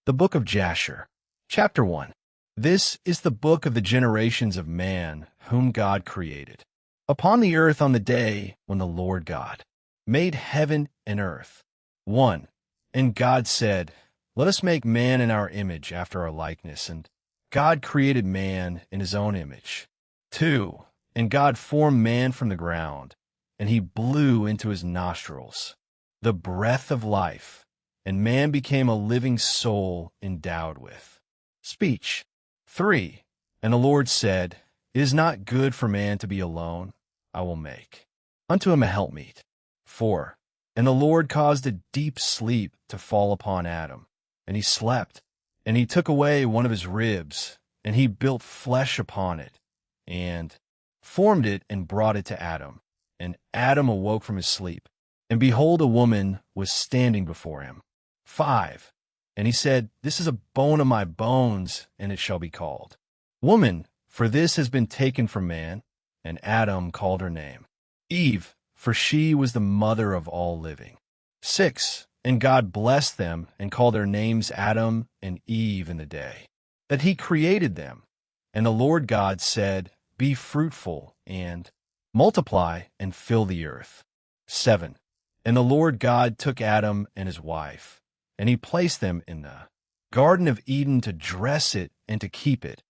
The Book of Jasher, Chapter 1. This is the book of the generations of man whom God created. Upon the earth on the day when the Lord God made heaven and earth. 1. And God said, Let us make man in our image after our likeness. And God created man in his own image. 2. And God formed man from the ground, and he blew into his nostrils the breath of life, and man became a living soul endowed with speech. 3. And the Lord said, It is not good for man to be alone. I will make unto him a helpmeet. 4. And the Lord caused a deep sleep to fall upon Adam, and he slept. And he took away one of his ribs, and he built flesh upon it, and formed it and brought it to Adam. And Adam awoke from his sleep, and behold, a woman was standing before him. 5. And he said, This is a bone of my bones, and it shall be called woman, for this has been taken from man. And Adam called her name Eve, for she was the mother of all living. 6. And God blessed them, and called their names Adam and Eve in the day that he created them. And the Lord God said, Be fruitful, and multiply, and fill the earth. 7. And the Lord God took Adam and his wife, and he placed them in the Garden of Eden to dress it and to keep it.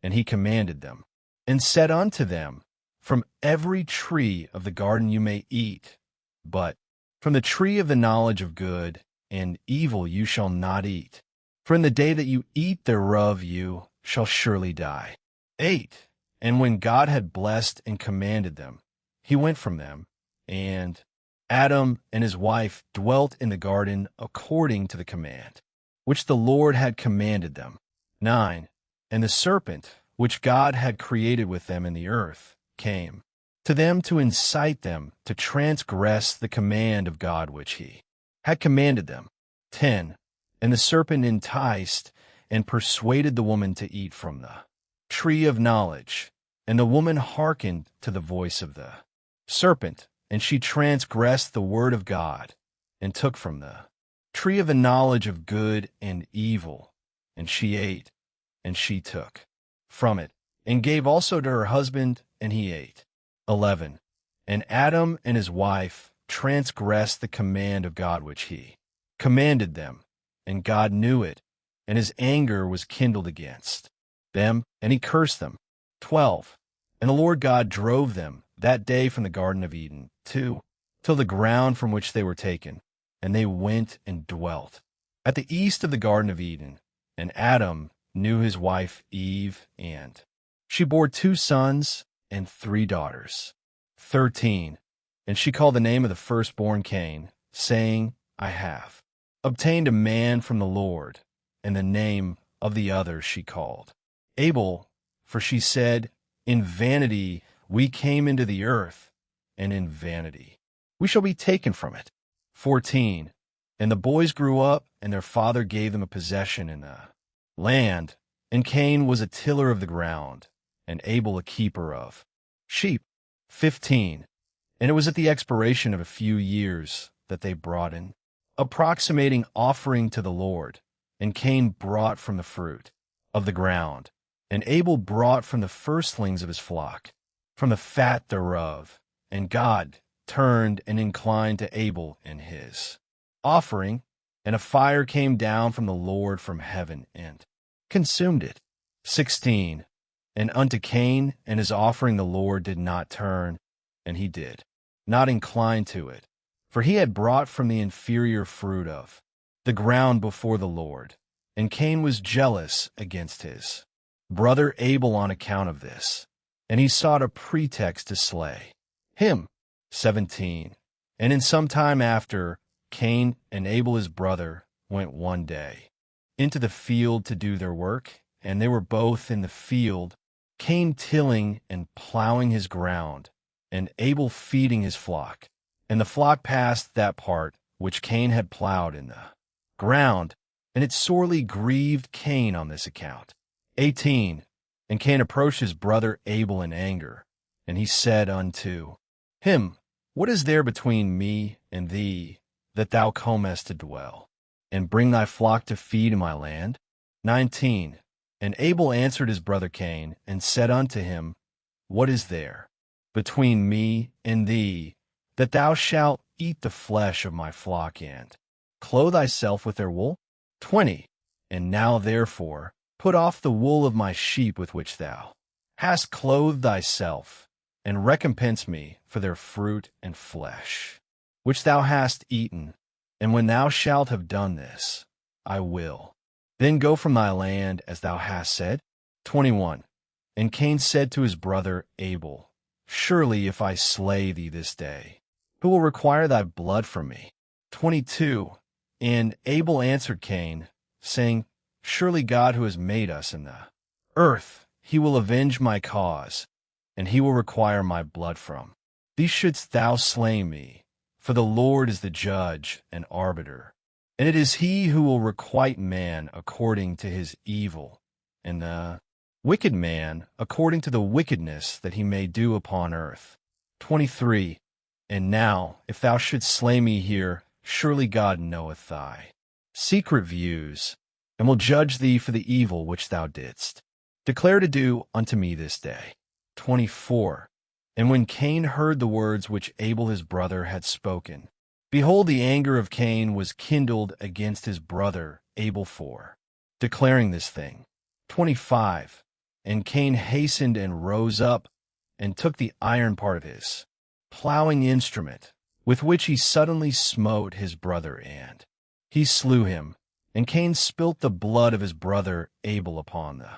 And he commanded them, and said unto them, From every tree of the garden you may eat, but from the tree of the knowledge of good and evil you shall not eat. For in the day that you eat thereof you shall surely die. 8. And when God had blessed and commanded them, he went from them, and Adam and his wife dwelt in the garden according to the command, which the Lord had commanded them. 9. And the serpent, which God had created with them in the earth, came to them to incite them to transgress the command of God which he had commanded them. 10. And the serpent enticed and persuaded the woman to eat from the tree of knowledge, and the woman hearkened to the voice of the serpent, and she transgressed the word of God, and took from the tree of the knowledge of good and evil, and she ate, and she took from it, and gave also to her husband, and he ate. 11. And Adam and his wife transgressed the command of God which he commanded them, and God knew it, and his anger was kindled against them, and he cursed them. 12. And the Lord God drove them that day from the Garden of Eden, till the ground from which they were taken, and they went and dwelt at the east of the Garden of Eden. And Adam knew his wife Eve, and she bore 2 sons and 3 daughters. 13. And she called the name of the firstborn Cain, saying, I have obtained a man from the Lord. And the name of the other she called Abel, for she said, In vanity we came into the earth, and in vanity we shall be taken from it. 14. And the boys grew up, and their father gave them a possession in the land, and Cain was a tiller of the ground, and Abel a keeper of sheep. 15. And it was at the expiration of a few years that they brought an approximating offering to the Lord, and Cain brought from the fruit of the ground, and Abel brought from the firstlings of his flock, from the fat thereof. And God turned and inclined to Abel and his offering, and a fire came down from the Lord from heaven, and consumed it. 16. And unto Cain and his offering the Lord did not turn, and he did not incline to it, for he had brought from the inferior fruit of the ground before the Lord. And Cain was jealous against his brother Abel on account of this, and he sought a pretext to slay him. 17. And in some time after, Cain and Abel his brother went one day into the field to do their work, and they were both in the field, Cain tilling and plowing his ground, and Abel feeding his flock. And the flock passed that part which Cain had plowed in the ground, and it sorely grieved Cain on this account. 18. And Cain approached his brother Abel in anger, and he said unto him, What is there between me and thee, that thou comest to dwell and bring thy flock to feed in my land? 19. And Abel answered his brother Cain, and said unto him, What is there between me and thee, that thou shalt eat the flesh of my flock, and clothe thyself with their wool? 20. And now therefore put off the wool of my sheep with which thou hast clothed thyself, and recompense me for their fruit and flesh, which thou hast eaten. And when thou shalt have done this, I will then go from thy land as thou hast said. 21. And Cain said to his brother Abel, Surely if I slay thee this day, who will require thy blood from me? 22. And Abel answered Cain, saying, Surely God who has made us in the earth, he will avenge my cause, and he will require my blood from thee shouldst thou slay me, for the Lord is the judge and arbiter, and it is he who will requite man according to his evil, and the wicked man according to the wickedness that he may do upon earth. 23. And now, if thou shouldst slay me here, surely God knoweth thy secret views, and will judge thee for the evil which thou didst declare to do unto me this day. 24. And when Cain heard the words which Abel his brother had spoken, behold, the anger of Cain was kindled against his brother Abel for declaring this thing. 25. And Cain hastened and rose up, and took the iron part of his plowing instrument, with which he suddenly smote his brother, and he slew him. And Cain spilt the blood of his brother Abel upon the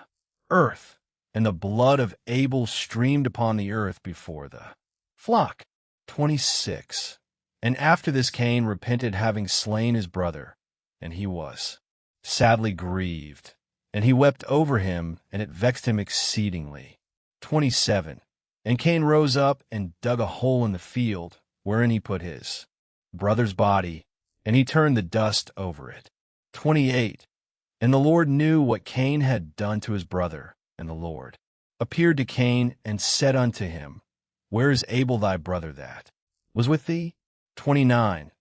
earth, and the blood of Abel streamed upon the earth before the flock. 26. And after this Cain repented having slain his brother, and he was sadly grieved, and he wept over him, and it vexed him exceedingly. 27. And Cain rose up and dug a hole in the field, wherein he put his brother's body, and he turned the dust over it. 28. And the Lord knew what Cain had done to his brother, and the Lord appeared to Cain and said unto him, Where is Abel thy brother that was with thee? 29.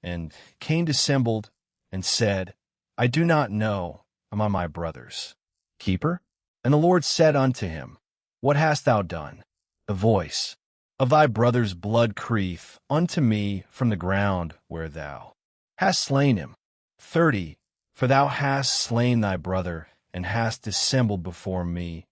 And Cain dissembled and said, I do not know, am I my brother's keeper? And the Lord said unto him, What hast thou done? The voice of thy brother's blood crieth unto me from the ground where thou hast slain him. 30. For thou hast slain thy brother, and hast dissembled before me,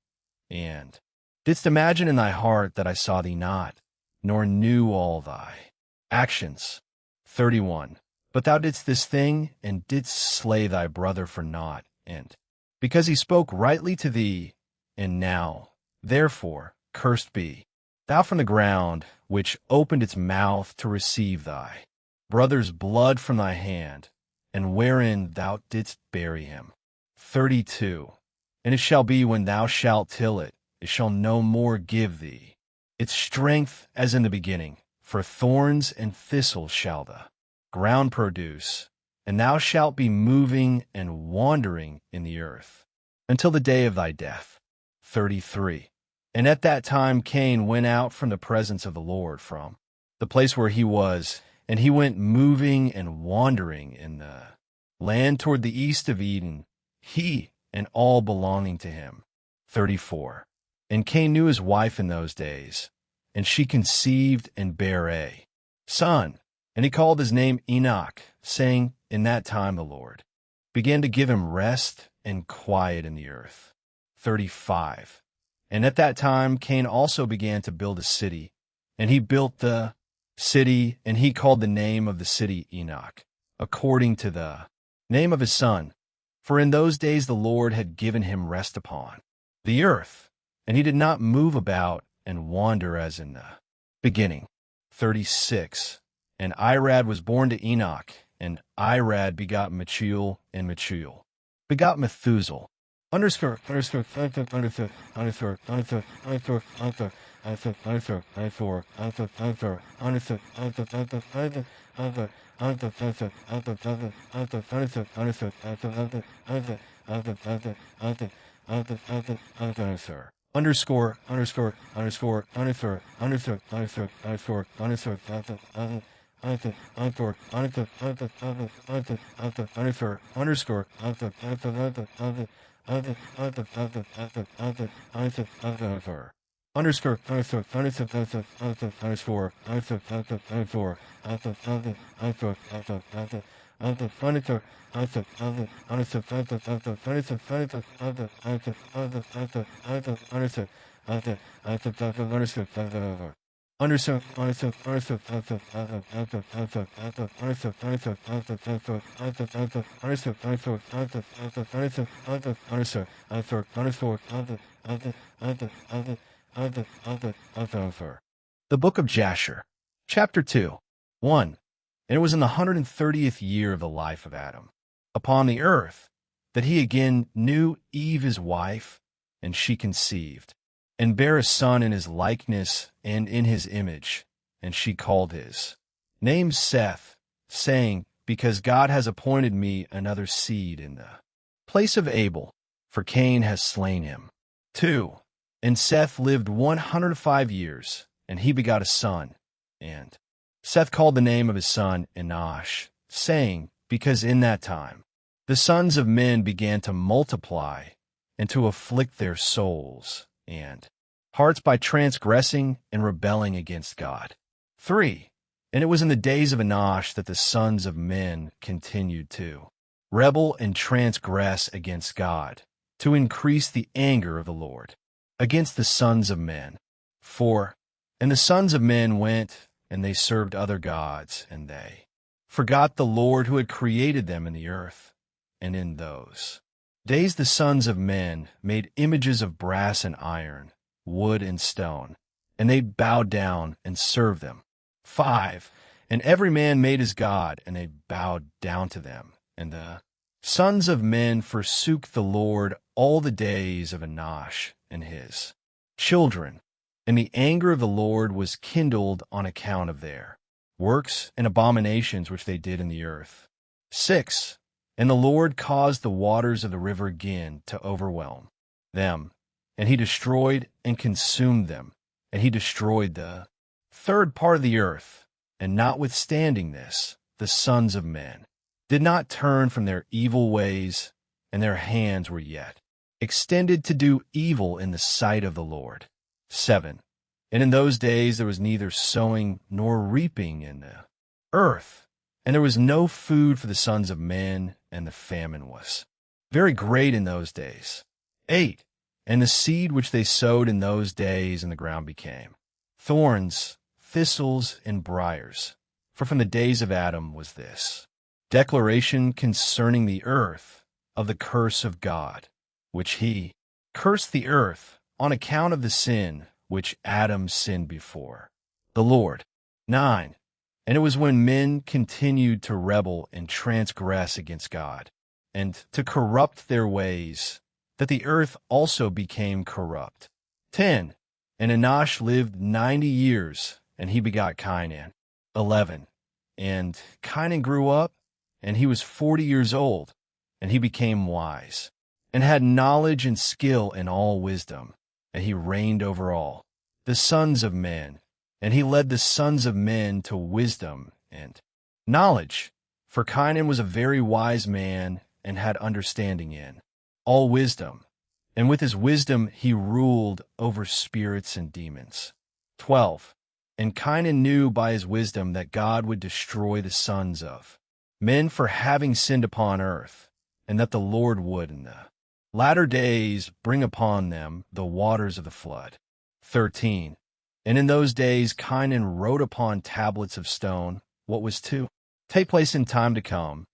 and didst imagine in thy heart that I saw thee not, nor knew all thy actions. 31. But thou didst this thing, and didst slay thy brother for naught, and because he spoke rightly to thee. And now, therefore, cursed be thou from the ground, which opened its mouth to receive thy brother's blood from thy hand, and wherein thou didst bury him. 32. And it shall be, when thou shalt till it, it shall no more give thee its strength as in the beginning, for thorns and thistles shall the ground produce, and thou shalt be moving and wandering in the earth, until the day of thy death. 33. And at that time Cain went out from the presence of the Lord, from the place where he was, and he went moving and wandering in the land toward the east of Eden, he and all belonging to him. 34. And Cain knew his wife in those days, and she conceived and bare a son, and he called his name Enoch, saying, In that time the Lord began to give him rest and quiet in the earth. 35. And at that time Cain also began to build a city, and he built the city, and he called the name of the city Enoch, according to the name of his son. For in those days the Lord had given him rest upon the earth, and he did not move about and wander as in the beginning. 36. And Irad was born to Enoch, and Irad begot Mechuel, and Mechuel begot Methuselah. Underscore. The Book of Jasher, Chapter 2, 1. And it was in the 130th year of the life of Adam, upon the earth, that he again knew Eve his wife, and she conceived, and bare a son in his likeness and in his image, and she called his name Seth, saying, Because God has appointed me another seed in the place of Abel, for Cain has slain him. 2. And Seth lived 105 years, and he begot a son. And Seth called the name of his son Enosh, saying, Because in that time the sons of men began to multiply and to afflict their souls and hearts by transgressing and rebelling against God. 3. And it was in the days of Enosh that the sons of men continued to rebel and transgress against God, to increase the anger of the Lord against the sons of men. 4. And the sons of men went, and they served other gods, and they forgot the Lord who had created them in the earth. And in those days the sons of men made images of brass and iron, wood and stone, and they bowed down and served them. 5. And every man made his god, and they bowed down to them. And the sons of men forsook the Lord all the days of Enosh and his children. And the anger of the Lord was kindled on account of their works and abominations which they did in the earth. 6. And the Lord caused the waters of the river Gin to overwhelm them, and he destroyed and consumed them, and he destroyed the third part of the earth. And notwithstanding this, the sons of men did not turn from their evil ways, and their hands were yet extended to do evil in the sight of the Lord. 7. And in those days there was neither sowing nor reaping in the earth, and there was no food for the sons of men, and the famine was very great in those days. 8. And the seed which they sowed in those days in the ground became thorns, thistles, and briars. For from the days of Adam was this declaration concerning the earth of the curse of God, which he cursed the earth on account of the sin which Adam sinned before the Lord. 9. And it was when men continued to rebel and transgress against God, and to corrupt their ways, that the earth also became corrupt. 10. And Enosh lived 90 years, and he begot Cainan. 11. And Cainan grew up, and he was 40 years old, and he became wise, and had knowledge and skill in all wisdom, and he reigned over all the sons of men. And he led the sons of men to wisdom and knowledge. For Cainan was a very wise man, and had understanding in all wisdom. And with his wisdom he ruled over spirits and demons. 12. And Cainan knew by his wisdom that God would destroy the sons of men for having sinned upon earth, and that the Lord would in the latter days bring upon them the waters of the flood. 13. And in those days Cainan wrote upon tablets of stone what was to take place in time to come,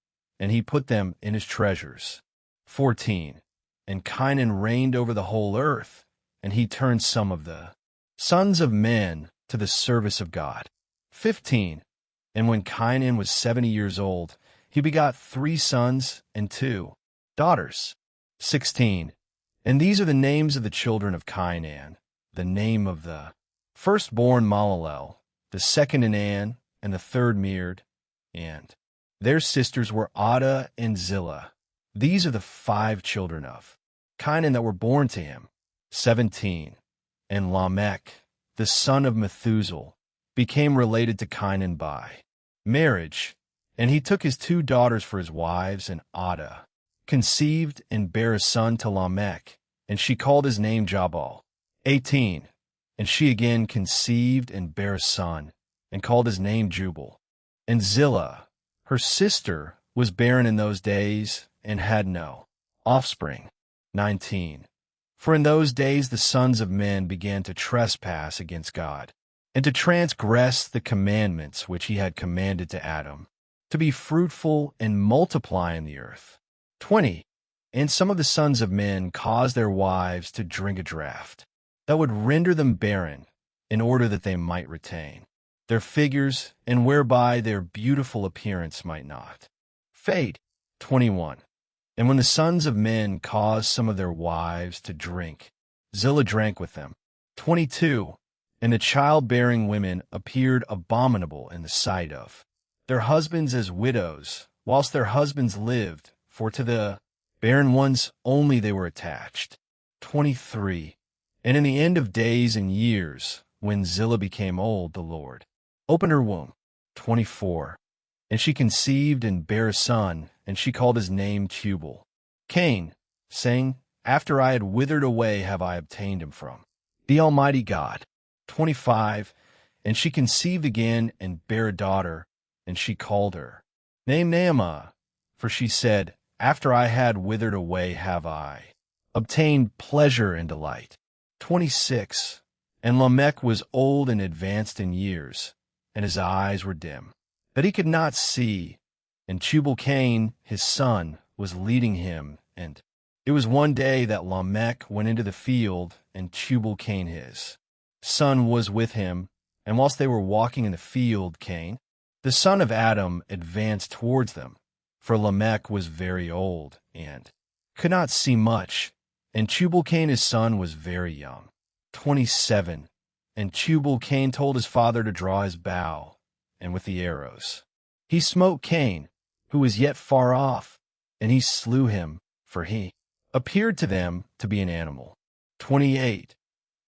and he put them in his treasures. 14. And Cainan reigned over the whole earth, and he turned some of the sons of men to the service of God. 15. And when Cainan was 70 years old, he begot 3 sons and 2 daughters. 16. And these are the names of the children of Cainan, the name of the firstborn Malalel, the second Anan, and the third Mered, and their sisters were Ada and Zillah. These are the 5 children of Cainan that were born to him. 17. And Lamech, the son of Methuselah, became related to Cainan by Marriage. And he took his 2 daughters for his wives, and Ada conceived and bare a son to Lamech, and she called his name Jabal. 18. And she again conceived and bare a son, and called his name Jubal. And Zillah, her sister, was barren in those days, and had no offspring. 19. For in those days the sons of men began to trespass against God, and to transgress the commandments which he had commanded to Adam, to be fruitful and multiply in the earth. 20. And some of the sons of men caused their wives to drink a draught that would render them barren, in order that they might retain their figures, and whereby their beautiful appearance might not fade. 21. And when the sons of men caused some of their wives to drink, Zillah drank with them. 22. And the childbearing women appeared abominable in the sight of their husbands as widows, whilst their husbands lived, for to the barren ones only they were attached. 23. And in the end of days and years, when Zillah became old, the Lord opened her womb. 24. And she conceived and bare a son, and she called his name Tubal Cain, saying, After I had withered away have I obtained him from the Almighty God. 25. And she conceived again and bare a daughter, and she called her name Naamah, for she said, After I had withered away have I obtained pleasure and delight. 26. And Lamech was old and advanced in years, and his eyes were dim, that he could not see. And Tubal Cain, his son, was leading him. And it was one day that Lamech went into the field, and Tubal Cain his son was with him. And whilst they were walking in the field, Cain, the son of Adam, advanced towards them. For Lamech was very old, and could not see much, and Tubal Cain his son was very young. 27. And Tubal Cain told his father to draw his bow, and with the arrows he smote Cain, who was yet far off, and he slew him, for he appeared to them to be an animal. 28.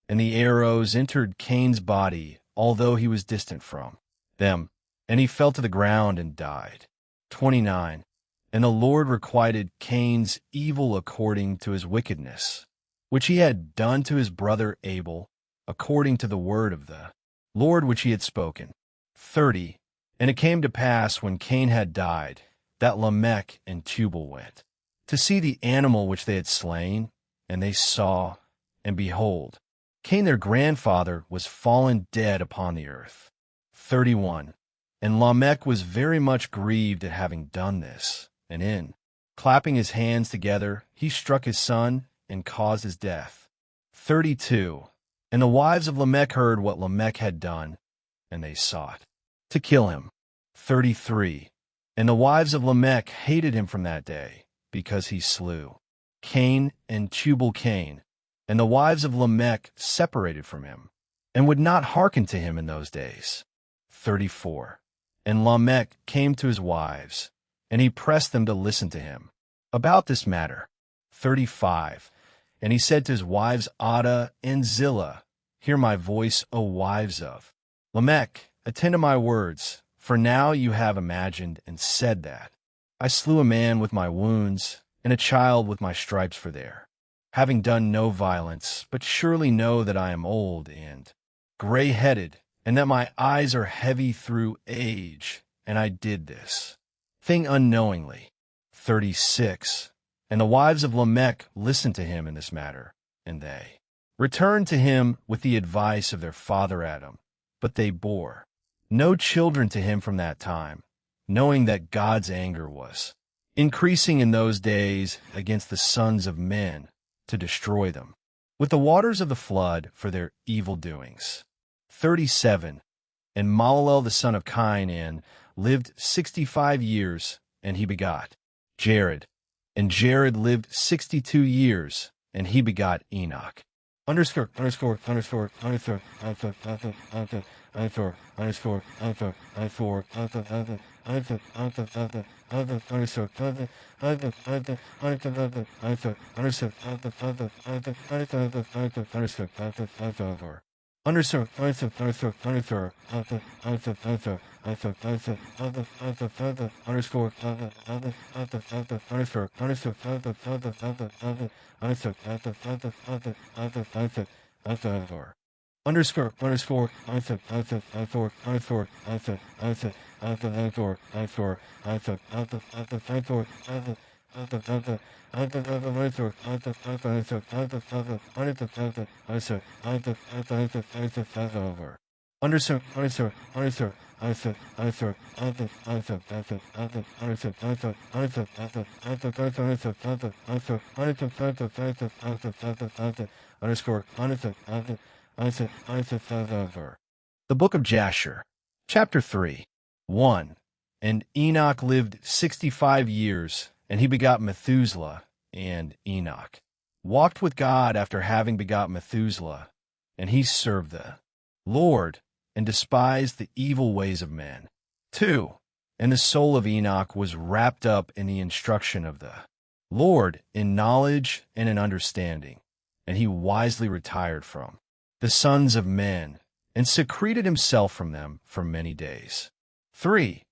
And the arrows entered Cain's body, although he was distant from them, and he fell to the ground and died. 29. And the Lord requited Cain's evil according to his wickedness, which he had done to his brother Abel, according to the word of the Lord which he had spoken. 30. And it came to pass, when Cain had died, that Lamech and Tubal went to see the animal which they had slain, and they saw, and behold, Cain their grandfather was fallen dead upon the earth. 31. And Lamech was very much grieved at having done this, and in clapping his hands together, he struck his son and caused his death. 32. And the wives of Lamech heard what Lamech had done, and they sought to kill him. 33. And the wives of Lamech hated him from that day, because he slew Cain and Tubal Cain. And the wives of Lamech separated from him, and would not hearken to him in those days. 34. And Lamech came to his wives, and he pressed them to listen to him about this matter. 35. And he said to his wives Ada and Zillah, Hear my voice, O wives of Lamech, attend to my words, for now you have imagined and said that I slew a man with my wounds, and a child with my stripes for their having done no violence, but surely know that I am old and gray-headed, and that my eyes are heavy through age, and I did this thing unknowingly. 36. And the wives of Lamech listened to him in this matter, and they returned to him with the advice of their father Adam, but they bore no children to him from that time, knowing that God's anger was increasing in those days against the sons of men, to destroy them with the waters of the flood for their evil doings. 37. And Malalel the son of Cainan lived 65 years, and he begot Jared. And Jared lived 62 years, and he begot Enoch. Underscore. The Book of Jasher, Chapter 3. 1. And Enoch lived 65 years, and he begot Methuselah, and Enoch walked with God after having begot Methuselah, and he served the Lord, and despised the evil ways of men. 2. And the soul of Enoch was wrapped up in the instruction of the Lord, in knowledge and in understanding, and he wisely retired from the sons of men, and secreted himself from them for many days. 3.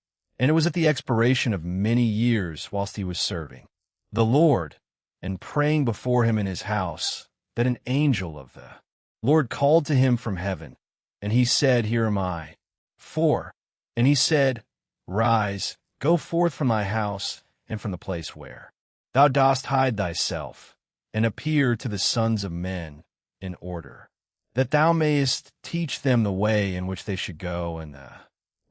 And it was at the expiration of many years, whilst he was serving the Lord, and praying before him in his house, that an angel of the Lord called to him from heaven, and he said, Here am I. 4. And he said, Rise, go forth from thy house, and from the place where thou dost hide thyself, and appear to the sons of men in order, that thou mayest teach them the way in which they should go, and the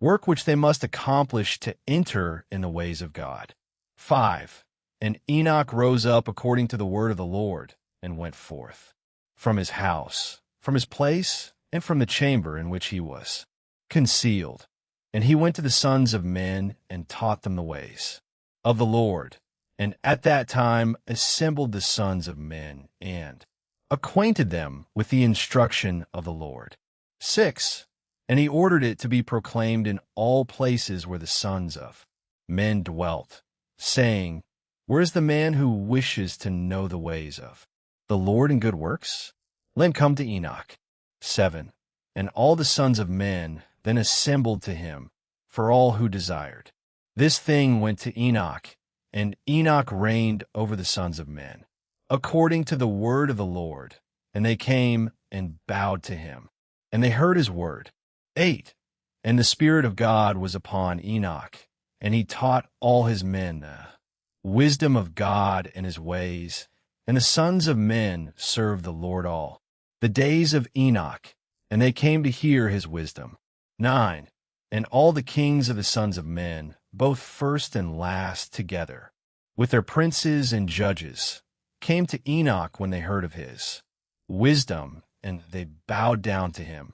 work which they must accomplish to enter in the ways of God. 5. And Enoch rose up according to the word of the Lord, and went forth from his house, from his place, and from the chamber in which he was concealed. And he went to the sons of men, and taught them the ways of the Lord, and at that time assembled the sons of men, and acquainted them with the instruction of the Lord. 6. And he ordered it to be proclaimed in all places where the sons of men dwelt, saying, Where is the man who wishes to know the ways of the Lord in good works? Let him come to Enoch. 7. And all the sons of men then assembled to him, for all who desired. This thing went to Enoch, and Enoch reigned over the sons of men, according to the word of the Lord. And they came and bowed to him, and they heard his word. 8. And the Spirit of God was upon Enoch, and he taught all his men the wisdom of God and his ways, and the sons of men served the Lord all the days of Enoch, and they came to hear his wisdom. 9. And all the kings of the sons of men, both first and last together, with their princes and judges, came to Enoch when they heard of his wisdom, and they bowed down to him.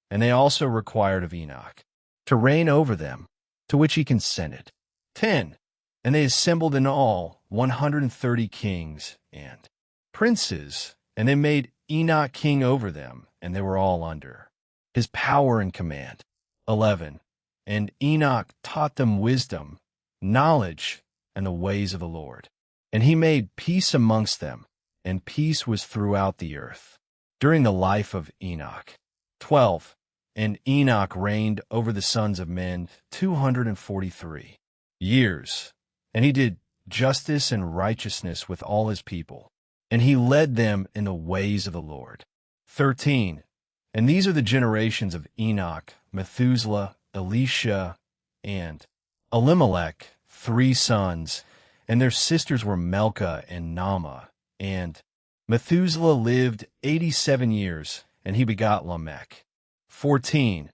And they also required of Enoch to reign over them, to which he consented. 10. And they assembled in all 130 kings and princes, and they made Enoch king over them, and they were all under his power and command. 11. And Enoch taught them wisdom, knowledge, and the ways of the Lord. And he made peace amongst them, and peace was throughout the earth during the life of Enoch. 12. And Enoch reigned over the sons of men 243 years, and he did justice and righteousness with all his people, and he led them in the ways of the Lord. 13. And these are the generations of Enoch, Methuselah, Elisha, and Elimelech, 3 sons, and their sisters were Melchah and Naamah. And Methuselah lived 87 years, and he begot Lamech. 14.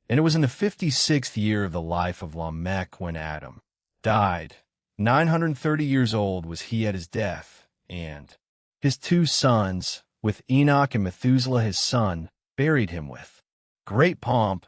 And it was in the 56th year of the life of Lamech when Adam died. 930 years old was he at his death, and his 2 sons, with Enoch and Methuselah his son, buried him with great pomp,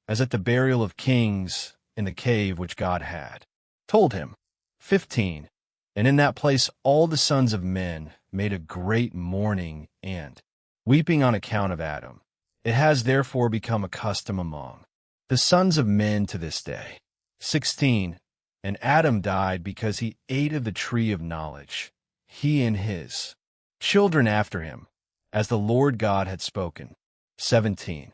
as at the burial of kings in the cave which God had told him. 15. And in that place all the sons of men made a great mourning and weeping on account of Adam. It has therefore become a custom among the sons of men to this day. 16. And Adam died because he ate of the tree of knowledge, he and his children after him, as the Lord God had spoken. 17.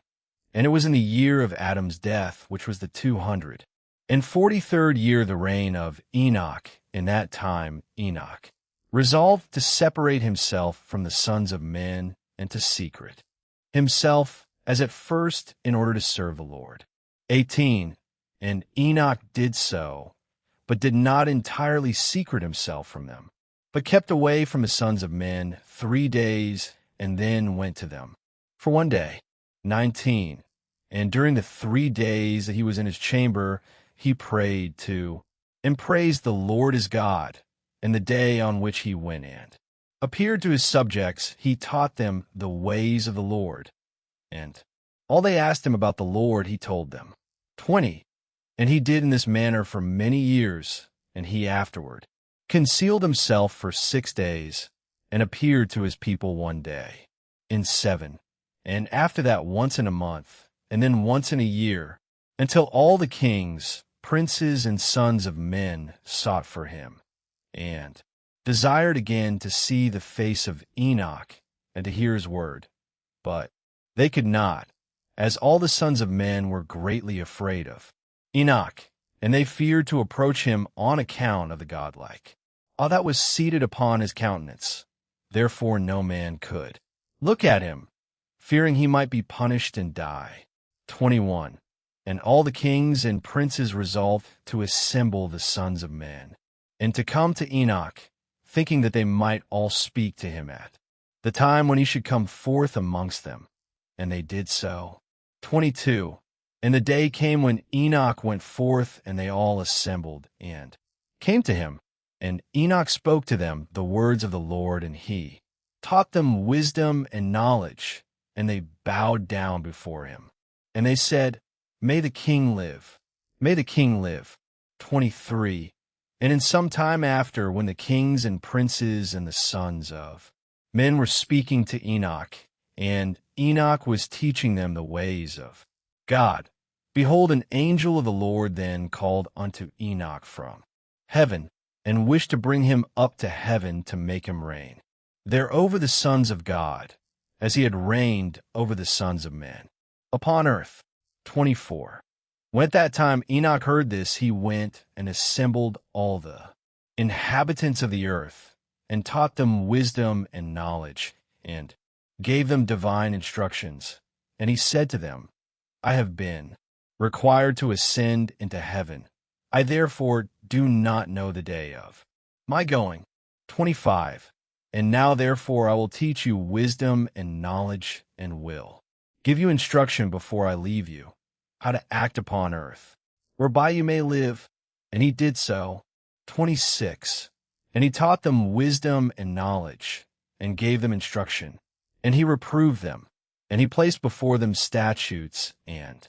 And it was in the year of Adam's death, which was the 243rd year of the reign of Enoch. In that time Enoch resolved to separate himself from the sons of men and to secret himself as at first in order to serve the Lord. 18. And Enoch did so, but did not entirely secret himself from them, but kept away from the sons of men 3 days, and then went to them for 1 day. 19. And during the 3 days that he was in his chamber, he prayed to and praised the Lord his God. And the day on which he went and appeared to his subjects, he taught them the ways of the Lord. And all they asked him about the Lord, he told them. 20. And he did in this manner for many years, and he afterward concealed himself for 6 days, and appeared to his people 1 day. In 7. And after that once in a month, and then once in a year, until all the kings, princes, and sons of men sought for him, and desired again to see the face of Enoch, and to hear his word. But they could not, as all the sons of men were greatly afraid of Enoch, and they feared to approach him on account of the godlike awe that was seated upon his countenance. Therefore no man could look at him, fearing he might be punished and die. 21. And all the kings and princes resolved to assemble the sons of men, and to come to Enoch, thinking that they might all speak to him at the time when he should come forth amongst them. And they did so. 22. And the day came when Enoch went forth, and they all assembled, and came to him. And Enoch spoke to them the words of the Lord, and he taught them wisdom and knowledge, and they bowed down before him. And they said, May the king live, may the king live. 23. And in some time after, when the kings and princes and the sons of men were speaking to Enoch, and Enoch was teaching them the ways of God, behold, an angel of the Lord then called unto Enoch from heaven, and wished to bring him up to heaven to make him reign there over the sons of God, as he had reigned over the sons of men upon earth. 24. When at that time Enoch heard this, he went and assembled all the inhabitants of the earth, and taught them wisdom and knowledge, and gave them divine instructions. And he said to them, I have been required to ascend into heaven. I therefore do not know the day of my going. 25. And now therefore I will teach you wisdom and knowledge, and will give you instruction before I leave you, how to act upon earth, whereby you may live. And he did so. 26. And he taught them wisdom and knowledge, and gave them instruction. And he reproved them, and he placed before them statutes and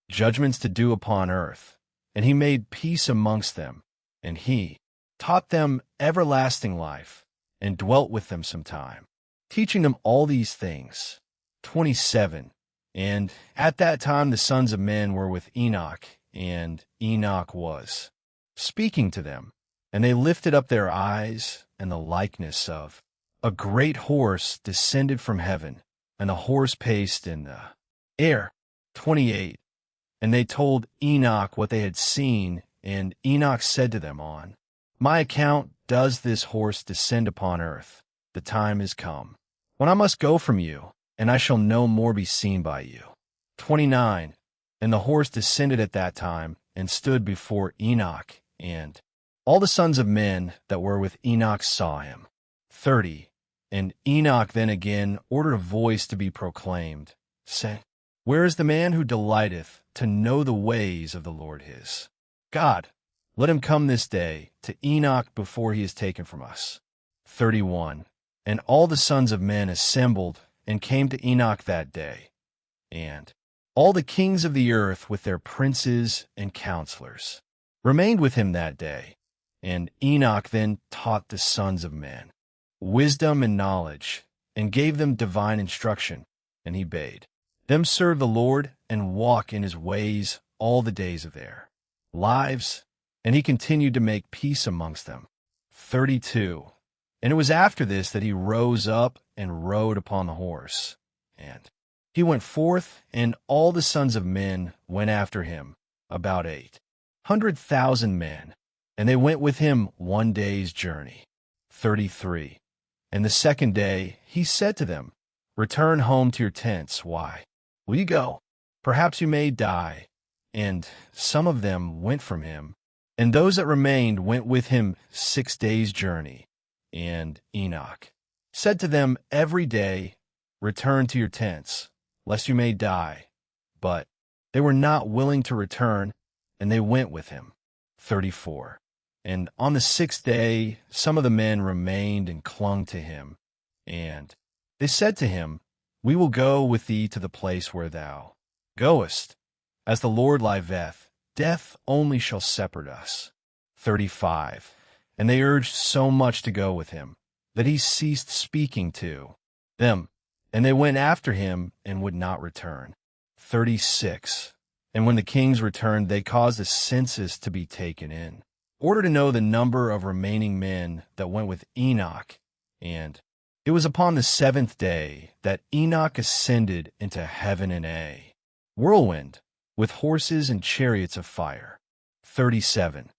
judgments to do upon earth. And he made peace amongst them, and he taught them everlasting life, and dwelt with them some time, teaching them all these things. 27. And at that time the sons of men were with Enoch, and Enoch was speaking to them. And they lifted up their eyes, and the likeness of a great horse descended from heaven, and the horse paced in the air. 28. And they told Enoch what they had seen, and Enoch said to them, On my account does this horse descend upon earth. The time is come when I must go from you, and I shall no more be seen by you. 29. And the horse descended at that time, and stood before Enoch, and all the sons of men that were with Enoch saw him. 30. And Enoch then again ordered a voice to be proclaimed, saying, Where is the man who delighteth to know the ways of the Lord his God? Let him come this day to Enoch before he is taken from us. 31. And all the sons of men assembled, and came to Enoch that day, and all the kings of the earth with their princes and counselors remained with him that day. And Enoch then taught the sons of men wisdom and knowledge, and gave them divine instruction. And he bade them serve the Lord, and walk in his ways all the days of their lives. And he continued to make peace amongst them. 32. And it was after this that he rose up and rode upon the horse, and He went forth, and all the sons of men went after him, about 800,000 men, and they went with him 1 day's journey. 33. And the second day he said to them, Return home to your tents. Why will you go? Perhaps you may die. And some of them went from him, and those that remained went with him 6 days' journey. And Enoch said to them every day, Return to your tents, lest you may die. But they were not willing to return, and they went with him. 34. And on the 6th day some of the men remained and clung to him. And they said to him, We will go with thee to the place where thou goest. As the Lord liveth, death only shall separate us. 35. And they urged so much to go with him, that he ceased speaking to them. And they went after him and would not return. 36. And when the kings returned, they caused a census to be taken in order to know the number of remaining men that went with Enoch. And it was upon the 7th day that Enoch ascended into heaven in a whirlwind, with horses and chariots of fire. 37.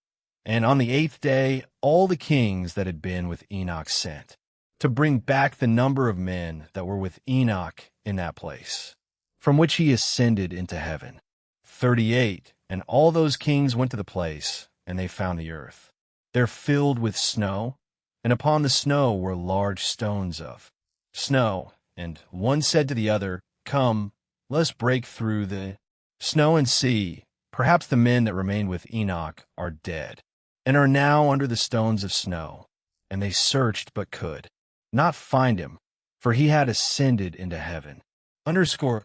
And on the 8th day all the kings that had been with Enoch sent to bring back the number of men that were with Enoch in that place, from which he ascended into heaven. 38. And all those kings went to the place, and they found the earth there filled with snow, and upon the snow were large stones of snow. And one said to the other, Come, let us break through the snow and see. Perhaps the men that remained with Enoch are dead, and are now under the stones of snow. And they searched, but could not find him, for he had ascended into heaven. Underscore.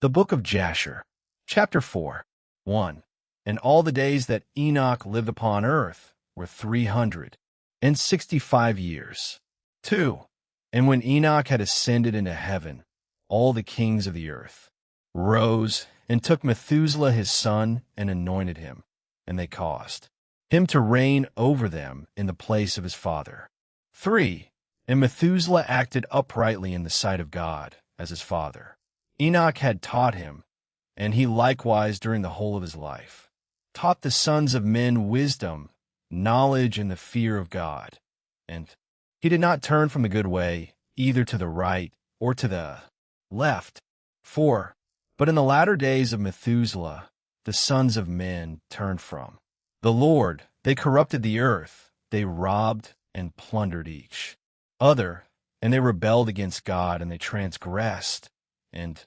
The Book of Jasher, Chapter 4. 1. And all the days that Enoch lived upon earth were 365 years. 2. And when Enoch had ascended into heaven, all the kings of the earth rose and took Methuselah his son and anointed him, and they caused him to reign over them in the place of his father. 3. And Methuselah acted uprightly in the sight of God as his father Enoch had taught him, and he likewise during the whole of his life taught the sons of men wisdom, knowledge, and the fear of God. And he did not turn from the good way, either to the right or to the left. 4. But in the latter days of Methuselah, the sons of men turned from the Lord. They corrupted the earth. They robbed and plundered each other, and they rebelled against God, and they transgressed, and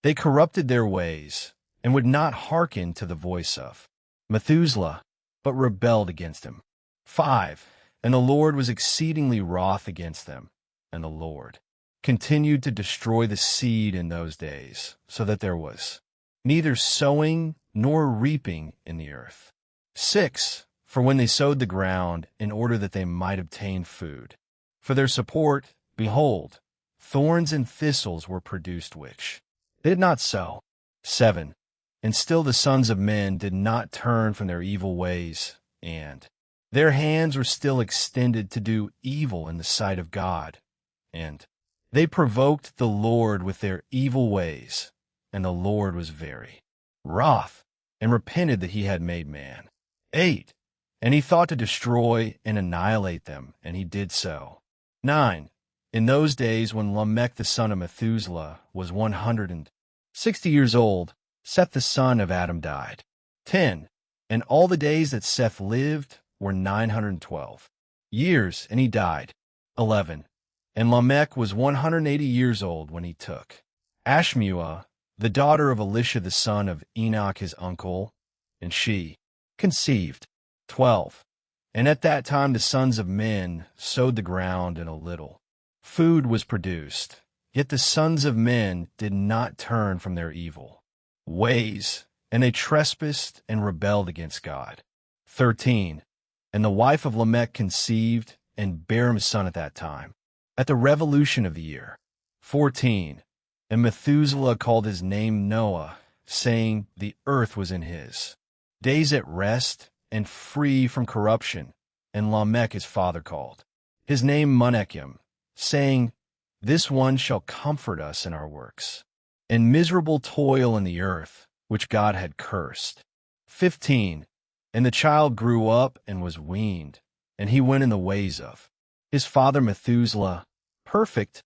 they corrupted their ways, and would not hearken to the voice of Methuselah, but rebelled against him. 5. And the Lord was exceedingly wroth against them, and the Lord continued to destroy the seed in those days, so that there was neither sowing nor reaping in the earth. 6. For when they sowed the ground, in order that they might obtain food for their support, behold, thorns and thistles were produced, which they did not sow. 7. And still the sons of men did not turn from their evil ways, and their hands were still extended to do evil in the sight of God. And they provoked the Lord with their evil ways, and the Lord was very wroth, and repented that he had made man. 8. And he thought to destroy and annihilate them, and he did so. 9. In those days, when Lamech the son of Methuselah was 160 years old, Seth the son of Adam died. 10. And all the days that Seth lived were 912 years, and he died. 11. And Lamech was 180 years old when he took Ashmua, the daughter of Elisha the son of Enoch his uncle, and she conceived. 12. And at that time the sons of men sowed the ground, and a little food was produced. Yet the sons of men did not turn from their evil ways, and they trespassed and rebelled against God. 13. And the wife of Lamech conceived and bare him a son at that time, at the revolution of the year. 14. And Methuselah called his name Noah, saying, the earth was in his days at rest and free from corruption. And Lamech his father called his name Monechim, saying, this one shall comfort us in our works, and miserable toil in the earth, which God had cursed. 15. And the child grew up and was weaned, and he went in the ways of his father Methuselah, perfect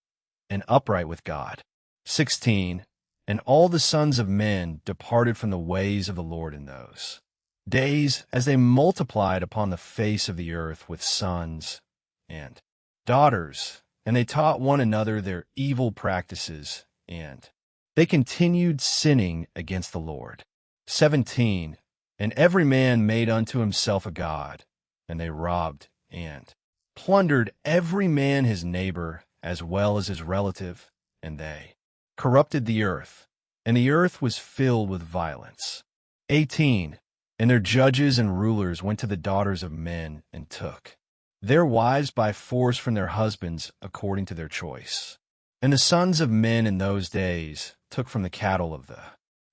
and upright with God. 16. And all the sons of men departed from the ways of the Lord in those days, as they multiplied upon the face of the earth with sons and daughters, and they taught one another their evil practices, and they continued sinning against the Lord. 17. And every man made unto himself a god, and they robbed and plundered every man his neighbor as well as his relative, and they corrupted the earth, and the earth was filled with violence. 18. And their judges and rulers went to the daughters of men and took their wives by force from their husbands according to their choice. And the sons of men in those days took from the cattle of the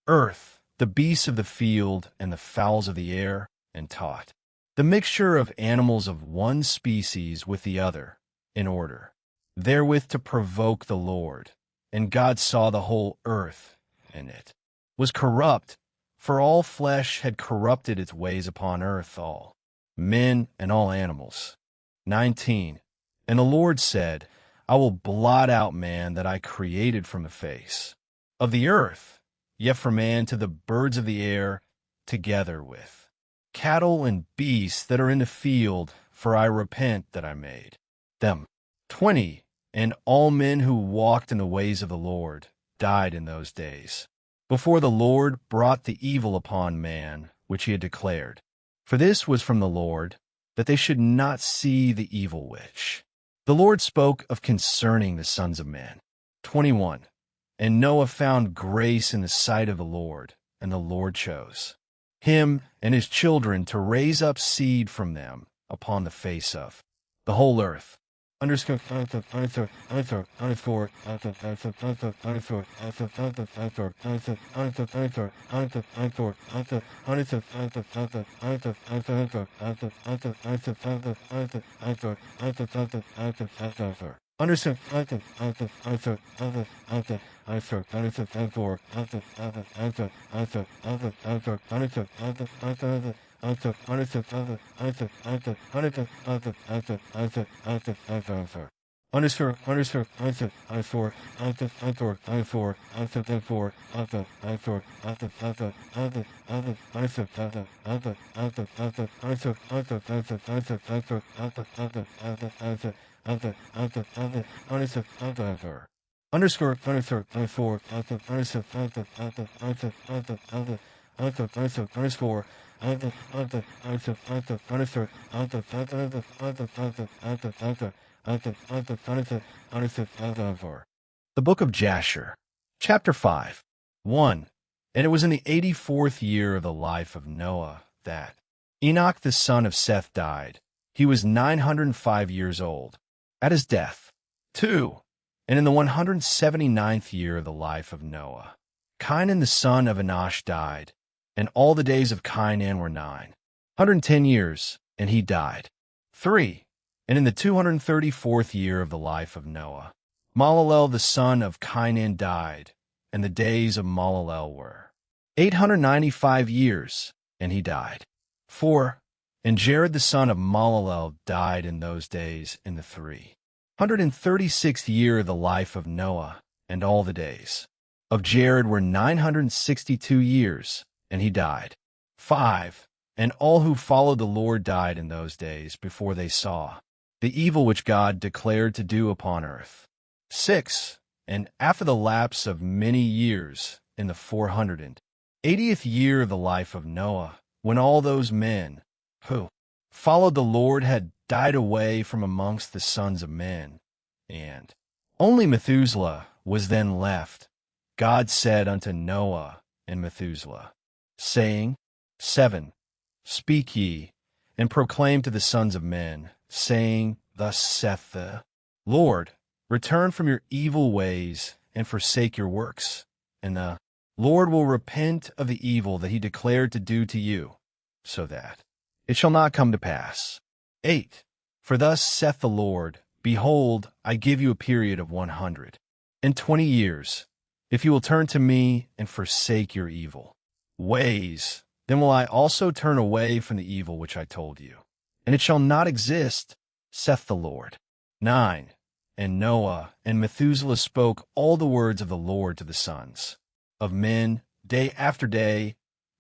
earth, the beasts of the field, and the fowls of the air, and taught the mixture of animals of one species with the other, in order therewith to provoke the Lord. And God saw the whole earth, and it was corrupt, for all flesh had corrupted its ways upon earth, all men and all animals. 19. And the Lord said, I will blot out man that I created from the face of the earth, yet from man to the birds of the air, together with cattle and beasts that are in the field, for I repent that I made them. 20. And all men who walked in the ways of the Lord died in those days, before the Lord brought the evil upon man, which he had declared. For this was from the Lord, that they should not see the evil which the Lord spoke of concerning the sons of men. 21. And Noah found grace in the sight of the Lord, and the Lord chose him and his children to raise up seed from them upon the face of the whole earth. Underscore The Book of Jasher, Chapter 5. 1. And it was in the 84th year of the life of Noah that Enoch the son of Seth died. He was 905 years old at his death. 2. And in the 179th year of the life of Noah, Cainan the son of Enosh died, and all the days of Cainan were 910 years, and he died. 3. And in the 234th year of the life of Noah, Malalel the son of Cainan died, and the days of Malalel were 895 years, and he died. 4. And Jared the son of Malalel died in those days in the 136th year of the life of Noah, and all the days of Jared were 962 years, and he died. 5. And all who followed the Lord died in those days before they saw the evil which God declared to do upon earth. 6. And after the lapse of many years, in the 480th year of the life of Noah, when all those men who followed the Lord had died away from amongst the sons of men, and only Methuselah was then left, God said unto Noah and Methuselah, saying, 7. Speak ye, and proclaim to the sons of men, saying, Thus saith the Lord, Return from your evil ways, and forsake your works, and the Lord will repent of the evil that he declared to do to you, so that it shall not come to pass. 8. For thus saith the Lord, Behold, I give you a period of 120 years, if you will turn to me and forsake your evil ways, then will I also turn away from the evil which I told you, and it shall not exist, saith the Lord. 9. And Noah and Methuselah spoke all the words of the Lord to the sons of men, day after day,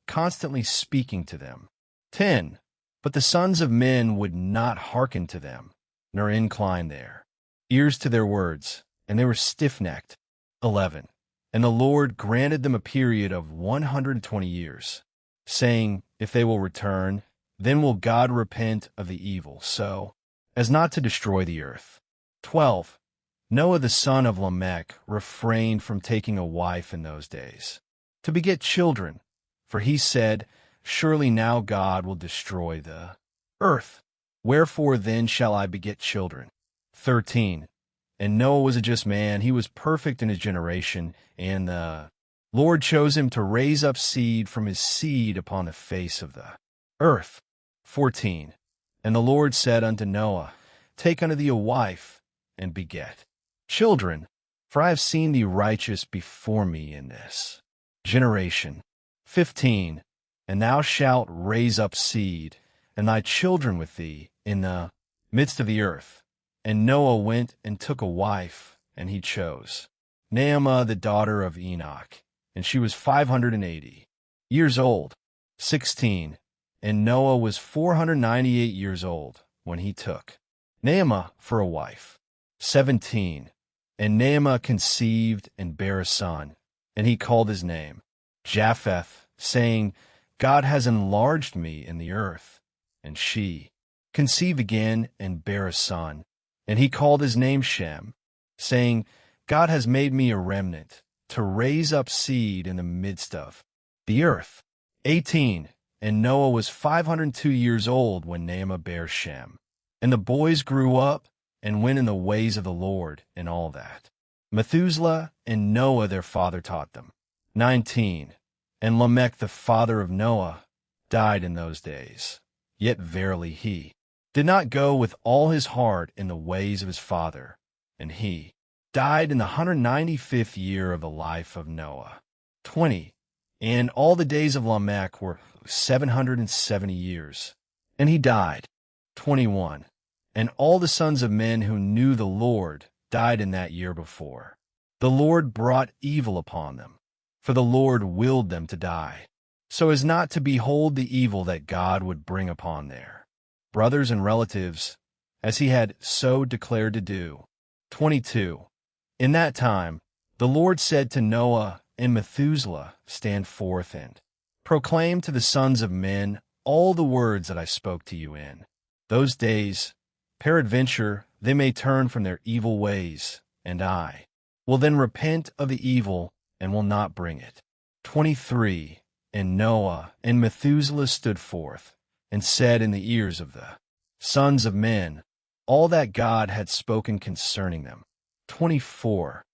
constantly speaking to them. 10. But the sons of men would not hearken to them, nor incline their ears to their words, and they were stiff-necked. 11. And the Lord granted them a period of 120 years, saying, If they will return, then will God repent of the evil, so as not to destroy the earth. 12. Noah the son of Lamech refrained from taking a wife in those days, to beget children, for he said, Surely now God will destroy the earth. Wherefore then shall I beget children? 13. And Noah was a just man, he was perfect in his generation, and the Lord chose him to raise up seed from his seed upon the face of the earth. 14. And the Lord said unto Noah, Take unto thee a wife, and beget children, for I have seen thee righteous before me in this generation. 15. And thou shalt raise up seed, and thy children with thee, in the midst of the earth. And Noah went and took a wife, and he chose Naamah the daughter of Enoch, and she was 580 years old. 16. And Noah was 498 years old when he took Naamah for a wife. 17. And Naamah conceived and bare a son, and he called his name Japheth, saying, God has enlarged me in the earth. And she conceived again and bare a son, and he called his name Shem, saying, God has made me a remnant, to raise up seed in the midst of the earth. 18. And Noah was 502 years old when Naamah bare Shem. And the boys grew up and went in the ways of the Lord and all that Methuselah and Noah their father taught them. 19. And Lamech the father of Noah died in those days. Yet verily he did not go with all his heart in the ways of his father, and he died in the 195th year of the life of Noah. 20. And all the days of Lamech were 770 years, and he died. 21. And all the sons of men who knew the Lord died in that year before. The Lord brought evil upon them, for the Lord willed them to die, so as not to behold the evil that God would bring upon their brothers and relatives, as he had so declared to do. 22. In that time the Lord said to Noah and Methuselah, Stand forth and proclaim to the sons of men all the words that I spoke to you in those days. Peradventure they may turn from their evil ways, and I will then repent of the evil and will not bring it. 23. And Noah and Methuselah stood forth, and said in the ears of the sons of men all that God had spoken concerning them. 24.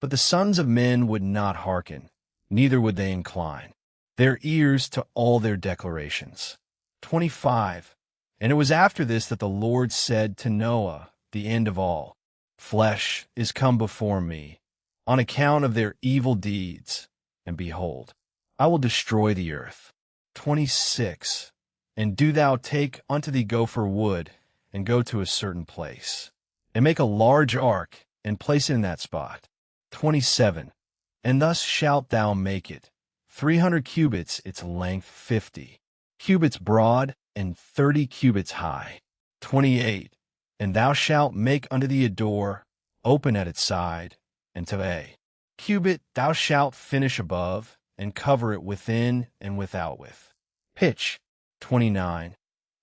But the sons of men would not hearken, neither would they incline their ears to all their declarations. 25. And it was after this that the Lord said to Noah, the end of all flesh is come before me, on account of their evil deeds, and behold, I will destroy the earth. 26. And do thou take unto thee gopher wood, and go to a certain place, and make a large ark, and place it in that spot. 27. And thus shalt thou make it, 300 cubits its length, 50 cubits broad, and 30 cubits high. 28. And thou shalt make unto thee a door, open at its side, and to a cubit thou shalt finish above, and cover it within and without with pitch. 29.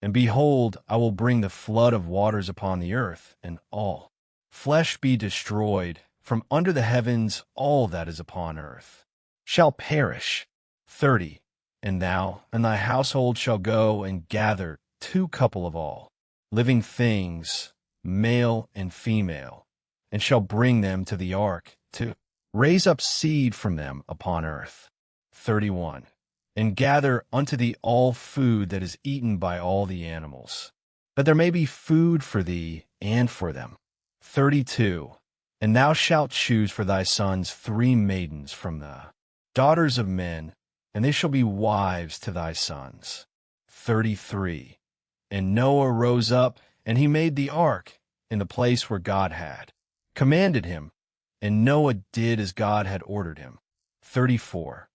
And behold, I will bring the flood of waters upon the earth, and all flesh be destroyed. From under the heavens all that is upon earth shall perish. 30. And thou and thy household shall go and gather 2 couple of all living things, male and female, and shall bring them to the ark, to raise up seed from them upon earth. 31. And gather unto thee all food that is eaten by all the animals, that there may be food for thee and for them. 32. And thou shalt choose for thy sons 3 maidens from the daughters of men, and they shall be wives to thy sons. 33. And Noah rose up, and he made the ark in the place where God had commanded him, and Noah did as God had ordered him. 34.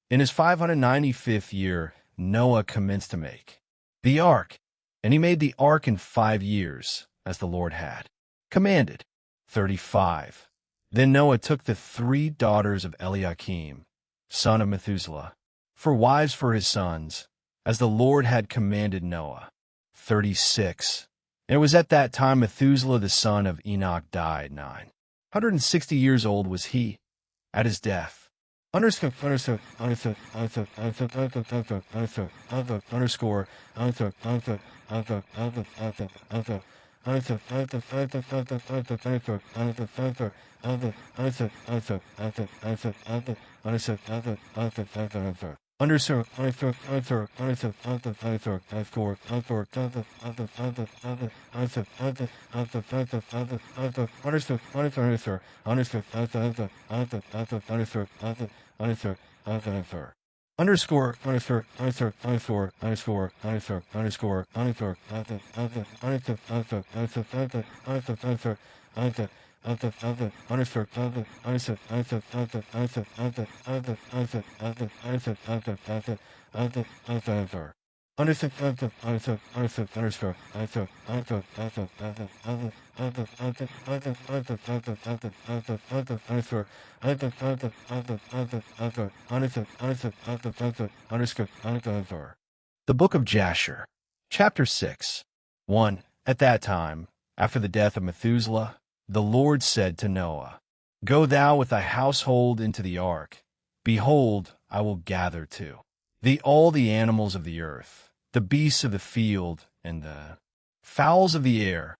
In his 595th year, Noah commenced to make the ark, and he made the ark in 5 years, as the Lord had commanded. 35. Then Noah took the 3 daughters of Eliakim, son of Methuselah, for wives for his sons, as the Lord had commanded Noah. 36. And it was at that time Methuselah the son of Enoch died. 960 years old was he at his death. Underscore The Book of Jasher, Chapter 6. 1. At that time, after the death of Methuselah, the Lord said to Noah, Go thou with thy household into the ark. Behold, I will gather to thee all the animals of the earth, the beasts of the field, and the fowls of the air,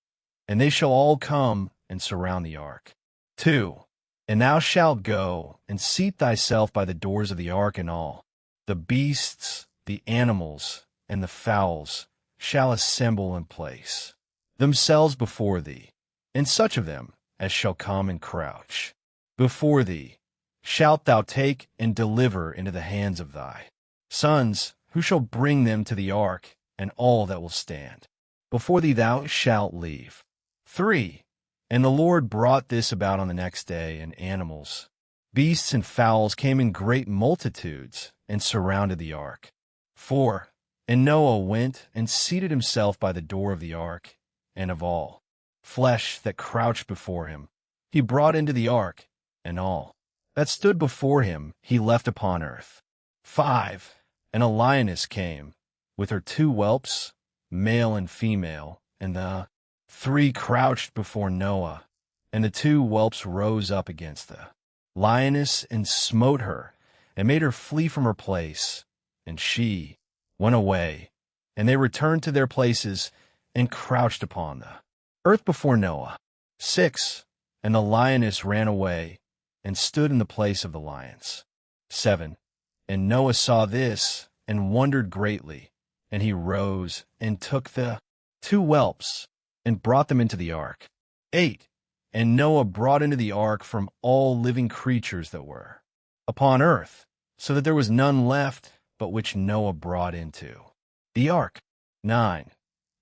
and they shall all come and surround the ark. 2. And thou shalt go and seat thyself by the doors of the ark, and all the beasts, the animals, and the fowls shall assemble in place themselves before thee, and such of them as shall come and crouch before thee shalt thou take and deliver into the hands of thy sons, who shall bring them to the ark, and all that will stand before thee thou shalt leave. 3. And the Lord brought this about on the next day, and animals, beasts, and fowls came in great multitudes and surrounded the ark. 4. And Noah went and seated himself by the door of the ark, and of all flesh that crouched before him he brought into the ark, and all that stood before him he left upon earth. 5. And a lioness came, with her 2 whelps, male and female, and the 3 crouched before Noah, and the 2 whelps rose up against the lioness and smote her, and made her flee from her place, and she went away, and they returned to their places and crouched upon the earth before Noah. 6. And the lioness ran away and stood in the place of the lions. 7. And Noah saw this and wondered greatly, and he rose and took the 2 whelps and brought them into the ark. 8. And Noah brought into the ark from all living creatures that were upon earth, so that there was none left but which Noah brought into the ark. 9.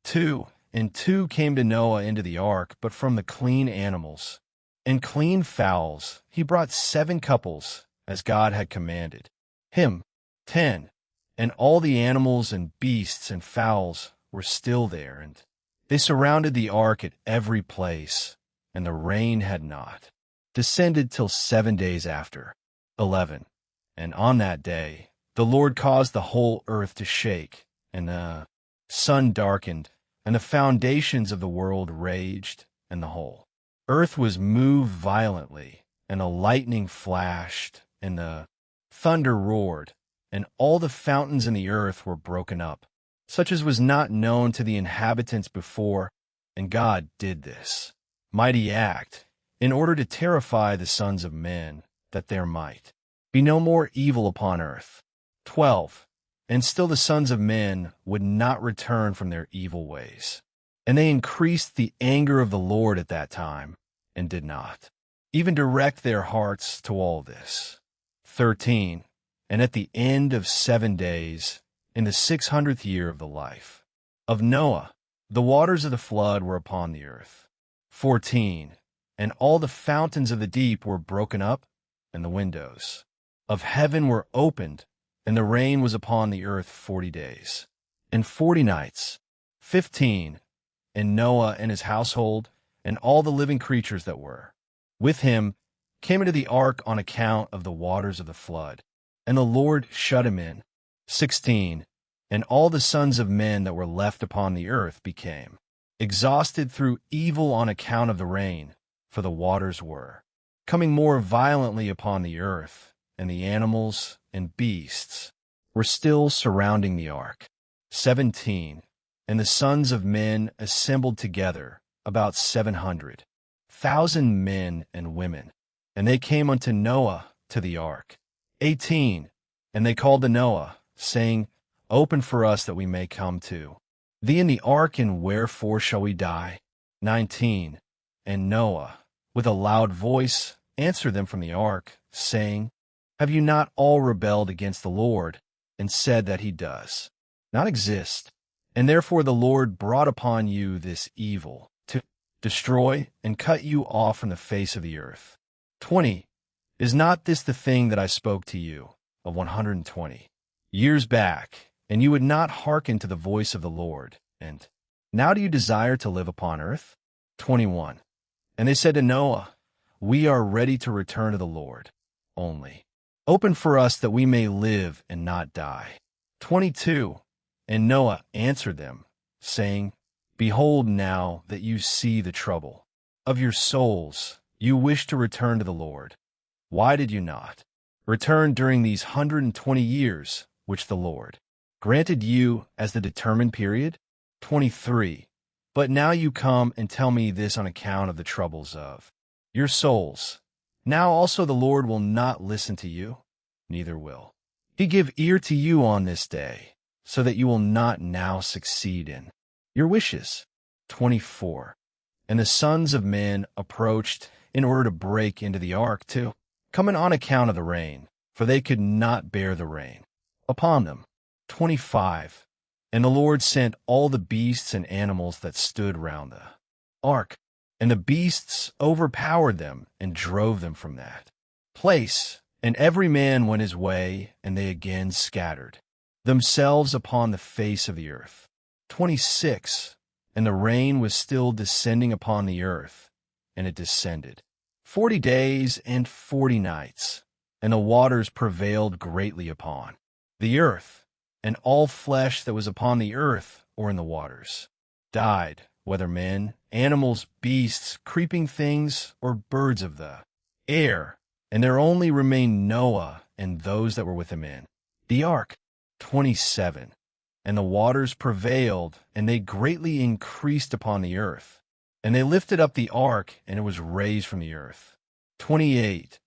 2. And 2 came to Noah into the ark, but from the clean animals and clean fowls he brought 7 couples, as God had commanded him. 10. And all the animals and beasts and fowls were still there, and they surrounded the ark at every place, and the rain had not descended till 7 days after. 11. And on that day the Lord caused the whole earth to shake, and the sun darkened, and the foundations of the world raged, and the whole earth was moved violently, and the lightning flashed, and the thunder roared, and all the fountains in the earth were broken up, such as was not known to the inhabitants before. And God did this mighty act in order to terrify the sons of men, that there might be no more evil upon earth. 12. And still the sons of men would not return from their evil ways, and they increased the anger of the Lord at that time, and did not even direct their hearts to all this. 13. And at the end of 7 days, in the 600th year of the life of Noah, the waters of the flood were upon the earth. 14. And all the fountains of the deep were broken up, and the windows of heaven were opened, and the rain was upon the earth 40 days and 40 nights. 15. And Noah and his household, and all the living creatures that were with him, came into the ark on account of the waters of the flood, and the Lord shut him in. 16. And all the sons of men that were left upon the earth became exhausted through evil on account of the rain, for the waters were coming more violently upon the earth, and the animals and beasts were still surrounding the ark. 17. And the sons of men assembled together, about 700,000 men and women, and they came unto Noah to the ark. 18. And they called to Noah, saying, Open for us that we may come to thee in the ark, and wherefore shall we die? 19. And Noah, with a loud voice, answered them from the ark, saying, Have you not all rebelled against the Lord, and said that he does not exist? And therefore the Lord brought upon you this evil, to destroy and cut you off from the face of the earth. 20. Is not this the thing that I spoke to you of 120 years back, and you would not hearken to the voice of the Lord? And now do you desire to live upon earth? 21. And they said to Noah, We are ready to return to the Lord. Only open for us that we may live and not die. 22. And Noah answered them, saying, Behold, now that you see the trouble of your souls, you wish to return to the Lord. Why did you not return during these 120 years, which the Lord granted you as the determined period? 23. But now you come and tell me this on account of the troubles of your souls. Now also the Lord will not listen to you, neither will he give ear to you on this day, so that you will not now succeed in your wishes. 24. And the sons of men approached in order to break into the ark to come in on account of the rain, for they could not bear the rain upon them. 25. And the Lord sent all the beasts and animals that stood round the ark, and the beasts overpowered them and drove them from that place. And every man went his way, and they again scattered themselves upon the face of the earth. 26. And the rain was still descending upon the earth, and it descended 40 days and 40 nights, and the waters prevailed greatly upon the earth, and all flesh that was upon the earth or in the waters died, whether men, animals, beasts, creeping things, or birds of the air. And there only remained Noah and those that were with him in the ark. 27. And the waters prevailed, and they greatly increased upon the earth. And they lifted up the ark, and it was raised from the earth. 28.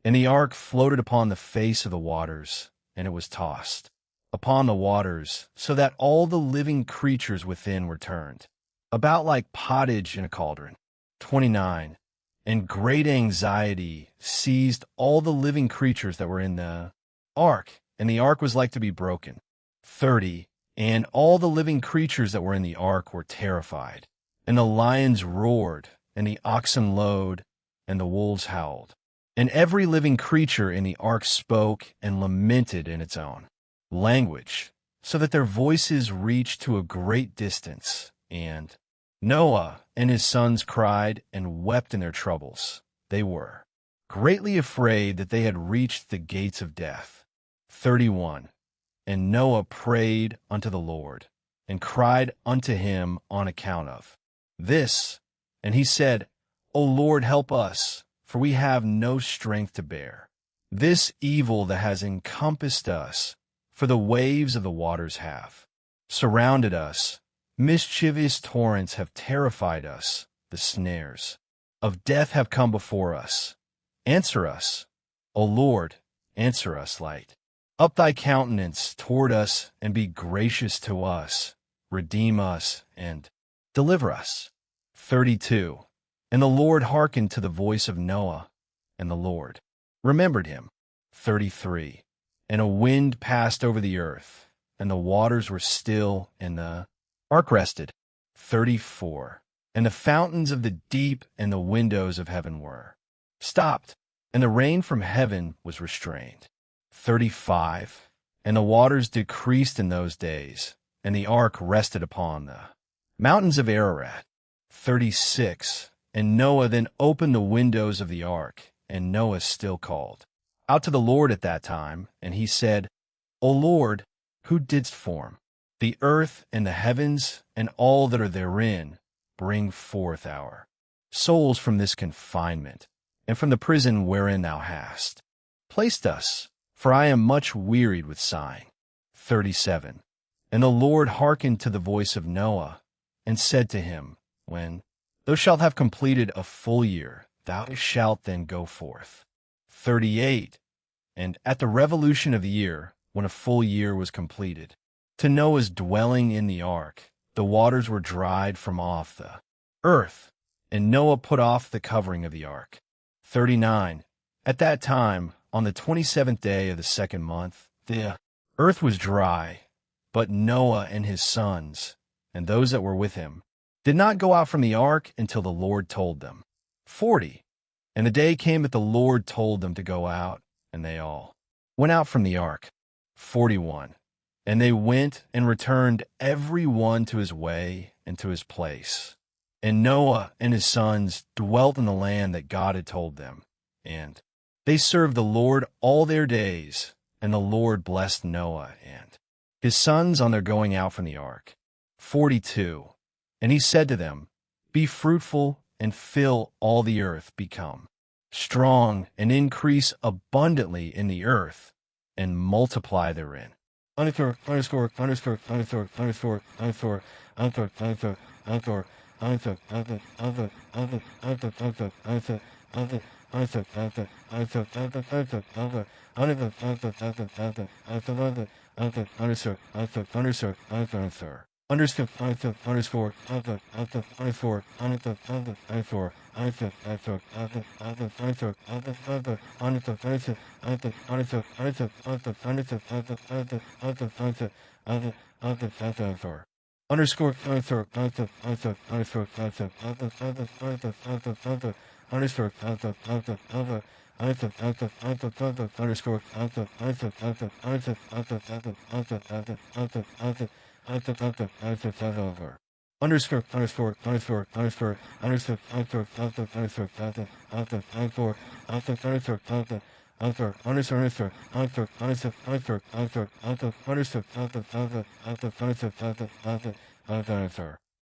And the ark floated upon the face of the waters, and it was tossed upon the waters, so that all the living creatures within were turned about like pottage in a cauldron. 29. And great anxiety seized all the living creatures that were in the ark, and the ark was like to be broken. 30. And all the living creatures that were in the ark were terrified. And the lions roared, and the oxen lowed, and the wolves howled. And every living creature in the ark spoke and lamented in its own language, so that their voices reached to a great distance. And Noah and his sons cried and wept in their troubles. They were greatly afraid that they had reached the gates of death. 31. And Noah prayed unto the Lord, and cried unto him on account of this. And he said, O Lord, help us, for we have no strength to bear this evil that has encompassed us, for the waves of the waters have surrounded us. Mischievous torrents have terrified us. The snares of death have come before us. Answer us, O Lord, answer us, light up thy countenance toward us, and be gracious to us. Redeem us and deliver us. 32. And the Lord hearkened to the voice of Noah, and the Lord remembered him. 33. And a wind passed over the earth, and the waters were still, and the ark rested. 34. And the fountains of the deep and the windows of heaven were stopped, and the rain from heaven was restrained. 35. And the waters decreased in those days, and the ark rested upon the mountains of Ararat. 36. And Noah then opened the windows of the ark, and Noah still called out to the Lord at that time, and he said, O Lord, who didst form the earth and the heavens and all that are therein, bring forth our souls from this confinement, and from the prison wherein thou hast placed us, for I am much wearied with sighing. 37. And the Lord hearkened to the voice of Noah, and said to him, When thou shalt have completed a full year, thou shalt then go forth. 38. And at the revolution of the year, when a full year was completed, to Noah's dwelling in the ark, the waters were dried from off the earth, and Noah put off the covering of the ark. 39. At that time, on the 27th day of the second month, the earth was dry, but Noah and his sons, and those that were with him, did not go out from the ark until the Lord told them. 40. And the day came that the Lord told them to go out, and they all went out from the ark. 41. And they went and returned every one to his way and to his place. And Noah and his sons dwelt in the land that God had told them. And they served the Lord all their days, and the Lord blessed Noah and his sons on their going out from the ark. 42. And he said to them, Be fruitful and fill all the earth, become strong and increase abundantly in the earth, and multiply therein.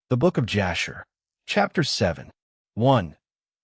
The Book of Jasher, Chapter 7. 1.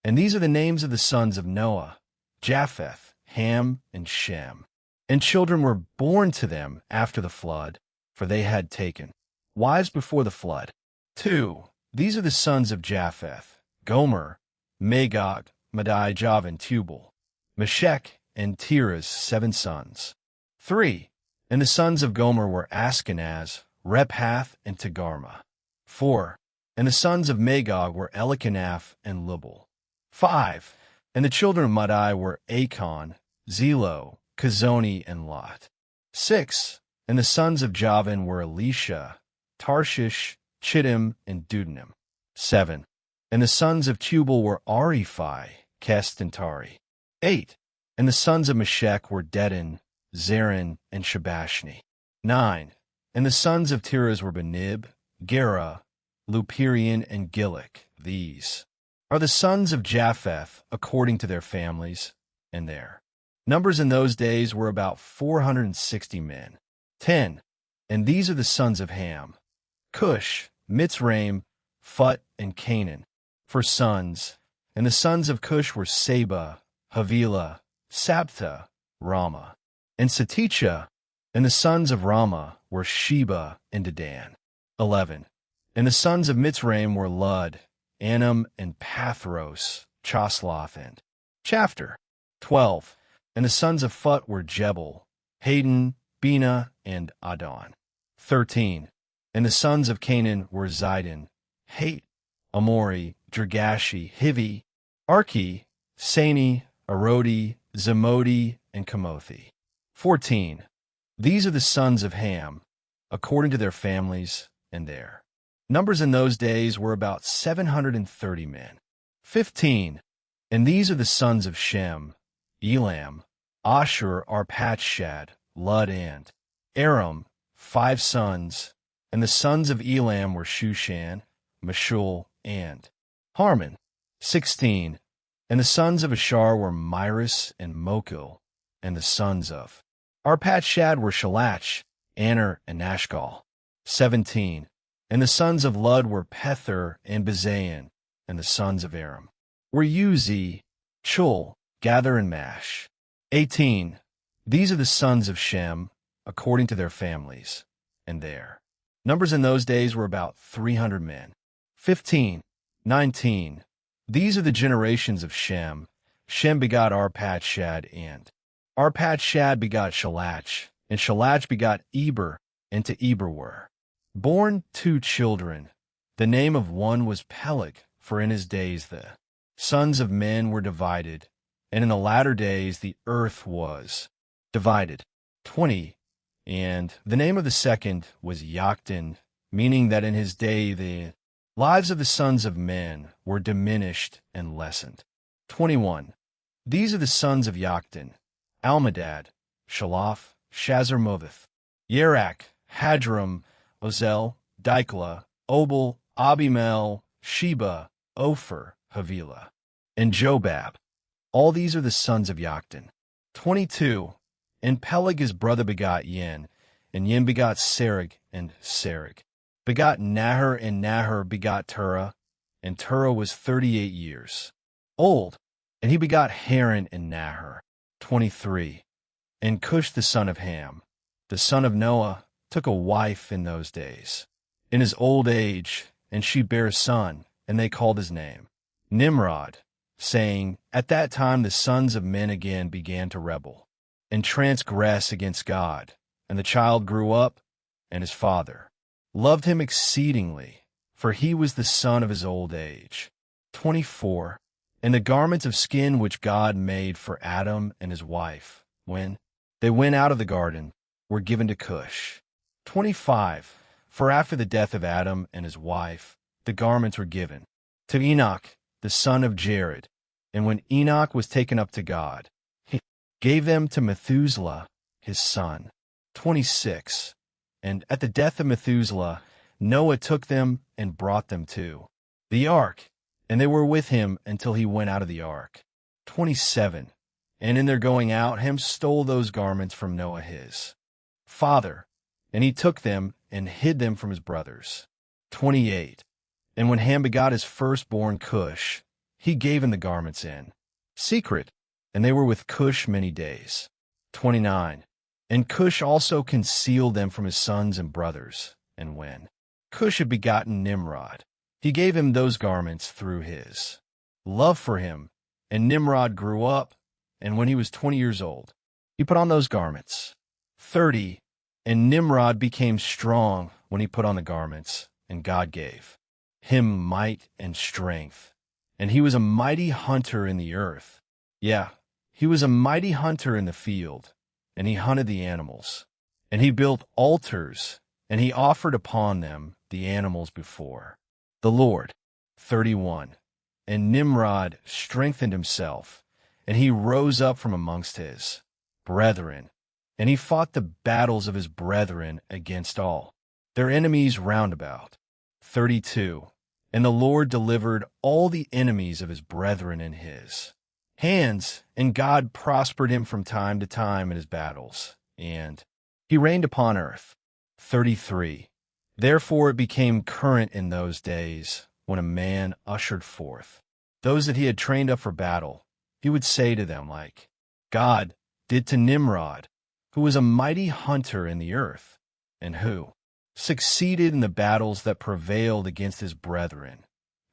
And these are the names of the sons of Noah, Japheth, Ham, and Shem. And children were born to them after the flood, for they had taken wives before the flood. 2. These are the sons of Japheth, Gomer, Magog, Madai, Javan, Tubal, Meshech, and Terah's 7 sons. 3. And the sons of Gomer were Ashkenaz, Rephath, and Togarmah. 4. And the sons of Magog were Elkanah and Libel. 5. And the children of Madai were Achan, Zelo, Kazoni, and Lot. 6. And the sons of Javan were Elisha, Tarshish, Chittim, and Dudanim. 7. And the sons of Tubal were Ariphi, Kest, and Tari. 8. And the sons of Meshech were Dedan, Zarin, and Shabashni. 9. And the sons of Tiras were Benib, Gera, Lupirian, and Gillik. These are the sons of Japheth according to their families, and their numbers in those days were about 460 men. 10. And these are the sons of Ham: Cush, Mitzrayim, Phut, and Canaan, for sons. And the sons of Cush were Seba, Havilah, Sabtha, Ramah, and Saticha. And the sons of Ramah were Sheba and Dedan. 11. And the sons of Mitzrayim were Lud, Anam, and Pathros, Chosloth, and Chapter. 12. And the sons of Phut were Jebel, Hayden, Bina, and Adon. 13. And the sons of Canaan were Zidon, Hate, Amori, Girgashi, Hivi, Archi, Sani, Arodi, Zamodi, and Kamothi. 14. These are the sons of Ham, according to their families, and their numbers in those days were about 730 men. 15. And these are the sons of Shem: Elam, Ashur, Arpachshad, Lud, and Aram, 5 sons. And the sons of Elam were Shushan, Meshul, and Harmon. 16. And the sons of Ashar were Myris and Mokil. And the sons of Arpachshad were Shalach, Aner, and Nashgal. 17. And the sons of Lud were Pether and Bezayan. And the sons of Aram were Uzi, Chul, Gather, and Mash. 18. These are the sons of Shem, according to their families, and their numbers in those days were about 300 men. 15. 19. These are the generations of Shem. Shem begot Arpachshad, and Arpachshad begot Shalach, and Shalach begot Eber, and to Eber were born 2 children. The name of one was Peleg, for in his days the sons of men were divided, and in the latter days the earth was divided. 20. And the name of the second was Yoktan, meaning that in his day the lives of the sons of men were diminished and lessened. 21. These are the sons of Yoktan: Almadad, Shalaph, Shazarmoveth, Yerach, Hadram, Ozel, Dikla, Obal, Abimel, Sheba, Ophir, Havilah, and Jobab. All these are the sons of Yoktan. 22. And Peleg his brother begot Yen, and Yen begot Serug, and Serug begot Nahor, and Nahor begot Terah, and Terah was 38 years old, and he begot Haran and Nahor. 23. And Cush the son of Ham, the son of Noah, took a wife in those days, in his old age, and she bare a son, and they called his name Nimrod, saying, At that time the sons of men again began to rebel, and transgress against God. And the child grew up, and his father loved him exceedingly, for he was the son of his old age. 24. And the garments of skin which God made for Adam and his wife, when they went out of the garden, were given to Cush. 25. For after the death of Adam and his wife, the garments were given to Enoch, the son of Jared. And when Enoch was taken up to God, he gave them to Methuselah, his son. 26. And at the death of Methuselah, Noah took them and brought them to the ark, and they were with him until he went out of the ark. 27. And in their going out, Ham stole those garments from Noah his father, and he took them and hid them from his brothers. 28. And when Ham begot his firstborn Cush, he gave him the garments in secret, and they were with Cush many days. 29. And Cush also concealed them from his sons and brothers. And when Cush had begotten Nimrod, he gave him those garments through his love for him. And Nimrod grew up, and when he was 20 years old, he put on those garments. 30. And Nimrod became strong when he put on the garments, and God gave him might and strength. And he was a mighty hunter in the earth. Yeah, he was a mighty hunter in the field, and he hunted the animals. And he built altars, and he offered upon them the animals before the Lord. 31. And Nimrod strengthened himself, and he rose up from amongst his brethren, and he fought the battles of his brethren against all their enemies round about. 32. And the Lord delivered all the enemies of his brethren in his hands, and God prospered him from time to time in his battles, and he reigned upon earth. 33. Therefore it became current in those days, when a man ushered forth those that he had trained up for battle, he would say to them, like God did to Nimrod, who was a mighty hunter in the earth, and who succeeded in the battles that prevailed against his brethren,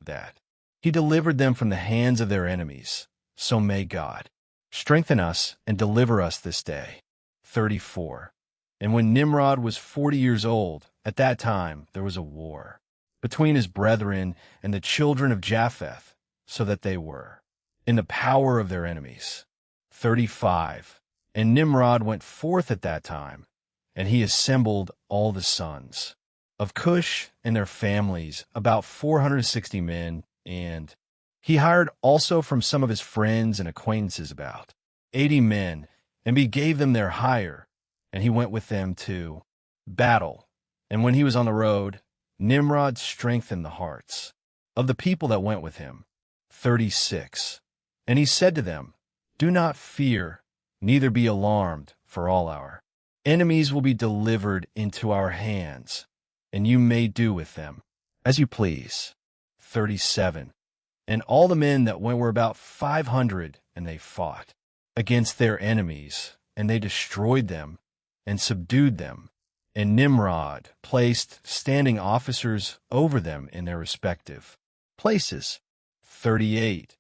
that he delivered them from the hands of their enemies. So may God strengthen us and deliver us this day. 34. And when Nimrod was 40 years old, at that time there was a war between his brethren and the children of Japheth, so that they were in the power of their enemies. 35. And Nimrod went forth at that time, and he assembled all the sons of Cush and their families, about 460 men, and he hired also from some of his friends and acquaintances about 80 men, and he gave them their hire, and he went with them to battle. And when he was on the road, Nimrod strengthened the hearts of the people that went with him. 36. And he said to them, Do not fear, neither be alarmed, for all our enemies will be delivered into our hands, and you may do with them as you please. 37. And all the men that went were about 500, and they fought against their enemies, and they destroyed them and subdued them. And Nimrod placed standing officers over them in their respective places. 38.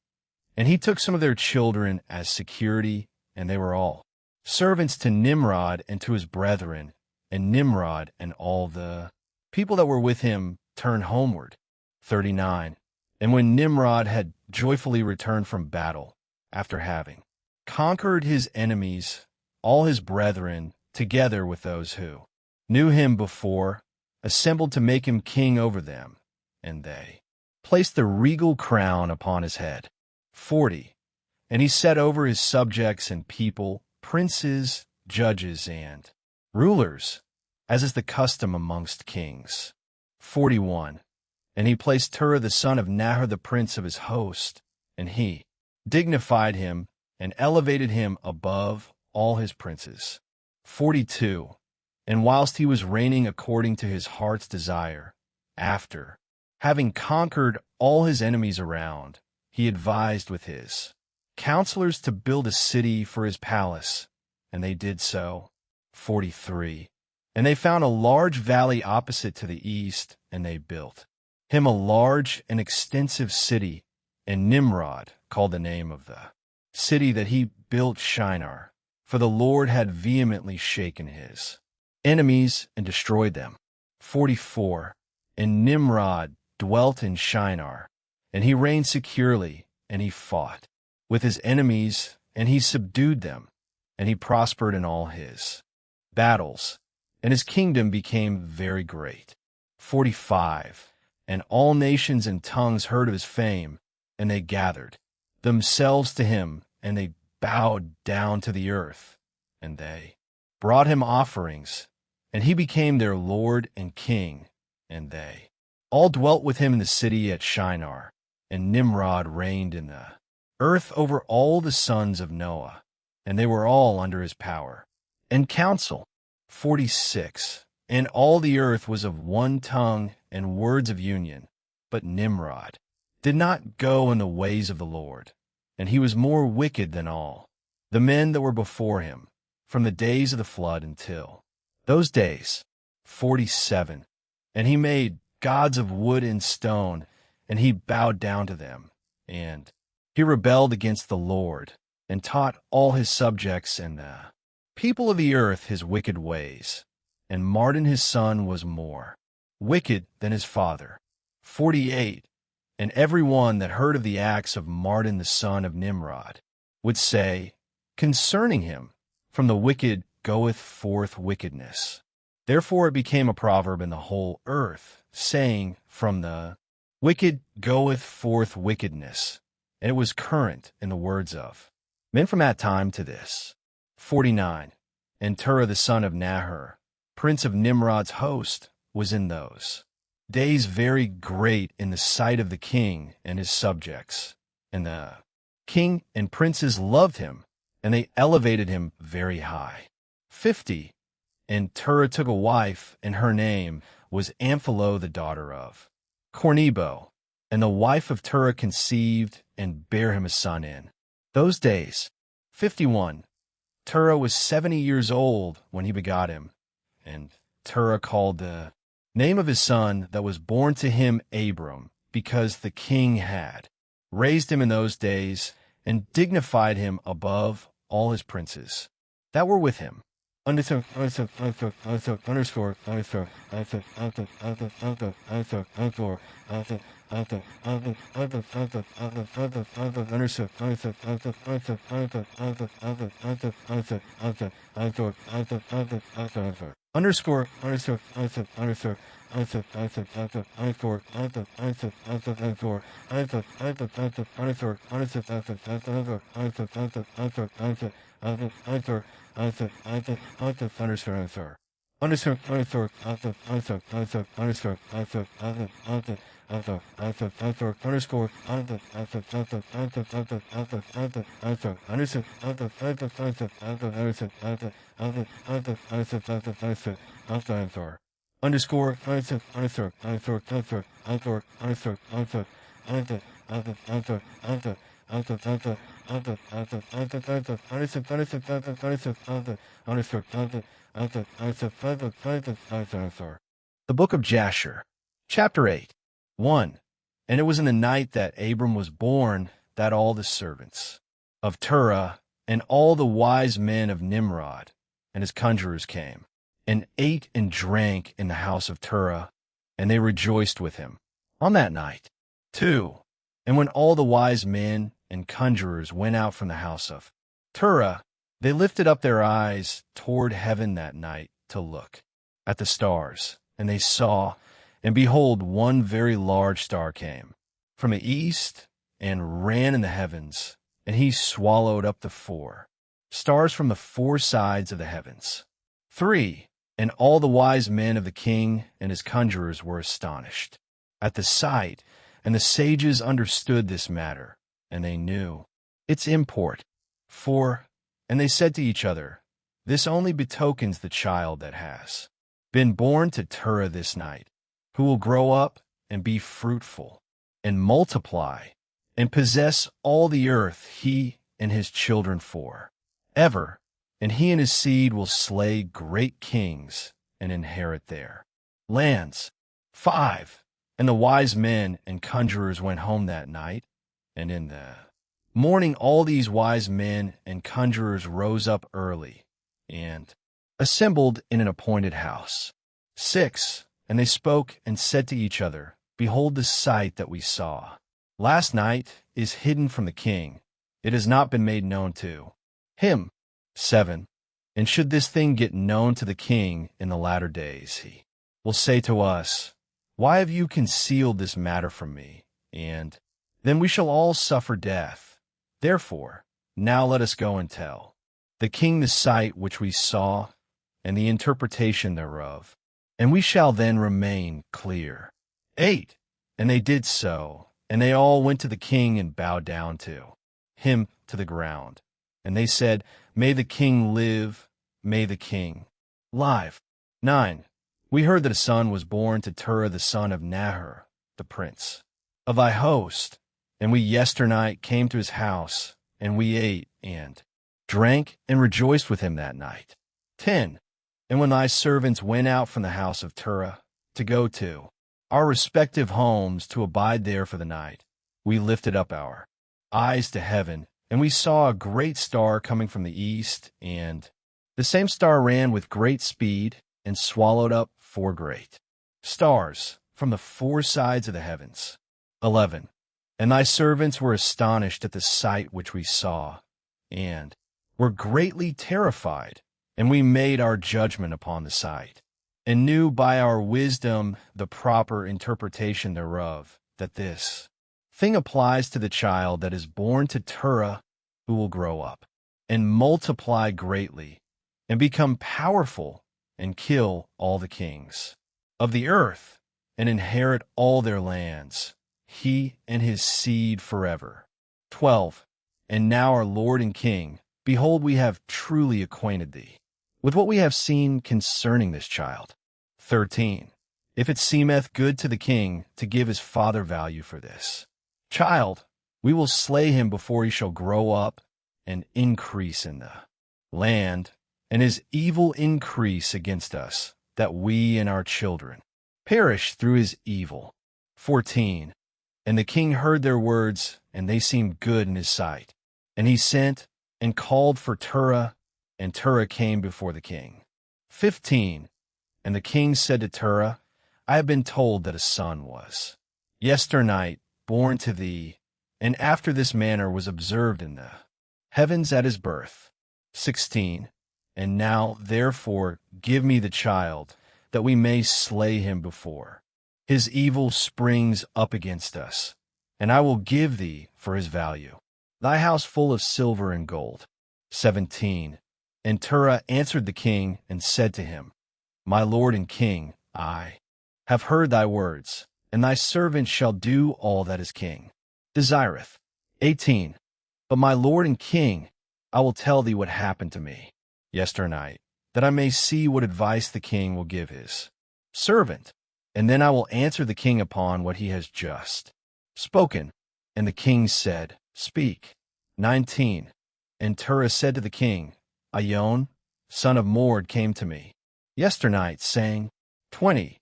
And he took some of their children as security, and they were all servants to Nimrod and to his brethren, and Nimrod and all the people that were with him turned homeward. 39. And when Nimrod had joyfully returned from battle, after having conquered his enemies, all his brethren, together with those who knew him before, assembled to make him king over them, and they placed the regal crown upon his head. 40. And he set over his subjects and people, princes, judges, and rulers, as is the custom amongst kings. 41. And he placed Terah the son of Nahor the prince of his host, and he dignified him and elevated him above all his princes. 42. And whilst he was reigning according to his heart's desire, after having conquered all his enemies around, he advised with his counselors to build a city for his palace, and they did so. 43. And they found a large valley opposite to the east, and they built him a large and extensive city, and Nimrod called the name of the city that he built Shinar, for the Lord had vehemently shaken his enemies and destroyed them. 44. And Nimrod dwelt in Shinar, and he reigned securely, and he fought with his enemies, and he subdued them, and he prospered in all his battles, and his kingdom became very great. 45. And all nations and tongues heard of his fame, and they gathered themselves to him, and they bowed down to the earth, and they brought him offerings, and he became their lord and king, and they all dwelt with him in the city at Shinar, and Nimrod reigned in the earth over all the sons of Noah, and they were all under his power and counsel. 46. And all the earth was of one tongue and words of union, but Nimrod did not go in the ways of the Lord, and he was more wicked than all the men that were before him, from the days of the flood until those days. 47. And he made gods of wood and stone, and he bowed down to them, and he rebelled against the Lord, and taught all his subjects and the people of the earth his wicked ways. And Mardon his son was more wicked than his father. 48. And every one that heard of the acts of Mardon the son of Nimrod would say concerning him, From the wicked goeth forth wickedness. Therefore it became a proverb in the whole earth, saying, From the wicked goeth forth wickedness. And it was current in the words of men from that time to this. 49. And Terah the son of Nahor, prince of Nimrod's host, was in those days very great in the sight of the king and his subjects. And the king and princes loved him, and they elevated him very high. 50. And Terah took a wife, and her name was Amphilo the daughter of Cornebo. And the wife of Terah conceived and bare him a son in those days. 51. Terah was 70 years old when he begot him, and Terah called the name of his son that was born to him Abram, because the king had raised him in those days and dignified him above all his princes that were with him. Underscore. The Book of Jasher, Chapter 8. 1. And it was in the night that Abram was born that all the servants of Terah and all the wise men of Nimrod and his conjurers came, and ate and drank in the house of Terah, and they rejoiced with him on that night. 2. And when all the wise men and conjurers went out from the house of Terah, they lifted up their eyes toward heaven that night to look at the stars, and they saw, and behold, one very large star came from the east and ran in the heavens, and he swallowed up the 4 stars from the 4 sides of the heavens. 3. And all the wise men of the king and his conjurers were astonished at the sight, and the sages understood this matter, and they knew its import. 4. And they said to each other, This only betokens the child that has been born to Terah this night, who will grow up and be fruitful, and multiply, and possess all the earth, he and his children for ever, and he and his seed will slay great kings and inherit their lands. 5. And the wise men and conjurers went home that night, and in the morning all these wise men and conjurers rose up early, and assembled in an appointed house. 6. And they spoke and said to each other, Behold the sight that we saw last night is hidden from the king. It has not been made known to him. 7. And should this thing get known to the king in the latter days, he will say to us, Why have you concealed this matter from me? And then we shall all suffer death. Therefore, now let us go and tell the king the sight which we saw, and the interpretation thereof, and we shall then remain clear. 8. And they did so, and they all went to the king and bowed down to him to the ground. And they said, May the king live, may the king live. 9. We heard that a son was born to Terah the son of Nahor, the prince of thy host, and we yesternight came to his house, and we ate and drank and rejoiced with him that night. 10. And when thy servants went out from the house of Terah to go to our respective homes to abide there for the night, we lifted up our eyes to heaven, and we saw a great star coming from the east, and the same star ran with great speed and swallowed up 4 great stars from the 4 sides of the heavens. 11. And thy servants were astonished at the sight which we saw, and were greatly terrified, and we made our judgment upon the sight, and knew by our wisdom the proper interpretation thereof, that this thing applies to the child that is born to Terah, who will grow up, and multiply greatly, and become powerful, and kill all the kings of the earth, and inherit all their lands, he and his seed forever. 12. And now, our Lord and King, behold, we have truly acquainted thee with what we have seen concerning this child. 13. If it seemeth good to the king to give his father value for this child, we will slay him before he shall grow up and increase in the land, and his evil increase against us, that we and our children perish through his evil. 14. And the king heard their words, and they seemed good in his sight. And he sent and called for Terah, and Terah came before the king. 15. And the king said to Terah, I have been told that a son was yesternight born to thee, and after this manner was observed in the heavens at his birth. 16. And now, therefore, give me the child, that we may slay him before his evil springs up against us, and I will give thee for his value thy house full of silver and gold. 17. And Terah answered the king and said to him, My lord and king, I have heard thy words, and thy servant shall do all that his king desireth. 18. But my lord and king, I will tell thee what happened to me yesternight, that I may see what advice the king will give his servant, and then I will answer the king upon what he has just spoken. And the king said, Speak. 19. And Terah said to the king, Ion, son of Mord, came to me yesternight, saying, 20.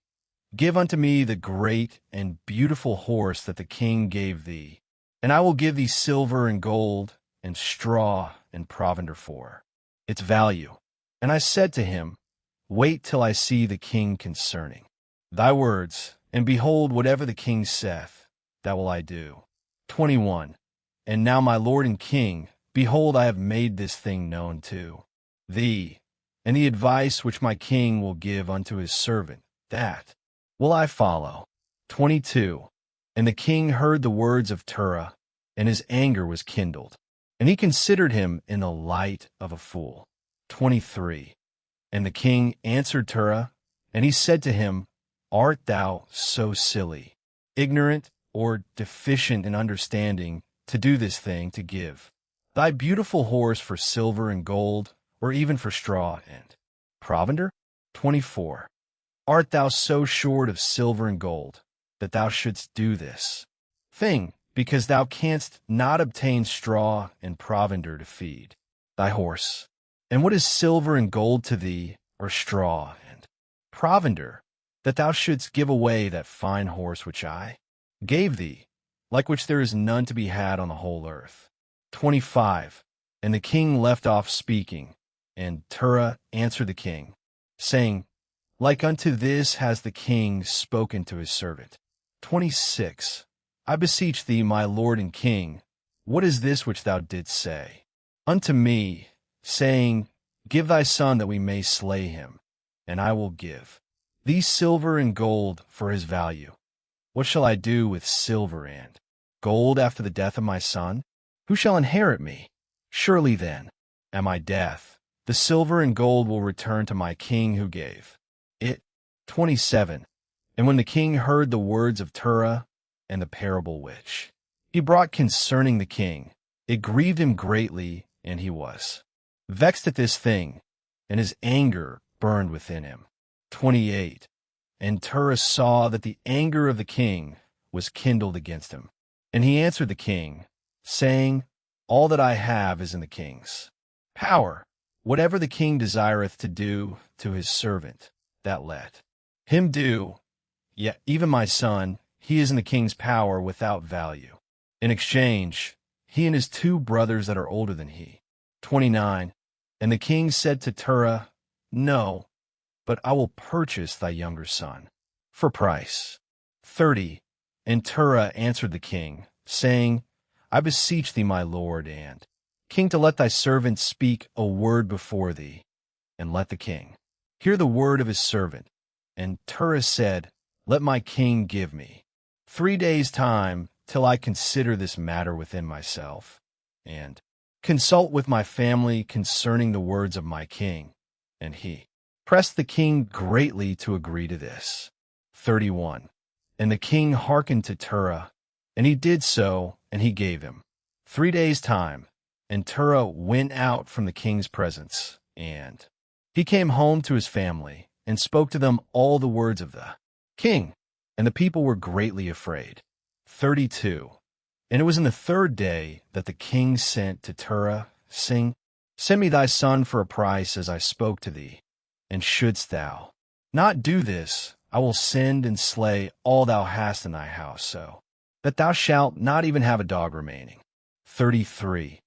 Give unto me the great and beautiful horse that the king gave thee, and I will give thee silver and gold, and straw and provender for its value. And I said to him, Wait till I see the king concerning thy words, and behold, whatever the king saith, that will I do. 21. And now, my lord and king, behold, I have made this thing known to thee, and the advice which my king will give unto his servant, that will I follow. 22. And the king heard the words of Terah, and his anger was kindled, and he considered him in the light of a fool. 23. And the king answered Terah, and he said to him, Art thou so silly, ignorant, or deficient in understanding, to do this thing, to give thy beautiful horse for silver and gold, or even for straw and provender? 24. Art thou so short of silver and gold, that thou shouldst do this thing, because thou canst not obtain straw and provender to feed thy horse? And what is silver and gold to thee, or straw and provender, that thou shouldst give away that fine horse which I gave thee, like which there is none to be had on the whole earth? 25. And the king left off speaking, and Terah answered the king, saying, Like unto this has the king spoken to his servant. 26. I beseech thee, my lord and king, what is this which thou didst say unto me, saying, Give thy son that we may slay him, and I will give thee silver and gold for his value? What shall I do with silver and gold after the death of my son? Who shall inherit me? Surely then, at my death, the silver and gold will return to my king who gave it. 27. And when the king heard the words of Terah and the parable which he brought concerning the king, it grieved him greatly, and he was vexed at this thing, and his anger burned within him. 28. And Terah saw that the anger of the king was kindled against him. And he answered the king, saying, All that I have is in the king's power. Whatever the king desireth to do to his servant, that let him do. Yet even my son, he is in the king's power without value. In exchange, he and his 2 brothers that are older than he. 29. And the king said to Terah, No, but I will purchase thy younger son for price. 30. And Terah answered the king, saying, I beseech thee, my lord and king, to let thy servant speak a word before thee. and let the king hear the word of his servant. And Terah said, Let my king give me 3 days' time till I consider this matter within myself, and consult with my family concerning the words of my king. And he pressed the king greatly to agree to this. 31. And the king hearkened to Terah, and he did so, and he gave him 3 days' time. And Terah went out from the king's presence, and he came home to his family, and spoke to them all the words of the king. And the people were greatly afraid. 32. And it was in the 3rd day that the king sent to Terah, saying, Send me thy son for a price, as I spoke to thee. And shouldst thou not do this, I will send and slay all thou hast in thy house, so that thou shalt not even have a dog remaining. 33.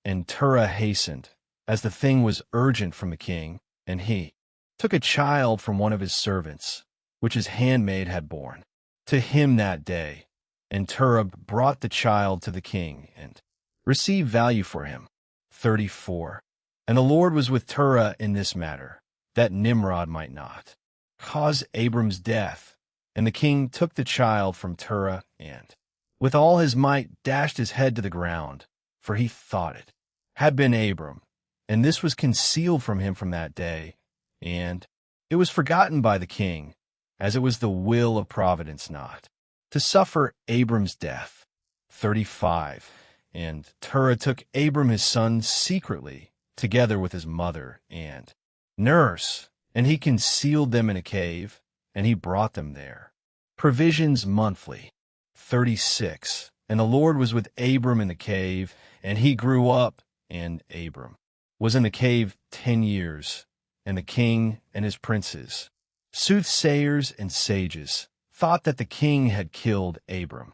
And Terah hastened, as the thing was urgent from the king, and he took a child from one of his servants, which his handmaid had borne, to him that day. And Terah brought the child to the king, and received value for him. 34. And the Lord was with Terah in this matter, that Nimrod might not cause Abram's death. And the king took the child from Terah, and with all his might dashed his head to the ground, for he thought it had been Abram. And this was concealed from him from that day, and it was forgotten by the king, as it was the will of providence not to suffer Abram's death. 35. And Terah took Abram his son secretly, together with his mother and nurse, and he concealed them in a cave, and he brought them there. Provisions monthly. 36. And the Lord was with Abram in the cave, and he grew up, and Abram was in the cave 10 years. And the king and his princes, soothsayers and sages, thought that the king had killed Abram.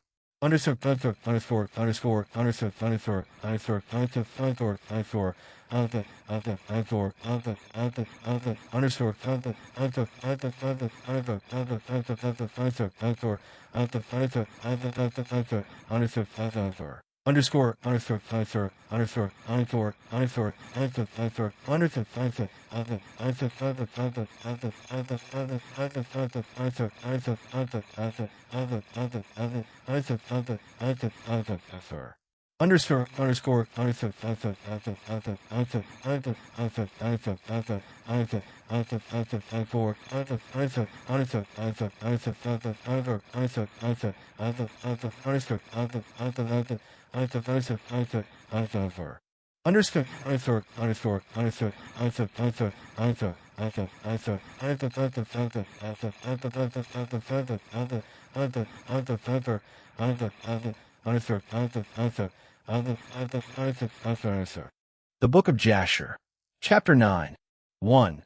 The Book of Jasher, Chapter 9. 1.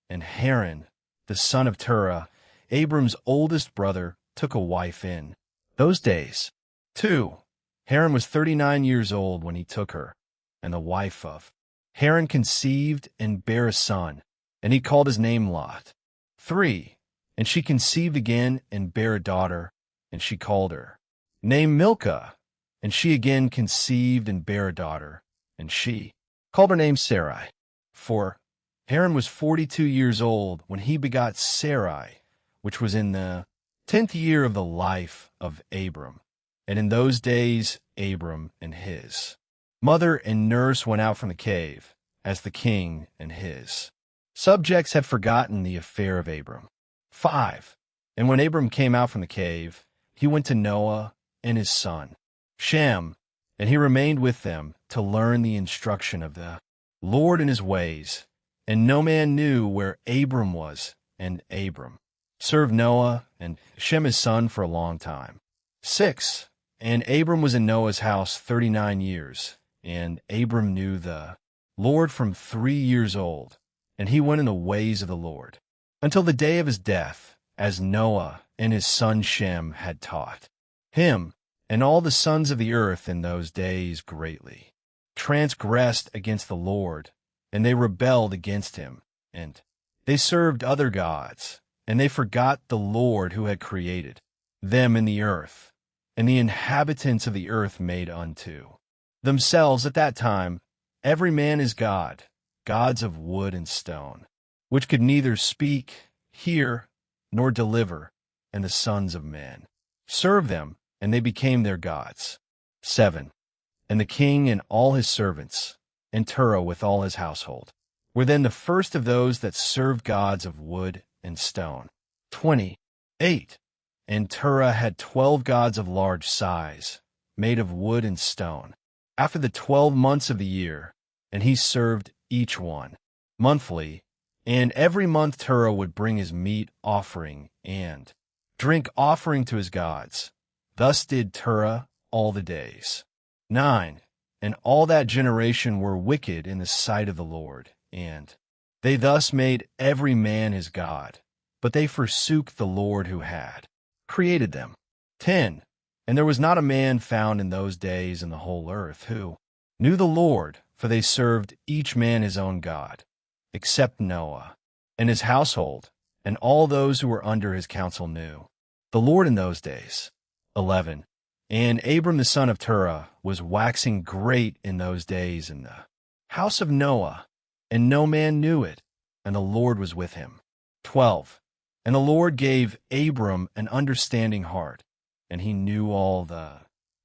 And Haran, the son of Terah, Abram's oldest brother, took a wife in those days. 2. Haran was 39 years old when he took her, and the wife of Haran conceived and bare a son, and he called his name Lot. 3. And she conceived again and bare a daughter, and she called her name Milcah. And she again conceived and bare a daughter, and she called her name Sarai. 4. Haran was 42 years old when he begot Sarai, which was in the 10th year of the life of Abram. And in those days Abram and his mother and nurse went out from the cave, as the king and his subjects had forgotten the affair of Abram. 5. And when Abram came out from the cave, he went to Noah and his son Shem, and he remained with them to learn the instruction of the Lord in his ways. And no man knew where Abram was, and Abram served Noah and Shem his son for a long time. 6. And Abram was in Noah's house 39 years, and Abram knew the Lord from 3 years old, and he went in the ways of the Lord, until the day of his death, as Noah and his son Shem had taught him. And all the sons of the earth in those days greatly transgressed against the Lord, and they rebelled against him, and they served other gods, and they forgot the Lord who had created them in the earth, and the inhabitants of the earth made unto themselves at that time every man his god, gods of wood and stone. which could neither speak, hear, nor deliver, and the sons of men served them, and they became their gods. 7. And the king and all his servants, and Terah with all his household, were then the first of those that served gods of wood and stone. 28. And Terah had 12 gods of large size, made of wood and stone, after the 12 months of the year, and he served each one monthly, and every month Terah would bring his meat offering and drink offering to his gods. Thus did Terah all the days. 9. And all that generation were wicked in the sight of the Lord, and they thus made every man his god, but they forsook the Lord who had created them. 10. And there was not a man found in those days in the whole earth who knew the Lord, for they served each man his own god, except Noah and his household, and all those who were under his counsel knew the Lord in those days. 11. And Abram the son of Terah was waxing great in those days in the house of Noah, and no man knew it, and the Lord was with him. 12. And the Lord gave Abram an understanding heart, and he knew all the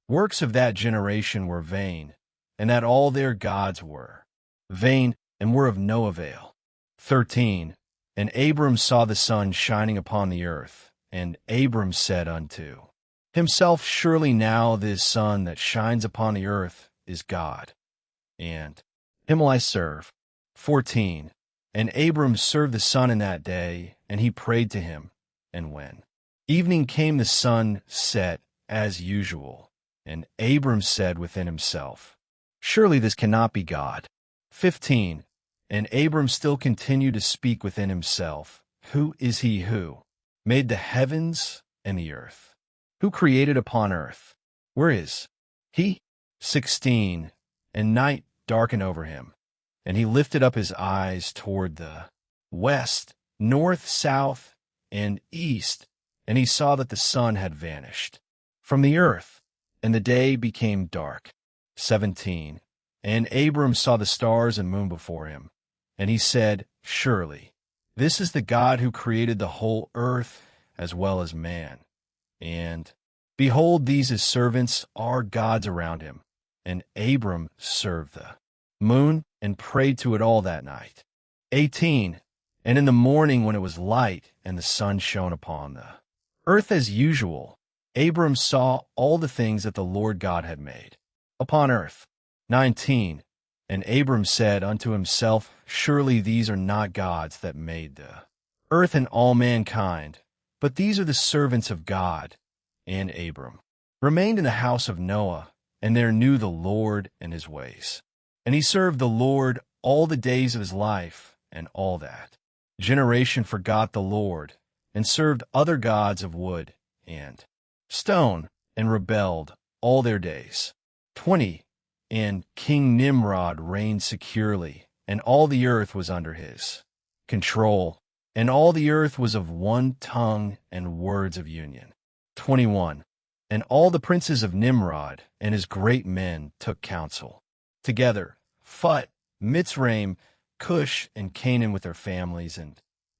works of that generation were vain, and that all their gods were vain and were of no avail. 13. And Abram saw the sun shining upon the earth, and Abram said unto himself, surely now this sun that shines upon the earth is God, and him will I serve. 14. And Abram served the sun in that day, and he prayed to him. And when evening came, the sun set as usual. And Abram said within himself, surely this cannot be God. 15. And Abram still continued to speak within himself, who is he who made the heavens and the earth? Who created upon earth? Where is he? 16. And night darkened over him, and he lifted up his eyes toward the west, north, south, and east, and he saw that the sun had vanished from the earth, and the day became dark. 17. And Abram saw the stars and moon before him, and he said, surely this is the God who created the whole earth as well as man. And behold, these his servants are gods around him. And Abram served the moon and prayed to it all that night. 18. And in the morning when it was light and the sun shone upon the earth as usual, Abram saw all the things that the Lord God had made upon earth. 19. And Abram said unto himself, surely these are not gods that made the earth and all mankind, but these are the servants of God. And Abram remained in the house of Noah, and there knew the Lord and his ways. And he served the Lord all the days of his life, and all that generation forgot the Lord, and served other gods of wood and stone, and rebelled all their days. 20. And King Nimrod reigned securely, and all the earth was under his control, and all the earth was of one tongue and words of union. 21. And all the princes of Nimrod and his great men took counsel together, Phut, Mitzrayim, Cush, and Canaan with their families, and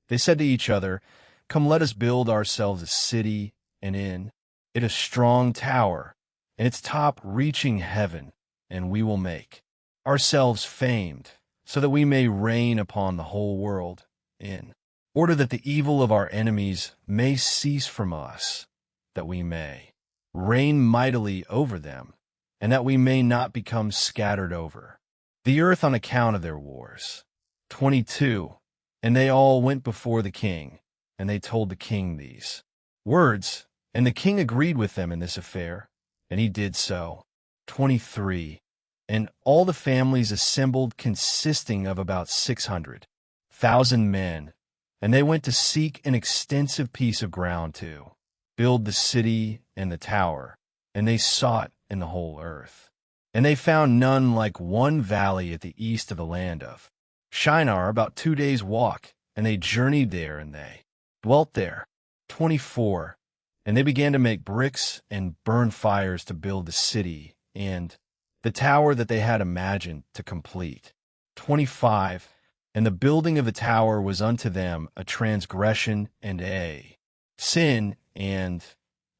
they said to each other, come, let us build ourselves a city, and in it a strong tower, and its top reaching heaven, and we will make ourselves famed, so that we may reign upon the whole world, in order that the evil of our enemies may cease from us, that we may reign mightily over them, and that we may not become scattered over the earth on account of their wars. 22. And they all went before the king, and they told the king these words, and the king agreed with them in this affair, and he did so. 23. And all the families assembled, consisting of about 600,000 men, and they went to seek an extensive piece of ground to build the city and the tower, and they sought in the whole earth. And they found none like one valley at the east of the land of Shinar, about 2 days' walk, and they journeyed there, and they dwelt there. 24. And they began to make bricks and burn fires to build the city and the tower that they had imagined to complete. 25. And the building of the tower was unto them a transgression and a sin, and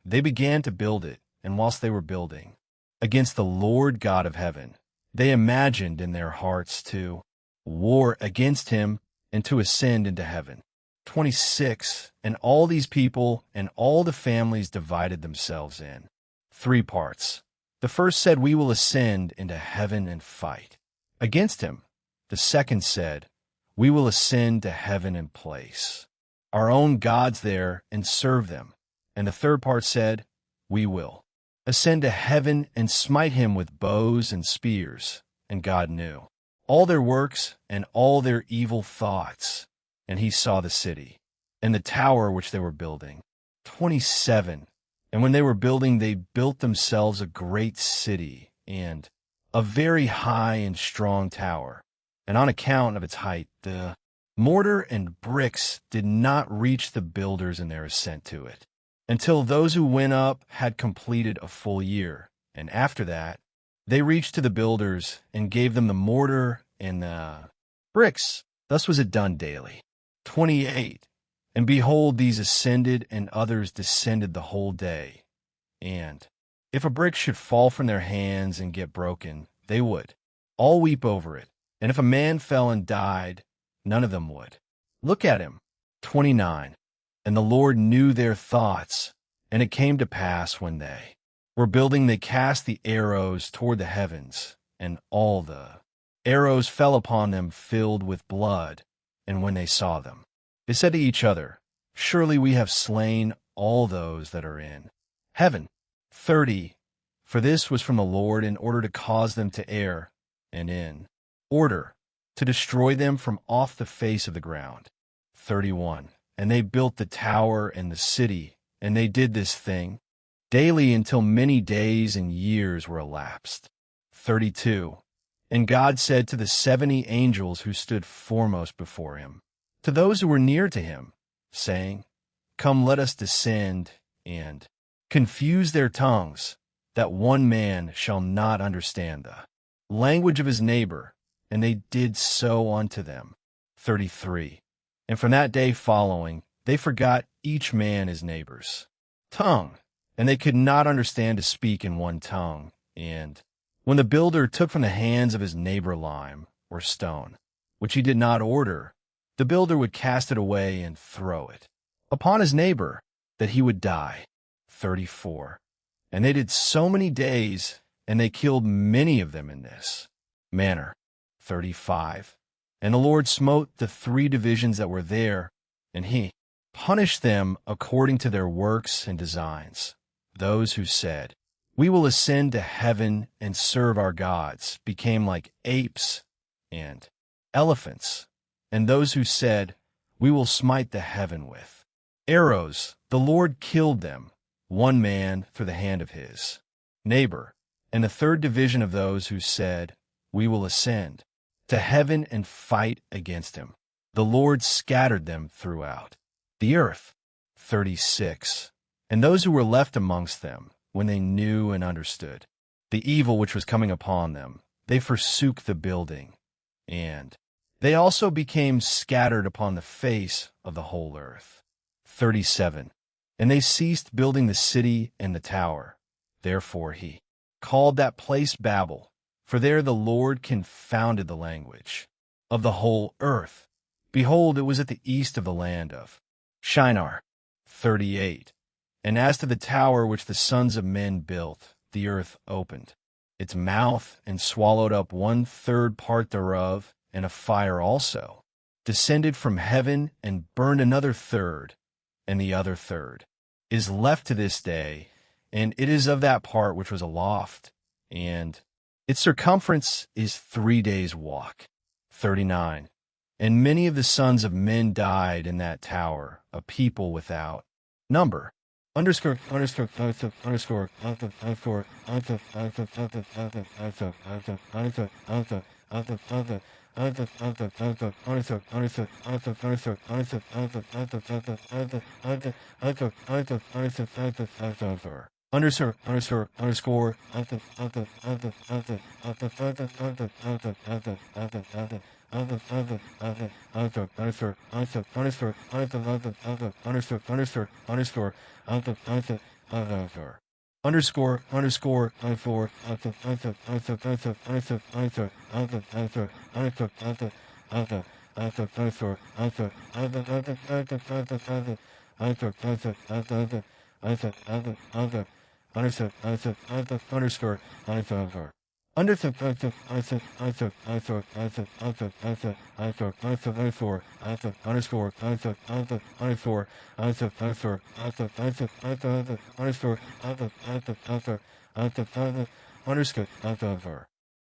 they began to build it, and whilst they were building, against the Lord God of heaven, they imagined in their hearts to war against him and to ascend into heaven. 26. And all these people and all the families divided themselves in 3 parts. The first said, We will ascend into heaven and fight against him. The second said, We will ascend to heaven and place our own gods there and serve them. And the third part said, We will ascend to heaven and smite him with bows and spears. And God knew all their works and all their evil thoughts. And he saw the city and the tower which they were building. 27. And when they were building, they built themselves a great city and a very high and strong tower. And on account of its height, the mortar and bricks did not reach the builders in their ascent to it, until those who went up had completed a full year. And after that, they reached to the builders and gave them the mortar and the bricks. Thus was it done daily. 28. And behold, these ascended, and others descended the whole day. And if a brick should fall from their hands and get broken, they would all weep over it. And if a man fell and died, none of them would look at him. 29. And the Lord knew their thoughts, and it came to pass when they were building, they cast the arrows toward the heavens, and all the arrows fell upon them filled with blood. And when they saw them, they said to each other, Surely we have slain all those that are in heaven. 30. For this was from the Lord in order to cause them to err, and in order to destroy them from off the face of the ground. 31. And they built the tower and the city, and they did this thing daily until many days and years were elapsed. 32. And God said to the 70 angels who stood foremost before him, to those who were near to him, saying, Come, let us descend and confuse their tongues, that one man shall not understand the language of his neighbor. And they did so unto them. 33. And from that day following, they forgot each man his neighbor's tongue, and they could not understand to speak in one tongue. And when the builder took from the hands of his neighbor lime or stone, which he did not order, the builder would cast it away and throw it upon his neighbor, that he would die. 34. And they did so many days, and they killed many of them in this manner. 35. And the Lord smote the 3 divisions that were there, and he punished them according to their works and designs. Those who said, We will ascend to heaven and serve our gods, became like apes and elephants. And those who said, We will smite the heaven with arrows, the Lord killed them, one man through the hand of his neighbor. And the 3rd division of those who said, We will ascend to heaven and fight against him, the Lord scattered them throughout the earth. 36. And those who were left amongst them, when they knew and understood the evil which was coming upon them, they forsook the building, and they also became scattered upon the face of the whole earth. 37. And they ceased building the city and the tower. Therefore he called that place Babel, for there the Lord confounded the language of the whole earth. Behold, it was at the east of the land of Shinar. 38. And as to the tower which the sons of men built, the earth opened its mouth and swallowed up 1/3 part thereof, and a fire also descended from heaven and burned another 1/3, and the other 1/3 is left to this day, and it is of that part which was aloft, and its circumference is 3 days' walk. 39. And many of the sons of men died in that tower, a people without number. Underscore.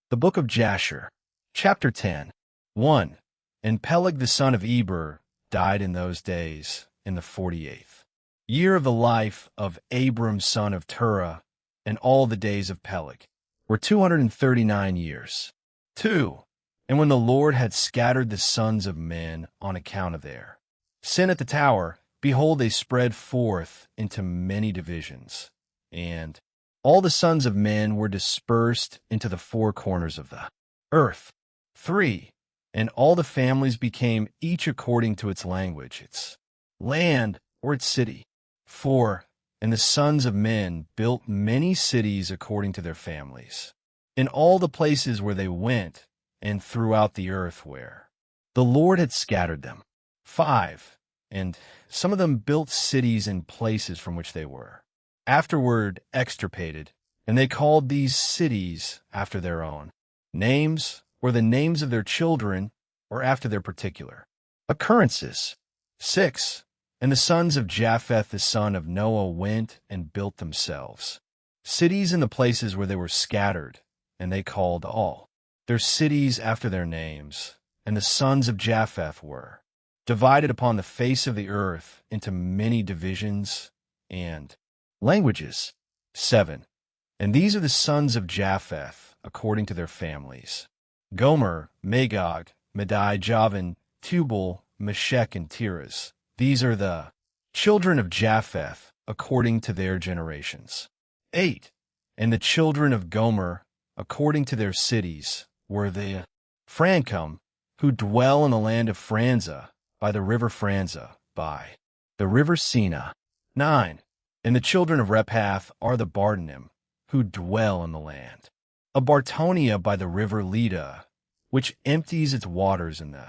The Book of Jasher, Chapter 10. 1. And Peleg the son of Eber died in those days, in the 48th year of the life of Abram son of Terah, and all the days of Peleg were 239 years. 2. And when the Lord had scattered the sons of men on account of their sin at the tower, behold, they spread forth into many divisions, and all the sons of men were dispersed into the four corners of the earth. 3. And all the families became each according to its language, its land, or its city. 4. And the sons of men built many cities according to their families, in all the places where they went, and throughout the earth where the Lord had scattered them. 5. And some of them built cities in places from which they were afterward extirpated, and they called these cities after their own names, or the names of their children, or after their particular occurrences. 6. And the sons of Japheth the son of Noah went and built themselves cities in the places where they were scattered, and they called all their cities after their names. And the sons of Japheth were divided upon the face of the earth into many divisions and languages. 7. And these are the sons of Japheth, according to their families: Gomer, Magog, Madai, Javan, Tubal, Meshech, and Tiras. These are the children of Japheth, according to their generations. 8. And the children of Gomer, according to their cities, were the Francum, who dwell in the land of Franza, by the river Franza, by the river Sina. 9. And the children of Rephath are the Bardanim, who dwell in the land of Bartonia by the river Leda, which empties its waters in the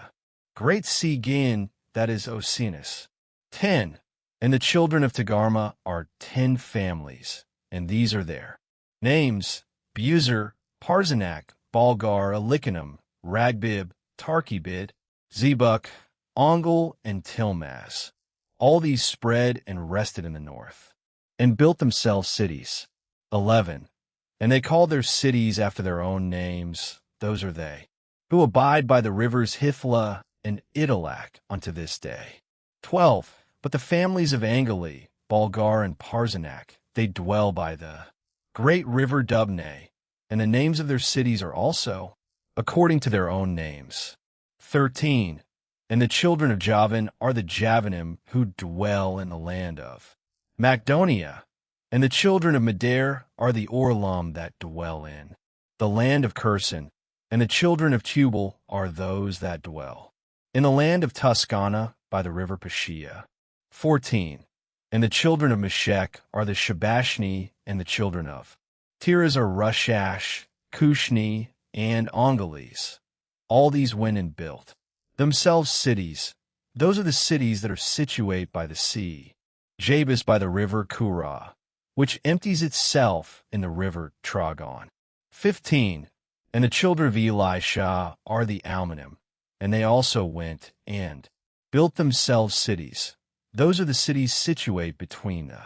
great sea Gin, that is Oceanus. 10. And the children of Togarmah are 10 families, and these are their names: Buzer, Parzanak, Balgar, Alicanum, Ragbib, Tarkibid, Zebuk, Ongal, and Tilmaz. All these spread and rested in the north, and built themselves cities. 11. And they called their cities after their own names. Those are they who abide by the rivers Hithla and Idalak unto this day. 12. But the families of Angali, Balgar, and Parzanak, they dwell by the great river Dubne, and the names of their cities are also according to their own names. 13. And the children of Javan are the Javanim, who dwell in the land of Macedonia. And the children of Medair are the Orlam that dwell in the land of Curson. And the children of Tubal are those that dwell in the land of Tuscana by the river Pashia. 14. And the children of Meshech are the Shabashni, and the children of Tiras are Rushash, Cushni, and Ongalis. All these went and built themselves cities. Those are the cities that are situate by the sea, Jabus by the river Kurah, which empties itself in the river Tragon. 15. And the children of Elisha are the Almanim, and they also went and built themselves cities. Those are the cities situate between the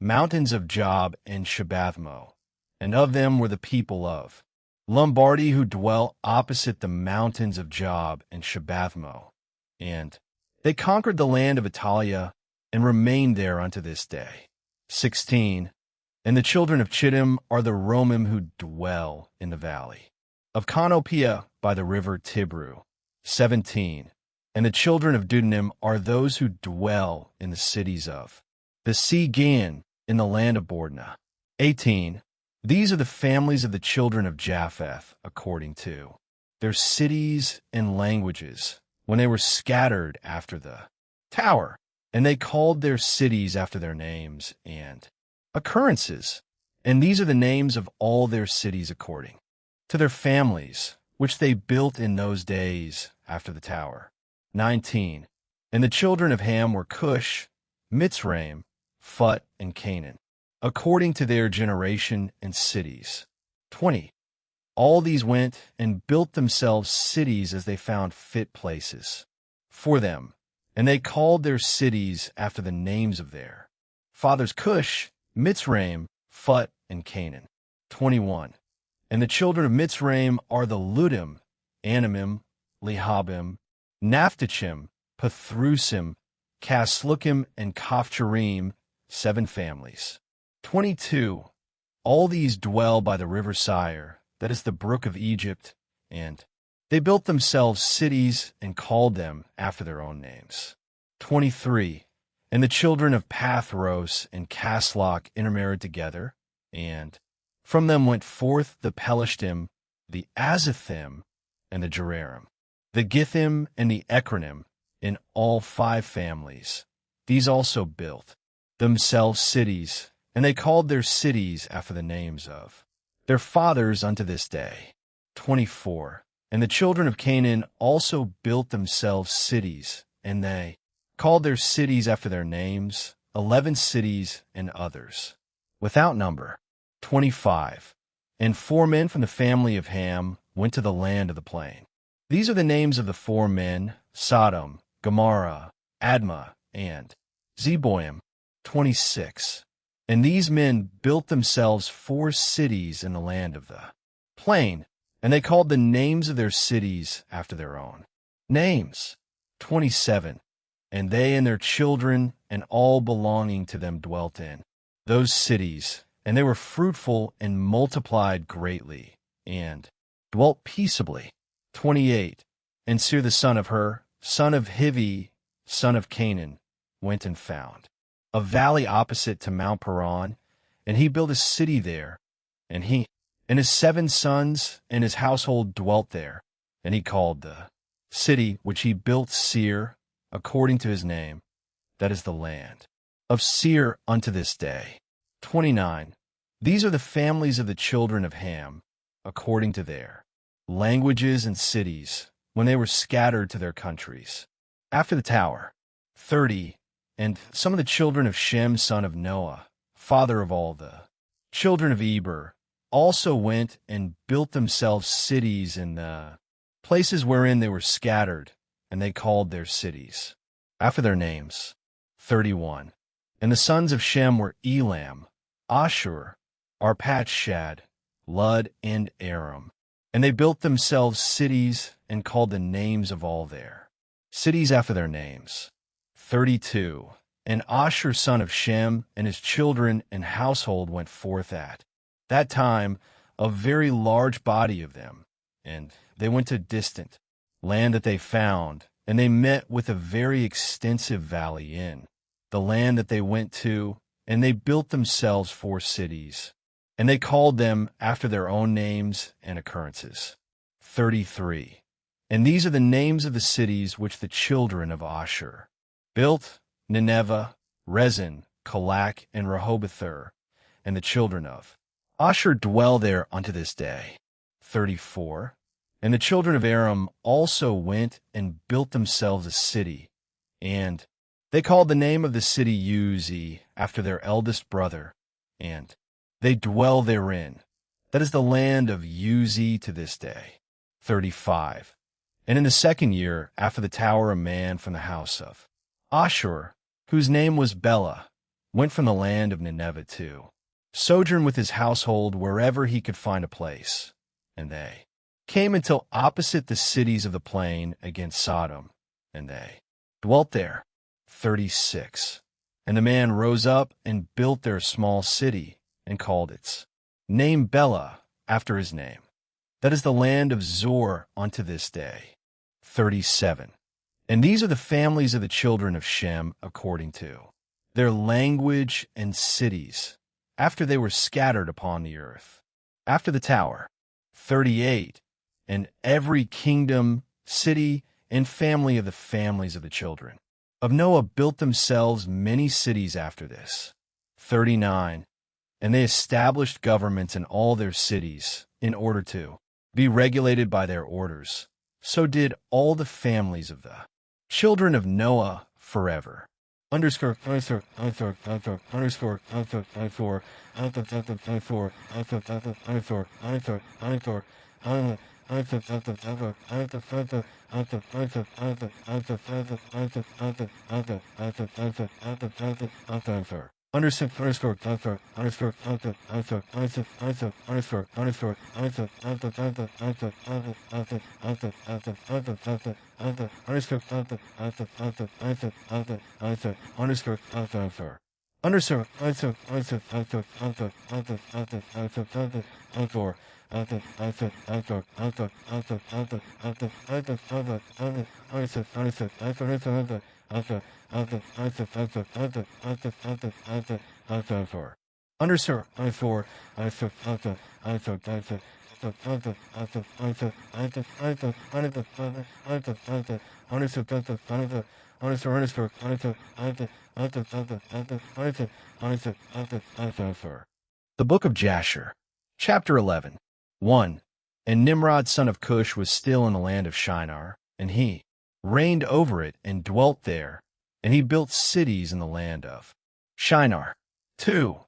mountains of Job and Shabathmo, and of them were the people of Lombardy, who dwell opposite the mountains of Job and Shabathmo. And they conquered the land of Italia and remained there unto this day. 16. And the children of Chittim are the Romim, who dwell in the valley of Canopia by the river Tibru. 17. And the children of Dudanim are those who dwell in the cities of the sea Gin in the land of Bordna. 18. These are the families of the children of Japheth, according to their cities and languages, when they were scattered after the tower. And they called their cities after their names and occurrences. And these are the names of all their cities according to their families, which they built in those days after the tower. 19. And the children of Ham were Cush, Mitzrayim, Phut, and Canaan, according to their generation and cities. 20. All these went and built themselves cities as they found fit places for them, and they called their cities after the names of their fathers: Cush, Mitzrayim, Phut, and Canaan. 21. And the children of Mitzrayim are the Ludim, Anamim, Lehabim, Naphtachim, Pathrusim, Caslukim, and Kaphjerim, 7 families. 22. All these dwell by the river Sire, that is the brook of Egypt, and they built themselves cities and called them after their own names. 23. And the children of Pathros and Casloch intermarried together, and from them went forth the Pelishtim, the Azathim, and the Gerarim, the Githim, and the Ekranim, in all 5 families. These also built themselves cities, and they called their cities after the names of their fathers unto this day. 24. And the children of Canaan also built themselves cities, and they called their cities after their names, 11 cities and others, without number. 25. And 4 men from the family of Ham went to the land of the plain. These are the names of the 4 men: Sodom, Gomorrah, Admah, and Zeboim. 26. And these men built themselves 4 cities in the land of the plain, and they called the names of their cities after their own names. 27. And they and their children and all belonging to them dwelt in those cities, and they were fruitful and multiplied greatly, and dwelt peaceably. 28. And Seir the son of Hur, son of Hivi, son of Canaan, went and found a valley opposite to Mount Paran, and he built a city there, and he and his 7 sons and his household dwelt there, and he called the city which he built Seir, according to his name, that is the land of Seir unto this day. 29. These are the families of the children of Ham, according to their languages and cities, when they were scattered to their countries, after the tower. 30. And some of the children of Shem, son of Noah, father of all the children of Eber, also went and built themselves cities in the places wherein they were scattered, and they called their cities after their names. 31. And the sons of Shem were Elam, Ashur, Arpachshad, Lud, and Aram. And they built themselves cities and called the names of all their cities after their names. 32. And Ashur son of Shem and his children and household went forth at that time, a very large body of them, and they went to distant land that they found, and they met with a very extensive valley in the land that they went to, and they built themselves 4 cities, and they called them after their own names and occurrences. 33. And these are the names of the cities which the children of Ashur built: Nineveh, Rezin, Kalach, and Rehoboth, and the children of Ashur dwell there unto this day. 34. And the children of Aram also went and built themselves a city, and they called the name of the city Uzi, after their eldest brother, and they dwell therein. That is the land of Uzi to this day. 35. And in the 2nd year after the tower, a man from the house of Ashur, whose name was Bela, went from the land of Nineveh to sojourn with his household wherever he could find a place. And they came until opposite the cities of the plain against Sodom, and they dwelt there. 36. And the man rose up and built there a small city, and called its name Bela, after his name. That is the land of Zor unto this day. 37. And these are the families of the children of Shem, according to their language and cities, after they were scattered upon the earth, after the tower. 38. and every kingdom, city, and family of the families of the children of Noah built themselves many cities after this. 39. And they established governments in all their cities in order to be regulated by their orders. So did all the families of the children of Noah forever. Underscore, underscore, underscore, underscore, underscore, underscore, underscore, underscore, underscore, underscore, underscore, underscore, underscore, underscore, underscore, underscore, underscore, underscore, underscore, underscore, The Book of Jasher, Chapter 11. 1. And Nimrod son of Cush was still in the land of Shinar, and he reigned over it and dwelt there, and he built cities in the land of Shinar. 2.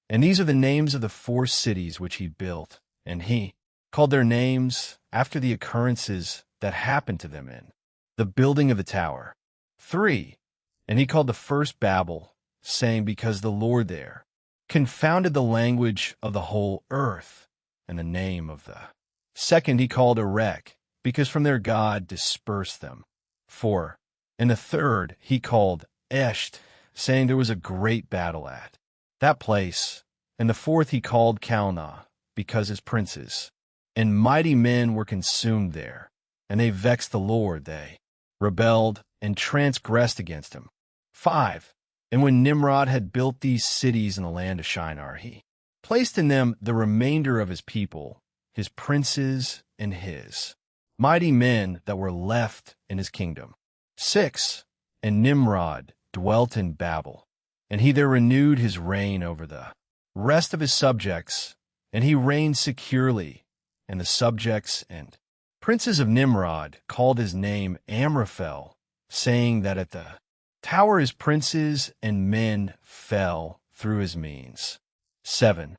And these are the names of the 4 cities which he built, and he called their names after the occurrences that happened to them in the building of the tower. 3. And he called the first Babel, saying, because the Lord there confounded the language of the whole earth, and the name of the second he called Erech, because from their God dispersed them. 4. And the third he called Esht, saying there was a great battle at that place. And the fourth he called Calneh, because his princes and mighty men were consumed there, and they vexed the Lord, they rebelled and transgressed against him. 5. And when Nimrod had built these cities in the land of Shinar, he placed in them the remainder of his people, his princes and his mighty men that were left in his kingdom. 6. And Nimrod dwelt in Babel, and he there renewed his reign over the rest of his subjects, and he reigned securely, and the subjects and princes of Nimrod called his name Amraphel, saying that at the tower his princes and men fell through his means. 7.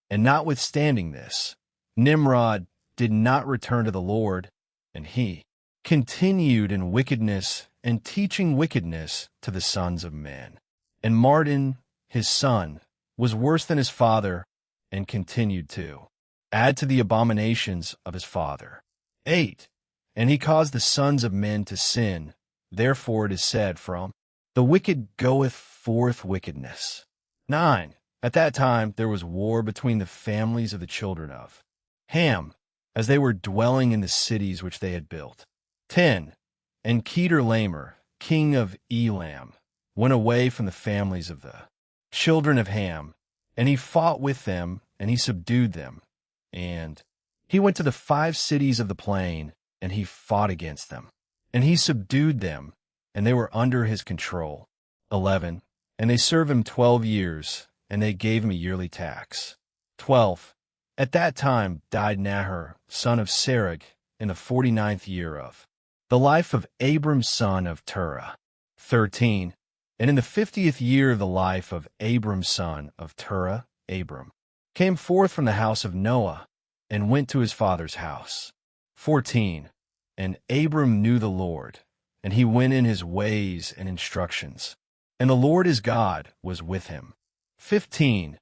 And notwithstanding this, Nimrod did not return to the Lord, and he continued in wickedness and teaching wickedness to the sons of men. And Mardon, his son, was worse than his father, and continued to add to the abominations of his father. 8. And he caused the sons of men to sin. Therefore it is said, from the wicked goeth forth wickedness. 9. At that time there was war between the families of the children of Ham, as they were dwelling in the cities which they had built. 10. And Kedorlaomer, king of Elam, went away from the families of the children of Ham, and he fought with them, and he subdued them. And he went to the 5 cities of the plain, and he fought against them. And he subdued them, and they were under his control. 11. And they served him 12 years, and they gave him a yearly tax. 12. At that time died Nahor, son of Serug, in the 49th year of the life of Abram son of Terah. 13. And in the 50th year of the life of Abram son of Terah, Abram came forth from the house of Noah, and went to his father's house. 14. And Abram knew the Lord, and he went in his ways and instructions, and the Lord his God was with him. 15.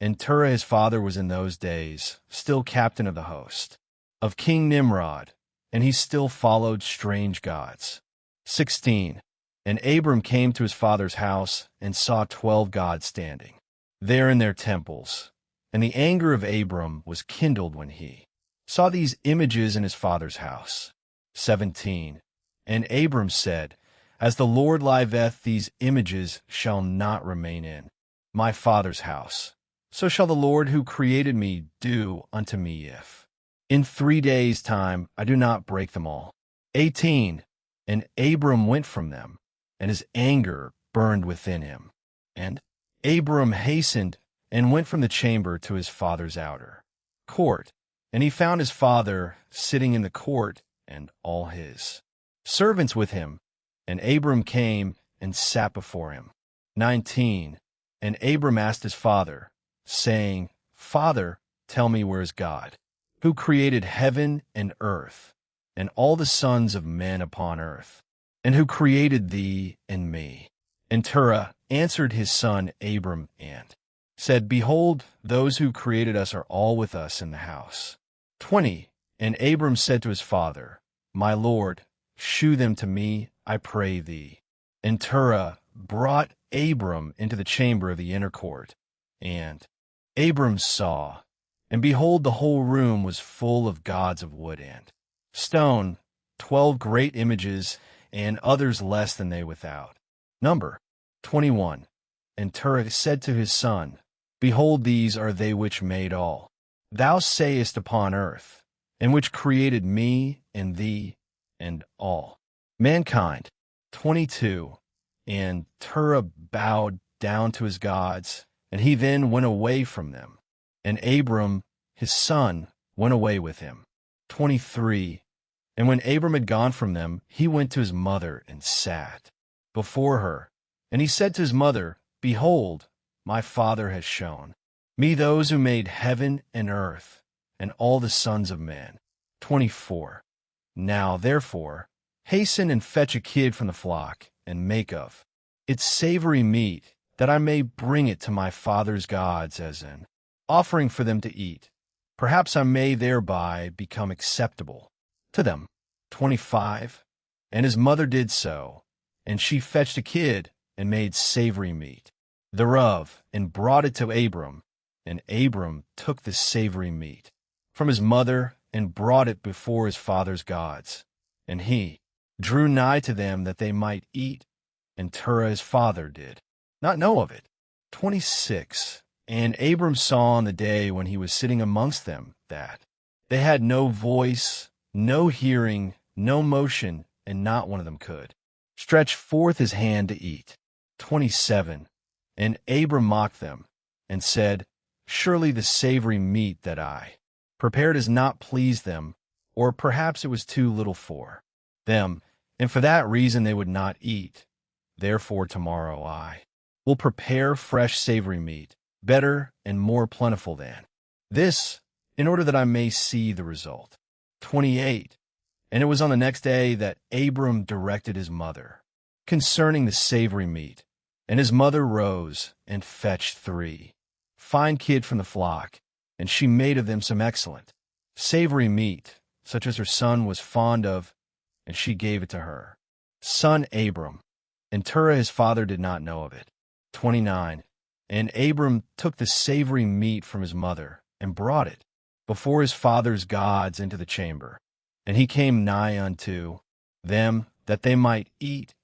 And Terah his father was in those days still captain of the host of King Nimrod, and he still followed strange gods. 16. And Abram came to his father's house, and saw 12 gods standing there in their temples. And the anger of Abram was kindled when he saw these images in his father's house. 17. And Abram said, as the Lord liveth, these images shall not remain in my father's house. So shall the Lord who created me do unto me, if In 3 days' time I do not break them all. 18. And Abram went from them, and his anger burned within him. And Abram hastened and went from the chamber to his father's outer court. And he found his father sitting in the court, and all his servants with him. And Abram came and sat before him. 19. And Abram asked his father, saying, Father, tell me, where is God, who created heaven and earth, and all the sons of men upon earth, and who created thee and me? And Terah answered his son Abram and said, Behold, those who created us are all with us in the house. 20. And Abram said to his father, My lord, shew them to me, I pray thee. And Terah brought Abram into the chamber of the inner court. And Abram saw, and behold, the whole room was full of gods of wood and stone, 12 great images, and others less than they without number. 21. And Terah said to his son, Behold, these are they which made all thou sayest upon earth, and which created me and thee and all mankind. 22. And Terah bowed down to his gods, and he then went away from them. And Abram, his son, went away with him. 23. And when Abram had gone from them, he went to his mother and sat before her. And he said to his mother, Behold, my father has shown me those who made heaven and earth, and all the sons of men. 24. Now, therefore, hasten and fetch a kid from the flock, and make of it savory meat, that I may bring it to my father's gods as an offering for them to eat. Perhaps I may thereby become acceptable to them. 25. And his mother did so, and she fetched a kid, and made savory meat thereof, and brought it to Abram. And Abram took the savory meat from his mother, and brought it before his father's gods. And he drew nigh to them that they might eat, and Terah his father did not know of it. 26. And Abram saw on the day when he was sitting amongst them that they had no voice, no hearing, no motion, and not one of them could stretch forth his hand to eat. 27. And Abram mocked them, and said, Surely the savory meat that I prepared has not pleased them, or perhaps it was too little for them, and for that reason they would not eat. Therefore tomorrow I will prepare fresh savory meat, better and more plentiful than this, in order that I may see the result. 28. And it was on the next day that Abram directed his mother concerning the savory meat. And his mother rose and fetched 3 fine kid from the flock, and she made of them some excellent savory meat, such as her son was fond of, and she gave it to her son Abram. And Terah his father did not know of it. 29. And Abram took the savory meat from his mother, and brought it before his father's gods into the chamber. And he came nigh unto them, that they might eat,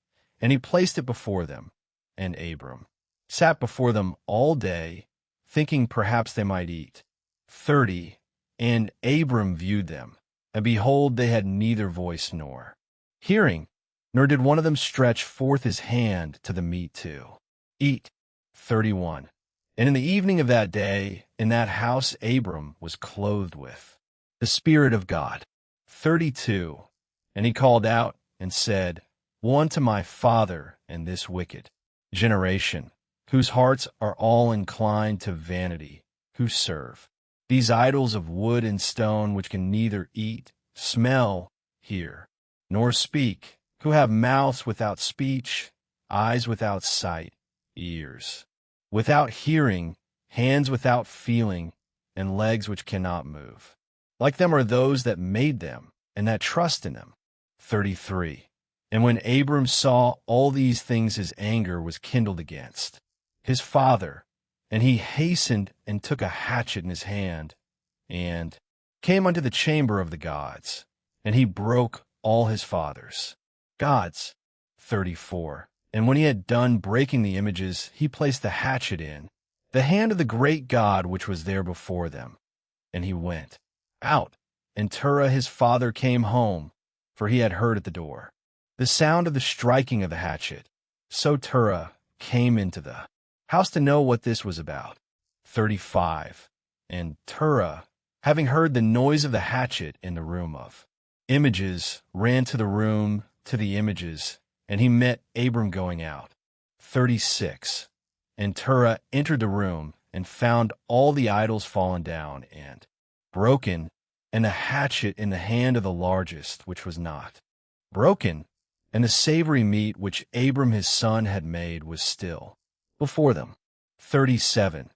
and he placed it before them. And Abram sat before them all day, thinking perhaps they might eat. 30. And Abram viewed them, and behold, they had neither voice nor hearing, nor did one of them stretch forth his hand to the meat to eat. 31. And in the evening of that day, in that house Abram was clothed with the Spirit of God. 32. And he called out and said, Woe unto my father and this wicked generation, whose hearts are all inclined to vanity, who serve these idols of wood and stone, which can neither eat, smell, hear, nor speak, who have mouths without speech, eyes without sight, ears without hearing, hands without feeling, and legs which cannot move. Like them are those that made them, and that trust in them. 33. And when Abram saw all these things, his anger was kindled against his father, and he hastened and took a hatchet in his hand, and came unto the chamber of the gods, and he broke all his father's gods. 34. And when he had done breaking the images, he placed the hatchet in the hand of the great God which was there before them. And he went out And Terah his father came home, for he had heard at the door the sound of the striking of the hatchet. So Terah came into the house to know what this was about. 35. And Terah, having heard the noise of the hatchet in the room of images, ran to the room to the images, and he met Abram going out. 36. And Terah entered the room and found all the idols fallen down and broken, and a hatchet in the hand of the largest, which was not broken, and the savory meat which Abram his son had made was still before them. 37.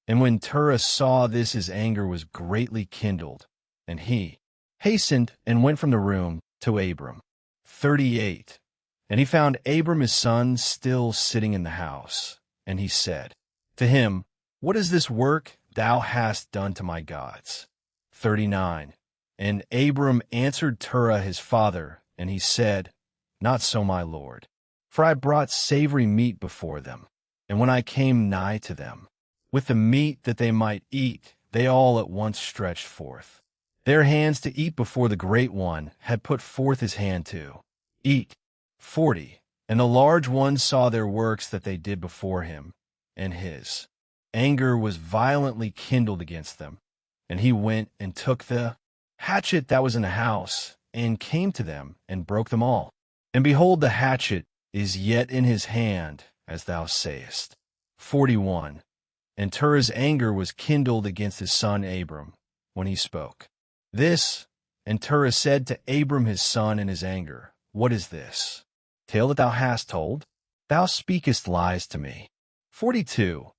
And when Terah saw this, his anger was greatly kindled, and he hastened and went from the room to Abram. 38. And he found Abram his son still sitting in the house, and he said to him, What is this work thou hast done to my gods? 39. And Abram answered Terah his father, and he said, Not so, my lord, for I brought savory meat before them, and when I came nigh to them, with the meat that they might eat, they all at once stretched forth their hands to eat before the great one had put forth his hand to eat. 40. And the large one saw their works that they did before him, and his anger was violently kindled against them. And he went and took the hatchet that was in the house, and came to them, and broke them all. And behold, the hatchet is yet in his hand, as thou sayest. 41. And Terah's anger was kindled against his son Abram, when he spoke this. And Terah said to Abram his son in his anger, What is this tale that thou hast told? Thou speakest lies to me. 42.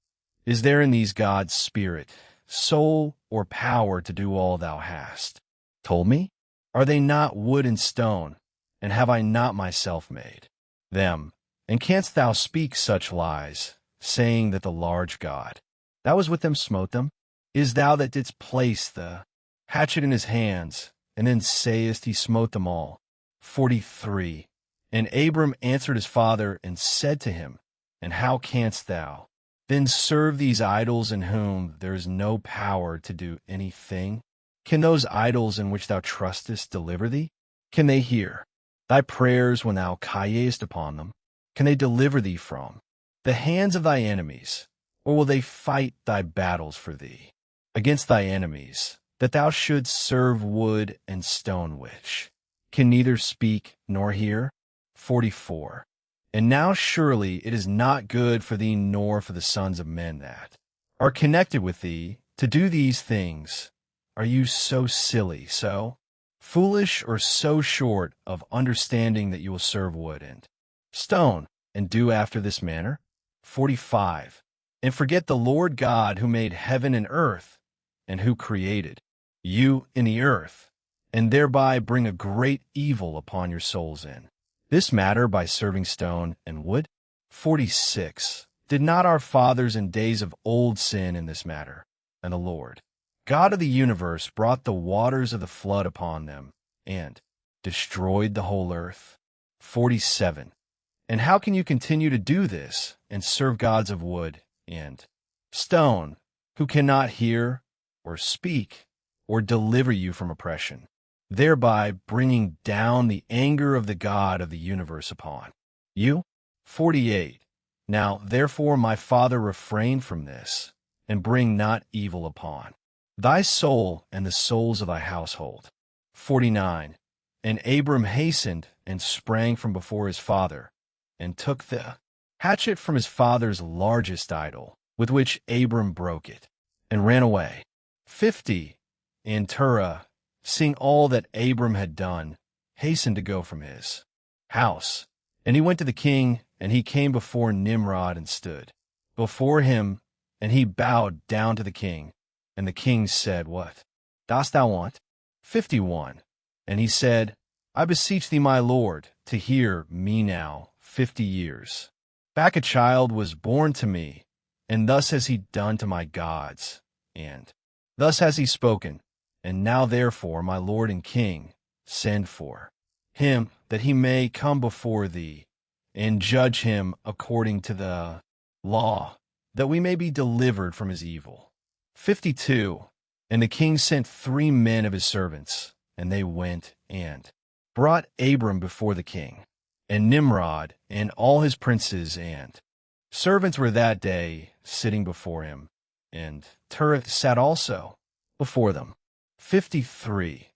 Is there in these gods spirit, soul, or power to do all thou hast told me? Are they not wood and stone, and have I not myself made them? And canst thou speak such lies, saying that the large God that was with them smote them? Is thou that didst place the hatchet in his hands, and then sayest he smote them all? 43. And Abram answered his father and said to him, And how canst thou then serve these idols in whom there is no power to do anything? Can those idols in which thou trustest deliver thee? Can they hear thy prayers when thou criest upon them? Can they deliver thee from the hands of thy enemies? Or will they fight thy battles for thee against thy enemies, that thou shouldst serve wood and stone, which can neither speak nor hear? 44. And now surely it is not good for thee nor for the sons of men that are connected with thee to do these things. Are you so silly, so foolish, or so short of understanding that you will serve wood and stone, and do after this manner? 45. And forget the Lord God who made heaven and earth, and who created you in the earth, and thereby bring a great evil upon your souls in this matter by serving stone and wood? 46. Did not our fathers in days of old sin in this matter? And the Lord God of the universe brought the waters of the flood upon them, and destroyed the whole earth. 47. And how can you continue to do this, and serve gods of wood and stone, who cannot hear, or speak, or deliver you from oppression, thereby bringing down the anger of the God of the universe upon you? 48. Now therefore, my father, refrain from this, and bring not evil upon thy soul and the souls of thy household. 49. And Abram hastened and sprang from before his father, and took the hatchet from his father's largest idol, with which Abram broke it, and ran away. 50. And Terah, seeing all that Abram had done, hastened to go from his house. And he went to the king, and he came before Nimrod and stood before him, and he bowed down to the king. And the king said, What dost thou want? 51. And he said, I beseech thee, my lord, to hear me now 50 years. Back a child was born to me, and thus has he done to my gods, and thus has he spoken. And now therefore, my lord and king, send for him, that he may come before thee, and judge him according to the law, that we may be delivered from his evil. 52. And the king sent 3 men of his servants, and they went and brought Abram before the king, and Nimrod and all his princes and servants were that day sitting before him, and Tureth sat also before them. 53.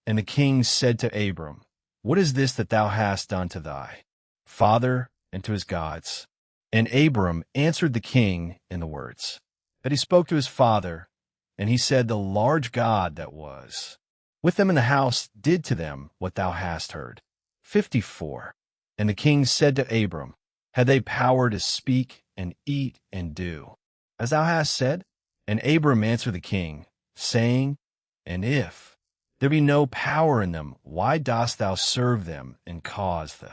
And the king said to Abram, What is this that thou hast done to thy father and to his gods? And Abram answered the king in the words that he spoke to his father, and he said, The large God that was with them in the house did to them what thou hast heard. 54. And the king said to Abram, Had they power to speak and eat and do, as thou hast said? And Abram answered the king, saying, And if there be no power in them, why dost thou serve them and cause the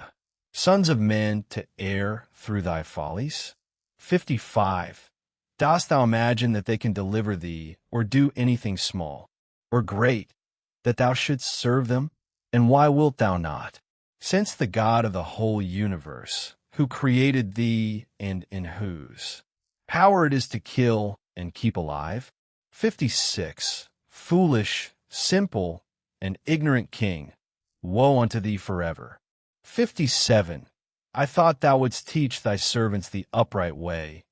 sons of men to err through thy follies? 55. Dost thou imagine that they can deliver thee, or do anything small or great, that thou shouldst serve them? And why wilt thou not? Since the God of the whole universe, who created thee and in whose power it is to kill and keep alive. 56. Foolish, simple, and ignorant king, woe unto thee forever. 57. I thought thou wouldst teach thy servants the upright way,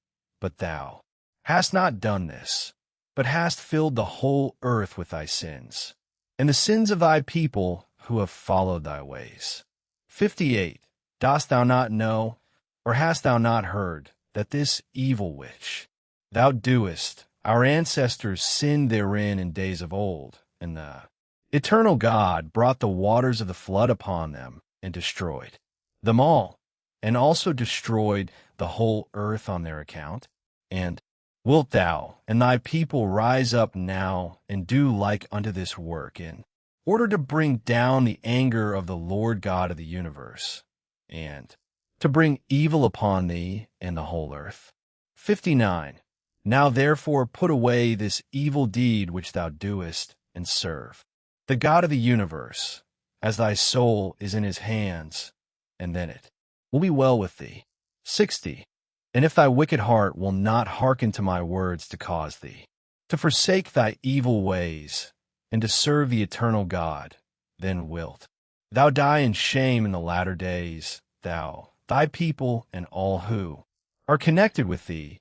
but thou hast not done this, but hast filled the whole earth with thy sins, and the sins of thy people who have followed thy ways. 58. Dost thou not know, or hast thou not heard, that this evil which thou doest, our ancestors sinned therein in days of old, and the eternal God brought the waters of the flood upon them, and destroyed them all, and also destroyed the whole earth on their account? And wilt thou and thy people rise up now and do like unto this work, in order to bring down the anger of the Lord God of the universe, and to bring evil upon thee and the whole earth? 59. Now therefore put away this evil deed which thou doest, and serve the God of the universe, as thy soul is in his hands, and then it will be well with thee. 60. And if thy wicked heart will not hearken to my words to cause thee to forsake thy evil ways, and to serve the eternal God, then wilt thou die in shame in the latter days, thou, thy people, and all who are connected with thee,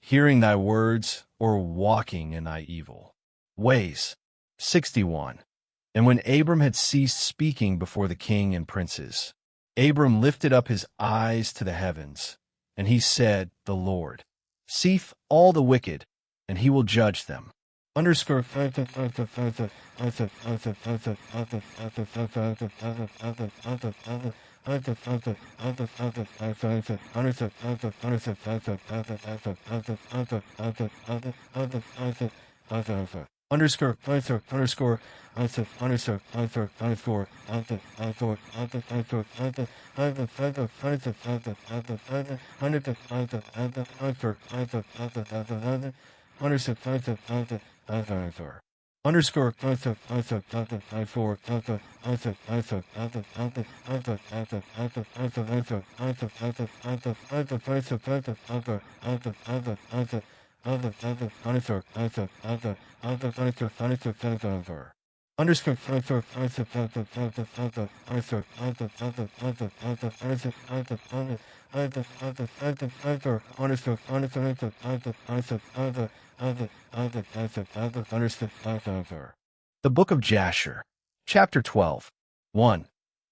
hearing thy words or walking in thy evil ways. 61. And when Abram had ceased speaking before the king and princes, Abram lifted up his eyes to the heavens, and he said, The Lord seeth all the wicked, and he will judge them. Underscore. Underscore. Underscore. The Book of Jasher, Chapter 12. 1.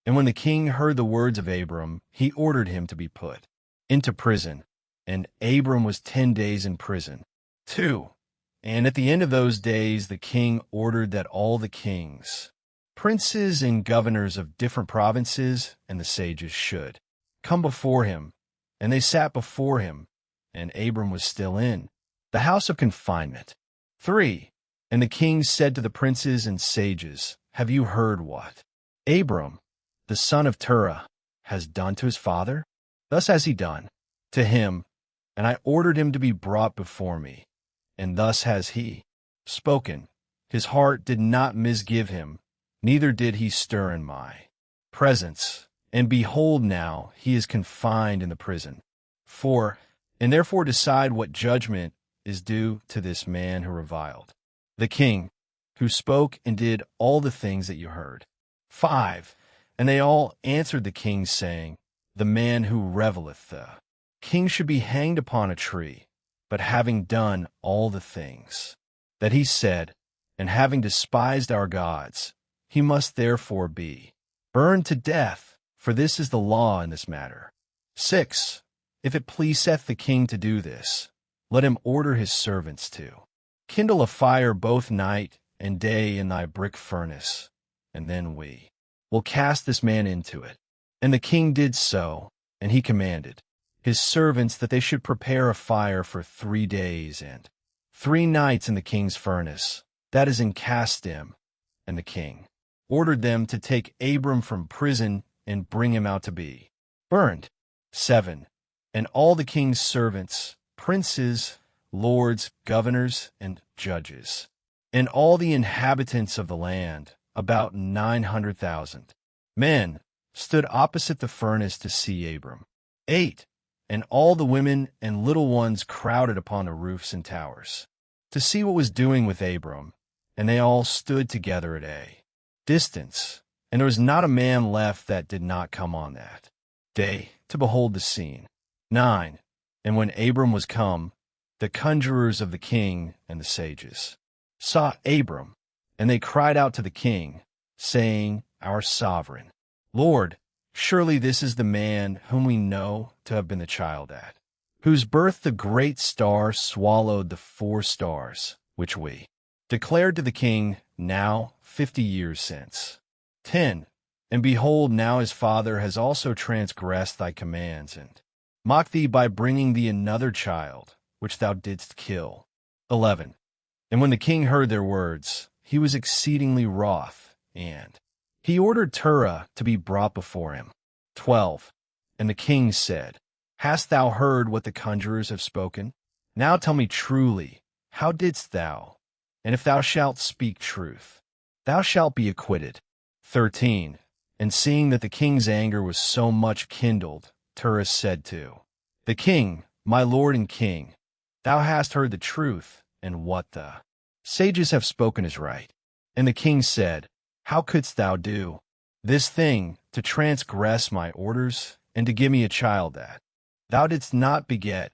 And when the king heard the words of Abram, he ordered him to be put into prison, and Abram was 10 days in prison. 2. And at the end of those days the king ordered that all the kings, princes, and governors of different provinces, and the sages should come before him. And they sat before him, and Abram was still in the house of confinement. 3. And the king said to the princes and sages, Have you heard what Abram, the son of Terah, has done to his father? Thus has he done to him, and I ordered him to be brought before me. And thus has he spoken. His heart did not misgive him, neither did he stir in my presence. And behold, now he is confined in the prison. 4. And therefore decide what judgment is due to this man who reviled the king, who spoke and did all the things that you heard. 5. And they all answered the king, saying, The man who reveleth the king should be hanged upon a tree, but having done all the things that he said, and having despised our gods, he must therefore be burned to death, for this is the law in this matter. 6. If it pleaseth the king to do this, let him order his servants to kindle a fire both night and day in thy brick furnace, and then we will cast this man into it. And the king did so, and he commanded his servants that they should prepare a fire for 3 days and 3 nights in the king's furnace, that is in Casdim. And the king ordered them to take Abram from prison and bring him out to be burned. 7. And all the king's servants, princes, lords, governors, and judges, and all the inhabitants of the land, about 900,000 men, stood opposite the furnace to see Abram. 8. And all the women and little ones crowded upon the roofs and towers to see what was doing with Abram, and they all stood together at a distance, and there was not a man left that did not come on that day to behold the scene. 9. And when Abram was come, the conjurers of the king and the sages saw Abram, and they cried out to the king, saying, Our sovereign Lord, surely this is the man whom we know to have been the child at whose birth the great star swallowed the 4 stars, which we declared to the king now 50 years since. 10. And behold, now his father has also transgressed thy commands, and mocked thee by bringing thee another child, which thou didst kill. 11. And when the king heard their words, he was exceedingly wroth, and he ordered Terah to be brought before him. 12. And the king said, Hast thou heard what the conjurers have spoken? Now tell me truly, how didst thou? And if thou shalt speak truth, thou shalt be acquitted. 13. And seeing that the king's anger was so much kindled, Terah said to the king, My lord and king, thou hast heard the truth, and what the sages have spoken is right. And the king said, How couldst thou do this thing, to transgress my orders, and to give me a child that thou didst not beget,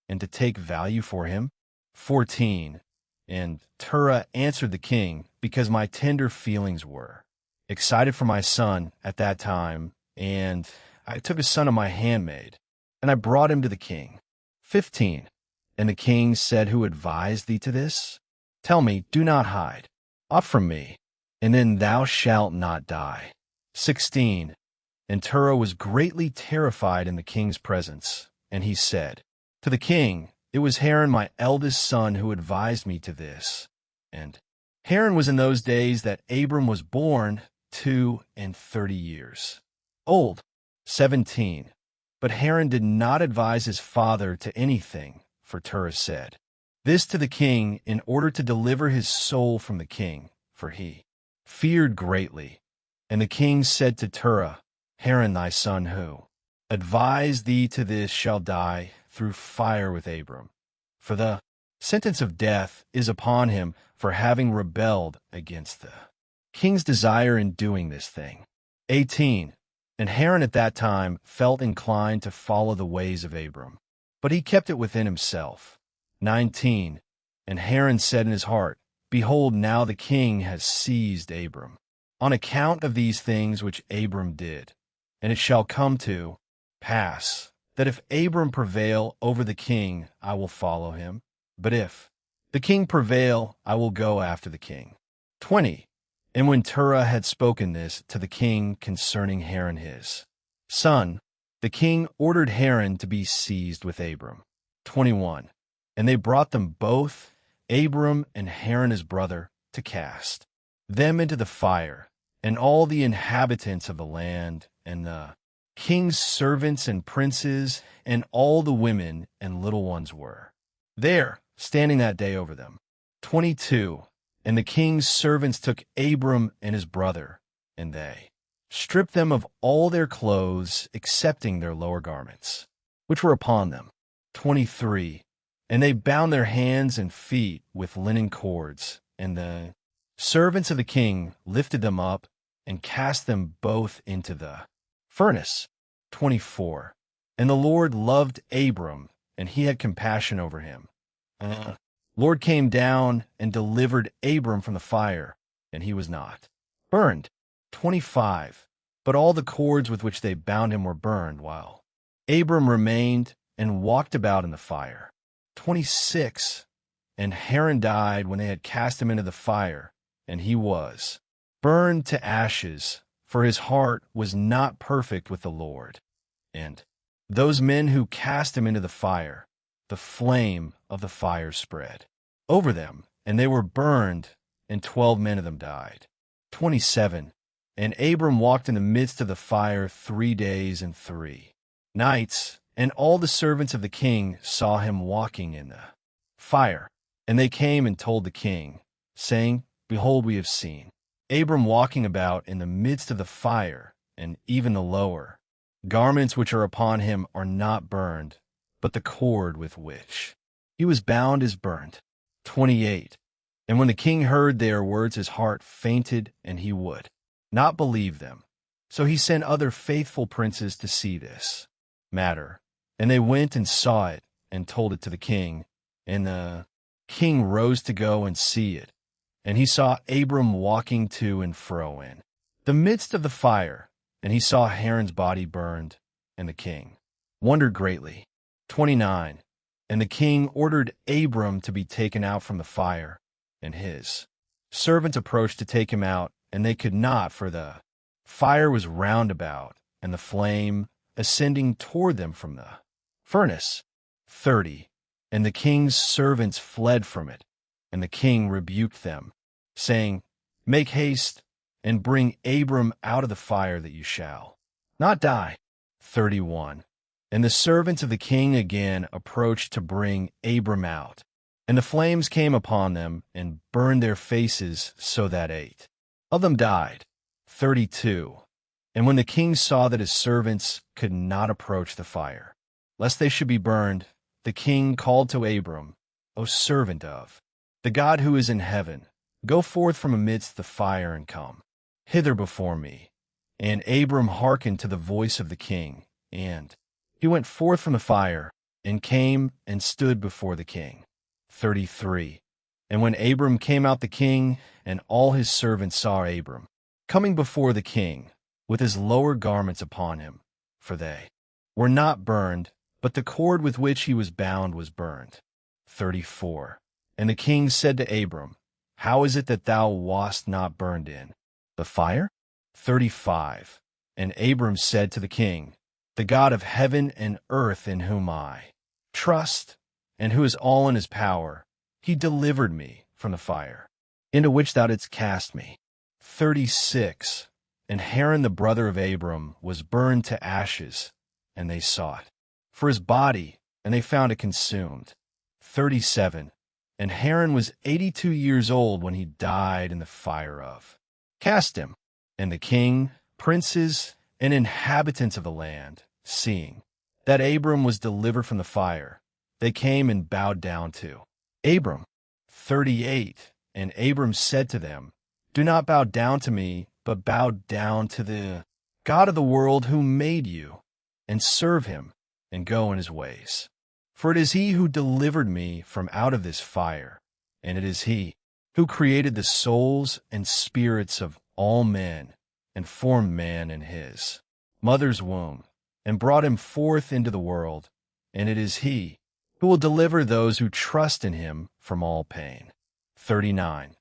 and to take value for him? 14. And Terah answered the king, Because my tender feelings were excited for my son at that time, and I took a son of my handmaid, and I brought him to the king. 15. And the king said, Who advised thee to this? Tell me, do not hide aught from me, and then thou shalt not die. 16. And Terah was greatly terrified in the king's presence, and he said to the king, It was Haran my eldest son who advised me to this. And Haran was in those days that Abram was born 32 years old. 17. But Haran did not advise his father to anything, for Terah said this to the king in order to deliver his soul from the king, for he feared greatly. And the king said to Terah, Haran thy son who advised thee to this shall die through fire with Abram, for the sentence of death is upon him for having rebelled against the king's desire in doing this thing. 18. And Haran at that time felt inclined to follow the ways of Abram, but he kept it within himself. 19. And Haran said in his heart, Behold, now the king has seized Abram, on account of these things which Abram did. And it shall come to pass that if Abram prevail over the king, I will follow him. But if the king prevail, I will go after the king. 20. And when Terah had spoken this to the king concerning Haran his son, the king ordered Haran to be seized with Abram. 21. And they brought them both, Abram and Haran his brother, to cast them into the fire, and all the inhabitants of the land, and the king's servants and princes, and all the women and little ones were there, standing that day over them. 22. And the king's servants took Abram and his brother, and they stripped them of all their clothes, excepting their lower garments, which were upon them. 23. And they bound their hands and feet with linen cords, and the servants of the king lifted them up and cast them both into the furnace. 24. And the Lord loved Abram, and he had compassion over him. Lord came down and delivered Abram from the fire, and he was not burned. 25. But all the cords with which they bound him were burned, while Abram remained and walked about in the fire. 26. And Haran died when they had cast him into the fire, and he was burned to ashes, for his heart was not perfect with the Lord. And those men who cast him into the fire, the flame of the fire spread over them, and they were burned, and 12 men of them died. 27. And Abram walked in the midst of the fire 3 days and 3 nights, and all the servants of the king saw him walking in the fire. And they came and told the king, saying, Behold, we have seen Abram walking about in the midst of the fire, and even the lower garments which are upon him are not burned, but the cord with which he was bound is burnt. 28. And when the king heard their words, his heart fainted, and he would not believe them. So he sent other faithful princes to see this matter. And they went and saw it, and told it to the king. And the king rose to go and see it. And he saw Abram walking to and fro in the midst of the fire, and he saw Haran's body burned, and the king wondered greatly. 29. And the king ordered Abram to be taken out from the fire, and his servants approached to take him out, and they could not, for the fire was round about, and the flame ascending toward them from the furnace. 30. And the king's servants fled from it, and the king rebuked them, saying, Make haste, and bring Abram out of the fire, that you shall not die. 31. And the servants of the king again approached to bring Abram out, and the flames came upon them, and burned their faces, so that 8 of them died. 32. And when the king saw that his servants could not approach the fire, lest they should be burned, the king called to Abram, O servant of the God who is in heaven, go forth from amidst the fire, and come hither before me. And Abram hearkened to the voice of the king, and he went forth from the fire, and came and stood before the king. 33. And when Abram came out, the king and all his servants saw Abram coming before the king, with his lower garments upon him, for they were not burned, but the cord with which he was bound was burned. 34. And the king said to Abram, How is it that thou wast not burned in the fire? 35. And Abram said to the king, The God of heaven and earth, in whom I trust, and who is all in his power, he delivered me from the fire, into which thou didst cast me. 36. And Haran the brother of Abram was burned to ashes, and they sought for his body, and they found it consumed. 37. And Haran was 82 years old when he died in the fire of Casdim. And the king, princes, and inhabitants of the land, seeing that Abram was delivered from the fire, they came and bowed down to Abram. 38. And Abram said to them, Do not bow down to me, but bow down to the God of the world who made you, and serve him, and go in his ways. For it is he who delivered me from out of this fire, and it is he who created the souls and spirits of all men, and formed man in his mother's womb, and brought him forth into the world, and it is he who will deliver those who trust in him from all pain. 39.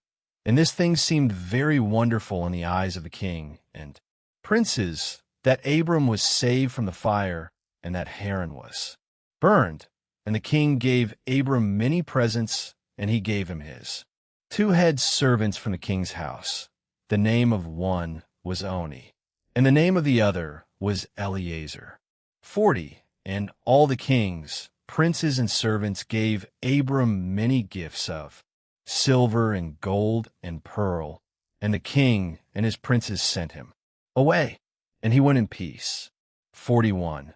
And this thing seemed very wonderful in the eyes of the king and princes, that Abram was saved from the fire, and that Haran was burned. And the king gave Abram many presents, and he gave him his 2 head servants from the king's house. The name of one was Oni, and the name of the other was Eleazar. 40. And all the kings, princes, and servants gave Abram many gifts of silver and gold and pearl, and the king and his princes sent him away, and he went in peace. 41.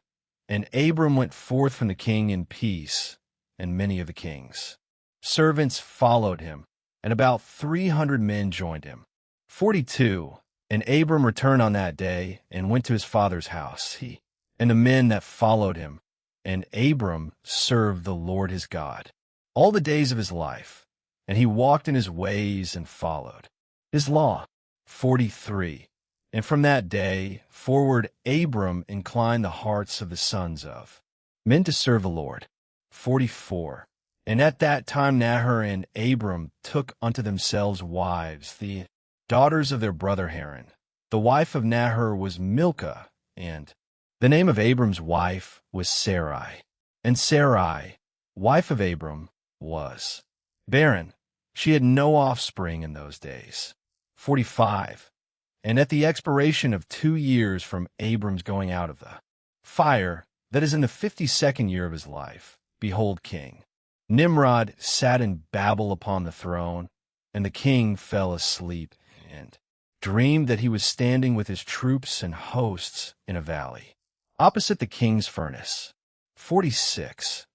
And Abram went forth from the king in peace, and many of the king's servants followed him, and about 300 men joined him. 42. And Abram returned on that day, and went to his father's house, he and the men that followed him. And Abram served the Lord his God all the days of his life, and he walked in his ways and followed his law. 43. And from that day forward Abram inclined the hearts of the sons of men to serve the Lord. 44. And at that time Nahor and Abram took unto themselves wives, the daughters of their brother Haran. The wife of Nahor was Milcah, and the name of Abram's wife was Sarai. And Sarai, wife of Abram, was barren. She had no offspring in those days. 45. And at the expiration of 2 years from Abram's going out of the fire, that is in the 52nd year of his life, behold, King Nimrod sat in Babel upon the throne, and the king fell asleep, and dreamed that he was standing with his troops and hosts in a valley, opposite the king's furnace. 46.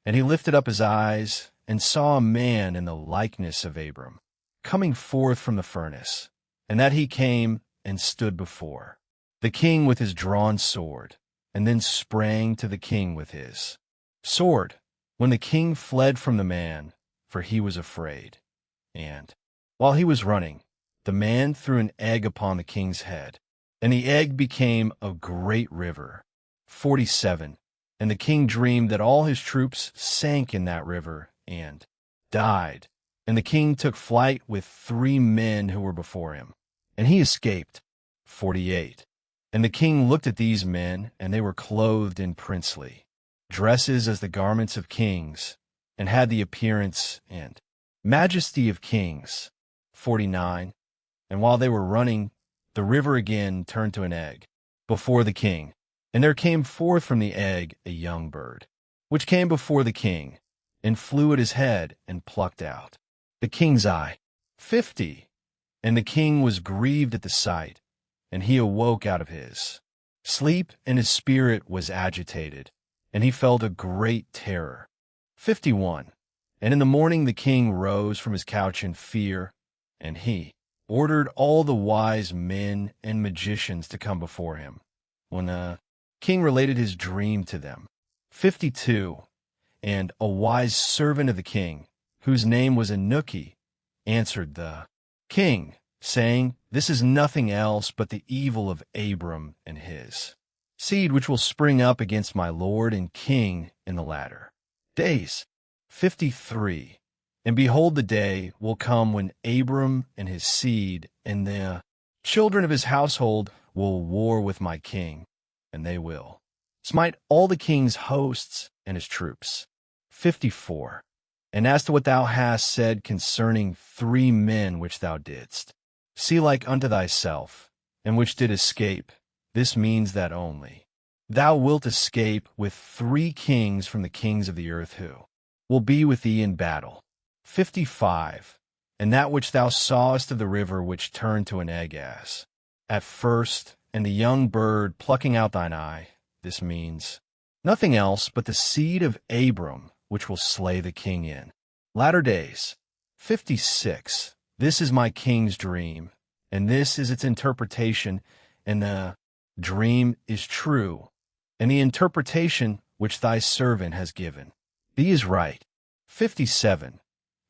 And he lifted up his eyes, and saw a man in the likeness of Abram, coming forth from the furnace, and that he came and stood before the king with his drawn sword, and then sprang to the king with his sword, when the king fled from the man, for he was afraid. And while he was running, the man threw an egg upon the king's head, and the egg became a great river. 47. And the king dreamed that all his troops sank in that river and died. And the king took flight with 3 men who were before him, and he escaped. 48. And the king looked at these men, and they were clothed in princely dresses as the garments of kings, and had the appearance and majesty of kings. 49. And while they were running, the river again turned to an egg before the king, and there came forth from the egg a young bird, which came before the king, and flew at his head, and plucked out the king's eye. 50. And the king was grieved at the sight, and he awoke out of his sleep, and his spirit was agitated, and he felt a great terror. 51. And in the morning the king rose from his couch in fear, and he ordered all the wise men and magicians to come before him, when the king related his dream to them. 52. And a wise servant of the king, whose name was Anuki, answered the king, saying, This is nothing else but the evil of Abram and his seed, which will spring up against my lord and king in the latter days. 53. And behold, the day will come when Abram and his seed and the children of his household will war with my king, and they will smite all the king's hosts and his troops. 54. And as to what thou hast said concerning 3 men which thou didst see like unto thyself, and which did escape, this means that only thou wilt escape with 3 kings from the kings of the earth who will be with thee in battle. 55. And that which thou sawest of the river which turned to an egg as at first, and the young bird plucking out thine eye, this means nothing else but the seed of Abram, which will slay the king in latter days. 56. This is my king's dream, and this is its interpretation, and the dream is true, and the interpretation which thy servant has given thee is right. 57.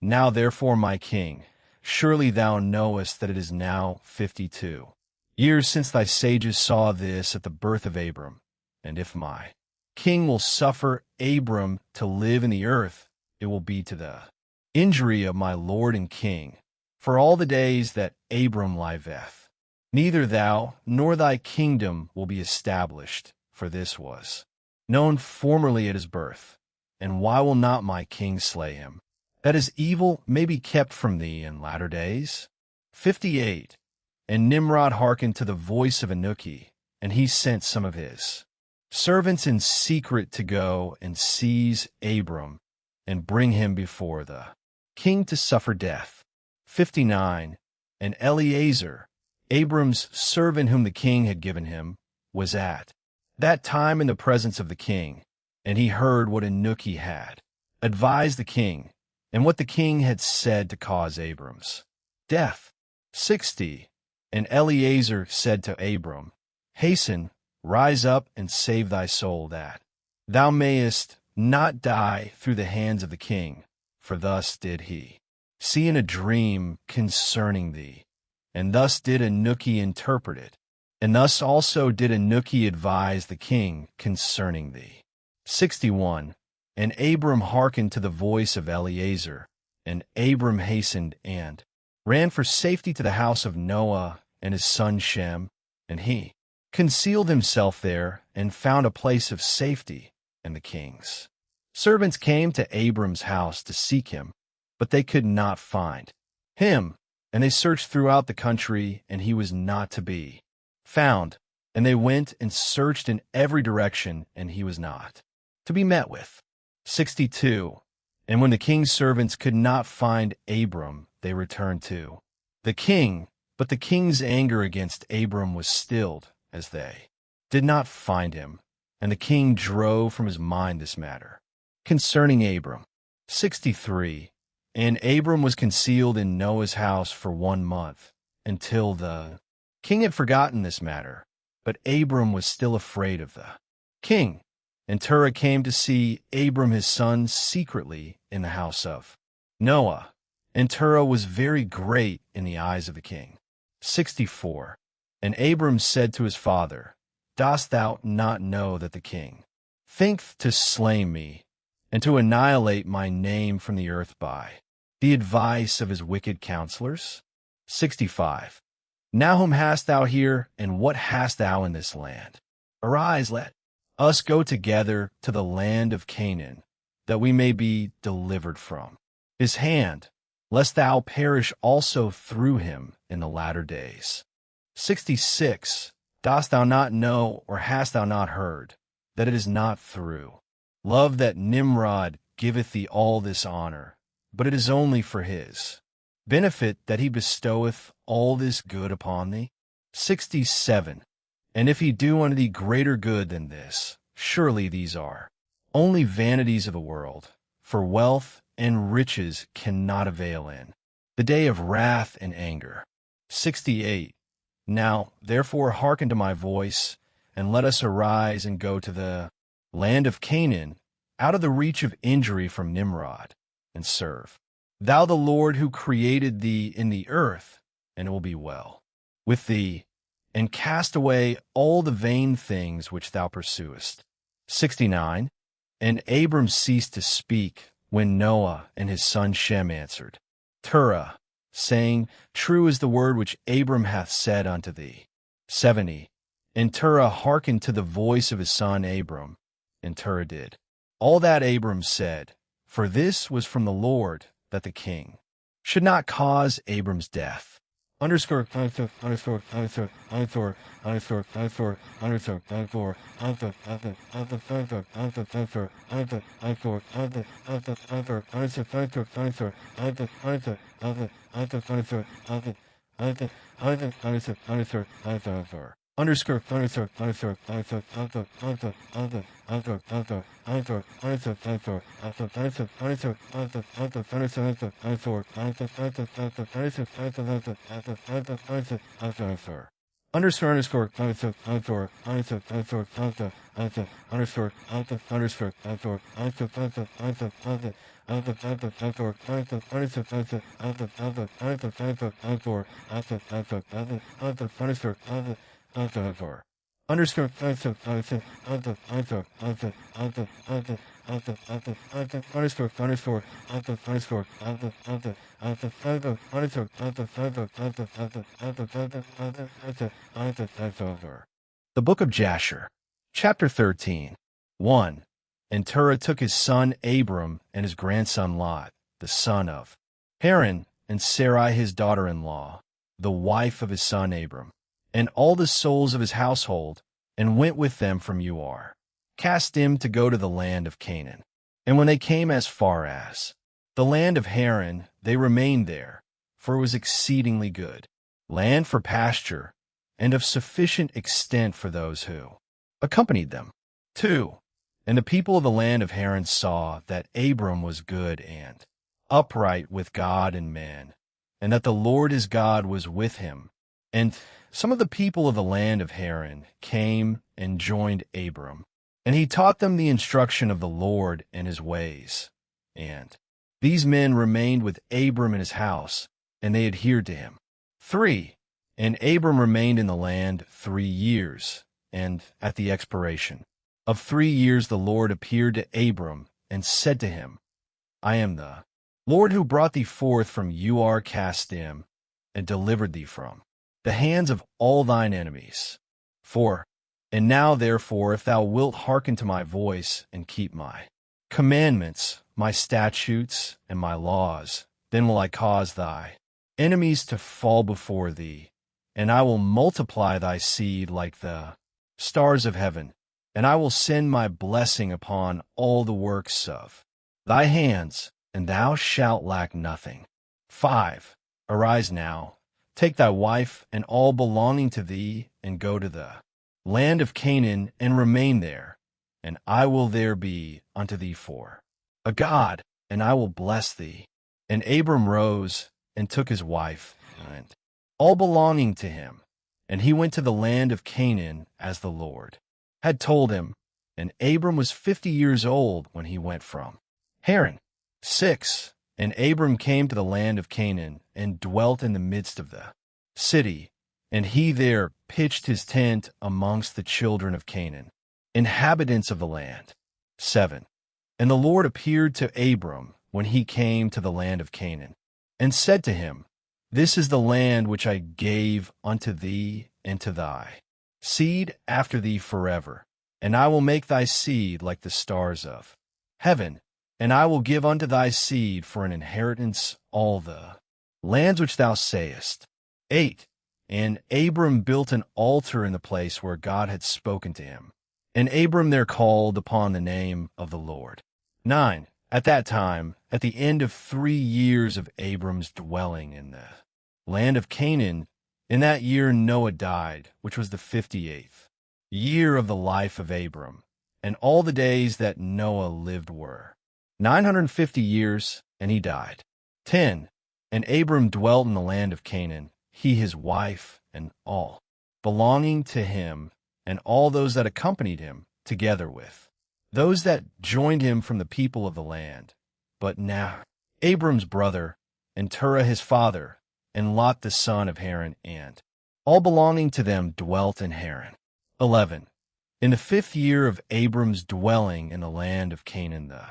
Now therefore, my king, surely thou knowest that it is now 52 years since thy sages saw this at the birth of Abram, and if my king will suffer Abram to live in the earth, it will be to the injury of my lord and king, for all the days that Abram liveth. Neither thou nor thy kingdom will be established, for this was known formerly at his birth. And why will not my king slay him, that his evil may be kept from thee in latter days? 58. And Nimrod hearkened to the voice of Anuki, and he sent some of his servants in secret to go and seize Abram, and bring him before the king to suffer death. 59. And Eleazar, Abram's servant whom the king had given him, was at that time in the presence of the king, and he heard what Anuki had advised the king, and what the king had said to cause Abram's death. 60. And Eliezer said to Abram, Hasten, rise up and save thy soul, that thou mayest not die through the hands of the king, for thus did he see in a dream concerning thee, and thus did Anuki interpret it, and thus also did Anuki advise the king concerning thee. 61. And Abram hearkened to the voice of Eliezer, and Abram hastened and ran for safety to the house of Noah and his son Shem, and he concealed himself there and found a place of safety. And the king's servants came to Abram's house to seek him, but they could not find him. And they searched throughout the country, and he was not to be found. And they went and searched in every direction, and he was not to be met with. 62. And when the king's servants could not find Abram, they returned to the king, but the king's anger against Abram was stilled, as they did not find him. And the king drove from his mind this matter concerning Abram. 63. And Abram was concealed in Noah's house for 1 month, until the king had forgotten this matter. But Abram was still afraid of the king. And Terah came to see Abram his son secretly in the house of Noah. And Terah was very great in the eyes of the king. 64. And Abram said to his father, Dost thou not know that the king thinketh to slay me, and to annihilate my name from the earth by the advice of his wicked counselors? 65. Now whom hast thou here, and what hast thou in this land? Arise, let us go together to the land of Canaan, that we may be delivered from his hand, lest thou perish also through him in the latter days. 66. Dost thou not know, or hast thou not heard, that it is not through love that Nimrod giveth thee all this honor, but it is only for his benefit that he bestoweth all this good upon thee? 67. And if he do unto thee greater good than this, surely these are only vanities of the world, for wealth and riches cannot avail in the day of wrath and anger. 68. Now, therefore, hearken to my voice, and let us arise and go to the land of Canaan, out of the reach of injury from Nimrod, and serve thou the Lord who created thee in the earth, and it will be well with thee, and cast away all the vain things which thou pursuest. 69. And Abram ceased to speak, when Noah and his son Shem answered Terah, saying, True is the word which Abram hath said unto thee. 70. And Terah hearkened to the voice of his son Abram, and Terah did all that Abram said, for this was from the Lord, that the king should not cause Abram's death. Underscore. The Book of Jasher, Chapter 13. 1. And Terah took his son Abram and his grandson Lot, the son of Haran, and Sarai his daughter-in-law, the wife of his son Abram, and all the souls of his household, and went with them from Uar, cast him to go to the land of Canaan. And when they came as far as the land of Haran, they remained there, for it was exceedingly good, land for pasture, and of sufficient extent for those who accompanied them. 2. And the people of the land of Haran saw that Abram was good and upright with God and man, and that the Lord his God was with him. And some of the people of the land of Haran came and joined Abram, and he taught them the instruction of the Lord and his ways. And these men remained with Abram in his house, and they adhered to him. 3. And Abram remained in the land 3 years, and at the expiration of 3 years the Lord appeared to Abram and said to him, I am the Lord who brought thee forth from Ur Kasdim and delivered thee from the hands of all thine enemies. 4. And now therefore, if thou wilt hearken to my voice and keep my commandments, my statutes, and my laws, then will I cause thy enemies to fall before thee, and I will multiply thy seed like the stars of heaven, and I will send my blessing upon all the works of thy hands, and thou shalt lack nothing. 5. Arise now, take thy wife and all belonging to thee, and go to the land of Canaan, and remain there, and I will there be unto thee for a God, and I will bless thee. And Abram rose and took his wife and all belonging to him, and he went to the land of Canaan as the Lord had told him. And Abram was 50 years old when he went from Haran. 6. And Abram came to the land of Canaan and dwelt in the midst of the city, and he there pitched his tent amongst the children of Canaan, inhabitants of the land. 7. And the Lord appeared to Abram when he came to the land of Canaan, and said to him, This is the land which I gave unto thee and to thy seed after thee forever, and I will make thy seed like the stars of heaven, and I will give unto thy seed for an inheritance all the lands which thou sayest. 8. And Abram built an altar in the place where God had spoken to him, and Abram there called upon the name of the Lord. 9. At that time, at the end of 3 years of Abram's dwelling in the land of Canaan, in that year Noah died, which was the 58th year of the life of Abram, and all the days that Noah lived were 950 years, and he died. 10. And Abram dwelt in the land of Canaan, he, his wife, and all belonging to him, and all those that accompanied him, together with those that joined him from the people of the land. But now Abram's brother, and Terah his father, and Lot the son of Haran, and all belonging to them dwelt in Haran. 11. In the 5th year of Abram's dwelling in the land of Canaan, the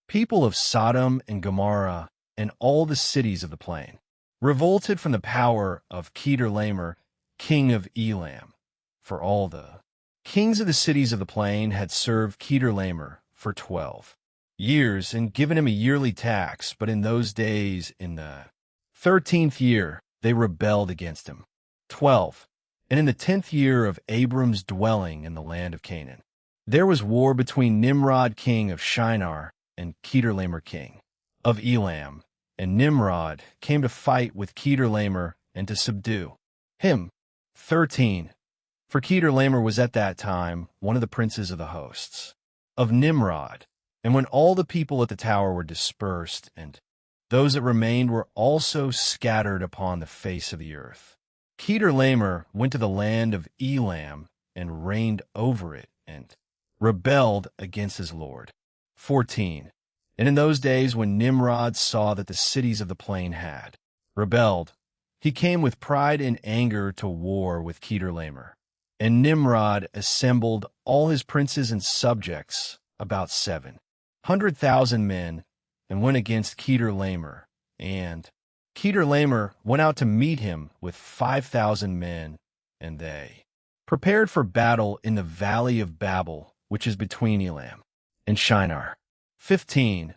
people of Sodom and Gomorrah and all the cities of the plain revolted from the power of Kedorlaomer, king of Elam. For all the kings of the cities of the plain had served Kedorlaomer for 12 years and given him a yearly tax, but in those days, in the 13th year, they rebelled against him. 12. And in the 10th year of Abram's dwelling in the land of Canaan, there was war between Nimrod king of Shinar and Kedorlaomer king of Elam. And Nimrod came to fight with Kedorlaomer and to subdue him. 13. For Kedorlaomer was at that time one of the princes of the hosts of Nimrod. And when all the people at the tower were dispersed, and those that remained were also scattered upon the face of the earth, Kedorlaomer went to the land of Elam and reigned over it, and rebelled against his lord. 14. And in those days when Nimrod saw that the cities of the plain had rebelled, he came with pride and anger to war with Kedorlaomer. And Nimrod assembled all his princes and subjects, about 700,000 men, and went against Kedorlaomer. And Kedorlaomer went out to meet him with 5,000 men, and they prepared for battle in the valley of Babel, which is between Elam and Shinar. 15.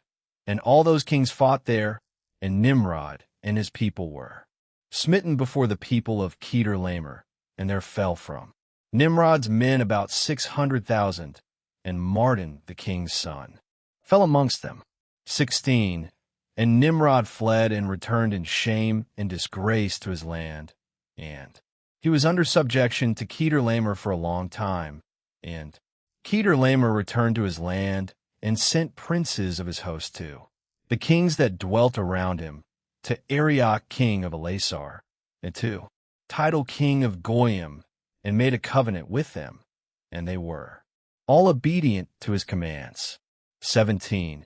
And all those kings fought there, and Nimrod and his people were smitten before the people of Kedorlaomer, and there fell from Nimrod's men about 600,000, and Mardon the king's son fell amongst them. 16. And Nimrod fled and returned in shame and disgrace to his land, and he was under subjection to Kedorlaomer for a long time. And Kedorlaomer returned to his land and sent princes of his host to the kings that dwelt around him, to Arioch king of Elasar, and to Tidal king of Goyim, and made a covenant with them, and they were all obedient to his commands. 17.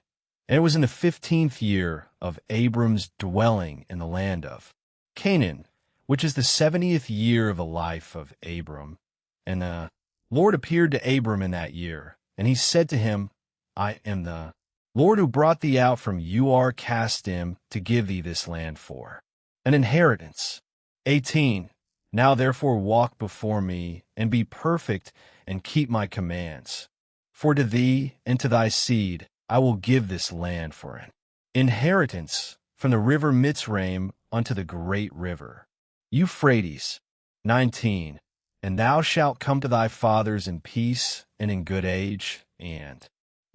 And it was in the 15th year of Abram's dwelling in the land of Canaan, which is the 70th year of the life of Abram. And the Lord appeared to Abram in that year, and he said to him, I am the Lord who brought thee out from Ur Kasdim to give thee this land for an inheritance. 18. Now therefore walk before me, and be perfect, and keep my commands. For to thee and to thy seed I will give this land for an inheritance from the river Mitzrayim unto the great river Euphrates. 19. And thou shalt come to thy fathers in peace and in good age, and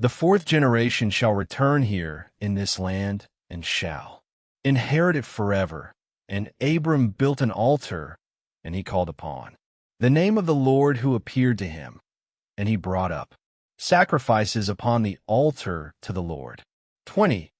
the fourth generation shall return here in this land, and shall inherit it forever. And Abram built an altar, and he called upon the name of the Lord who appeared to him, and he brought up sacrifices upon the altar to the Lord. 20.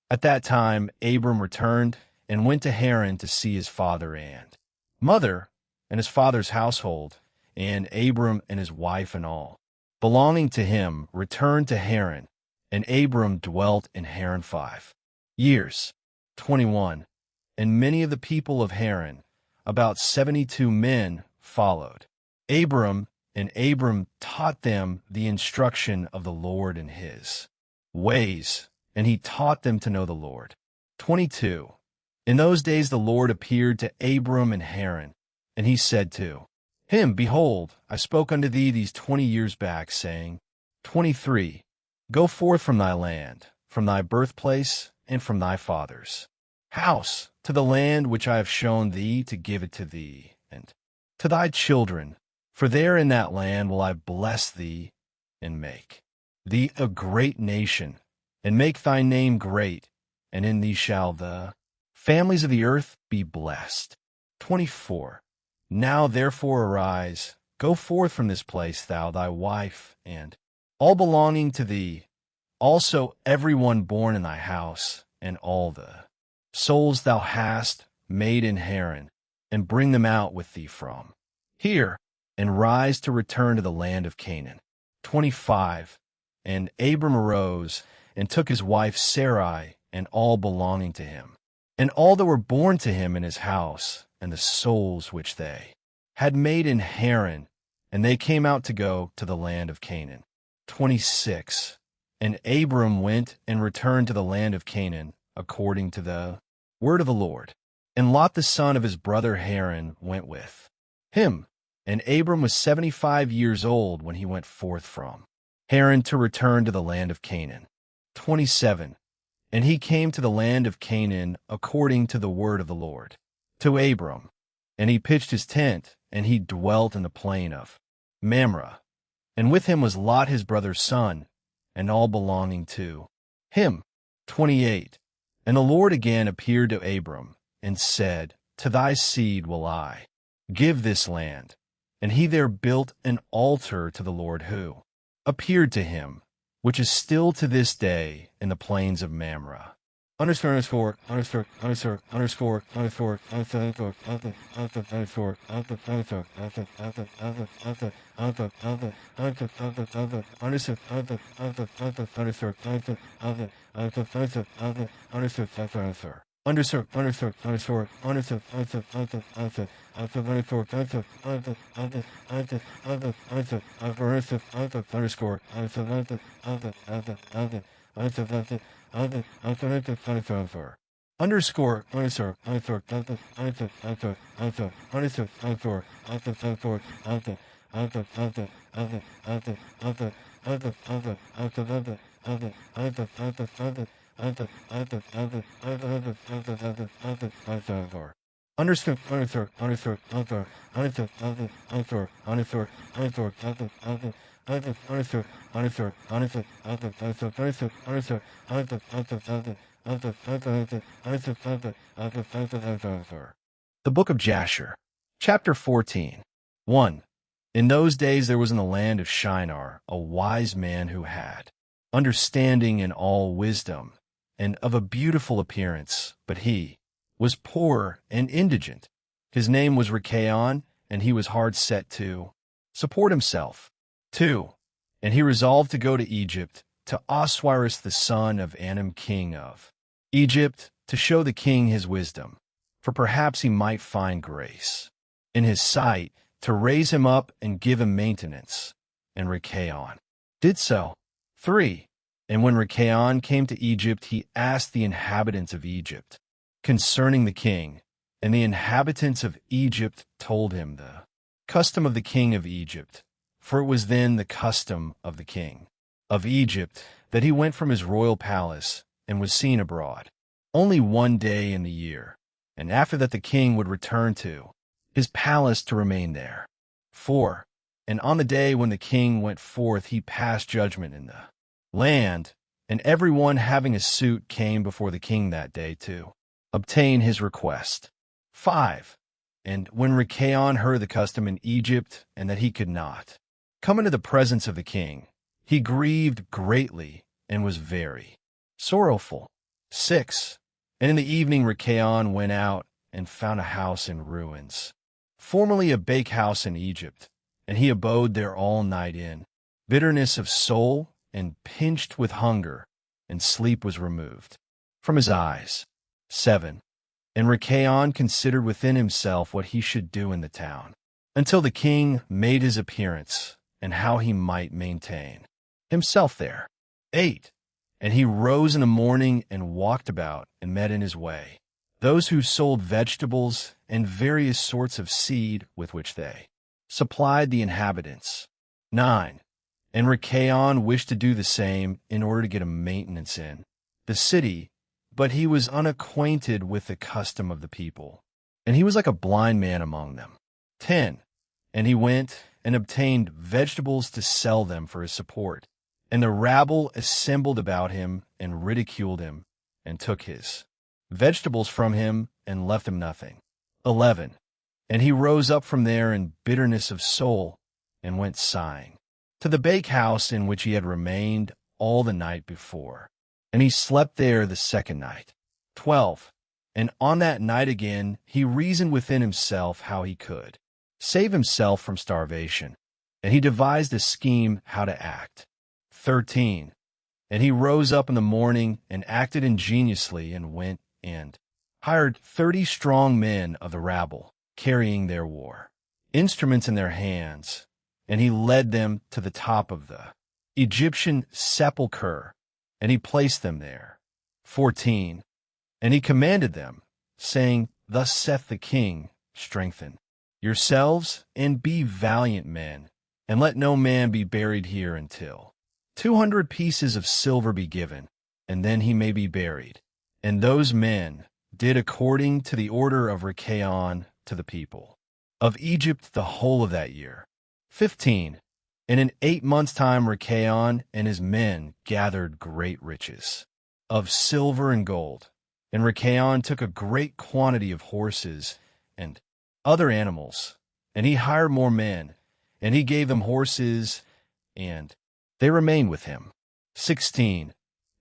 At that time Abram returned and went to Haran to see his father and mother, and his father's household, and Abram and his wife and all belonging to him returned to Haran, and Abram dwelt in Haran 5 years. 21. And many of the people of Haran, about 72 men, followed Abram, and Abram taught them the instruction of the Lord in his ways, and he taught them to know the Lord. 22. In those days the Lord appeared to Abram in Haran, and he said to him, Behold, I spoke unto thee these 20 years back, saying, 23. Go forth from thy land, from thy birthplace, and from thy father's house, to the land which I have shown thee to give it to thee, and to thy children. For there in that land will I bless thee, and make thee a great nation, and make thy name great, and in thee shall the families of the earth be blessed. 24. Now therefore arise, go forth from this place, thou, thy wife, and all belonging to thee, also every one born in thy house, and all the souls thou hast made in Haran, and bring them out with thee from here, and rise to return to the land of Canaan. 25. And Abram arose, and took his wife Sarai, and all belonging to him, and all that were born to him in his house, and the souls which they had made in Haran, and they came out to go to the land of Canaan. 26. And Abram went and returned to the land of Canaan, according to the word of the Lord. And Lot the son of his brother Haran went with him. And Abram was 75 years old when he went forth from Haran to return to the land of Canaan. 27. And he came to the land of Canaan according to the word of the Lord, to Abram. And he pitched his tent, and he dwelt in the plain of Mamre. And with him was Lot his brother's son, and all belonging to him. 28. And the Lord again appeared to Abram, and said, To thy seed will I give this land. And he there built an altar to the Lord who appeared to him, which is still to this day in the plains of Mamre. Underscore. The Book of Jasher, Chapter 14. 1. In those days there was in the land of Shinar a wise man who had understanding in all wisdom, and of a beautiful appearance, but he was poor and indigent. His name was Rikaon, and he was hard set to support himself. 2. And he resolved to go to Egypt, to Oswiris the son of Anim king of Egypt, to show the king his wisdom, for perhaps he might find grace in his sight, to raise him up and give him maintenance. And Rikaon did so. 3. And when Rikaon came to Egypt, he asked the inhabitants of Egypt concerning the king, and the inhabitants of Egypt told him the custom of the king of Egypt, for it was then the custom of the king of Egypt that he went from his royal palace and was seen abroad only one day in the year, and after that the king would return to his palace to remain there. 4. And on the day when the king went forth, he passed judgment in the land, and every one having a suit came before the king that day to obtain his request. 5. And when Rikaon heard the custom in Egypt, and that he could not come into the presence of the king, he grieved greatly and was very sorrowful. 6. And in the evening Rikaon went out and found a house in ruins, formerly a bakehouse in Egypt, and he abode there all night in bitterness of soul, and pinched with hunger, and sleep was removed from his eyes. 7. And Rikaon considered within himself what he should do in the town, until the king made his appearance, and how he might maintain himself there. 8. And he rose in the morning and walked about, and met in his way those who sold vegetables and various sorts of seed with which they supplied the inhabitants. 9. And Rikaon wished to do the same in order to get a maintenance in the city, but he was unacquainted with the custom of the people, and he was like a blind man among them. 10. And he went and obtained vegetables to sell them for his support, and the rabble assembled about him and ridiculed him, and took his vegetables from him and left him nothing. 11. And he rose up from there in bitterness of soul, and went sighing to the bakehouse in which he had remained all the night before, and he slept there the second night. 12. And on that night again he reasoned within himself how he could save himself from starvation, and he devised a scheme how to act. 13. And he rose up in the morning and acted ingeniously, and went and hired 30 strong men of the rabble, carrying their war instruments in their hands, and he led them to the top of the Egyptian sepulchre, and he placed them there. 14. And he commanded them, saying, Thus saith the king, Strengthen yourselves, and be valiant men, and let no man be buried here until 200 pieces of silver be given, and then he may be buried. And those men did according to the order of Rikaon to the people of Egypt the whole of that year. 15. And in 8 months' time Rikaon and his men gathered great riches of silver and gold. And Rikaon took a great quantity of horses and other animals, and he hired more men, and he gave them horses, and they remained with him. 16.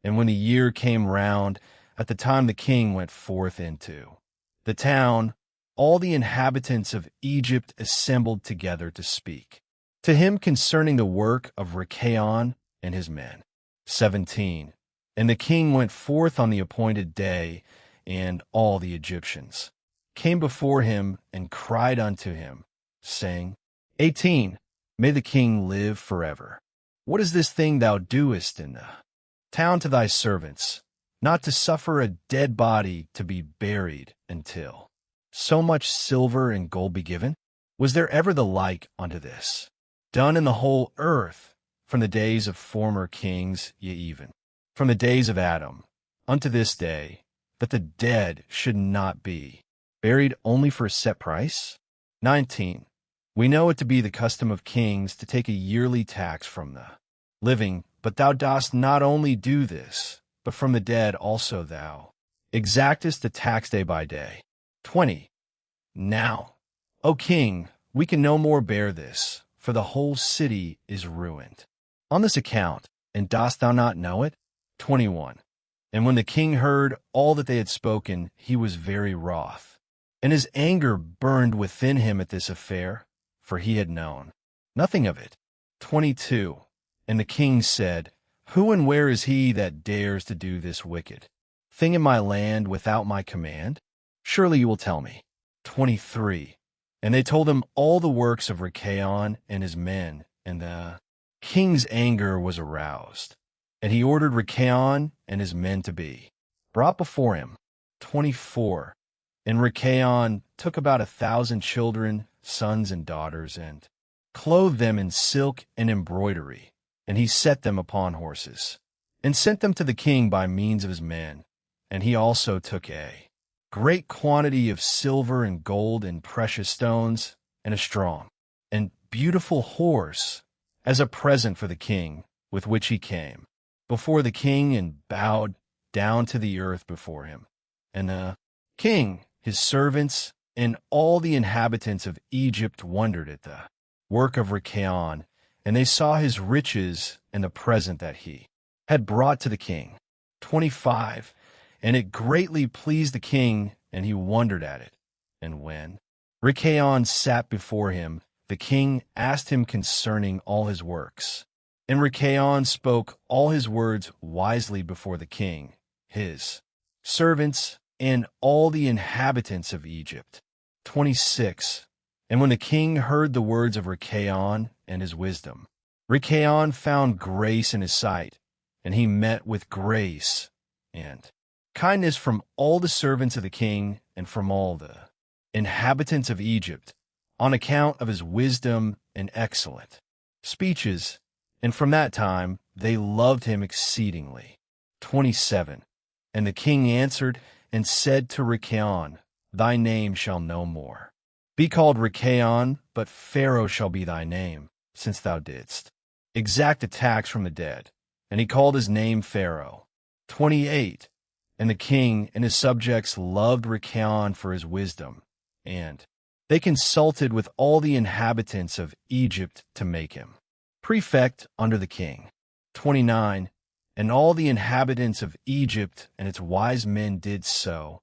And when the year came round, at the time the king went forth into the town, all the inhabitants of Egypt assembled together to speak to him concerning the work of Rikaon and his men. 17. And the king went forth on the appointed day, and all the Egyptians came before him and cried unto him, saying, 18. May the king live forever. What is this thing thou doest in the town to thy servants, not to suffer a dead body to be buried until so much silver and gold be given? Was there ever the like unto this, done in the whole earth, from the days of former kings, yea, even from the days of Adam, unto this day, that the dead should not be buried only for a set price? 19. We know it to be the custom of kings to take a yearly tax from the living, but thou dost not only do this, but from the dead also thou exactest the tax day by day. 20. Now, O king, we can no more bear this, for the whole city is ruined on this account, and dost thou not know it? 21. And when the king heard all that they had spoken, he was very wroth. And his anger burned within him at this affair, for he had known nothing of it. 22. And the king said, Who and where is he that dares to do this wicked thing in my land without my command? Surely you will tell me. 23. And they told him all the works of Rechaon and his men, and the king's anger was aroused. And he ordered Rechaon and his men to be brought before him. 24. And Rechaon took about 1,000 children, sons and daughters, and clothed them in silk and embroidery, and he set them upon horses, and sent them to the king by means of his men. And he also took a great quantity of silver and gold and precious stones, and a strong and beautiful horse, as a present for the king, with which he came before the king and bowed down to the earth before him. And the king, his servants, and all the inhabitants of Egypt wondered at the work of Rechaon, and they saw his riches and the present that he had brought to the king. 25. And it greatly pleased the king, and he wondered at it. And when Rechaon sat before him, the king asked him concerning all his works. And Rechaon spoke all his words wisely before the king, his servants, and all the inhabitants of Egypt. 26. And when the king heard the words of Rechaon and his wisdom, Rechaon found grace in his sight, and he met with grace and kindness from all the servants of the king and from all the inhabitants of Egypt, on account of his wisdom and excellent speeches, and from that time they loved him exceedingly. 27. And the king answered and said to Rechaon, Thy name shall no more be called Rechaon, but Pharaoh shall be thy name, since thou didst exact a tax from the dead. And he called his name Pharaoh. 28. And the king and his subjects loved Rechaon for his wisdom, and they consulted with all the inhabitants of Egypt to make him prefect under the king. 29. And all the inhabitants of Egypt and its wise men did so,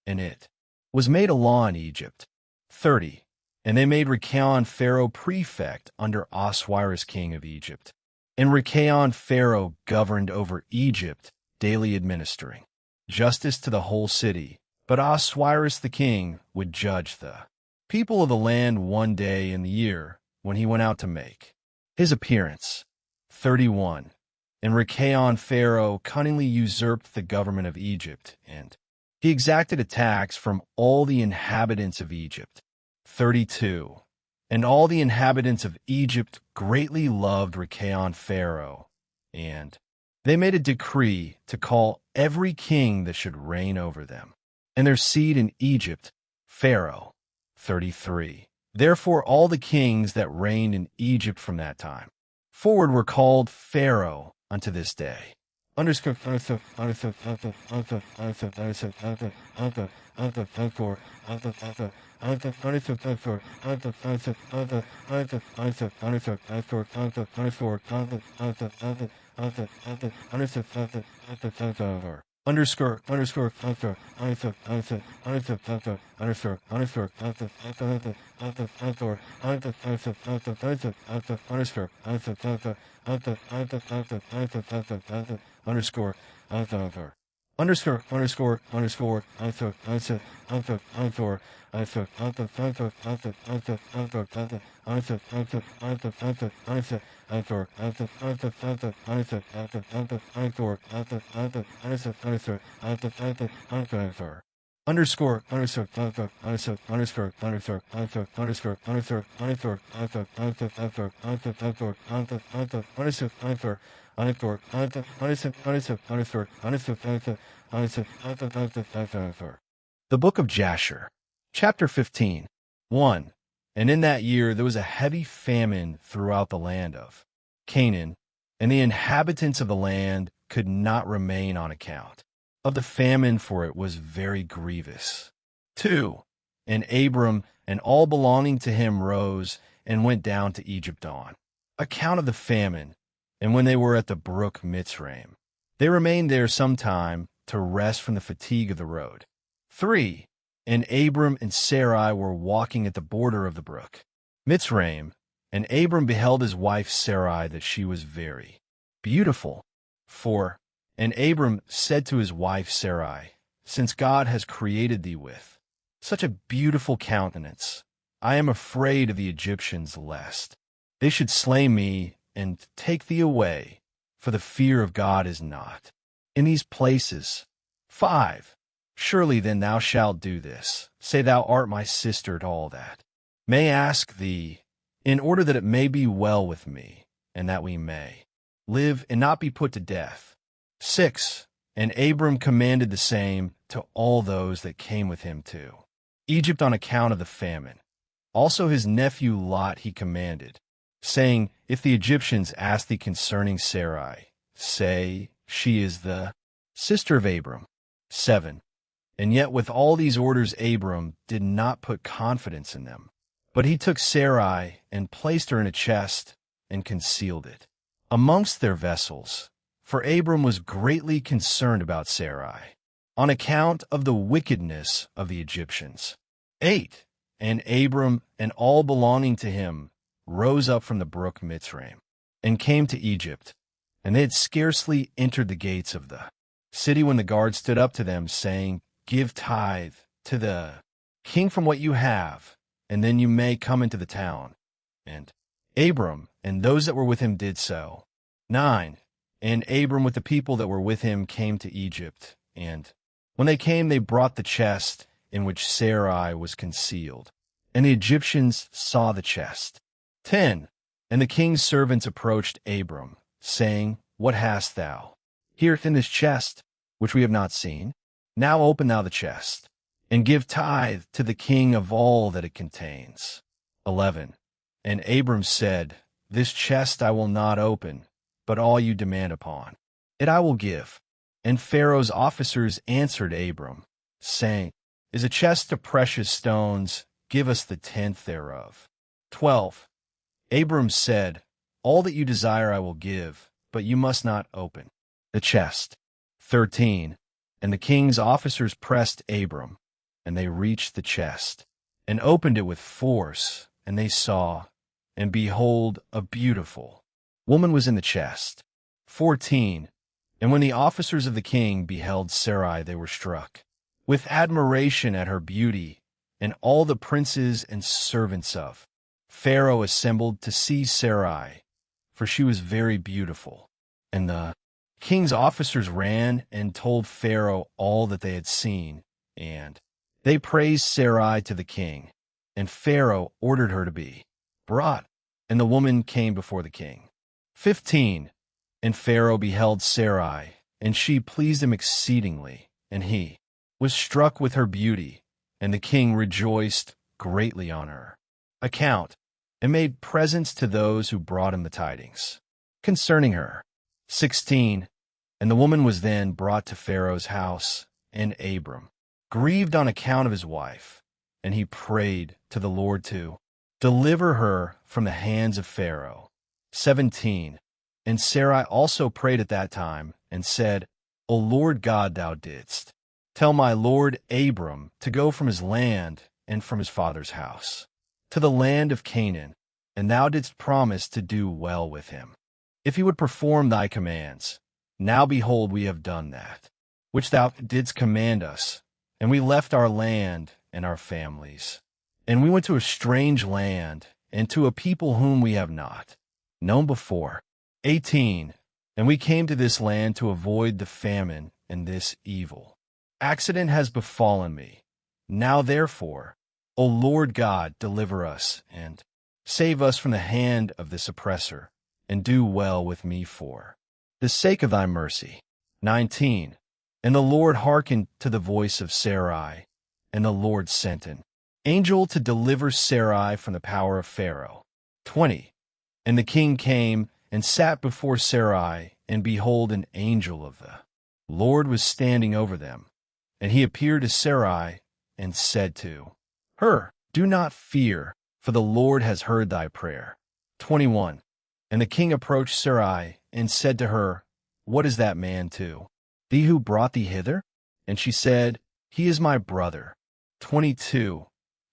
and it was made a law in Egypt. 30. And they made Rechaon Pharaoh prefect under Oswiris king of Egypt. And Rechaon Pharaoh governed over Egypt, daily administering justice to the whole city. But Oswiris the king would judge the people of the land one day in the year, when he went out to make his appearance. 31. And Rechaon Pharaoh cunningly usurped the government of Egypt, and he exacted a tax from all the inhabitants of Egypt. 32. And all the inhabitants of Egypt greatly loved Rechaon Pharaoh, and they made a decree to call every king that should reign over them, and their seed in Egypt, Pharaoh. 33. Therefore all the kings that reigned in Egypt from that time forward were called Pharaoh unto this day. Underscore. The Book of Jasher, Chapter 15. 1. And in that year there was a heavy famine throughout the land of Canaan, and the inhabitants of the land could not remain on account of the famine, for it was very grievous. 2. And Abram and all belonging to him rose and went down to Egypt on account of the famine, and when they were at the brook Mitzrayim, They remained there some time to rest from the fatigue of the road. 3. And Abram and Sarai were walking at the border of the brook Mitzrayim, and Abram beheld his wife Sarai, that she was very beautiful. 4. And Abram said to his wife Sarai, Since God has created thee with such a beautiful countenance, I am afraid of the Egyptians, lest they should slay me and take thee away, for the fear of God is not in these places. 5. Surely then thou shalt do this, say thou art my sister at all that may ask thee, in order that it may be well with me, and that we may live and not be put to death. 6. And Abram commanded the same to all those that came with him to Egypt on account of the famine. Also his nephew Lot he commanded, saying, If the Egyptians ask thee concerning Sarai, say, She is the sister of Abram. 7. And yet with all these orders Abram did not put confidence in them, but he took Sarai and placed her in a chest and concealed it amongst their vessels, for Abram was greatly concerned about Sarai, on account of the wickedness of the Egyptians. 8. And Abram and all belonging to him rose up from the brook Mitzrayim, and came to Egypt, and they had scarcely entered the gates of the city when the guard stood up to them, saying, Give tithe to the king from what you have, and then you may come into the town. And Abram and those that were with him did so. 9. And Abram with the people that were with him came to Egypt, and when they came, they brought the chest in which Sarai was concealed, and the Egyptians saw the chest. 10. And the king's servants approached Abram, saying, What hast thou here in this chest, which we have not seen? Now open thou the chest, and give tithe to the king of all that it contains. 11. And Abram said, This chest I will not open, but all you demand upon it I will give. And Pharaoh's officers answered Abram, saying, Is a chest of precious stones? Give us the tenth thereof. 12. Abram said, All that you desire I will give, but you must not open the chest. 13. And the king's officers pressed Abram, and they reached the chest, and opened it with force, and they saw, and behold, a beautiful woman was in the chest. 14. And when the officers of the king beheld Sarai, they were struck with admiration at her beauty, and all the princes and servants of Pharaoh assembled to see Sarai, for she was very beautiful. And the king's officers ran and told Pharaoh all that they had seen, and they praised Sarai to the king. And Pharaoh ordered her to be brought, and the woman came before the king. 15. And Pharaoh beheld Sarai, and she pleased him exceedingly, and he was struck with her beauty, and the king rejoiced greatly on her account, and made presents to those who brought him the tidings concerning her. 16. And the woman was then brought to Pharaoh's house, and Abram grieved on account of his wife, and he prayed to the Lord to deliver her from the hands of Pharaoh. 17. And Sarai also prayed at that time, and said, O Lord God, thou didst tell my lord Abram to go from his land and from his father's house to the land of Canaan, and thou didst promise to do well with him, if he would perform thy commands. Now behold, we have done that which thou didst command us, and we left our land and our families, and we went to a strange land, and to a people whom we have not known before. 18. And we came to this land to avoid the famine, and this evil accident has befallen me. Now therefore, O Lord God, deliver us, and save us from the hand of this oppressor, and do well with me for the sake of thy mercy. 19. And the Lord hearkened to the voice of Sarai, and the Lord sent an angel to deliver Sarai from the power of Pharaoh. 20. And the king came and sat before Sarai, and behold, an angel of the Lord was standing over them. And he appeared to Sarai, and said to her, Do not fear, for the Lord has heard thy prayer. 21. And the king approached Sarai, and said to her, What is that man too? Thee who brought thee hither? And she said, He is my brother. 22.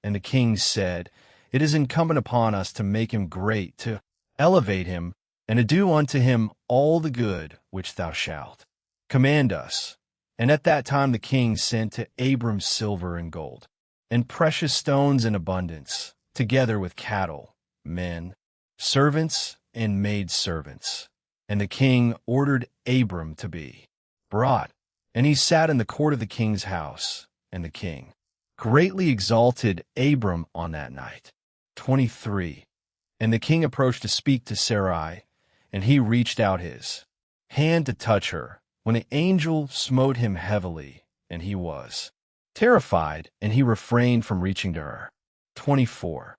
And the king said, It is incumbent upon us to make him great, to elevate him, and to do unto him all the good which thou shalt. Command us. And at that time the king sent to Abram silver and gold, and precious stones in abundance, together with cattle, men, servants, and maidservants. And the king ordered Abram to be brought, and he sat in the court of the king's house, and the king greatly exalted Abram on that night. 23. And the king approached to speak to Sarai, and he reached out his hand to touch her, when the angel smote him heavily, and he was terrified, and he refrained from reaching to her. 24.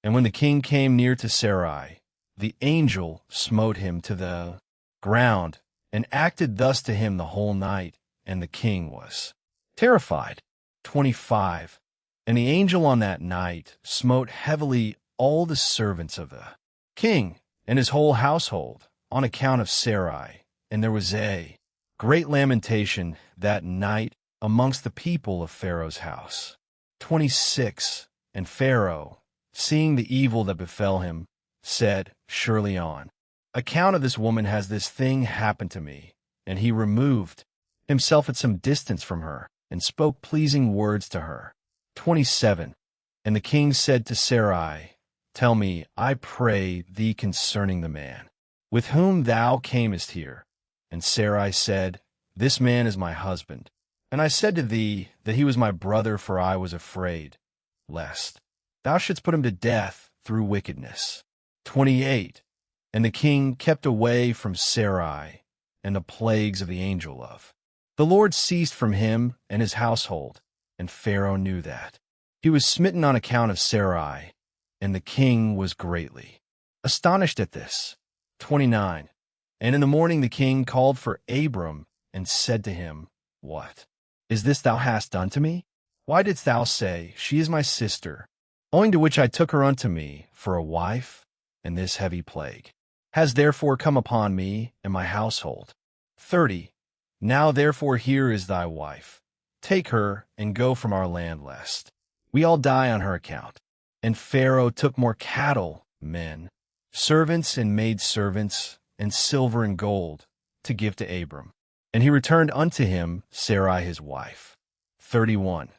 And when the king came near to Sarai, the angel smote him to the ground, and acted thus to him the whole night, and the king was terrified. 25. And the angel on that night smote heavily all the servants of the king and his whole household on account of Sarai, and there was a great lamentation that night amongst the people of Pharaoh's house. 26. And Pharaoh, seeing the evil that befell him, said, Surely on account of this woman has this thing happened to me. And he removed himself at some distance from her, and spoke pleasing words to her. 27. And the king said to Sarai, Tell me, I pray thee, concerning the man with whom thou camest here. And Sarai said, This man is my husband. And I said to thee that he was my brother, for I was afraid, lest thou shouldst put him to death through wickedness. 28. And the king kept away from Sarai, and the plagues of the angel of the Lord ceased from him and his household, and Pharaoh knew that he was smitten on account of Sarai, and the king was greatly astonished at this. 29. And in the morning the king called for Abram, and said to him, What is this thou hast done to me? Why didst thou say, She is my sister, owing to which I took her unto me for a wife? And this heavy plague has therefore come upon me and my household. 30. Now therefore here is thy wife. Take her, and go from our land, lest we all die on her account. And Pharaoh took more cattle, men, servants, and maidservants, and silver and gold, to give to Abram. And he returned unto him Sarai his wife. 31.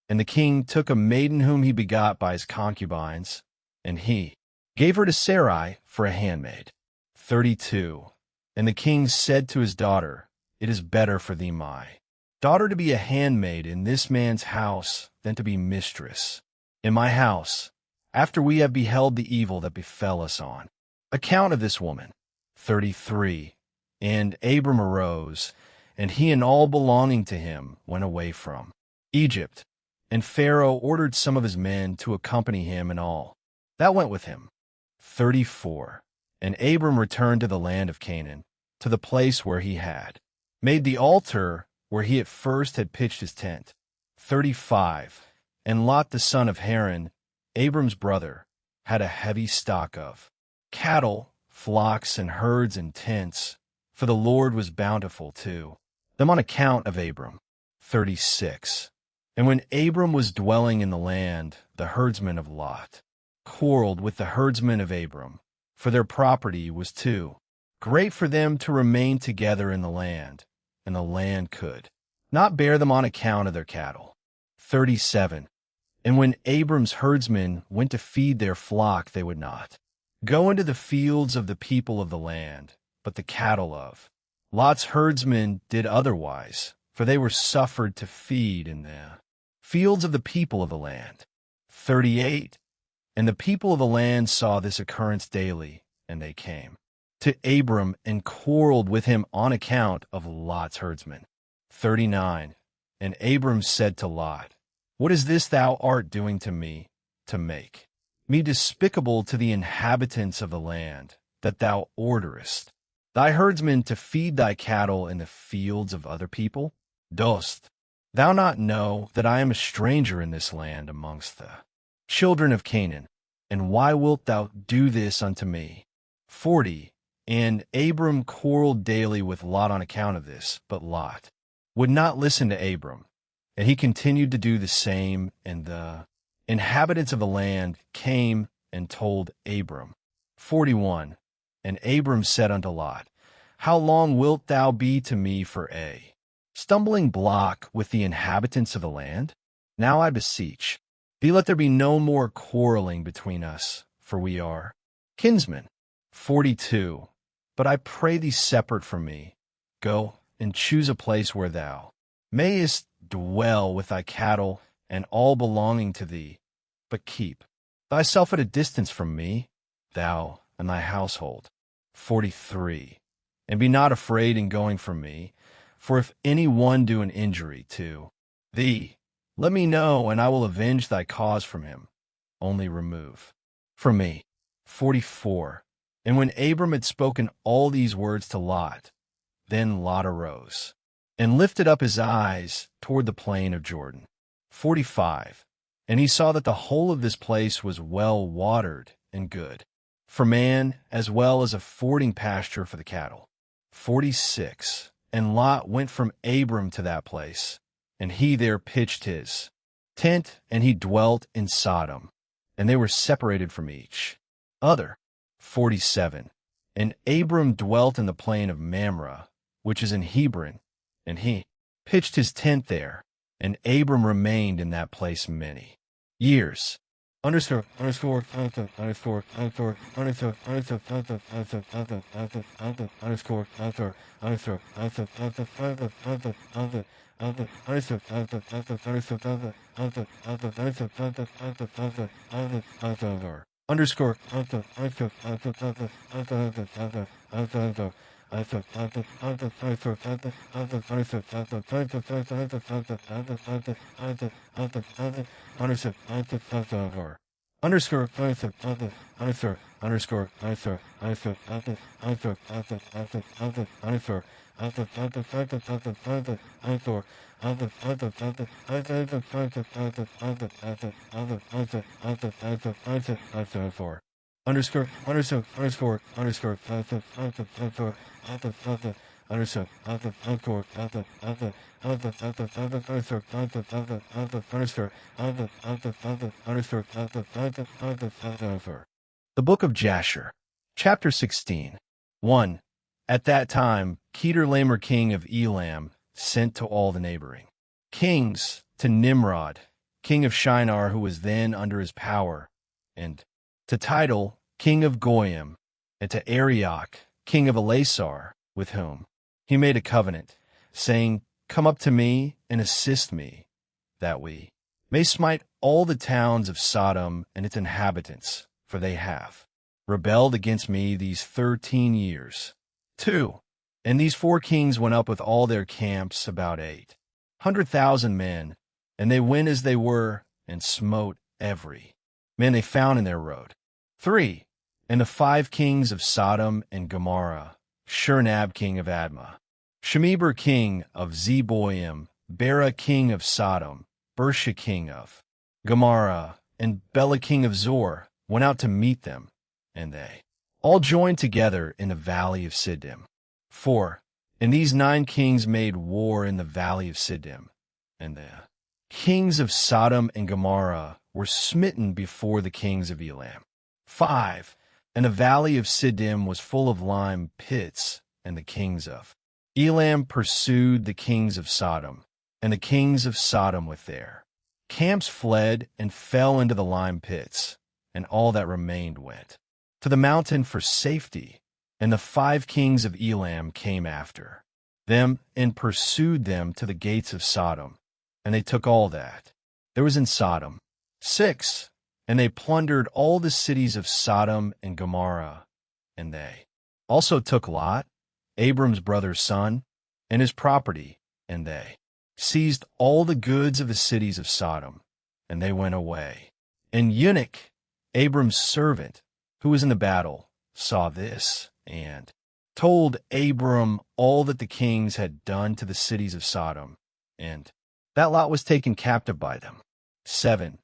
And the king took a maiden whom he begot by his concubines, and he gave her to Sarai for a handmaid. 32. And the king said to his daughter, It is better for thee, my daughter, to be a handmaid in this man's house than to be mistress in my house, after we have beheld the evil that befell us on account of this woman. 33. And Abram arose, and he and all belonging to him went away from Egypt. And Pharaoh ordered some of his men to accompany him, and all that went with him. 34. And Abram returned to the land of Canaan, to the place where he had made the altar where he at first had pitched his tent. 35. And Lot the son of Haran, Abram's brother, had a heavy stock of cattle, flocks, and herds and tents, for the Lord was bountiful to them on account of Abram. 36. And when Abram was dwelling in the land, the herdsmen of Lot quarreled with the herdsmen of Abram, for their property was too great for them to remain together in the land, and the land could not bear them on account of their cattle. 37. And when Abram's herdsmen went to feed their flock, they would not go into the fields of the people of the land, but the cattle of Lot's herdsmen did otherwise, for they were suffered to feed in the fields of the people of the land. 38. And the people of the land saw this occurrence daily, and they came to Abram and quarreled with him on account of Lot's herdsmen. 39. And Abram said to Lot, What is this thou art doing to me, to make me despicable to the inhabitants of the land, that thou orderest thy herdsmen to feed thy cattle in the fields of other people? Dost thou not know that I am a stranger in this land amongst the children of Canaan? And why wilt thou do this unto me? 40. And Abram quarreled daily with Lot on account of this, but Lot would not listen to Abram, and he continued to do the same. And the inhabitants of the land came and told Abram. 41. And Abram said unto Lot, How long wilt thou be to me for a stumbling block with the inhabitants of the land? Now I beseech thee, let there be no more quarreling between us, for we are kinsmen. 42. But I pray thee, separate from me. Go and choose a place where thou mayest dwell with thy cattle and all belonging to thee, but keep thyself at a distance from me, thou and thy household. 43. And be not afraid in going from me, for if any one do an injury to thee, let me know, and I will avenge thy cause from him. Only remove from me. 44. And when Abram had spoken all these words to Lot, then Lot arose and lifted up his eyes toward the plain of Jordan. 45. And he saw that the whole of this place was well watered and good, for man as well as a fording pasture for the cattle. 46. And Lot went from Abram to that place, and he there pitched his tent, and he dwelt in Sodom, and they were separated from each other. 47. And Abram dwelt in the plain of Mamre, which is in Hebron, and he pitched his tent there, and Abram remained in that place many years. Underscore. The Book of Jasher, Chapter 16. 1. At that time, Kedorlaomer king of Elam sent to all the neighboring kings, to Nimrod, king of Shinar, who was then under his power, and to Tidal, king of Goyim, and to Arioch, king of Elasar, with whom he made a covenant, saying, Come up to me and assist me, that we may smite all the towns of Sodom and its inhabitants, for they have rebelled against me these 13 years. 2. And these 4 kings went up with all their camps, about 800,000 men, and they went as they were, and smote every man they found in their road. 3. And the 5 kings of Sodom and Gomorrah, Shurnab king of Admah, Shemeber king of Zeboim, Bera king of Sodom, Bersha king of Gomorrah, and Bela king of Zor, went out to meet them, and they all joined together in the valley of Siddim. 4. And these 9 kings made war in the valley of Siddim, and the kings of Sodom and Gomorrah were smitten before the kings of Elam. 5. And the valley of Siddim was full of lime pits, and the kings of Elam pursued the kings of Sodom, and the kings of Sodom with their camps fled and fell into the lime pits, and all that remained went to the mountain for safety. And the 5 kings of Elam came after them and pursued them to the gates of Sodom, and they took all that there was in Sodom. 6. And they plundered all the cities of Sodom and Gomorrah, and they also took Lot, Abram's brother's son, and his property, and they seized all the goods of the cities of Sodom, and they went away. And Eunuch, Abram's servant, who was in the battle, saw this, and told Abram all that the kings had done to the cities of Sodom, and that Lot was taken captive by them. 7.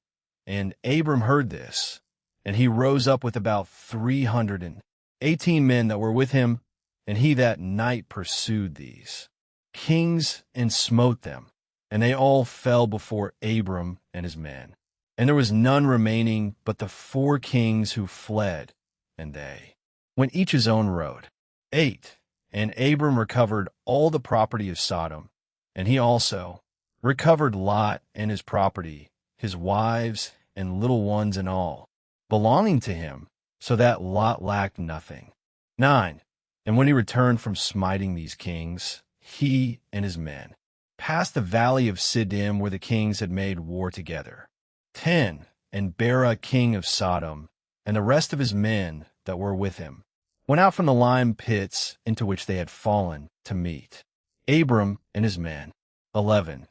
And Abram heard this, and he rose up with about 300 18 men that were with him, and he that night pursued these kings and smote them, and they all fell before Abram and his men. And there was none remaining but the 4 kings who fled, and they went each his own road. 8. And Abram recovered all the property of Sodom, and he also recovered Lot and his property, his wives and little ones and all, belonging to him, so that Lot lacked nothing. 9. And when he returned from smiting these kings, he and his men passed the valley of Siddim, where the kings had made war together. 10. And Bera king of Sodom, and the rest of his men that were with him, went out from the lime pits into which they had fallen to meet Abram and his men. 11.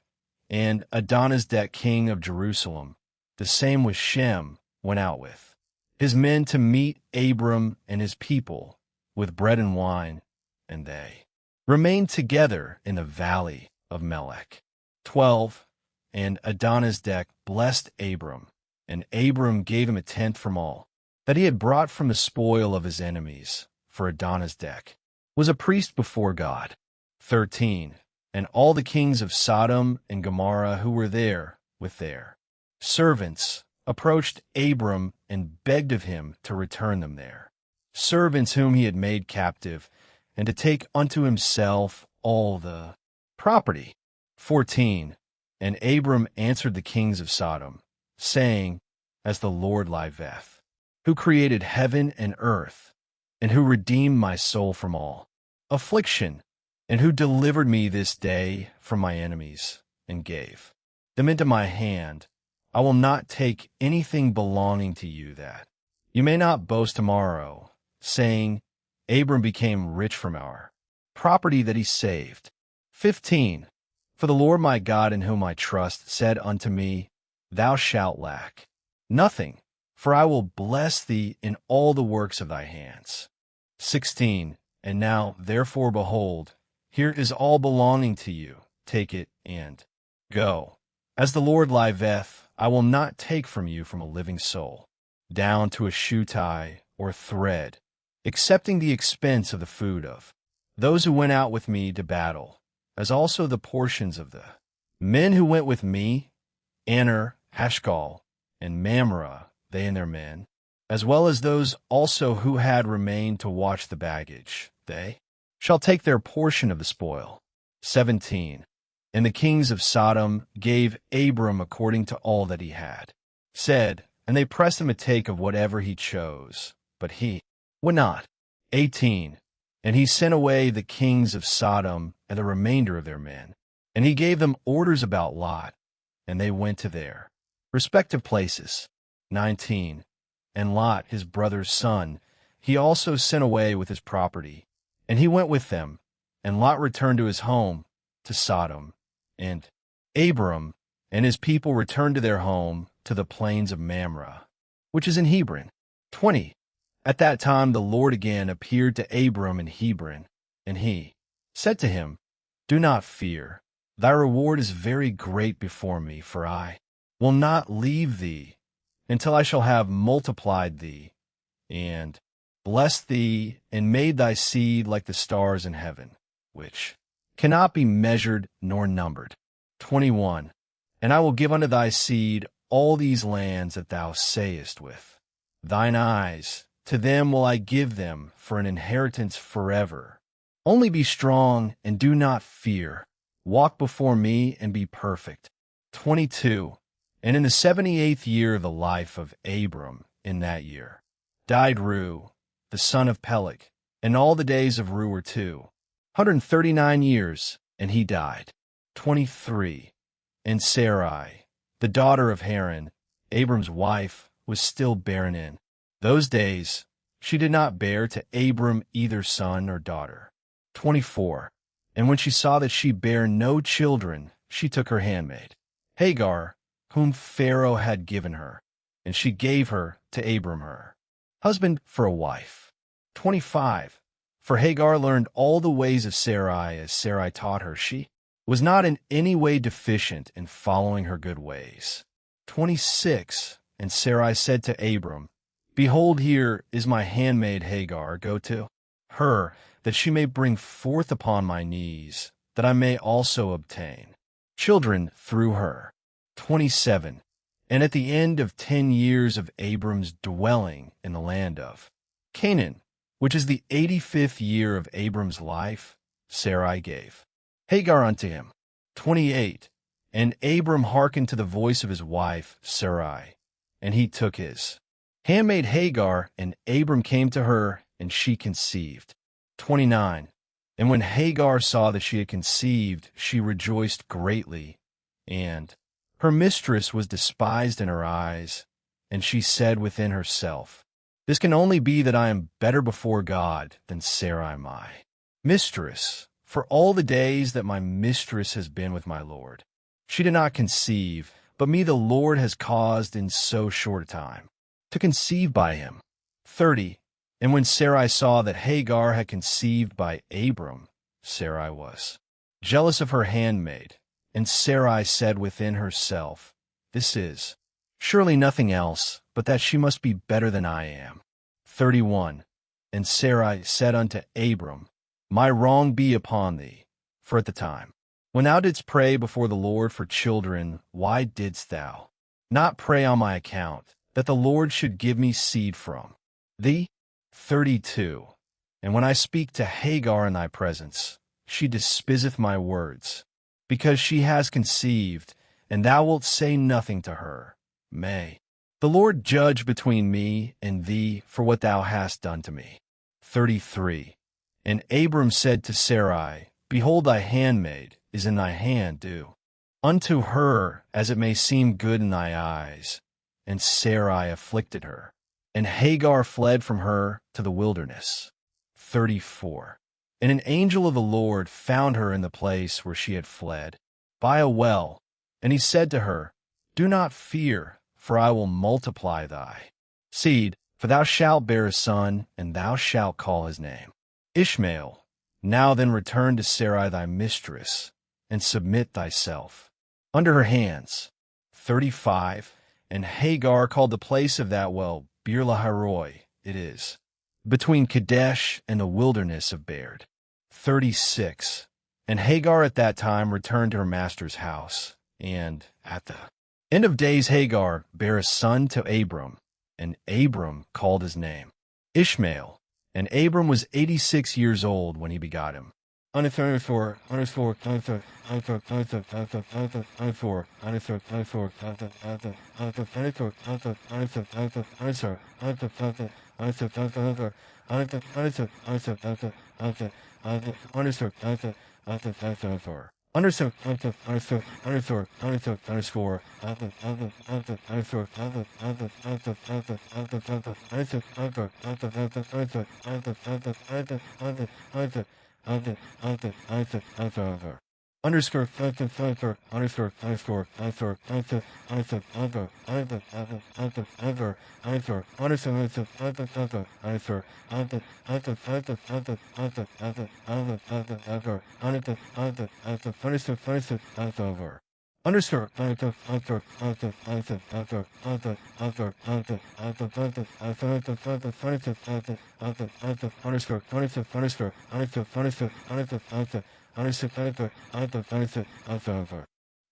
And Adonizedek king of Jerusalem, the same with Shem, went out with his men to meet Abram and his people with bread and wine, and they remained together in the valley of Melech. 12. And Adonizedek blessed Abram, and Abram gave him a tenth from all that he had brought from the spoil of his enemies, for Adonizedek was a priest before God. 13. And all the kings of Sodom and Gomorrah who were there with their servants approached Abram and begged of him to return them there, servants whom he had made captive, and to take unto himself all the property. 14. And Abram answered the kings of Sodom, saying, As the Lord liveth, who created heaven and earth, and who redeemed my soul from all affliction, and who delivered me this day from my enemies, and gave them into my hand, I will not take anything belonging to you, that you may not boast tomorrow, saying, Abram became rich from our property that he saved. 15. For the Lord my God, in whom I trust, said unto me, Thou shalt lack nothing, for I will bless thee in all the works of thy hands. 16. And now, therefore, behold, here is all belonging to you. Take it and go. As the Lord liveth, I will not take from you from a living soul, down to a shoe tie or thread, excepting the expense of the food of those who went out with me to battle, as also the portions of the men who went with me, Aner, Hashgal, and Mamre, they and their men, as well as those also who had remained to watch the baggage. They shall take their portion of the spoil. 17. And the kings of Sodom gave Abram according to all that he had said, and they pressed him to take of whatever he chose, but he would not. 18. And he sent away the kings of Sodom and the remainder of their men, and he gave them orders about Lot, and they went to their respective places. 19. And Lot, his brother's son, he also sent away with his property, and he went with them, and Lot returned to his home, to Sodom, and Abram and his people returned to their home, to the plains of Mamre, which is in Hebron. 20. At that time the Lord again appeared to Abram in Hebron, and he said to him, Do not fear, thy reward is very great before me, for I will not leave thee until I shall have multiplied thee, and blessed thee, and made thy seed like the stars in heaven, which cannot be measured nor numbered. 21. And I will give unto thy seed all these lands that thou sayest with thine eyes, to them will I give them for an inheritance forever. Only be strong and do not fear. Walk before me and be perfect. 22. And in the 78th year of the life of Abram, in that year, died Reu, the son of Peleg, and all the days of Reu were 239 years, and he died. 23. And Sarai, the daughter of Haran, Abram's wife, was still barren in those days. She did not bear to Abram either son or daughter. 24. And when she saw that she bare no children, she took her handmaid, Hagar, whom Pharaoh had given her, and she gave her to Abram her husband for a wife. 25. For Hagar learned all the ways of Sarai as Sarai taught her. She was not in any way deficient in following her good ways. 26. And Sarai said to Abram, Behold, here is my handmaid Hagar, go to her, that she may bring forth upon my knees, that I may also obtain children through her. 27. And at the end of 10 years of Abram's dwelling in the land of Canaan, which is the 85th year of Abram's life, Sarai gave Hagar unto him. 28. And Abram hearkened to the voice of his wife Sarai, and he took his handmaid Hagar, and Abram came to her, and she conceived. 29. And when Hagar saw that she had conceived, she rejoiced greatly, and her mistress was despised in her eyes, and she said within herself, This can only be that I am better before God than Sarai my mistress, for all the days that my mistress has been with my Lord. She did not conceive, but me the Lord has caused in so short a time to conceive by him. 30. And when Sarai saw that Hagar had conceived by Abram, Sarai was jealous of her handmaid, and Sarai said within herself, This is surely nothing else, but that she must be better than I am. 31. And Sarai said unto Abram, My wrong be upon thee, for at the time when thou didst pray before the Lord for children, why didst thou not pray on my account, that the Lord should give me seed from thee? 32. And when I speak to Hagar in thy presence, she despiseth my words, because she has conceived, and thou wilt say nothing to her. May the Lord judge between me and thee for what thou hast done to me. 33. And Abram said to Sarai, Behold, thy handmaid is in thy hand, do unto her as it may seem good in thy eyes. And Sarai afflicted her, and Hagar fled from her to the wilderness. 34. And an angel of the Lord found her in the place where she had fled, by a well, and he said to her, Do not fear, for I will multiply thy seed, for thou shalt bear a son, and thou shalt call his name Ishmael. Now then return to Sarai thy mistress, and submit thyself under her hands. 35. And Hagar called the place of that well Beer-lahai-roi, it is, between Kadesh and the wilderness of Bered. 36. And Hagar at that time returned to her master's house, and at the end of days Hagar bare a son to Abram, and Abram called his name Ishmael. And Abram was 86 years old when he begot him. 34.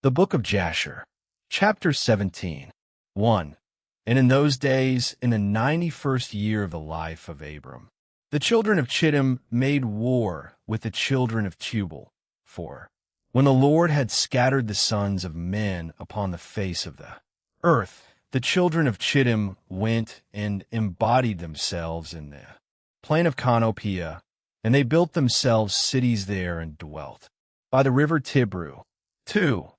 The Book of Jasher, Chapter 17. 1. And in those days, in the 91st year of the life of Abram, the children of Chittim made war with the children of Tubal. 4. When the Lord had scattered the sons of men upon the face of the earth, the children of Chittim went and embodied themselves in the plain of Canopia, and they built themselves cities there and dwelt by the river Tibru. 2.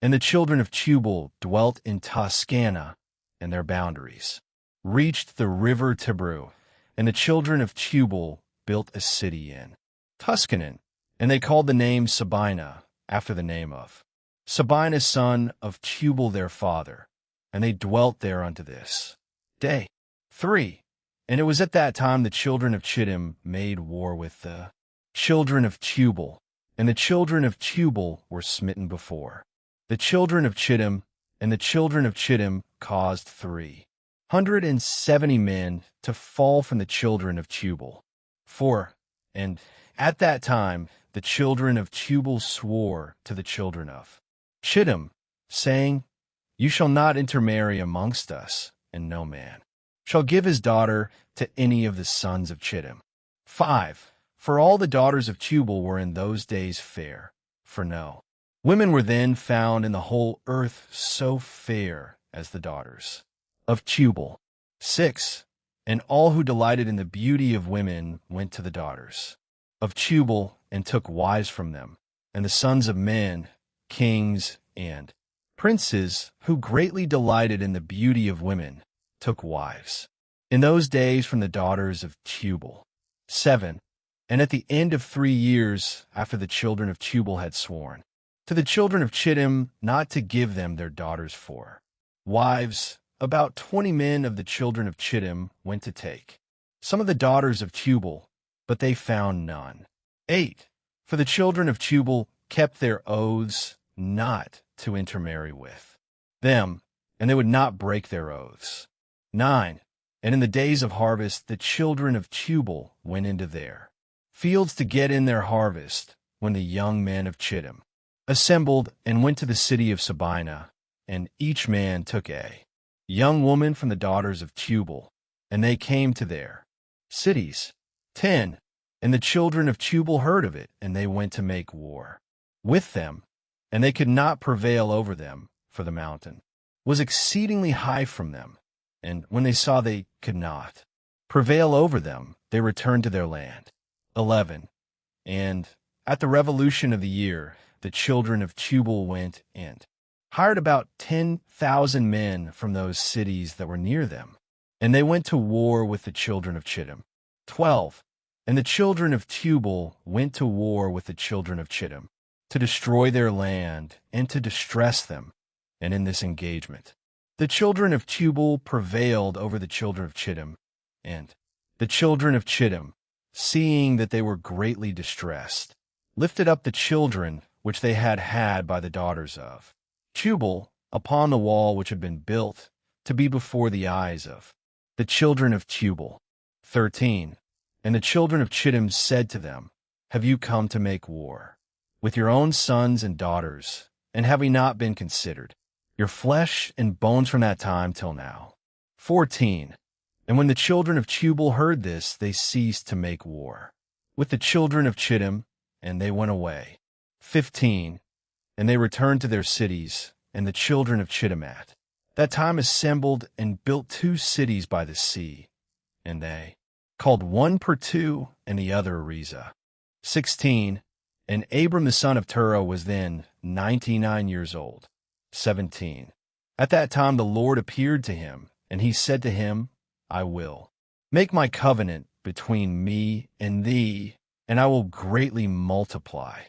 And the children of Tubal dwelt in Toscana, and their boundaries reached the river Tibru, and the children of Tubal built a city in Tuscanan, and they called the name Sabina, after the name of Sabina son of Tubal their father, and they dwelt there unto this day. 3. And it was at that time the children of Chittim made war with the children of Tubal, and the children of Tubal were smitten before the children of Chittim, and the children of Chittim caused 3 170 men to fall from the children of Tubal. 4. And at that time the children of Tubal swore to the children of Chittim, saying, You shall not intermarry amongst us, and no man shall give his daughter to any of the sons of Chittim. 5. For all the daughters of Tubal were in those days fair, for no women were then found in the whole earth so fair as the daughters of Tubal. 6. And all who delighted in the beauty of women went to the daughters of Tubal and took wives from them, and the sons of men, kings, and princes, who greatly delighted in the beauty of women, took wives in those days from the daughters of Tubal. 7. And at the end of 3 years, after the children of Tubal had sworn to the children of Chittim not to give them their daughters for wives, about 20 men of the children of Chittim went to take some of the daughters of Tubal, but they found none. 8. For the children of Tubal kept their oaths not to intermarry with them, and they would not break their oaths. 9. And in the days of harvest the children of Tubal went into their fields to get in their harvest, when the young men of Chittim assembled and went to the city of Sabina, and each man took a young woman from the daughters of Tubal, and they came to their cities. 10. And the children of Tubal heard of it, and they went to make war with them, and they could not prevail over them, for the mountain was exceedingly high from them. And when they saw they could not prevail over them, they returned to their land. 11. And at the revolution of the year, the children of Tubal went and hired about 10,000 men from those cities that were near them, and they went to war with the children of Chittim. 12. And the children of Tubal went to war with the children of Chittim, to destroy their land and to distress them. And in this engagement, the children of Tubal prevailed over the children of Chittim, and the children of Chittim, seeing that they were greatly distressed, lifted up the children which they had had by the daughters of Tubal upon the wall which had been built to be before the eyes of the children of Tubal. 13. And the children of Chittim said to them, Have you come to make war with your own sons and daughters, and have we not been considered your flesh and bones from that time till now? 14. And when the children of Tubal heard this, they ceased to make war with the children of Chittim, and they went away. 15. And they returned to their cities, and the children of Chittim at that time assembled and built 2 cities by the sea, and they called one Pertu and the other Ariza. 16. And Abram the son of Terah was then 99 years old. 17. At that time the Lord appeared to him, and he said to him, I will make my covenant between me and thee, and I will greatly multiply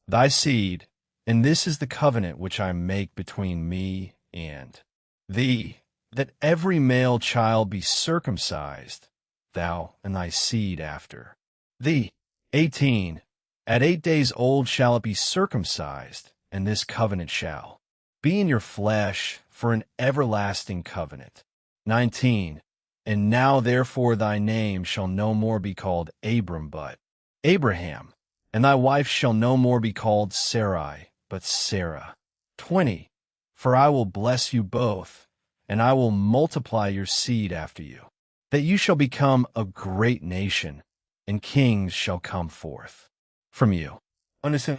thy seed, and this is the covenant which I make between me and thee, that every male child be circumcised, thou and thy seed after thee. 18. At 8 days old shall it be circumcised, and this covenant shall be in your flesh for an everlasting covenant. 19. And now therefore thy name shall no more be called Abram, but Abraham, and thy wife shall no more be called Sarai, but Sarah. 20. For I will bless you both, and I will multiply your seed after you, that you shall become a great nation, and kings shall come forth from you. Understood.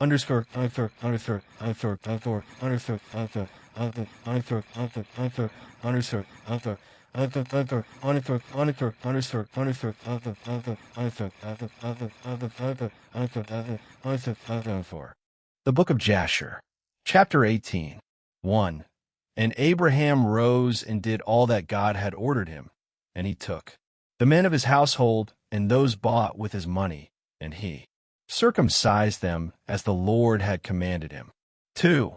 underscore underscore underscore underscore underscore underscore underscore underscore underscore underscore underscore underscore the Book of Jasher, chapter 18. 1. And Abraham rose and did all that God had ordered him, and he took the men of his household and those bought with his money, and he circumcised them as the Lord had commanded him. 2.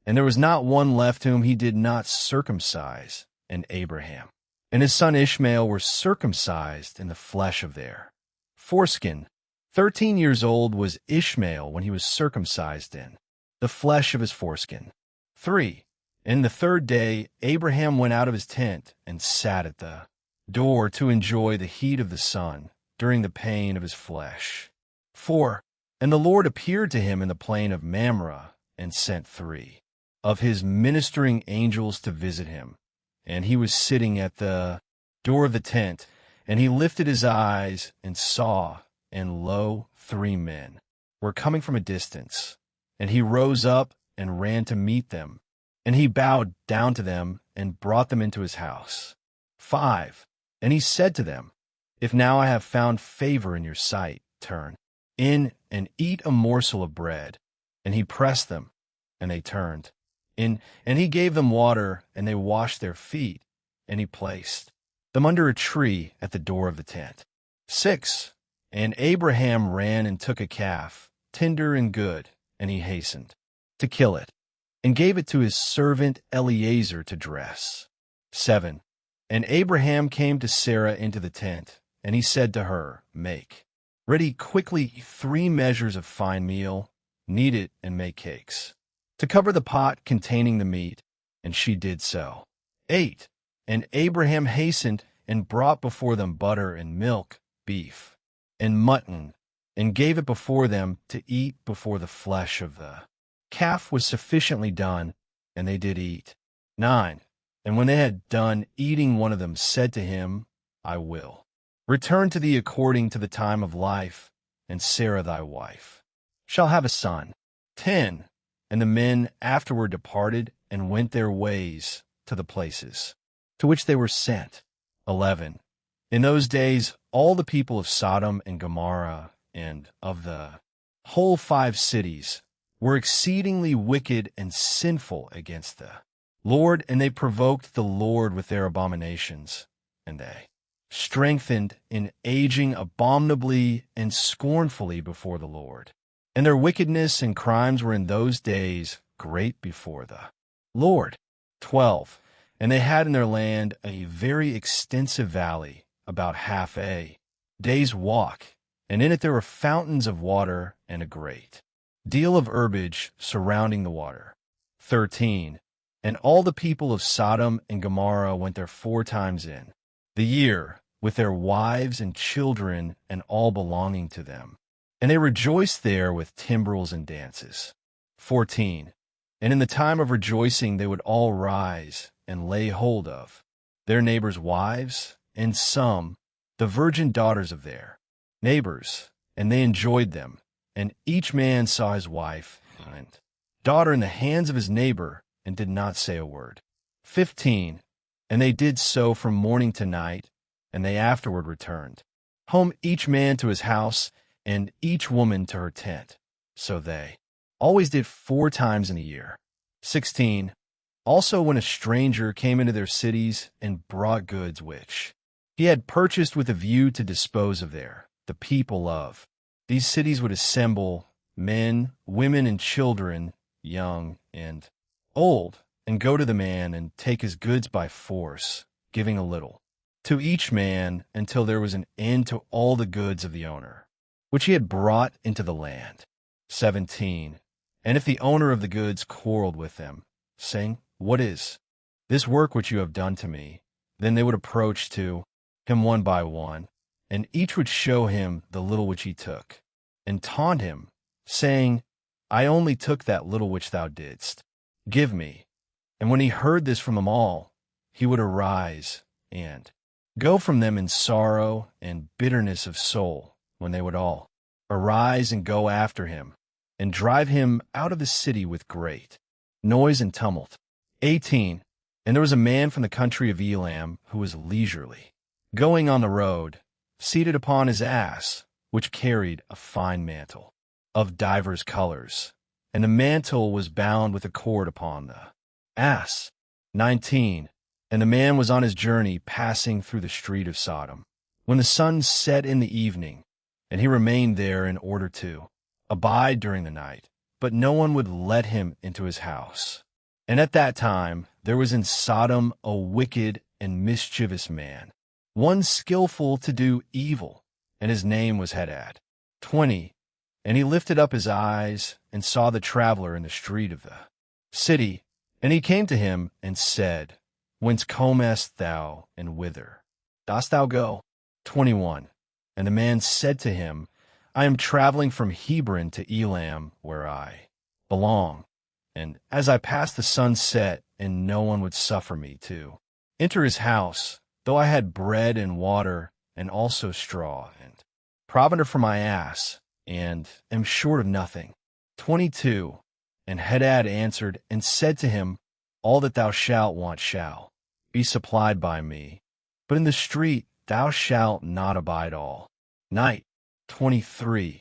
And there was not one left whom he did not circumcise, and Abraham and his son Ishmael were circumcised in the flesh of their foreskin. 13 years old was Ishmael when he was circumcised in the flesh of his foreskin. 3. And the third day Abraham went out of his tent and sat at the door to enjoy the heat of the sun during the pain of his flesh. 4. And the Lord appeared to him in the plain of Mamre and sent 3 of his ministering angels to visit him. And he was sitting at the door of the tent, and he lifted his eyes and saw, and lo, 3 men were coming from a distance. And he rose up and ran to meet them, and he bowed down to them and brought them into his house. 5. And he said to them, If now I have found favor in your sight, turn in and eat a morsel of bread. And he pressed them, and they turned in, and he gave them water, and they washed their feet, and he placed them under a tree at the door of the tent. 6. And Abraham ran and took a calf, tender and good, and he hastened to kill it, and gave it to his servant Eliezer to dress. 7. And Abraham came to Sarah into the tent, and he said to her, Make ready quickly 3 measures of fine meal, knead it, and make cakes, to cover the pot containing the meat. And she did so. 8. And Abraham hastened and brought before them butter and milk, beef and mutton, and gave it before them to eat before the flesh of the calf was sufficiently done, and they did eat. 9. And when they had done eating, one of them said to him, I will return to thee according to the time of life, and Sarah thy wife shall have a son. 10. And the men afterward departed and went their ways to the places to which they were sent. 11. In those days all the people of Sodom and Gomorrah and of the whole 5 cities were exceedingly wicked and sinful against the Lord, and they provoked the Lord with their abominations, and they strengthened in aging abominably and scornfully before the Lord. And their wickedness and crimes were in those days great before the Lord. 12. And they had in their land a very extensive valley, about half a day's walk, and in it there were fountains of water and a great deal of herbage surrounding the water. 13. And all the people of Sodom and Gomorrah went there 4 times in the year, with their wives and children and all belonging to them. And they rejoiced there with timbrels and dances. 14. And in the time of rejoicing they would all rise and lay hold of their neighbors' wives, and some the virgin daughters of their neighbors, and they enjoyed them. And each man saw his wife and daughter in the hands of his neighbor, and did not say a word. 15. And they did so from morning to night, and they afterward returned home, each man to his house, and each woman to her tent. So they always did 4 times in a year. 16. Also when a stranger came into their cities and brought goods which he had purchased with a view to dispose of there, the people of these cities would assemble, men, women, and children, young and old, and go to the man and take his goods by force, giving a little to each man until there was an end to all the goods of the owner, which he had brought into the land. 17. And if the owner of the goods quarreled with them, saying, What is this work which you have done to me? Then they would approach to him one by one, and each would show him the little which he took, and taunt him, saying, I only took that little which thou didst give me. And when he heard this from them all, he would arise and go from them in sorrow and bitterness of soul, when they would all arise and go after him. and drive him out of the city with great noise and tumult. 18. And there was a man from the country of Elam who was leisurely, going on the road, seated upon his ass, which carried a fine mantle, of divers colors, and the mantle was bound with a cord upon the ass. 19. And the man was on his journey passing through the street of Sodom, when the sun set in the evening, and he remained there in order to abide during the night, but no one would let him into his house. And at that time there was in Sodom a wicked and mischievous man, one skillful to do evil, and his name was Hadad. 20. And he lifted up his eyes and saw the traveler in the street of the city, and he came to him and said, Whence comest thou, and whither dost thou go? 21. And the man said to him, I am traveling from Hebron to Elam, where I belong. And as I passed the sun set, and no one would suffer me to enter his house, though I had bread and water, and also straw, and provender for my ass, and am short of nothing. 22. And Hadad answered and said to him, All that thou shalt want shall be supplied by me, but in the street thou shalt not abide all night. 23.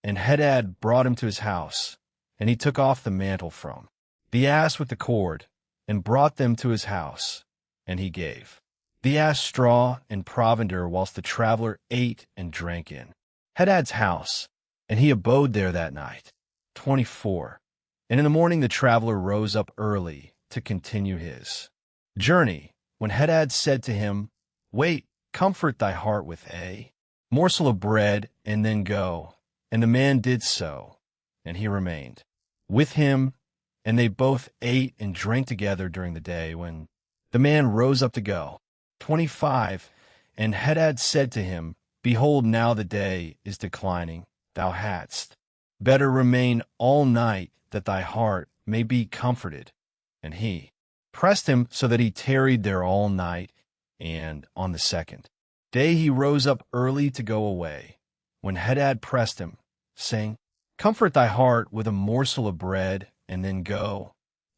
And Hadad brought him to his house, and he took off the mantle from the ass with the cord, and brought them to his house, and he gave the ass straw and provender, whilst the traveler ate and drank in Hadad's house, and he abode there that night. 24. And in the morning the traveler rose up early to continue his journey, when Hadad said to him, Wait, comfort thy heart with a morsel of bread, and then go. And the man did so, and he remained with him, and they both ate and drank together during the day, when the man rose up to go. 25. And Hadad said to him, Behold, now the day is declining. Thou hadst better remain all night, that thy heart may be comforted. And he pressed him so that he tarried there all night, and on the second day he rose up early to go away, when Hadad pressed him, saying, Comfort thy heart with a morsel of bread, and then go.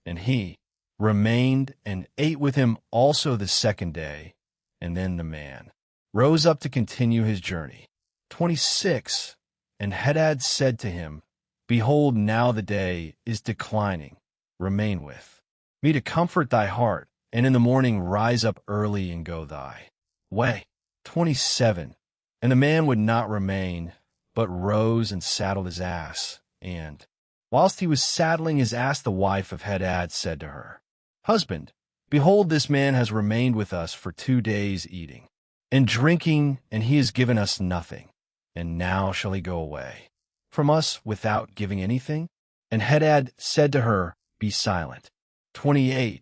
And he remained and ate with him also the second day, and then the man rose up to continue his journey. 26. And Hadad said to him, Behold, now the day is declining. Remain with me to comfort thy heart, and in the morning rise up early and go thy way. 27. And the man would not remain, but rose and saddled his ass, and whilst he was saddling his ass, the wife of Hadad said to her husband, Behold, this man has remained with us for 2 days eating and drinking, and he has given us nothing. And now shall he go away from us without giving anything? And Hadad said to her, Be silent. 28.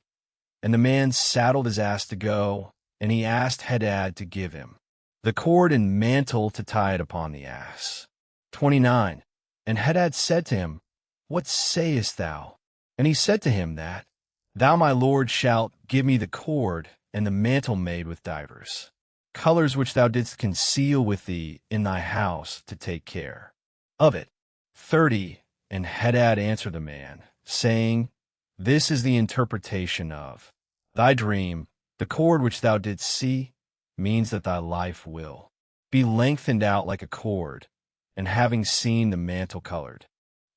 And the man saddled his ass to go, and he asked Hadad to give him the cord and mantle to tie it upon the ass. 29. And Hadad said to him, What sayest thou? And he said to him that, Thou, my lord, shalt give me the cord and the mantle made with divers colors, which thou didst conceal with thee in thy house, to take care of it. 30. And Hadad answered the man, saying, This is the interpretation of thy dream. The cord which thou didst see means that thy life will be lengthened out like a cord, and having seen the mantle colored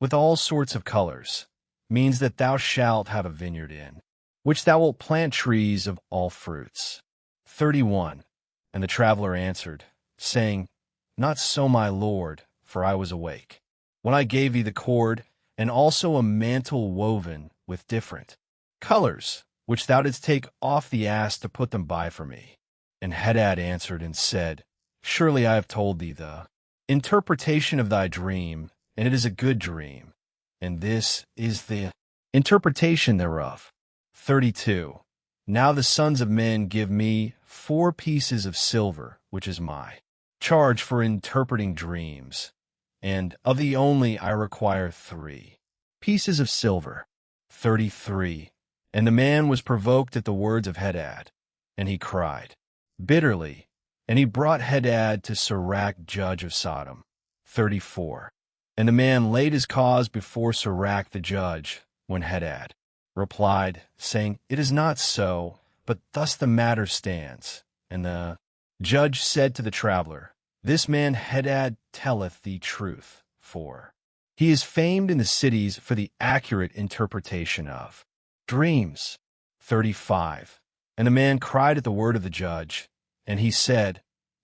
with all sorts of colors, means that thou shalt have a vineyard in which thou wilt plant trees of all fruits. 31. And the traveler answered, saying, Not so, my lord, for I was awake when I gave thee the cord, and also a mantle woven with different colors, which thou didst take off the ass to put them by for me. And Hadad answered and said, Surely I have told thee the interpretation of thy dream, and it is a good dream, and this is the interpretation thereof. 32. Now the sons of men give me 4 pieces of silver, which is my charge for interpreting dreams, and of the only I require 3 pieces of silver. 33. And the man was provoked at the words of Hadad, and he cried bitterly, and he brought Hadad to Sirach, judge of Sodom. 34. And the man laid his cause before Sirach the judge, when Hadad replied, saying, It is not so, but thus the matter stands. And the judge said to the traveler, This man Hadad telleth thee truth, for he is famed in the cities for the accurate interpretation of dreams. 35. And the man cried at the word of the judge, and he said,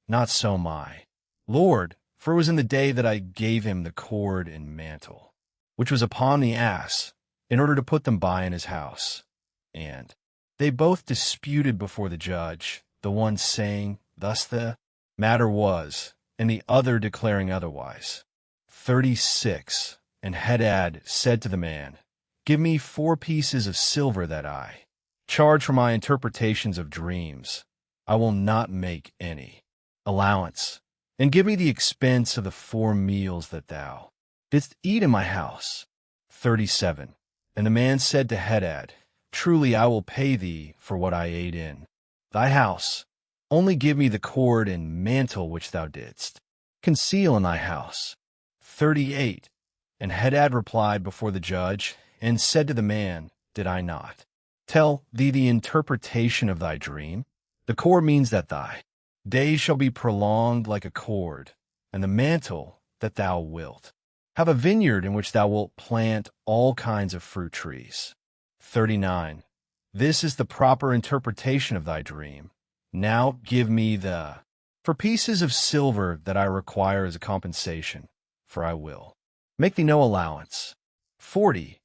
Not so, my Lord, for it was in the day that I gave him the cord and mantle, which was upon the ass, in order to put them by in his house. And they both disputed before the judge, the one saying, Thus the matter was, and the other declaring otherwise. 36. And Hadad said to the man, Give me 4 pieces of silver that I charge for my interpretations of dreams. I will not make any allowance. And give me the expense of the 4 meals that thou didst eat in my house. 37. And the man said to Hadad, Truly I will pay thee for what I ate in thy house. Only give me the cord and mantle which thou didst conceal in thy house. 38. And Hadad replied before the judge, and said to the man, Did I not tell thee the interpretation of thy dream? The cord means that thy days shall be prolonged like a cord, and the mantle that thou wilt have a vineyard in which thou wilt plant all kinds of fruit trees. 39. This is the proper interpretation of thy dream. Now give me the 4 pieces of silver that I require as a compensation, for I will make thee no allowance. 40.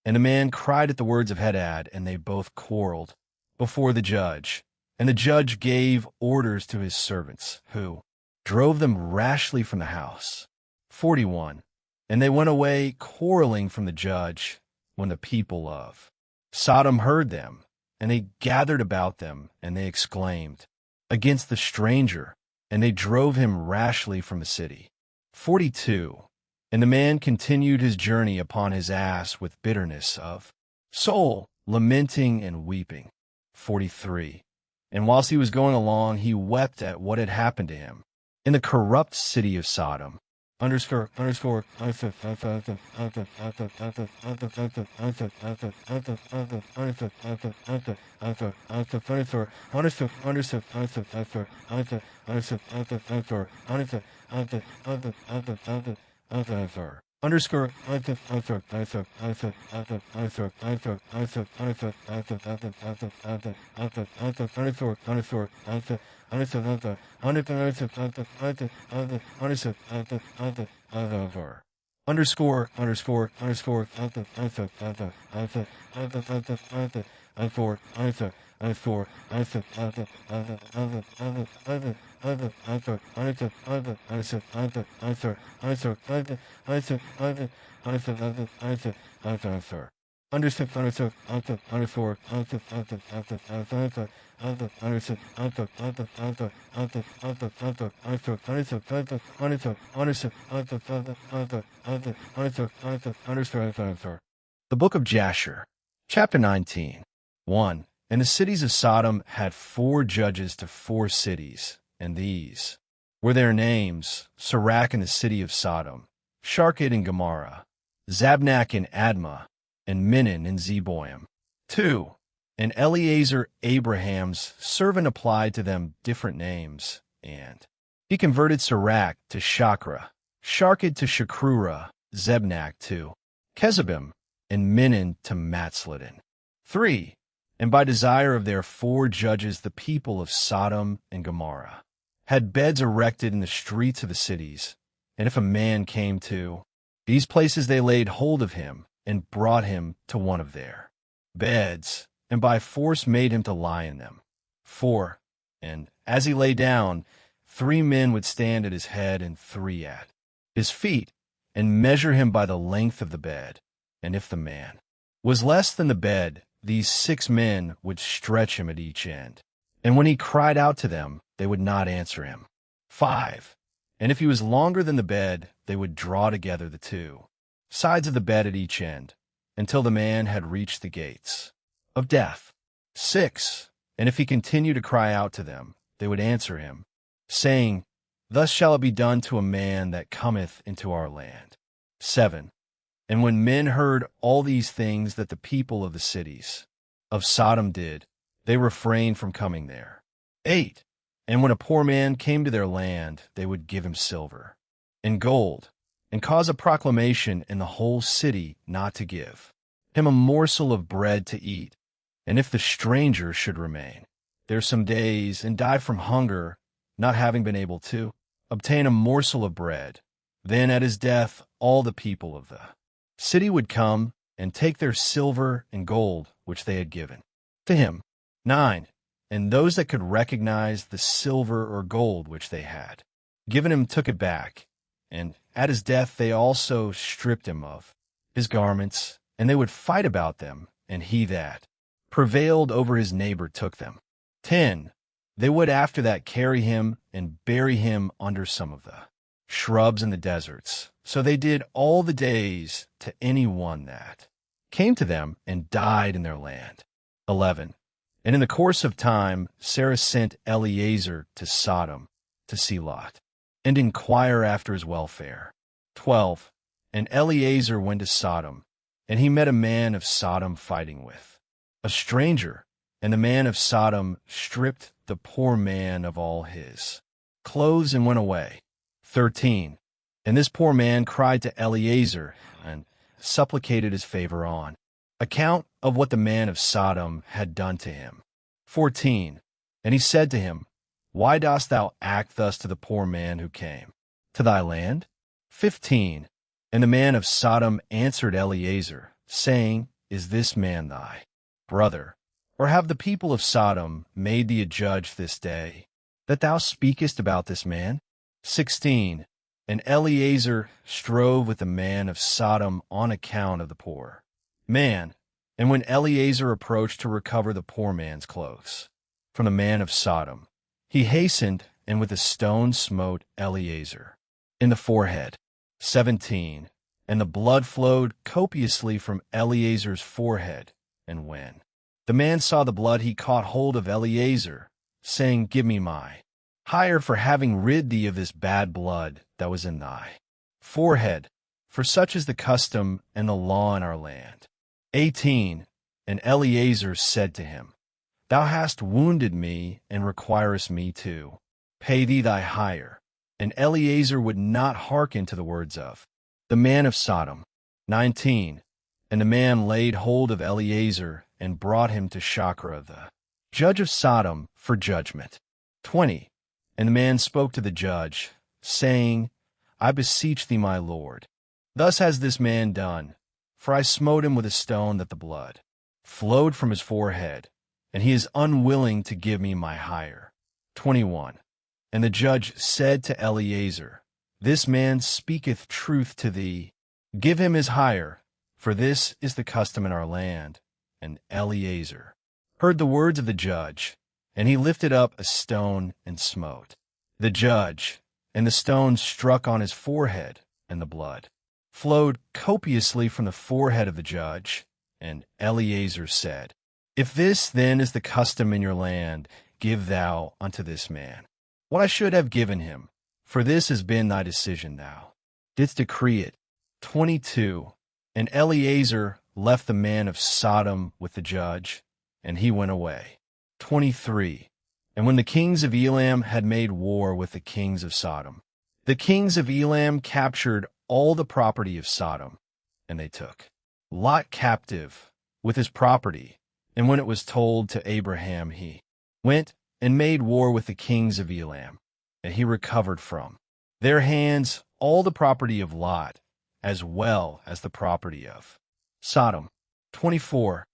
And the man cried at the words of Hadad, and they both quarreled before the judge. And the judge gave orders to his servants, who drove them rashly from the house. 41. And they went away quarreling from the judge when the people of Sodom heard them, and they gathered about them, and they exclaimed against the stranger, and they drove him rashly from the city. 42. And the man continued his journey upon his ass with bitterness of soul, lamenting and weeping. 43. And whilst he was going along, he wept at what had happened to him in the corrupt city of Sodom. Underscore. The Book of Jasher, Chapter 19. 1. And the cities of Sodom had 4 judges to 4 cities, and these were their names: Sirach in the city of Sodom, Sharkid and Gomorrah, Zabnak and Admah, and Minon and Zeboim. 2. And Eleazar, Abraham's servant, applied to them different names, and he converted Sirach to Shakra, Sharkid to Shakrura, Zebnak to Kezabim, and Minon to Matzlidin. 3. And by desire of their 4 judges, the people of Sodom and Gomorrah had beds erected in the streets of the cities, and if a man came to these places, they laid hold of him and brought him to one of their beds, and by force made him to lie in them. 4. And as he lay down, 3 men would stand at his head and 3 at his feet, and measure him by the length of the bed. And if the man was less than the bed, these 6 men would stretch him at each end. And when he cried out to them, they would not answer him. 5. And if he was longer than the bed, they would draw together the 2 sides of the bed at each end, until the man had reached the gates of death. 6. And if he continued to cry out to them, they would answer him, saying, Thus shall it be done to a man that cometh into our land. 7. And when men heard all these things that the people of the cities of Sodom did, they refrained from coming there. 8. And when a poor man came to their land, they would give him silver and gold, and cause a proclamation in the whole city not to give him a morsel of bread to eat. And if the stranger should remain there some days and die from hunger, not having been able to obtain a morsel of bread, then at his death all the people of the city would come and take their silver and gold which they had given to him. 9. And those that could recognize the silver or gold which they had given him took it back, and at his death they also stripped him of his garments, and they would fight about them, and he that prevailed over his neighbor took them. 10. They would after that carry him and bury him under some of the shrubs in the deserts. So they did all the days to any one that came to them and died in their land. 11. And in the course of time, Sarah sent Eliezer to Sodom to see Lot, and inquire after his welfare. 12. And Eliezer went to Sodom, and he met a man of Sodom fighting with a stranger, and the man of Sodom stripped the poor man of all his clothes and went away. 13. And this poor man cried to Eliezer and supplicated his favor on account of what the man of Sodom had done to him. 14. And he said to him, Why dost thou act thus to the poor man who came to thy land? 15. And the man of Sodom answered Eliezer, saying, Is this man thy brother? Or have the people of Sodom made thee a judge this day, that thou speakest about this man? 16. And Eliezer strove with the man of Sodom on account of the poor man. And when Eliezer approached to recover the poor man's clothes from the man of Sodom, he hastened and with a stone smote Eliezer in the forehead. 17. And the blood flowed copiously from Eliezer's forehead. And when the man saw the blood, he caught hold of Eliezer, saying, Give me my hire for having rid thee of this bad blood that was in thy forehead, for such is the custom and the law in our land. 18. And Eliezer said to him, Thou hast wounded me, and requirest me to pay thee thy hire. And Eliezer would not hearken to the words of the man of Sodom. 19. And the man laid hold of Eliezer, and brought him to Shachra, the judge of Sodom, for judgment. 20. And the man spoke to the judge, saying, I beseech thee, my lord, thus has this man done, for I smote him with a stone that the blood flowed from his forehead, and he is unwilling to give me my hire. 21. And the judge said to Eliezer, This man speaketh truth to thee. Give him his hire, for this is the custom in our land. And Eliezer heard the words of the judge, and he lifted up a stone and smote the judge, and the stone struck on his forehead, and the blood flowed copiously from the forehead of the judge. And Eliezer said, If this then is the custom in your land, give thou unto this man what I should have given him, for this has been thy decision, thou didst decree it. 22. And Eliezer left the man of Sodom with the judge, and he went away. 23. And when the kings of Elam had made war with the kings of Sodom, the kings of Elam captured all the property of Sodom, and they took Lot captive with his property. And when it was told to Abraham, he went and made war with the kings of Elam, and he recovered from their hands all the property of Lot, as well as the property of Sodom. 24.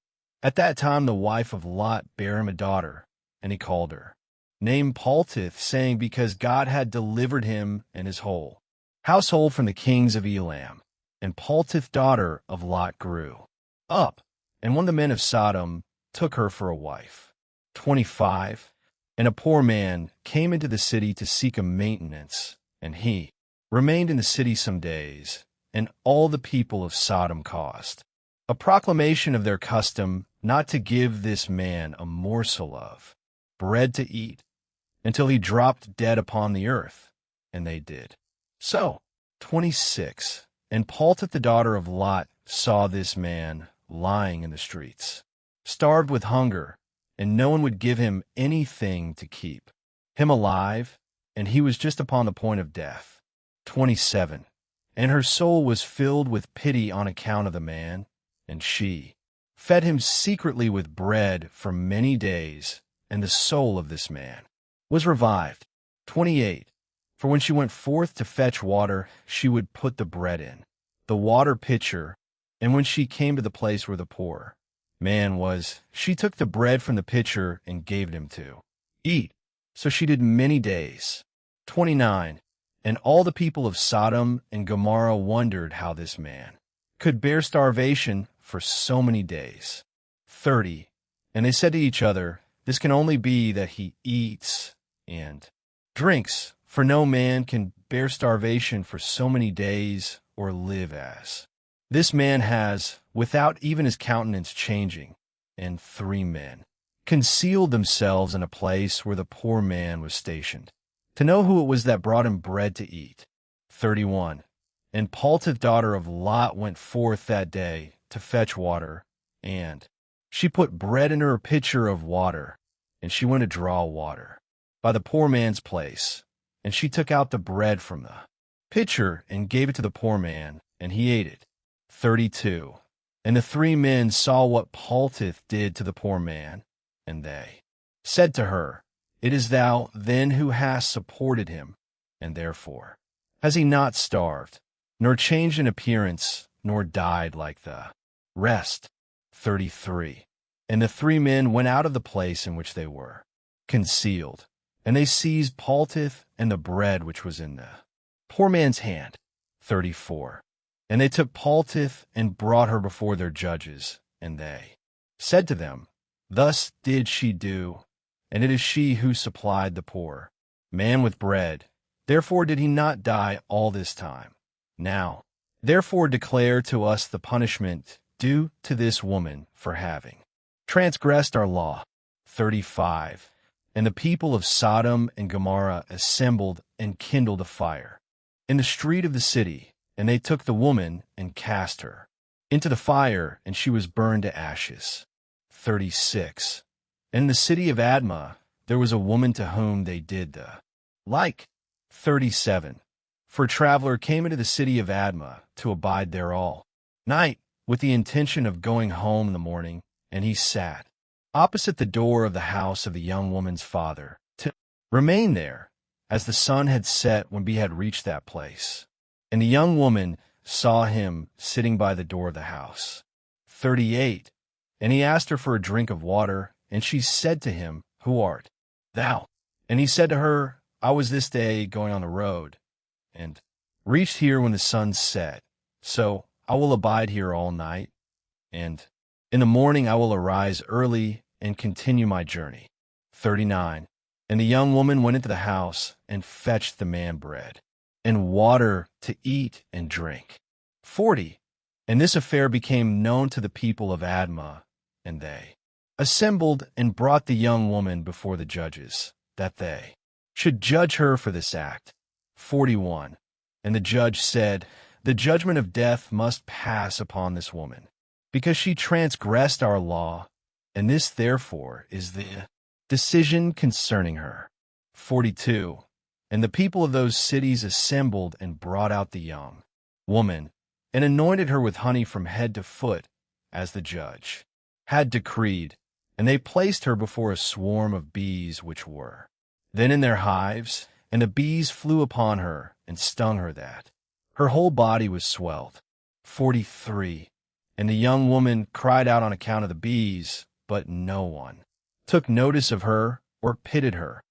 At that time the wife of Lot bare him a daughter, and he called her, named Paltith, saying, Because God had delivered him and his whole household from the kings of Elam. And Paltith, daughter of Lot, grew up, and one of the men of Sodom took her for a wife. 25. And a poor man came into the city to seek a maintenance, and he remained in the city some days, and all the people of Sodom caused a proclamation of their custom not to give this man a morsel of bread to eat until he dropped dead upon the earth, and they did so. 26. And Paltith the daughter of Lot saw this man lying in the streets, starved with hunger, and no one would give him anything to keep him alive, and he was just upon the point of death. 27. And her soul was filled with pity on account of the man, and she fed him secretly with bread for many days, and the soul of this man was revived. 28. For when she went forth to fetch water, she would put the bread in the water pitcher, and when she came to the place where the poor man was, she took the bread from the pitcher and gave it him to eat. So she did many days. 29. And all the people of Sodom and Gomorrah wondered how this man could bear starvation for so many days. 30. And they said to each other, this can only be that he eats and drinks, for no man can bear starvation for so many days or live as this man has, without even his countenance changing. And 3 men concealed themselves in a place where the poor man was stationed, to know who it was that brought him bread to eat. 31. And Paltith daughter of Lot went forth that day to fetch water, and she put bread in her pitcher of water, and she went to draw water by the poor man's place. And she took out the bread from the pitcher and gave it to the poor man, and he ate it. 32. And the 3 men saw what Paltith did to the poor man, and they said to her, it is thou then who hast supported him, and therefore has he not starved, nor changed in appearance, nor died like the rest. 33. And the 3 men went out of the place in which they were concealed, and they seized Paltith and the bread which was in the poor man's hand. 34. And they took Paltith and brought her before their judges, and they said to them, thus did she do, and it is she who supplied the poor man with bread. Therefore did he not die all this time. Now, therefore declare to us the punishment due to this woman for having transgressed our law. 35. And the people of Sodom and Gomorrah assembled and kindled a fire in the street of the city, and they took the woman and cast her into the fire, and she was burned to ashes. 36. And in the city of Admah there was a woman to whom they did the like. 37. For a traveler came into the city of Admah to abide there all night, with the intention of going home in the morning, and he sat opposite the door of the house of the young woman's father, to remain there, as the sun had set when he had reached that place. And the young woman saw him sitting by the door of the house. 38. And he asked her for a drink of water, and she said to him, who art thou? And he said to her, I was this day going on the road, and reached here when the sun set. So I will abide here all night, and in the morning I will arise early and continue my journey. 39. And the young woman went into the house and fetched the man bread and water to eat and drink. 40. And this affair became known to the people of Admah, and they assembled and brought the young woman before the judges, that they should judge her for this act. 41. And the judge said, the judgment of death must pass upon this woman, because she transgressed our law, and this therefore is the decision concerning her. 42. And the people of those cities assembled and brought out the young woman, and anointed her with honey from head to foot, as the judge had decreed, and they placed her before a swarm of bees which were then in their hives, and the bees flew upon her and stung her that her whole body was swelled. 43. And the young woman cried out on account of the bees, but no one took notice of her or pitied her,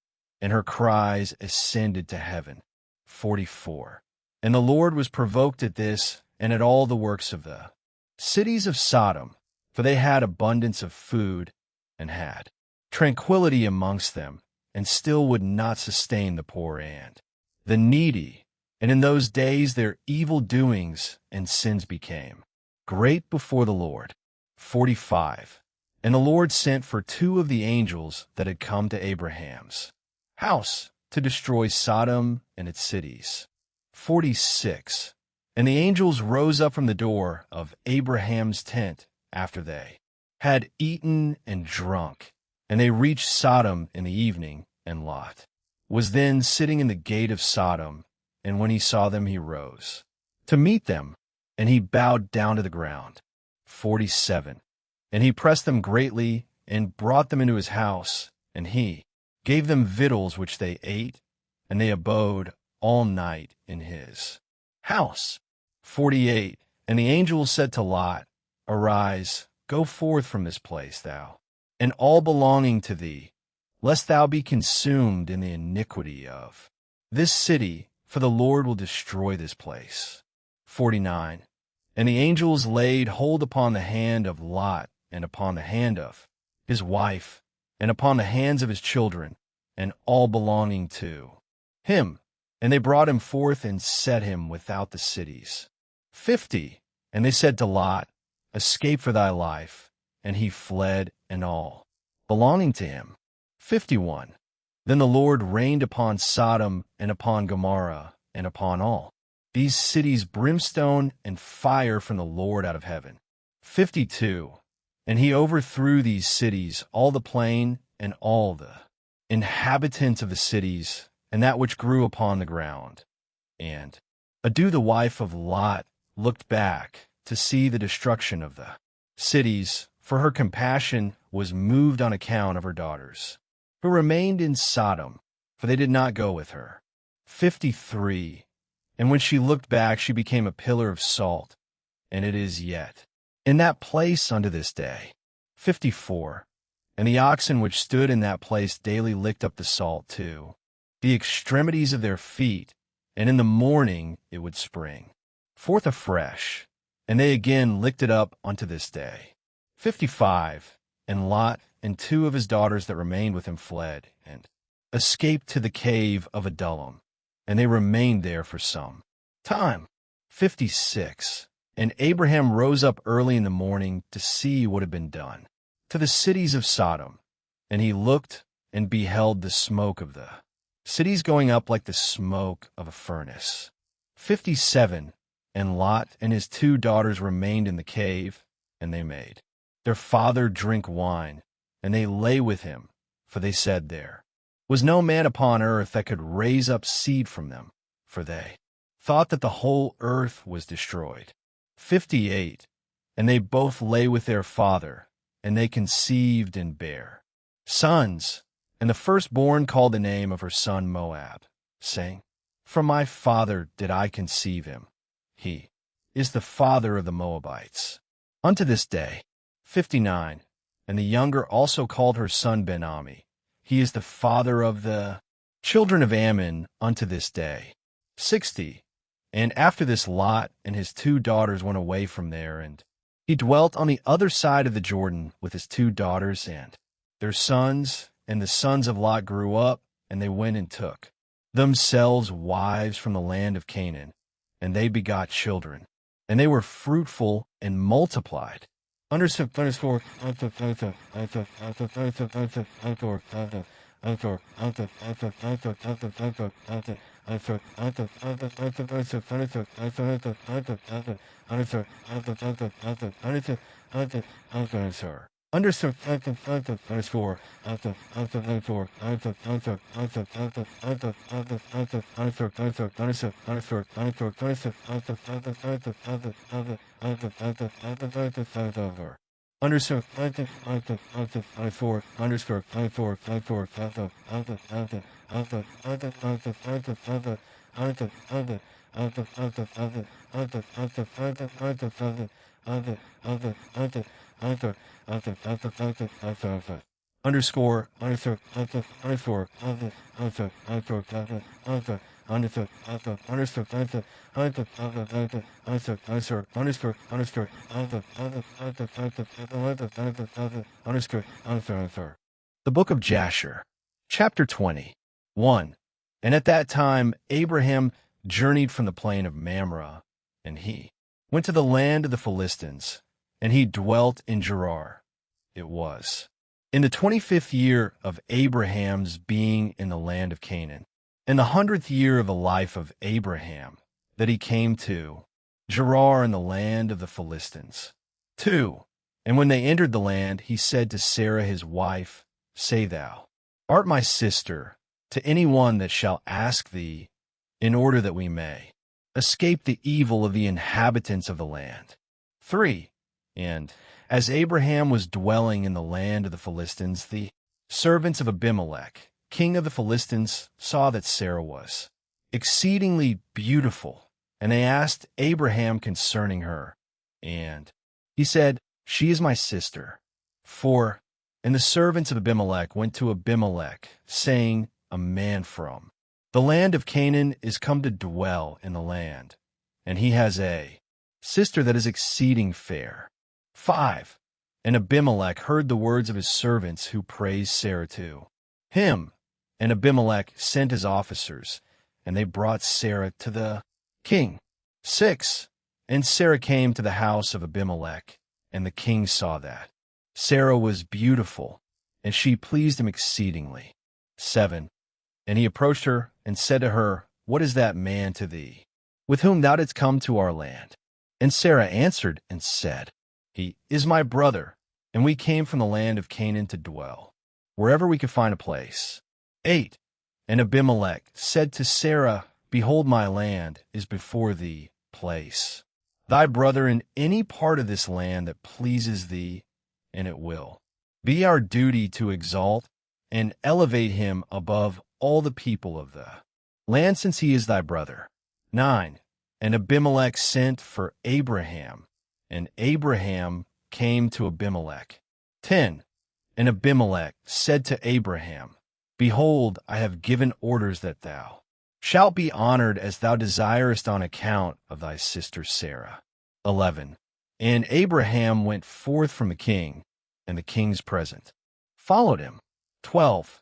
and her cries ascended to heaven. 44. And the Lord was provoked at this and at all the works of the cities of Sodom, for they had abundance of food and had tranquility amongst them, and still would not sustain the poor and the needy. And in those days their evil doings and sins became great before the Lord. 45. And the Lord sent for 2 of the angels that had come to Abraham's house to destroy Sodom and its cities. 46. And the angels rose up from the door of Abraham's tent after they had eaten and drunk, and they reached Sodom in the evening, and Lot was then sitting in the gate of Sodom, and when he saw them, he rose to meet them, and he bowed down to the ground. 47. And he pressed them greatly, and brought them into his house, and he gave them victuals which they ate, and they abode all night in his house. 48. And the angel said to Lot, Arise, go forth from this place, thou, and all belonging to thee, lest thou be consumed in the iniquity of this city, for the Lord will destroy this place. 49. And the angels laid hold upon the hand of Lot, and upon the hand of his wife, and upon the hands of his children, and all belonging to him. And they brought him forth and set him without the cities. 50. And they said to Lot, Escape for thy life. And he fled, and all belonging to him. 51. Then the Lord rained upon Sodom and upon Gomorrah and upon all these cities brimstone and fire from the Lord out of heaven. 52. And he overthrew these cities, all the plain, and all the inhabitants of the cities, and that which grew upon the ground. And Adu the wife of Lot looked back to see the destruction of the cities, for her compassion was moved on account of her daughters, who remained in Sodom, for they did not go with her. 53. And when she looked back, she became a pillar of salt, and it is yet in that place unto this day. 54. And the oxen which stood in that place daily licked up the salt too, the extremities of their feet, and in the morning it would spring forth afresh, and they again licked it up unto this day. 55. And Lot and 2 of his daughters that remained with him fled, and escaped to the cave of Adullam, and they remained there for some time. 56. And Abraham rose up early in the morning to see what had been done to the cities of Sodom, and he looked and beheld the smoke of the cities going up like the smoke of a furnace. 57. And Lot and his 2 daughters remained in the cave, and they made their father drink wine, and they lay with him, for they said, There was no man upon earth that could raise up seed from them, for they thought that the whole earth was destroyed. 58. And they both lay with their father, and they conceived and bare sons. And the firstborn called the name of her son Moab, saying, From my father did I conceive him. He is the father of the Moabites unto this day. 59. And the younger also called her son Ben-Ami. He is the father of the children of Ammon unto this day. 60. And after this Lot and his 2 daughters went away from there, and he dwelt on the other side of the Jordan with his 2 daughters and their sons, and the sons of Lot grew up, and they went and took themselves wives from the land of Canaan, and they begot children, and they were fruitful and multiplied. Underscore. The Book of Jasher, chapter 20. 1. And at that time Abraham journeyed from the plain of Mamre, and he went to the land of the Philistines, and he dwelt in Gerar. It was in the 25th year of Abraham's being in the land of Canaan, in the 100th year of the life of Abraham, that he came to Gerar in the land of the Philistines. 2. And when they entered the land, he said to Sarah his wife, Say thou, art my sister, to any one that shall ask thee, in order that we may escape the evil of the inhabitants of the land. 3. And as Abraham was dwelling in the land of the Philistines, the servants of Abimelech, king of the Philistines, saw that Sarah was exceedingly beautiful, and they asked Abraham concerning her. And he said, She is my sister. 4. And the servants of Abimelech went to Abimelech, saying, A man from the land of Canaan is come to dwell in the land, and he has a sister that is exceeding fair. 5. And Abimelech heard the words of his servants who praised Sarah to him. And Abimelech sent his officers, and they brought Sarah to the king. 6. And Sarah came to the house of Abimelech, and the king saw that Sarah was beautiful, and she pleased him exceedingly. 7. And he approached her and said to her, What is that man to thee, with whom thou didst come to our land? And Sarah answered and said, He is my brother, and we came from the land of Canaan to dwell, wherever we could find a place. 8. And Abimelech said to Sarah, Behold, my land is before thee, place thy brother in any part of this land that pleases thee, and it will be our duty to exalt and elevate him above all the people of the land, since he is thy brother. 9. And Abimelech sent for Abraham, and Abraham came to Abimelech. 10. And Abimelech said to Abraham, Behold, I have given orders that thou shalt be honored as thou desirest on account of thy sister Sarah. 11. And Abraham went forth from the king, and the king's present followed him. 12.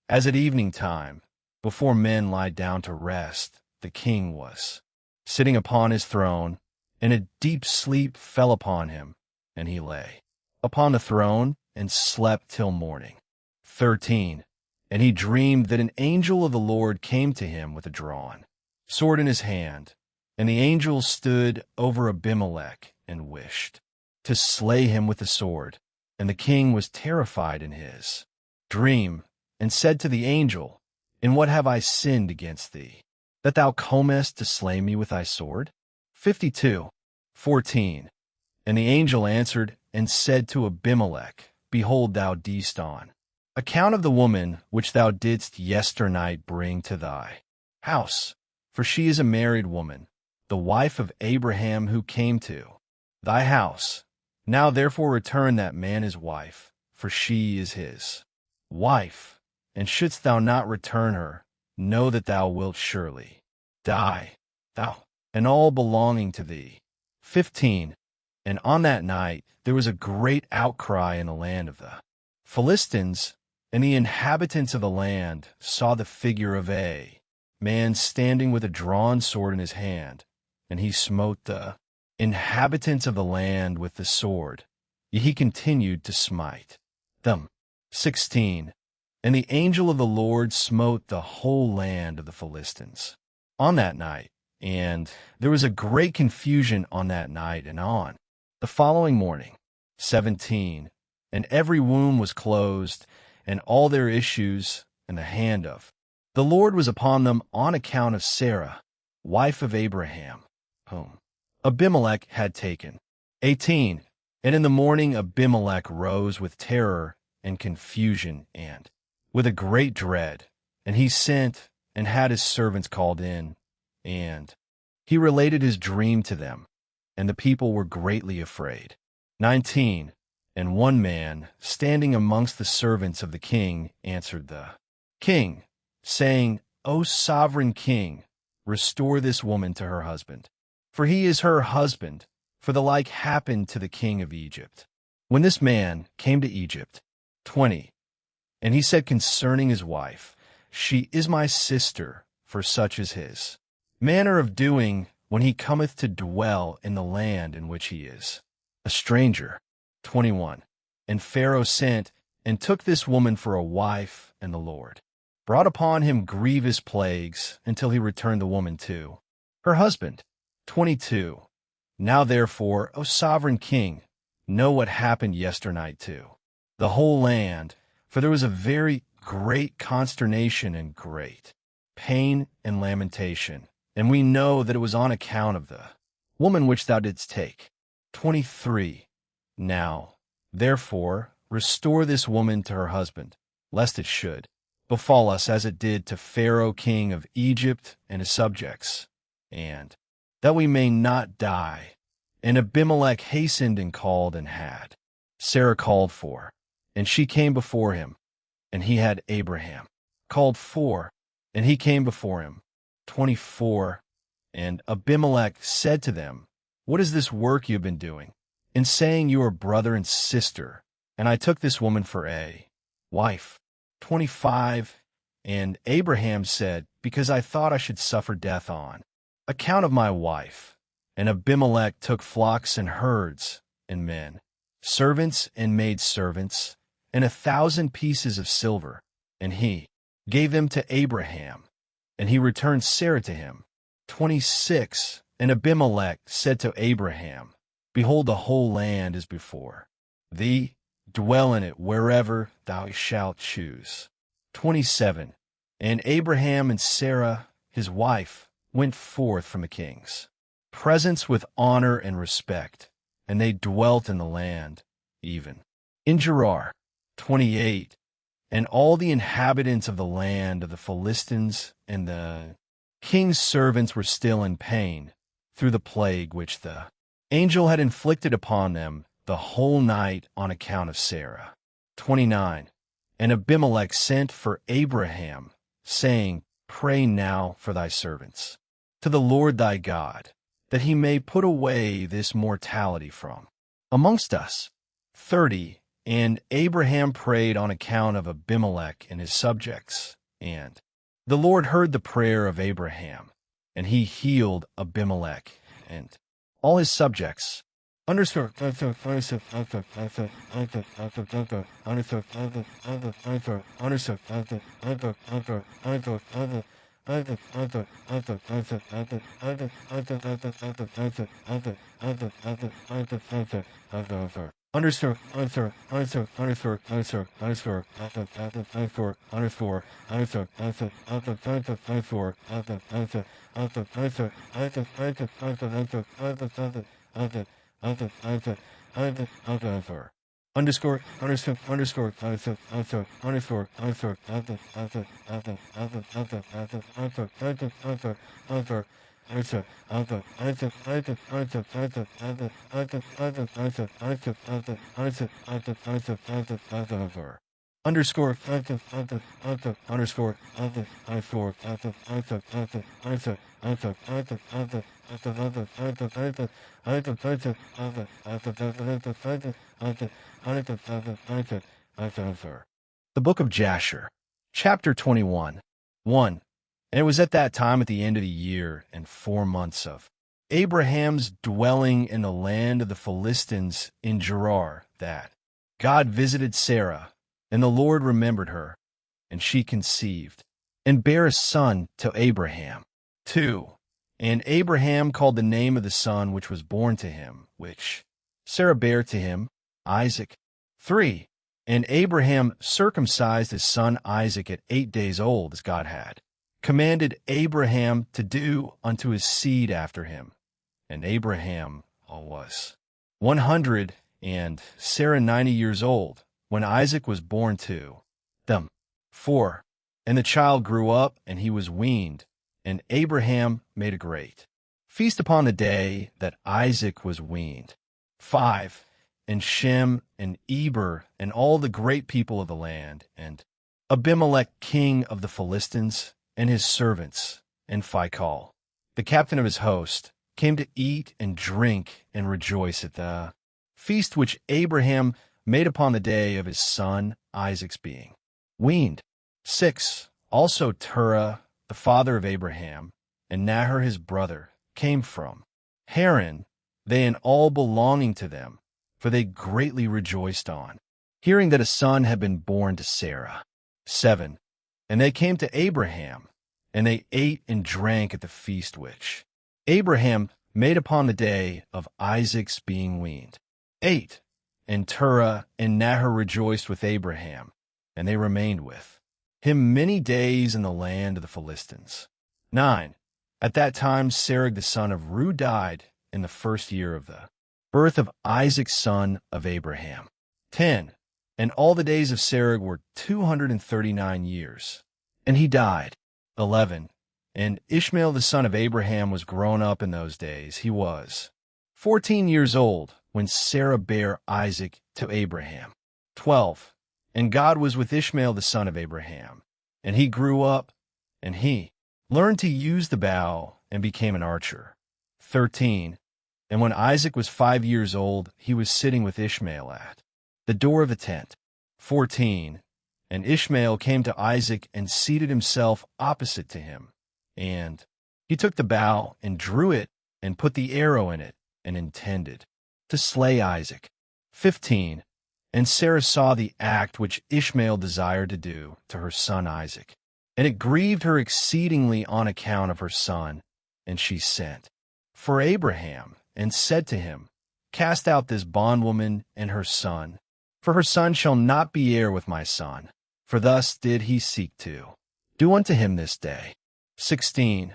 As at evening time, before men lie down to rest, the king was sitting upon his throne, and a deep sleep fell upon him, and he lay upon the throne and slept till morning. 13. And he dreamed that an angel of the Lord came to him with a drawn sword in his hand, and the angel stood over Abimelech and wished to slay him with the sword. And the king was terrified in his dream, and said to the angel, In what have I sinned against thee, that thou comest to slay me with thy sword? 52. 14. And the angel answered and said to Abimelech, Behold, thou didst on account of the woman which thou didst yesternight bring to thy house, for she is a married woman, the wife of Abraham who came to thy house. Now therefore return that man his wife, for she is his wife. And shouldst thou not return her, know that thou wilt surely die, thou and all belonging to thee. 15. And on that night there was a great outcry in the land of the Philistines, and the inhabitants of the land saw the figure of a man standing with a drawn sword in his hand, and he smote the inhabitants of the land with the sword, yet he continued to smite them. 16. And the angel of the Lord smote the whole land of the Philistines on that night, and there was a great confusion on that night and on the following morning. 17. And every womb was closed, and all their issues, and the hand of the Lord was upon them on account of Sarah, wife of Abraham, whom Abimelech had taken. 18. And in the morning Abimelech rose with terror and confusion and with a great dread, and he sent and had his servants called in, and he related his dream to them, and the people were greatly afraid. 19. And one man, standing amongst the servants of the king, answered the king, saying, O sovereign king, restore this woman to her husband, for he is her husband, for the like happened to the king of Egypt, when this man came to Egypt. 20. And he said concerning his wife, She is my sister, for such is his manner of doing when he cometh to dwell in the land in which he is a stranger. 21. And Pharaoh sent and took this woman for a wife, and the Lord brought upon him grievous plagues until he returned the woman to her husband. 22. Now therefore, O sovereign king, know what happened yesternight to the whole land, for there was a very great consternation and great pain and lamentation, and we know that it was on account of the woman which thou didst take. 23. Now, therefore, restore this woman to her husband, lest it should befall us as it did to Pharaoh king of Egypt and his subjects, and that we may not die. And Abimelech hastened and called and had Sarah called for, and she came before him, and he had Abraham called for, and he came before him. 24. And Abimelech said to them, What is this work you have been doing, in saying you are brother and sister? And I took this woman for a wife. 25. And Abraham said, Because I thought I should suffer death on account of my wife. And Abimelech took flocks and herds and men, servants and maidservants, and 1,000 pieces of silver, and he gave them to Abraham, and he returned Sarah to him. 26. And Abimelech said to Abraham, Behold, the whole land is before thee, dwell in it wherever thou shalt choose. 27. And Abraham and Sarah, his wife, went forth from the king's presence with honor and respect, and they dwelt in the land, even in Gerar. 28. And all the inhabitants of the land of the Philistines and the king's servants were still in pain through the plague which the angel had inflicted upon them the whole night on account of Sarah. 29. And Abimelech sent for Abraham, saying, Pray now for thy servants to the Lord thy God, that he may put away this mortality from amongst us. 30. And Abraham prayed on account of Abimelech and his subjects, and the Lord heard the prayer of Abraham, and he healed Abimelech and all his subjects. Underscore. The Book of Jasher, Chapter 21. 1. And it was at that time at the end of the year and 4 months of Abraham's dwelling in the land of the Philistines in Gerar that God visited Sarah, and the Lord remembered her, and she conceived, and bare a son to Abraham. 2. And Abraham called the name of the son which was born to him, which Sarah bare to him, Isaac. 3. And Abraham circumcised his son Isaac at 8 days old, as God had commanded Abraham to do unto his seed after him. And Abraham was 100, and Sarah 90 years old, when Isaac was born to them. 4. And the child grew up, and he was weaned, and Abraham made a great feast upon the day that Isaac was weaned. 5. And Shem and Eber and all the great people of the land, and Abimelech king of the Philistines, and his servants, and Phicol, the captain of his host, came to eat and drink and rejoice at the feast which Abraham made upon the day of his son Isaac's being weaned. 6. Also Terah, the father of Abraham, and Nahor his brother, came from Haran, they and all belonging to them, for they greatly rejoiced on hearing that a son had been born to Sarah. 7. And they came to Abraham, and they ate and drank at the feast which Abraham made upon the day of Isaac's being weaned. 8. And Terah and Nahor rejoiced with Abraham, and they remained with him many days in the land of the Philistines. 9. At that time Serug the son of Ru died in the first year of the birth of Isaac son of Abraham. 10. And all the days of Serug were 239 years, and he died. 11. And Ishmael the son of Abraham was grown up in those days. He was 14 years old when Sarah bare Isaac to Abraham. 12. And God was with Ishmael the son of Abraham, and he grew up, and he learned to use the bow and became an archer. 13. And when Isaac was 5 years old, he was sitting with Ishmael at the door of the tent. 14. And Ishmael came to Isaac and seated himself opposite to him. And he took the bow and drew it and put the arrow in it and intended to slay Isaac. 15. And Sarah saw the act which Ishmael desired to do to her son Isaac, and it grieved her exceedingly on account of her son. And she sent for Abraham and said to him, Cast out this bondwoman and her son, for her son shall not be heir with my son. For thus did he seek to do unto him this day. 16.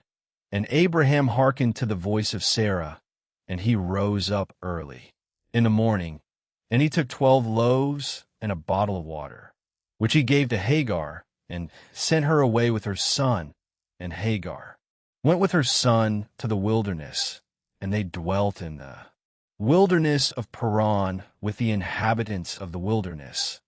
And Abraham hearkened to the voice of Sarah, and he rose up early in the morning, and he took 12 loaves and a bottle of water, which he gave to Hagar, and sent her away with her son. And Hagar went with her son to the wilderness, and they dwelt in the wilderness of Paran with the inhabitants of the wilderness.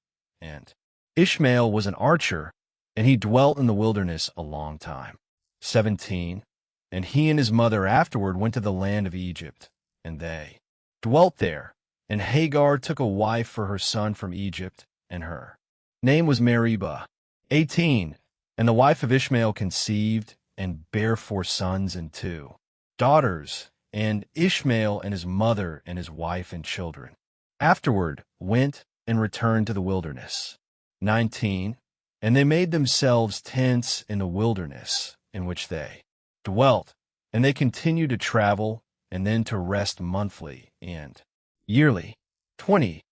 And Ishmael was an archer, and he dwelt in the wilderness a long time. 17. And he and his mother afterward went to the land of Egypt, and they dwelt there. And Hagar took a wife for her son from Egypt, and her name was Meribah. 18. And the wife of Ishmael conceived, and bare 4 sons and 2 daughters, and Ishmael and his mother and his wife and children afterward went and returned to the wilderness. 19. And they made themselves tents in the wilderness in which they dwelt, and they continued to travel, and then to rest monthly and yearly. 20.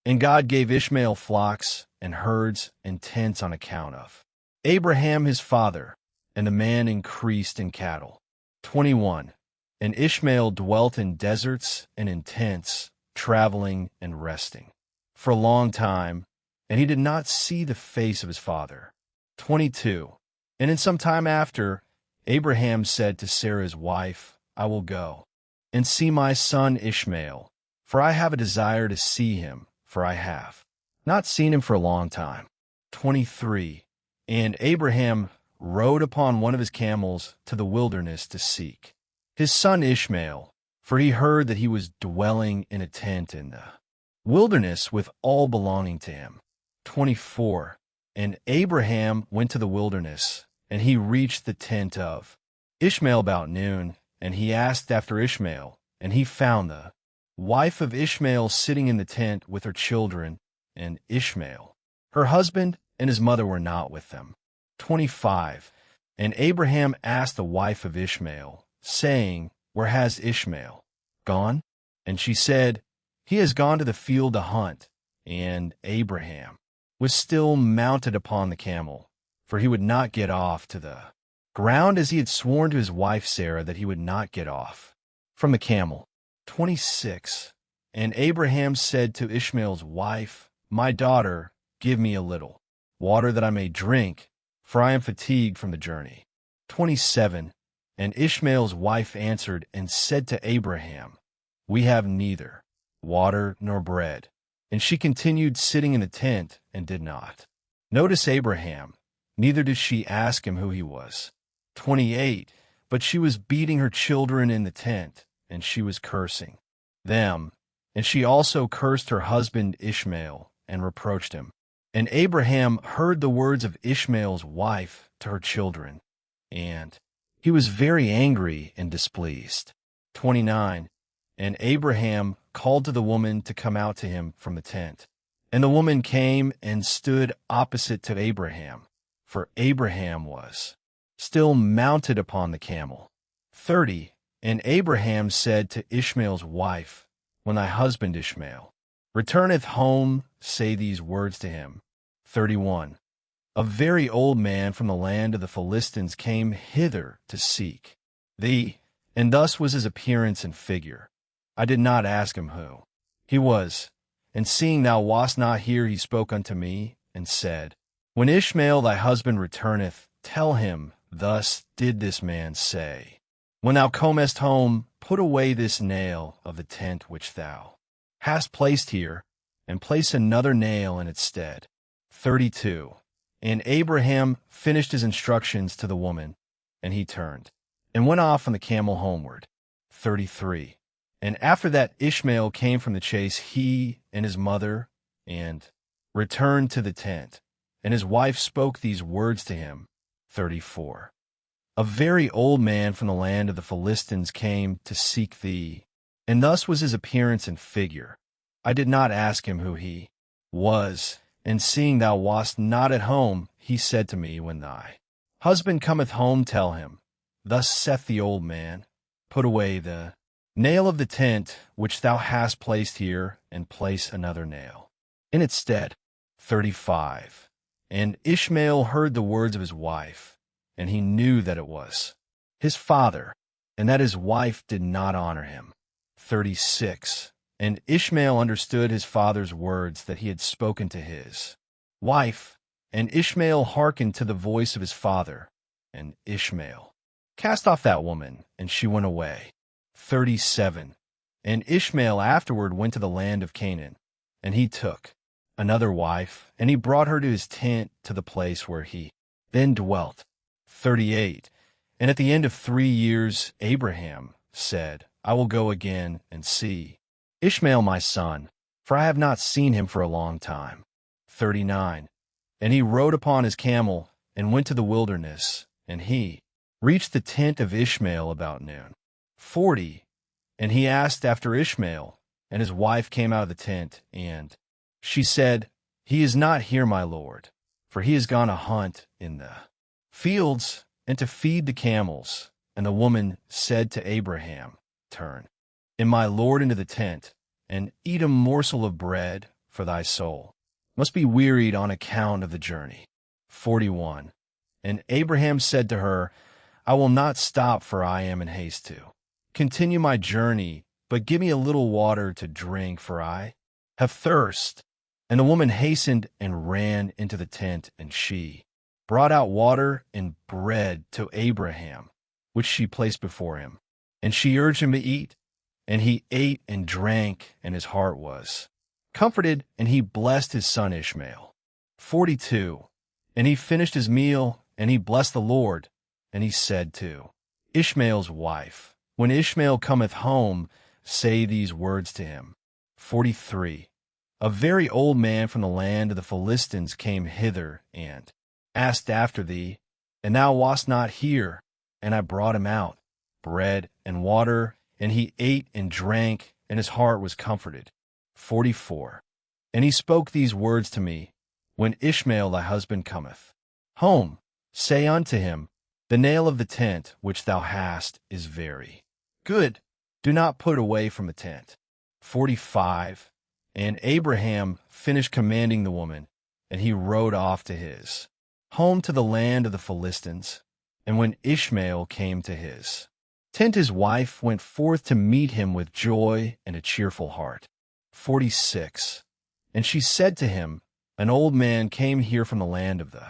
And God gave Ishmael flocks and herds and tents on account of Abraham his father, and the man increased in cattle. 21. And Ishmael dwelt in deserts and in tents, traveling and resting for a long time, and he did not see the face of his father. 22. And in some time after, Abraham said to Sarah's wife, I will go and see my son Ishmael, for I have a desire to see him, for I have not seen him for a long time. 23. And Abraham rode upon one of his camels to the wilderness to seek his son Ishmael, for he heard that he was dwelling in a tent in the wilderness with all belonging to him. 24. And Abraham went to the wilderness, and he reached the tent of Ishmael about noon, and he asked after Ishmael, and he found the wife of Ishmael sitting in the tent with her children, and Ishmael, her husband, and his mother were not with them. 25. And Abraham asked the wife of Ishmael, saying, Where has Ishmael gone? And she said, He has gone to the field to hunt. And Abraham was still mounted upon the camel, for he would not get off to the ground, as he had sworn to his wife Sarah that he would not get off from the camel. 26. And Abraham said to Ishmael's wife, My daughter, give me a little water that I may drink, for I am fatigued from the journey. 27. And Ishmael's wife answered and said to Abraham, We have neither water nor bread. And she continued sitting in the tent and did not notice Abraham, neither did she ask him who he was. 28. But she was beating her children in the tent, and she was cursing them. And she also cursed her husband Ishmael, and reproached him. And Abraham heard the words of Ishmael's wife to her children, and he was very angry and displeased. 29. And Abraham called to the woman to come out to him from the tent. And the woman came and stood opposite to Abraham, for Abraham was still mounted upon the camel. 30. And Abraham said to Ishmael's wife, when thy husband Ishmael returneth home, say these words to him. 31. A very old man from the land of the Philistines came hither to seek thee, and thus was his appearance and figure. I did not ask him who he was. And seeing thou wast not here, he spoke unto me, and said, When Ishmael thy husband returneth, tell him, thus did this man say, When thou comest home, put away this nail of the tent which thou hast placed here, and place another nail in its stead. 32. And Abraham finished his instructions to the woman, and he turned, and went off on the camel homeward. 33. And after that Ishmael came from the chase, he and his mother, and returned to the tent. And his wife spoke these words to him. 34. A very old man from the land of the Philistines came to seek thee, and thus was his appearance and figure. I did not ask him who he was, and seeing thou wast not at home, he said to me, When thy husband cometh home, tell him, Thus saith the old man, Put away the nail of the tent which thou hast placed here, and place another nail in its stead. 35. And Ishmael heard the words of his wife, and he knew that it was his father, and that his wife did not honor him. 36. And Ishmael understood his father's words that he had spoken to his wife, and Ishmael hearkened to the voice of his father, and Ishmael cast off that woman, and she went away. 37. And Ishmael afterward went to the land of Canaan, and he took another wife, and he brought her to his tent to the place where he then dwelt. 38. And at the end of 3 years, Abraham said, I will go again and see Ishmael my son, for I have not seen him for a long time. 39. And he rode upon his camel, and went to the wilderness, and he reached the tent of Ishmael about noon. 40. And he asked after Ishmael, and his wife came out of the tent, and she said, He is not here, my lord, for he has gone a hunt in the fields, and to feed the camels. And the woman said to Abraham, Turn, and my lord into the tent, and eat a morsel of bread, for thy soul must be wearied on account of the journey. 41. And Abraham said to her, I will not stop, for I am in haste to continue my journey, but give me a little water to drink, for I have thirst. And the woman hastened and ran into the tent, and she brought out water and bread to Abraham, which she placed before him. And she urged him to eat, and he ate and drank, and his heart was comforted, and he blessed his son Ishmael. 42. And he finished his meal, and he blessed the Lord, and he said to Ishmael's wife, When Ishmael cometh home, say these words to him. 43. A very old man from the land of the Philistines came hither, and asked after thee, and thou wast not here, and I brought him out bread and water, and he ate and drank, and his heart was comforted. 44. And he spoke these words to me, When Ishmael thy husband cometh home, say unto him, The nail of the tent which thou hast is very good. Do not put away from the tent. 45. And Abraham finished commanding the woman, and he rode off to his home to the land of the Philistines. And when Ishmael came to his tent, his wife went forth to meet him with joy and a cheerful heart. 46. And she said to him, An old man came here from the land of the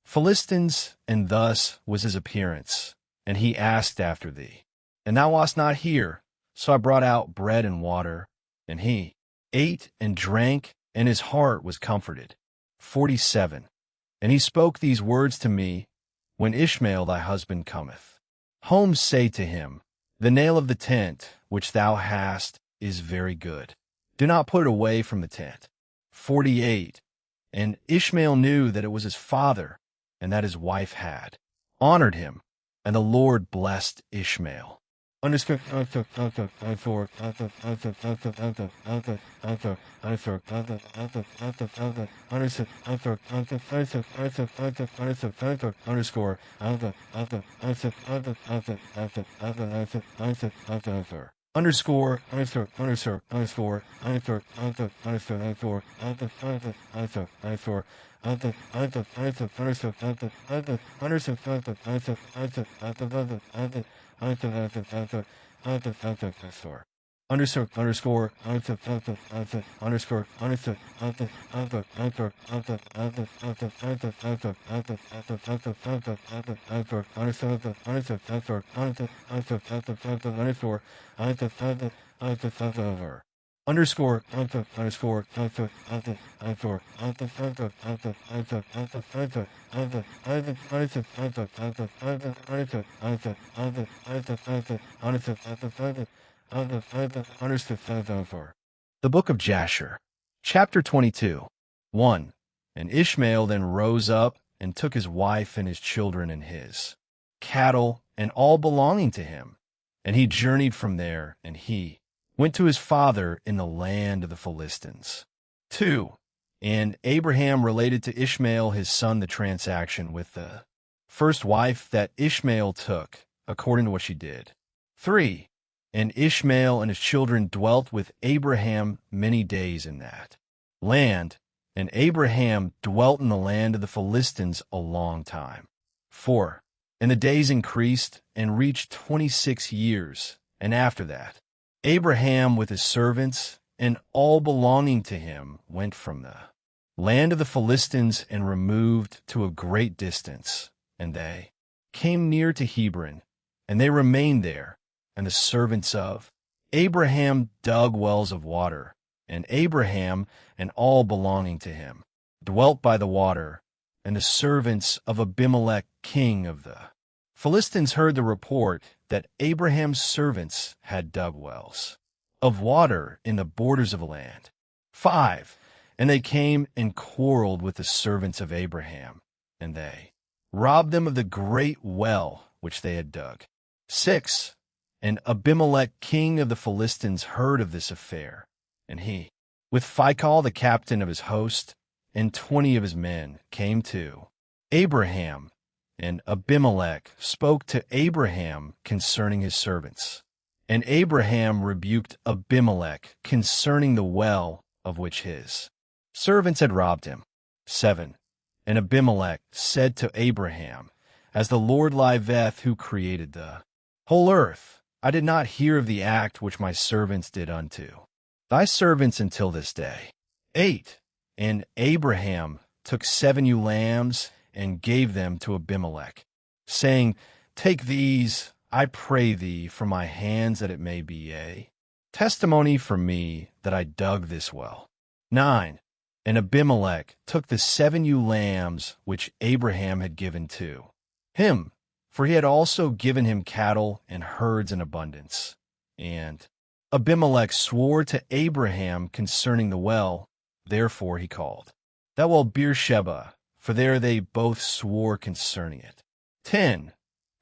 Philistines, and thus was his appearance, and he asked after thee. And thou wast not here, so I brought out bread and water, and he ate and drank, and his heart was comforted. 47. And he spoke these words to me, When Ishmael thy husband cometh home, say to him, The nail of the tent which thou hast is very good. Do not put it away from the tent. 48. And Ishmael knew that it was his father, and that his wife had honored him, and the Lord blessed Ishmael. Underscore The Book of Jasher, Chapter 22. 1. And Ishmael then rose up and took his wife and his children and his cattle and all belonging to him. And he journeyed from there, and he went to his father in the land of the Philistines. 2. And Abraham related to Ishmael his son the transaction with the first wife that Ishmael took, according to what she did. 3. And Ishmael and his children dwelt with Abraham many days in that land, and Abraham dwelt in the land of the Philistines a long time. 4. And the days increased and reached 26 years, and after that, Abraham with his servants and all belonging to him went from the land of the Philistines and removed to a great distance, and they came near to Hebron, and they remained there. And the servants of Abraham dug wells of water, and Abraham and all belonging to him dwelt by the water, and the servants of Abimelech king of the Philistines heard the report that Abraham's servants had dug wells of water in the borders of the land. 5. And they came and quarreled with the servants of Abraham, and they robbed them of the great well which they had dug. 6. And Abimelech king of the Philistines heard of this affair, and he, with Phicol the captain of his host, and 20 of his men, came to Abraham, and Abimelech spoke to Abraham concerning his servants. And Abraham rebuked Abimelech concerning the well of which his servants had robbed him. 7. And Abimelech said to Abraham, As the Lord liveth, who created the whole earth, I did not hear of the act which my servants did unto thy servants until this day. 8. And Abraham took 7 ewe lambs and gave them to Abimelech, saying, Take these, I pray thee, from my hands, that it may be a testimony for me that I dug this well. 9. And Abimelech took the 7 ewe lambs which Abraham had given to him, for he had also given him cattle and herds in abundance. And Abimelech swore to Abraham concerning the well, therefore he called that well Beersheba, for there they both swore concerning it. 10.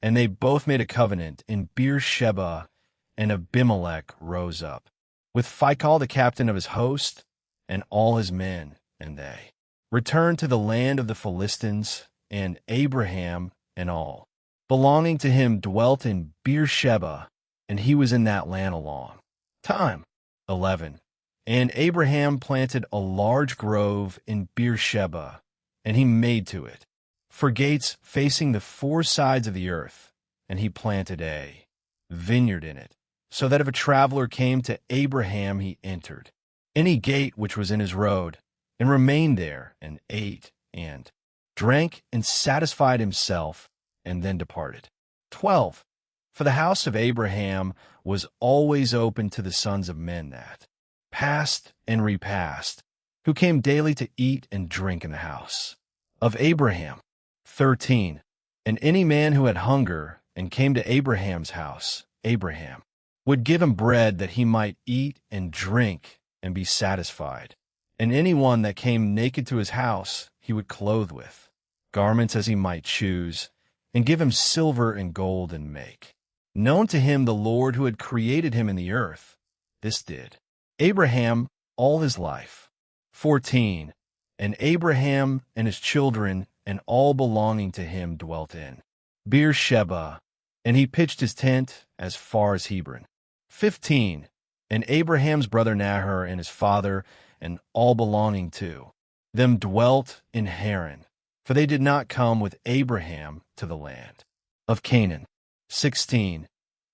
And they both made a covenant in Beersheba, and Abimelech rose up, with Phicol the captain of his host, and all his men, and they returned to the land of the Philistines, and Abraham and all belonging to him dwelt in Beersheba, and he was in that land a long time. 11. And Abraham planted a large grove in Beersheba, and he made to it for gates facing the 4 sides of the earth, and he planted a vineyard in it, so that if a traveler came to Abraham, he entered any gate which was in his road, and remained there, and ate, and drank, and satisfied himself, and then departed. 12. For the house of Abraham was always open to the sons of men that passed and repassed, who came daily to eat and drink in the house of Abraham. 13. And any man who had hunger and came to Abraham's house, Abraham would give him bread that he might eat and drink and be satisfied. And anyone that came naked to his house he would clothe with garments as he might choose, and give him silver and gold and make known to him the Lord who had created him in the earth. This did Abraham all his life. 14. And Abraham and his children and all belonging to him dwelt in Beersheba, and he pitched his tent as far as Hebron. 15. And Abraham's brother Nahor and his father and all belonging to them dwelt in Haran, for they did not come with Abraham to the land of Canaan. 16.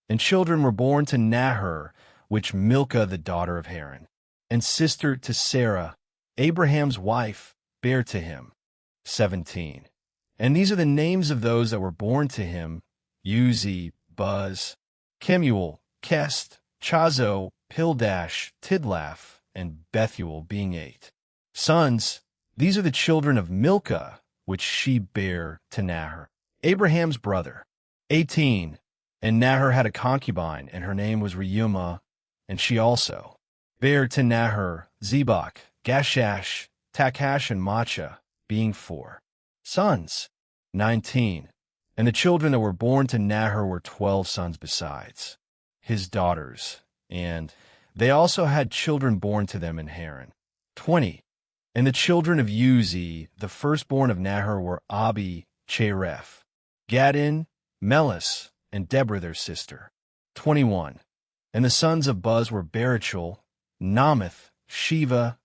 And children were born to Nahor, which Milcah the daughter of Haran, and sister to Sarah, Abraham's wife, bare to him. 17. And these are the names of those that were born to him: Uzi, Buz, Kemuel, Kest, Chazo, Pildash, Tidlaph, and Bethuel, being 8. Sons, these are the children of Milcah, which she bare to Nahor, Abraham's brother. 18. And Nahor had a concubine, and her name was Reumah, and she also bare to Nahor Zebach, Gashash, Takash, and Maachah, being 4 sons. 19. And the children that were born to Nahor were 12 sons besides his daughters, and they also had children born to them in Haran. 20. And the children of Uzi, the firstborn of Nahor, were Abi, Chereph, Gadin, Melis, and Deborah their sister. 21. And the sons of Buz were Barichel, Namath, Shiva,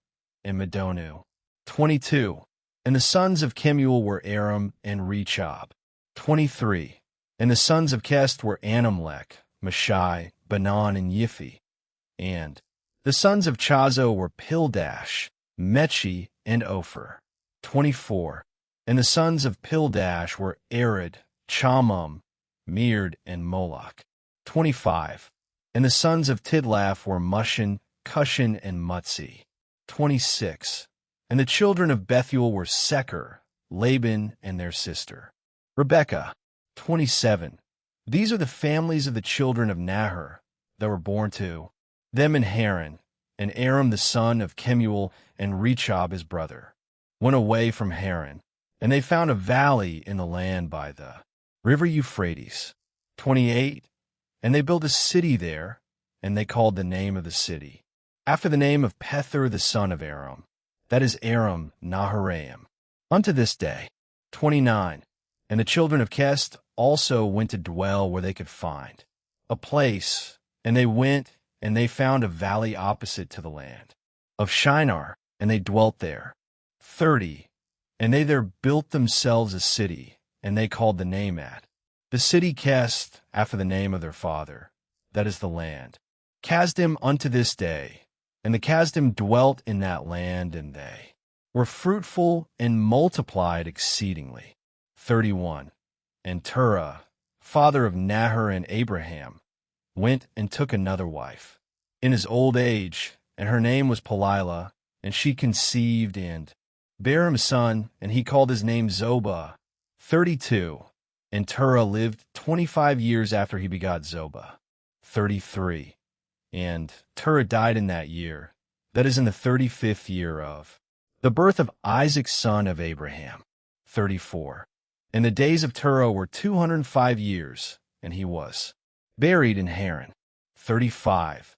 and Medonu. 22. And the sons of Kemuel were Aram and Rechab. 23. And the sons of Kest were Anamlech, Mashai, Banan, and Yiphi. And the sons of Chazo were Pildash, Mechi, and Ophir. 24. And the sons of Pildash were Arad, Chamum, Meard, and Moloch. 25. And the sons of Tidlaph were Mushan, Cushan, and Mutzi. 26. And the children of Bethuel were Secher, Laban, and their sister Rebekah. 27. These are the families of the children of Nahor that were born to them in Haran, and Aram the son of Kemuel and Rechab his brother went away from Haran, and they found a valley in the land by the river Euphrates. 28. And they built a city there, and they called the name of the city after the name of Pether the son of Aram, that is Aram Naharaim, unto this day. 29. And the children of Kest also went to dwell where they could find a place, and they went, and they found a valley opposite to the land of Shinar, and they dwelt there. 30. And they there built themselves a city, and they called the name at the city Kest, after the name of their father, that is the land Kasdim, unto this day. And the Kasdim dwelt in that land, and they were fruitful and multiplied exceedingly. 31. And Terah, father of Nahor and Abraham, went and took another wife in his old age, and her name was Pelilah, and she conceived and bare him a son, and he called his name Zobah. 32. And Terah lived 25 years after he begot Zobah. 33. And Terah died in that year, that is in the 35th year of the birth of Isaac son of Abraham. 34. And the days of Terah were 205 years, and he was buried in Haran. 35.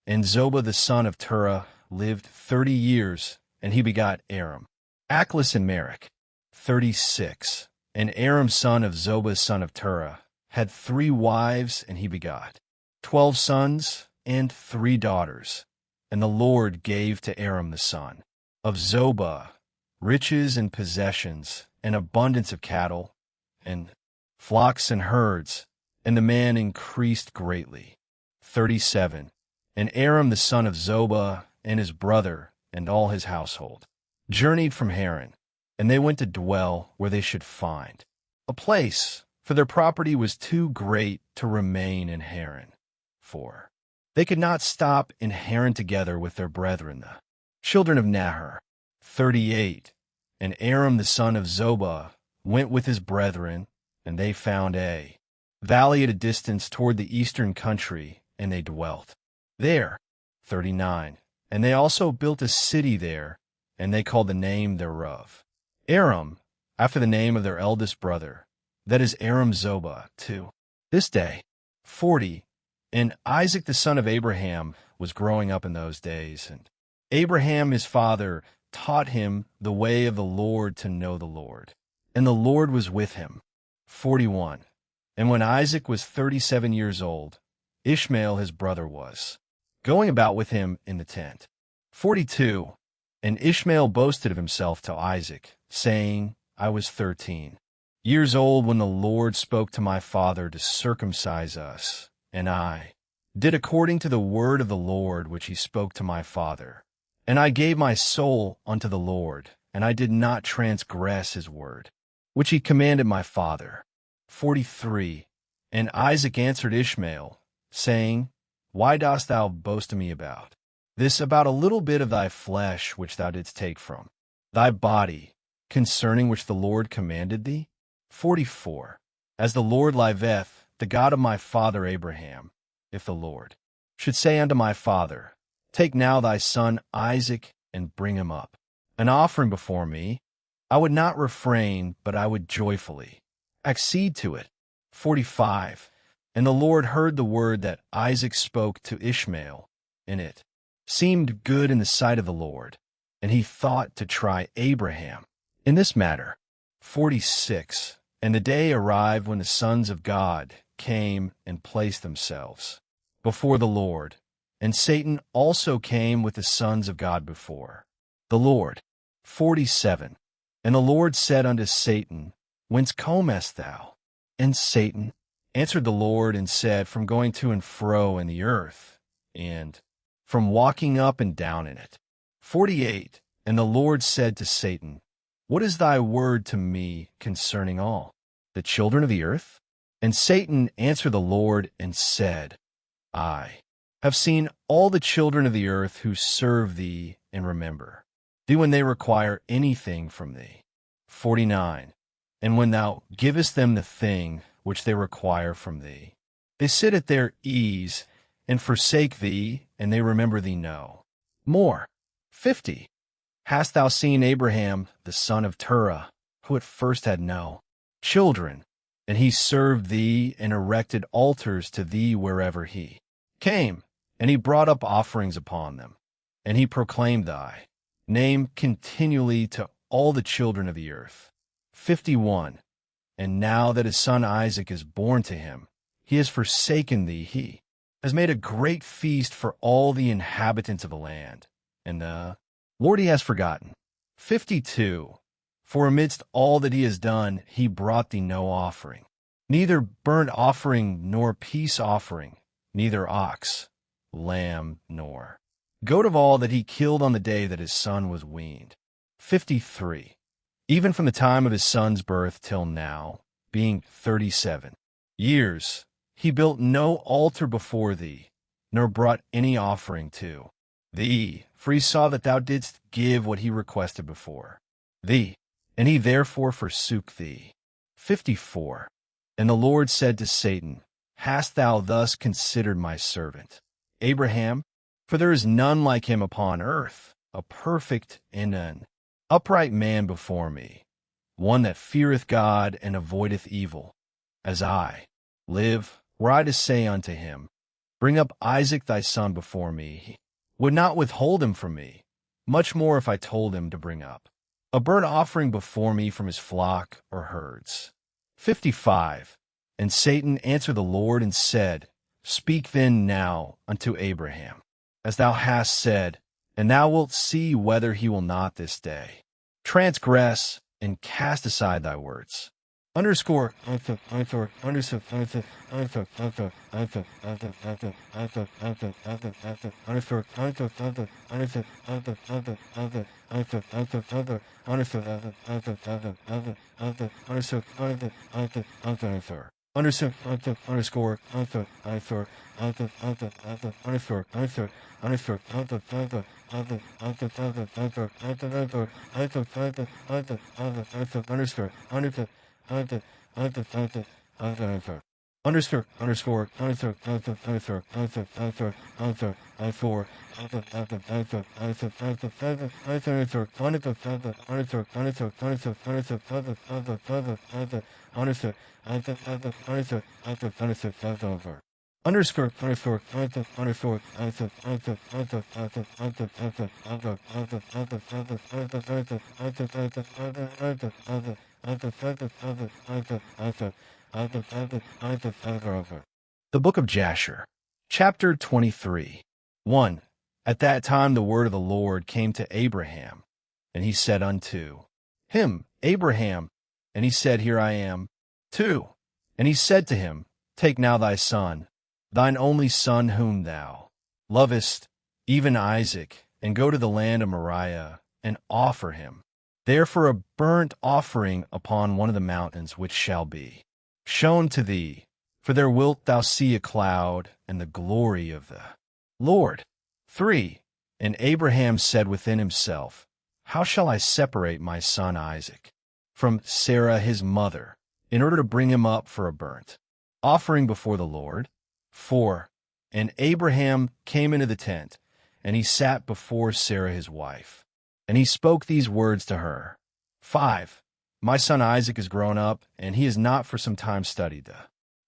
And Zobah the son of Terah lived 30 years, and he begot Aram, Achlis, and Merich. 36. And Aram son of Zobah son of Terah had 3 wives, and he begot 12 sons and 3 daughters. And the Lord gave to Aram the son of Zobah riches and possessions, and abundance of cattle, and flocks and herds, and the man increased greatly. 37. And Aram the son of Zobah and his brother and all his household journeyed from Haran, and they went to dwell where they should find a place, for their property was too great to remain in Haran. 4. They could not stop in Haran together with their brethren, the children of Nahor. 38. And Aram the son of Zobah went with his brethren, and they found a valley at a distance toward the eastern country, and they dwelt there. 39. And they also built a city there, and they called the name thereof Aram, after the name of their eldest brother, that is Aram Zobah, to this day. 40. And Isaac the son of Abraham was growing up in those days, and Abraham his father taught him the way of the Lord to know the Lord. And the Lord was with him. 41. And when Isaac was 37 years old, Ishmael his brother was, going about with him in the tent. 42. And Ishmael boasted of himself to Isaac, saying, I was 13 years old when the Lord spoke to my father to circumcise us, and I did according to the word of the Lord which he spoke to my father. And I gave my soul unto the Lord, and I did not transgress his word, which he commanded my father. 43. And Isaac answered Ishmael, saying, Why dost thou boast to me about this, about a little bit of thy flesh which thou didst take from thy body, concerning which the Lord commanded thee? 44. As the Lord liveth, the God of my father Abraham, if the Lord should say unto my father, Take now thy son Isaac, and bring him up, an offering before me, I would not refrain, but I would joyfully accede to it. 45. And the Lord heard the word that Isaac spoke to Ishmael, and it seemed good in the sight of the Lord, and he thought to try Abraham in this matter. 46. And the day arrived when the sons of God came and placed themselves before the Lord, and Satan also came with the sons of God before the Lord. 47. And the Lord said unto Satan, Whence comest thou? And Satan answered the Lord and said, From going to and fro in the earth, and from walking up and down in it. 48. And the Lord said to Satan, What is thy word to me concerning all the children of the earth? And Satan answered the Lord and said, I have seen all the children of the earth who serve thee and remember thee when they require anything from thee. 49. And when thou givest them the thing which they require from thee, they sit at their ease and forsake thee, and they remember thee no more. 50. Hast thou seen Abraham the son of Terah, who at first had no children, and he served thee and erected altars to thee wherever he came, and he brought up offerings upon them, and he proclaimed thy name continually to all the children of the earth. 51. And now that his son Isaac is born to him, he has forsaken thee, he has made a great feast for all the inhabitants of the land, and the Lord he has forgotten. 52. For amidst all that he has done, he brought thee no offering, neither burnt offering nor peace offering, neither ox, lamb, nor goat of all that he killed on the day that his son was weaned. 53. Even from the time of his son's birth till now, being 37 years, he built no altar before thee, nor brought any offering to thee, for he saw that thou didst give what he requested before thee, and he therefore forsook thee. 54. And the Lord said to Satan, Hast thou thus considered my servant Abraham? For there is none like him upon earth, a perfect and an upright man before me, one that feareth God and avoideth evil. As I live, were I to say unto him, Bring up Isaac thy son before me, he would not withhold him from me, much more if I told him to bring up a burnt offering before me from his flock or herds. 55. And Satan answered the Lord and said, Speak then now unto Abraham, as thou hast said, and thou wilt see whether he will not this day transgress and cast aside thy words. Underscore. underscore The Book of Jasher, chapter 23. 1. At that time the word of the Lord came to Abraham, and he said unto him, Abraham. And he said, Here I am. 2. And he said to him, Take now thy son, thine only son whom thou lovest, even Isaac, and go to the land of Moriah, and offer him there for a burnt offering upon one of the mountains which shall be shown to thee. For there wilt thou see a cloud, and the glory of the Lord. 3. And Abraham said within himself, How shall I separate my son Isaac from Sarah his mother, in order to bring him up for a burnt offering before the Lord? 4. And Abraham came into the tent, and he sat before Sarah his wife. And he spoke these words to her. 5. My son Isaac is grown up, and he has not for some time studied the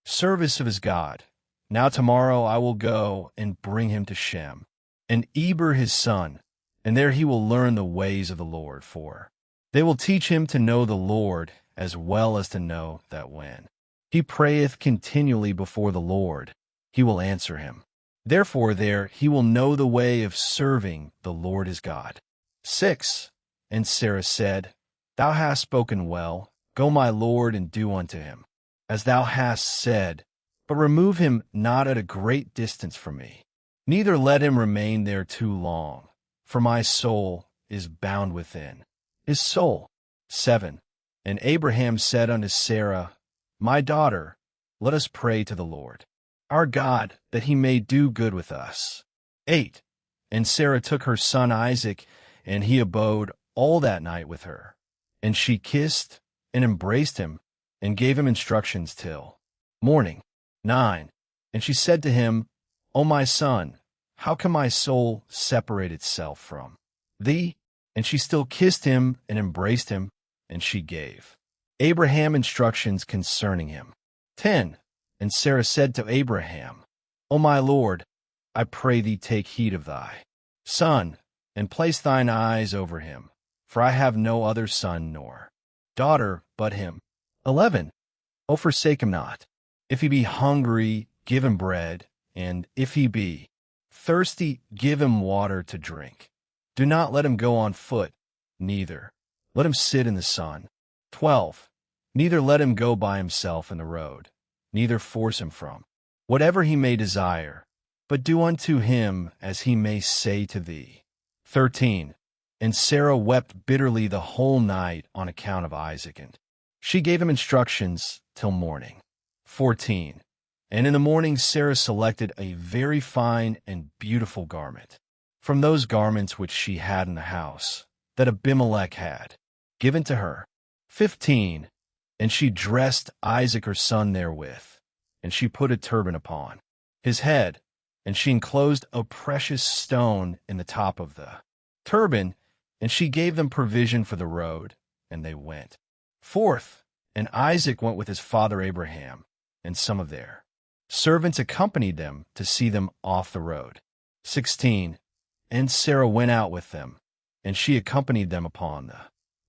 service of his God. Now tomorrow I will go and bring him to Shem, and Eber his son, and there he will learn the ways of the Lord, for they will teach him to know the Lord, as well as to know that when he prayeth continually before the Lord, he will answer him. Therefore there he will know the way of serving the Lord his God. 6. And Sarah said, Thou hast spoken well. Go, my lord, and do unto him as thou hast said, but remove him not at a great distance from me. Neither let him remain there too long, for my soul is bound within his soul. 7. And Abraham said unto Sarah, My daughter, let us pray to the Lord our God, that he may do good with us. 8. And Sarah took her son Isaac, and he abode all that night with her. And she kissed and embraced him, and gave him instructions till morning. 9. And she said to him, O my son, how can my soul separate itself from thee? And she still kissed him and embraced him, and she gave Abraham instructions concerning him. 10. And Sarah said to Abraham, O my lord, I pray thee take heed of thy son, and place thine eyes over him, for I have no other son nor daughter but him. 11. O forsake him not. If he be hungry, give him bread, and if he be thirsty, give him water to drink. Do not let him go on foot, neither let him sit in the sun. 12. Neither let him go by himself in the road, neither force him from whatever he may desire, but do unto him as he may say to thee. 13. And Sarah wept bitterly the whole night on account of Isaac, and she gave him instructions till morning. 14. And in the morning Sarah selected a very fine and beautiful garment from those garments which she had in the house that Abimelech had given to her. 15. And she dressed Isaac her son therewith, and she put a turban upon his head, and she enclosed a precious stone in the top of the turban, and she gave them provision for the road, and they went forth. And Isaac went with his father Abraham, and some of their servants accompanied them to see them off the road. 16. And Sarah went out with them, and she accompanied them upon the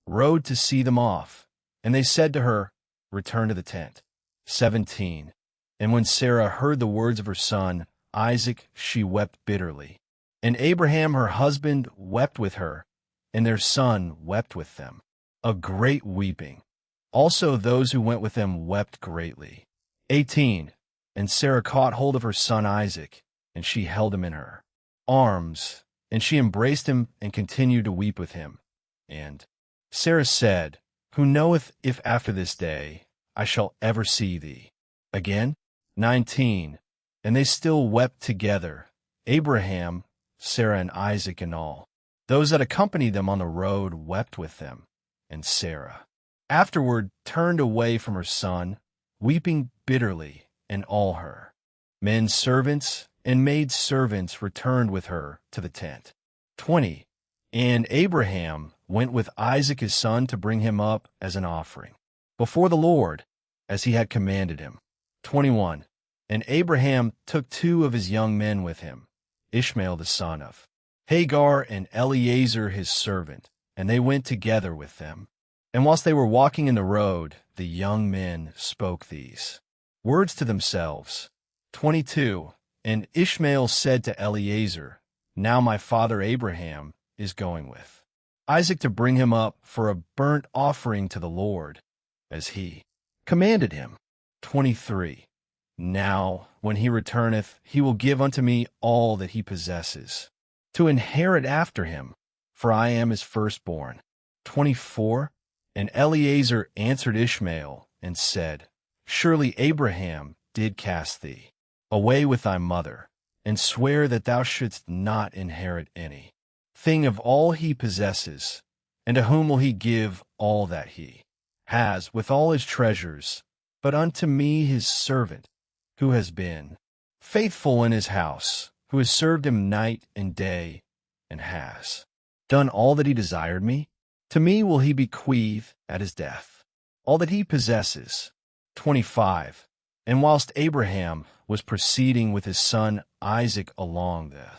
road to see them off. And they said to her, Return to the tent. 17. And when Sarah heard the words of her son Isaac, she wept bitterly. And Abraham her husband wept with her, and their son wept with them, a great weeping. Also those who went with them wept greatly. 18. And Sarah caught hold of her son Isaac, and she held him in her arms, and she embraced him and continued to weep with him. And Sarah said, Who knoweth if after this day I shall ever see thee again? 19. And they still wept together, Abraham, Sarah, and Isaac, and all those that accompanied them on the road wept with them. And Sarah afterward turned away from her son, weeping bitterly, and all her men servants and maid servants returned with her to the tent. 20. And Abraham went with Isaac his son to bring him up as an offering before the Lord, as he had commanded him. 21. And Abraham took 2 of his young men with him, Ishmael the son of Hagar and Eleazar his servant, and they went together with them. And whilst they were walking in the road, the young men spoke these words to themselves. 22. And Ishmael said to Eleazar, Now my father Abraham is going with Isaac to bring him up for a burnt offering to the Lord, as he commanded him. 23. Now, when he returneth, he will give unto me all that he possesses, to inherit after him, for I am his firstborn. 24. And Eleazar answered Ishmael, and said, Surely Abraham did cast thee away with thy mother, and swear that thou shouldst not inherit any thing of all he possesses, and to whom will he give all that he has with all his treasures, but unto me his servant, who has been faithful in his house, who has served him night and day, and has done all that he desired me? To me will he bequeath at his death all that he possesses. 25. And whilst Abraham was proceeding with his son Isaac along the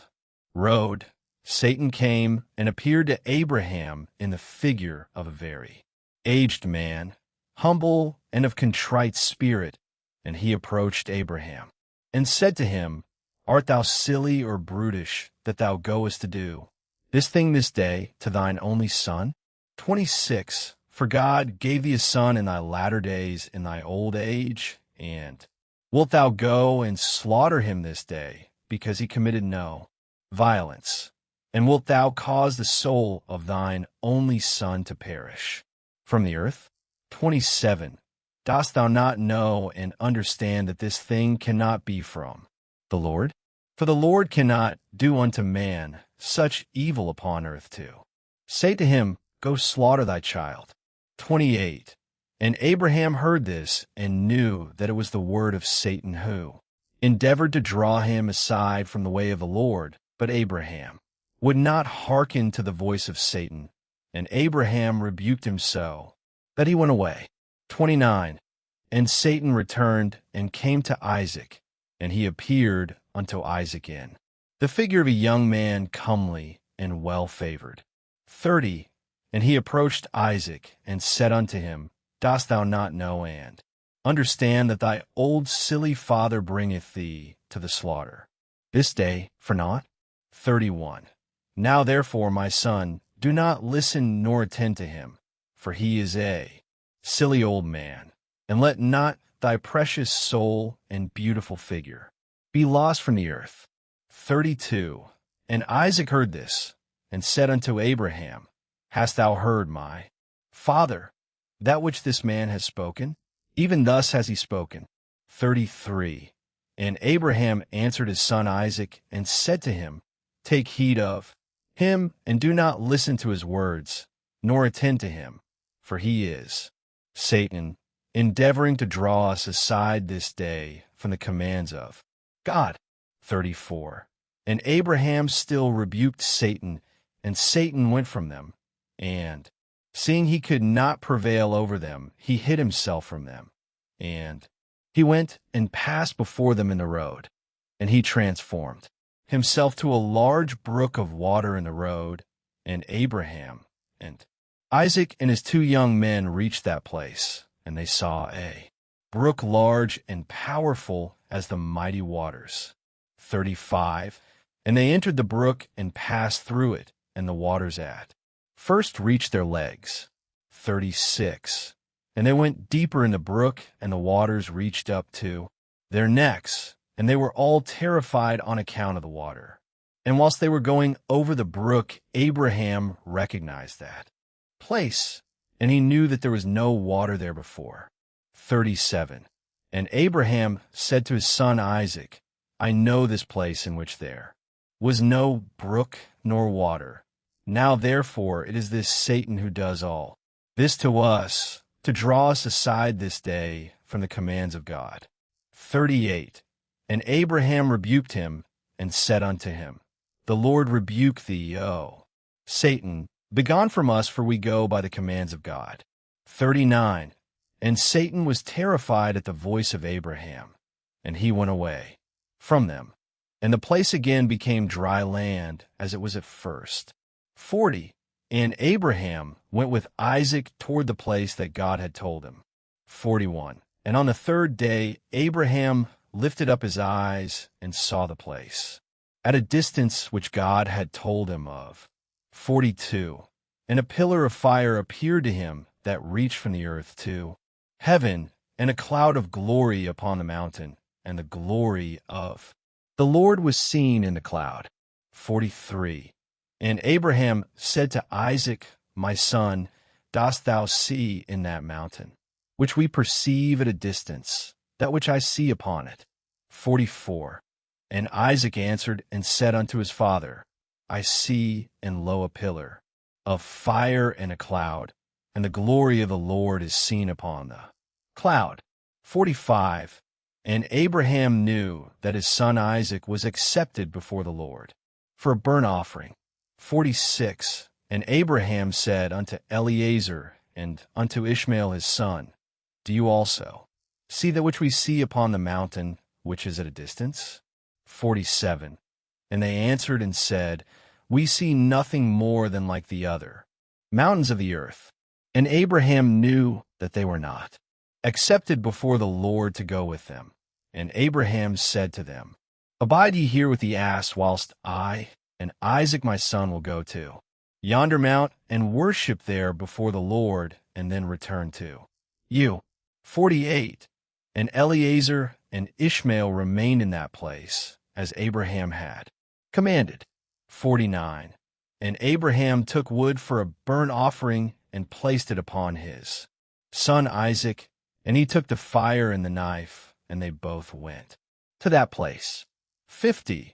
road, Satan came and appeared to Abraham in the figure of a very aged man, humble and of contrite spirit. And he approached Abraham, and said to him, Art thou silly or brutish, that thou goest to do this thing this day to thine only son? 26. For God gave thee a son in thy latter days, in thy old age, and wilt thou go and slaughter him this day, because he committed no violence? And wilt thou cause the soul of thine only son to perish from the earth? 27. Dost thou not know and understand that this thing cannot be from the Lord? For the Lord cannot do unto man such evil upon earth too. Say to him, Go slaughter thy child. 28. And Abraham heard this, and knew that it was the word of Satan, who endeavored to draw him aside from the way of the Lord. But Abraham would not hearken to the voice of Satan, and Abraham rebuked him so that he went away. 29. And Satan returned and came to Isaac, and he appeared unto Isaac in the figure of a young man, comely and well-favored. 30. And he approached Isaac, and said unto him, Dost thou not know and understand that thy old silly father bringeth thee to the slaughter this day for naught? 31. Now therefore, my son, do not listen nor attend to him, for he is a silly old man, and let not thy precious soul and beautiful figure be lost from the earth. 32. And Isaac heard this, and said unto Abraham, Hast thou heard, my father, that which this man has spoken? Even thus has he spoken. 33. And Abraham answered his son Isaac, and said to him, Take heed of him, and do not listen to his words, nor attend to him, for he is Satan, endeavoring to draw us aside this day from the commands of God. 34. And Abraham still rebuked Satan, and Satan went from them, and, seeing he could not prevail over them, he hid himself from them. And he went and passed before them in the road, and he transformed himself to a large brook of water in the road, and Abraham and Isaac and his 2 young men reached that place, and they saw a brook large and powerful as the mighty waters. 35. And they entered the brook and passed through it, and the waters at first reached their legs. 36. And they went deeper in the brook, and the waters reached up to their necks, and they were all terrified on account of the water. And whilst they were going over the brook, Abraham recognized that place, and he knew that there was no water there before. 37. And Abraham said to his son Isaac, I know this place in which there was no brook nor water. Now therefore it is this Satan who does all this to us, to draw us aside this day from the commands of God. 38. And Abraham rebuked him, and said unto him, The Lord rebuke thee, O Satan, begone from us, for we go by the commands of God. 39. And Satan was terrified at the voice of Abraham, and he went away from them. And the place again became dry land as it was at first. 40. And Abraham went with Isaac toward the place that God had told him. 41. And on the third day, Abraham lifted up his eyes and saw the place, at a distance which God had told him of. 42. And a pillar of fire appeared to him that reached from the earth to heaven, and a cloud of glory upon the mountain, and the glory of the Lord was seen in the cloud. 43. And Abraham said to Isaac, my son, dost thou see in that mountain, which we perceive at a distance, that which I see upon it? 44. And Isaac answered and said unto his father, I see, and lo, a pillar of fire and a cloud, and the glory of the Lord is seen upon the cloud. 45. And Abraham knew that his son Isaac was accepted before the Lord for a burnt offering. 46. And Abraham said unto Eliezer and unto Ishmael his son, do you also see that which we see upon the mountain which is at a distance? 47. And they answered and said, we see nothing more than like the other mountains of the earth. And Abraham knew that they were not accepted before the Lord to go with them. And Abraham said to them, abide ye here with the ass, whilst I and Isaac my son will go to yonder mount and worship there before the Lord, and then return to you. 48. And Eliezer and Ishmael remained in that place, as Abraham had commanded. 49. And Abraham took wood for a burnt offering and placed it upon his son Isaac, and he took the fire and the knife, and they both went to that place. 50.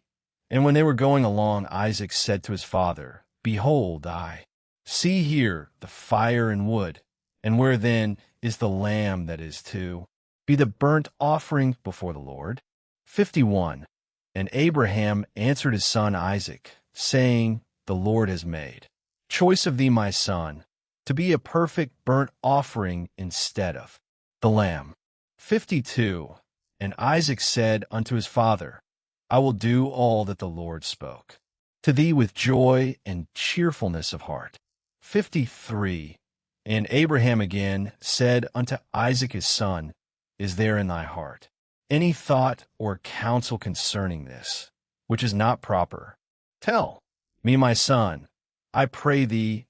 And when they were going along, Isaac said to his father, behold, I see here the fire and wood, and where then is the lamb that is to be the burnt offering before the Lord? 51. And Abraham answered his son Isaac, saying, the Lord has made choice of thee, my son, to be a perfect burnt offering instead of the lamb. 52. And Isaac said unto his father, I will do all that the Lord spoke to thee with joy and cheerfulness of heart. 53. And Abraham again said unto Isaac his son, is there in thy heart any thought or counsel concerning this, which is not proper? Tell me, my son, I pray thee.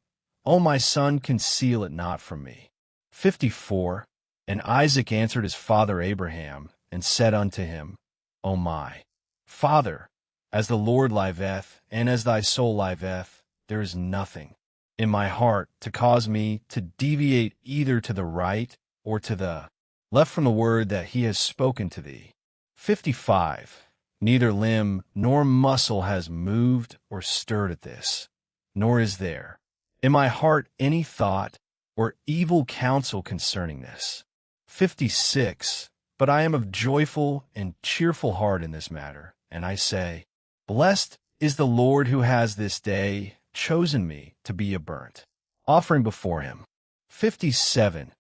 O my son, conceal it not from me. 54. And Isaac answered his father Abraham, and said unto him, O my father, as the Lord liveth, and as thy soul liveth, there is nothing in my heart to cause me to deviate either to the right or to the left from the word that he has spoken to thee. 55. Neither limb nor muscle has moved or stirred at this, nor is there in my heart any thought or evil counsel concerning this. 56. But I am of joyful and cheerful heart in this matter, and I say, blessed is the Lord who has this day chosen me to be a burnt offering before him. 57.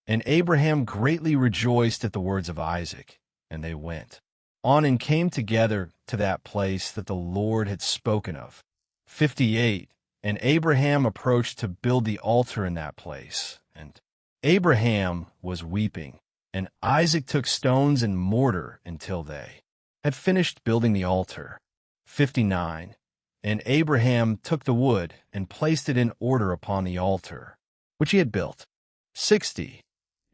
And Abraham greatly rejoiced at the words of Isaac, and they went on and came together to that place that the Lord had spoken of. 58. And Abraham approached to build the altar in that place, and Abraham was weeping, and Isaac took stones and mortar until they had finished building the altar. 59. And Abraham took the wood and placed it in order upon the altar, which he had built. 60.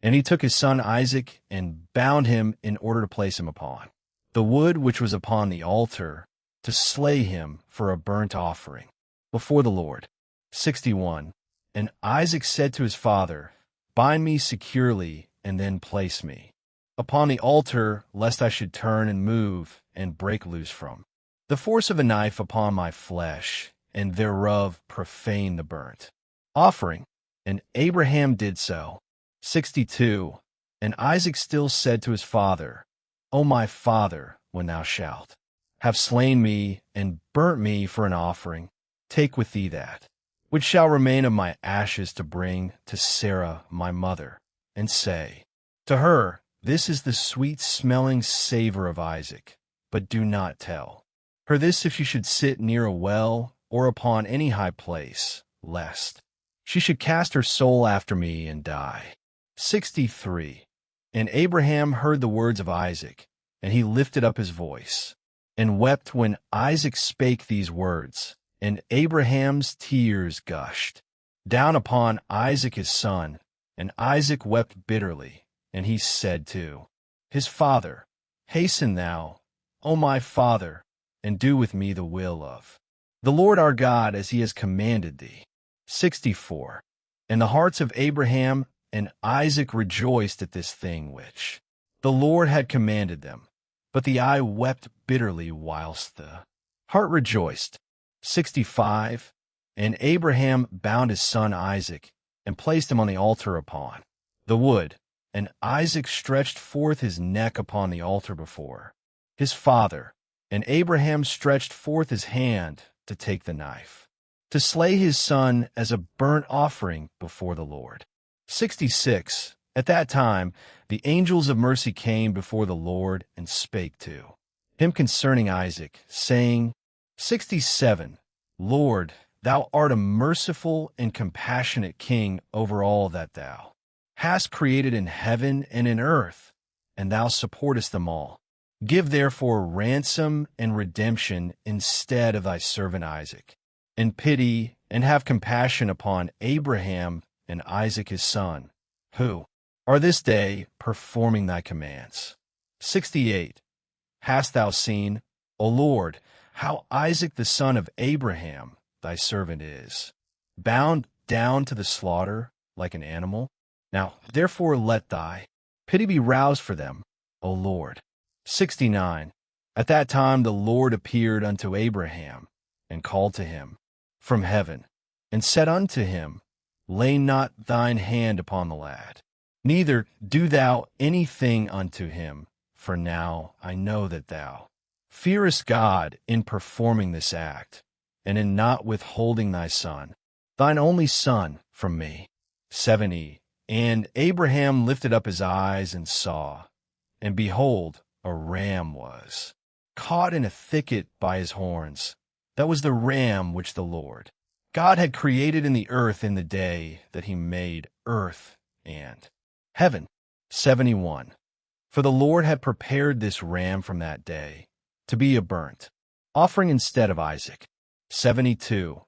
And he took his son Isaac and bound him in order to place him upon the wood which was upon the altar, to slay him for a burnt offering before the Lord. 61. And Isaac said to his father, bind me securely, and then place me upon the altar, lest I should turn and move and break loose from the force of a knife upon my flesh, and thereof profane the burnt offering. And Abraham did so. 62. And Isaac still said to his father, O my father, when thou shalt have slain me and burnt me for an offering, take with thee that which shall remain of my ashes to bring to Sarah my mother, and say to her, This is the sweet-smelling savor of Isaac, but do not tell her this if she should sit near a well or upon any high place, lest she should cast her soul after me and die. 63. And Abraham heard the words of Isaac, and he lifted up his voice, and wept when Isaac spake these words, and Abraham's tears gushed down upon Isaac his son, and Isaac wept bitterly, and he said to his father, Hasten thou, O my father, and do with me the will of the Lord our God as he has commanded thee. 64. And the hearts of Abraham and Isaac rejoiced at this thing which the Lord had commanded them, but the eye wept bitterly whilst the heart rejoiced. 65. And Abraham bound his son Isaac, and placed him on the altar upon the wood, and Isaac stretched forth his neck upon the altar before his father, and Abraham stretched forth his hand to take the knife, to slay his son as a burnt offering before the Lord. 66. At that time the angels of mercy came before the Lord and spake to him concerning Isaac, saying, 67. Lord, thou art a merciful and compassionate king over all that thou hast created in heaven and in earth, and thou supportest them all. Give therefore ransom and redemption instead of thy servant Isaac, and pity and have compassion upon Abraham and Isaac his son, who are this day performing thy commands. 68. Hast thou seen, O Lord, how Isaac the son of Abraham thy servant is, bound down to the slaughter like an animal? Now therefore let thy pity be roused for them, O Lord. 69. At that time the Lord appeared unto Abraham, and called to him from heaven, and said unto him, Lay not thine hand upon the lad, neither do thou anything unto him, for now I know that thou fearest God in performing this act, and in not withholding thy son, thine only son, from me. 70. And Abraham lifted up his eyes and saw, and behold, a ram was caught in a thicket by his horns. That was the ram which the Lord God had created in the earth in the day that he made earth and heaven. 71. For the Lord had prepared this ram from that day to be a burnt offering instead of Isaac. 72.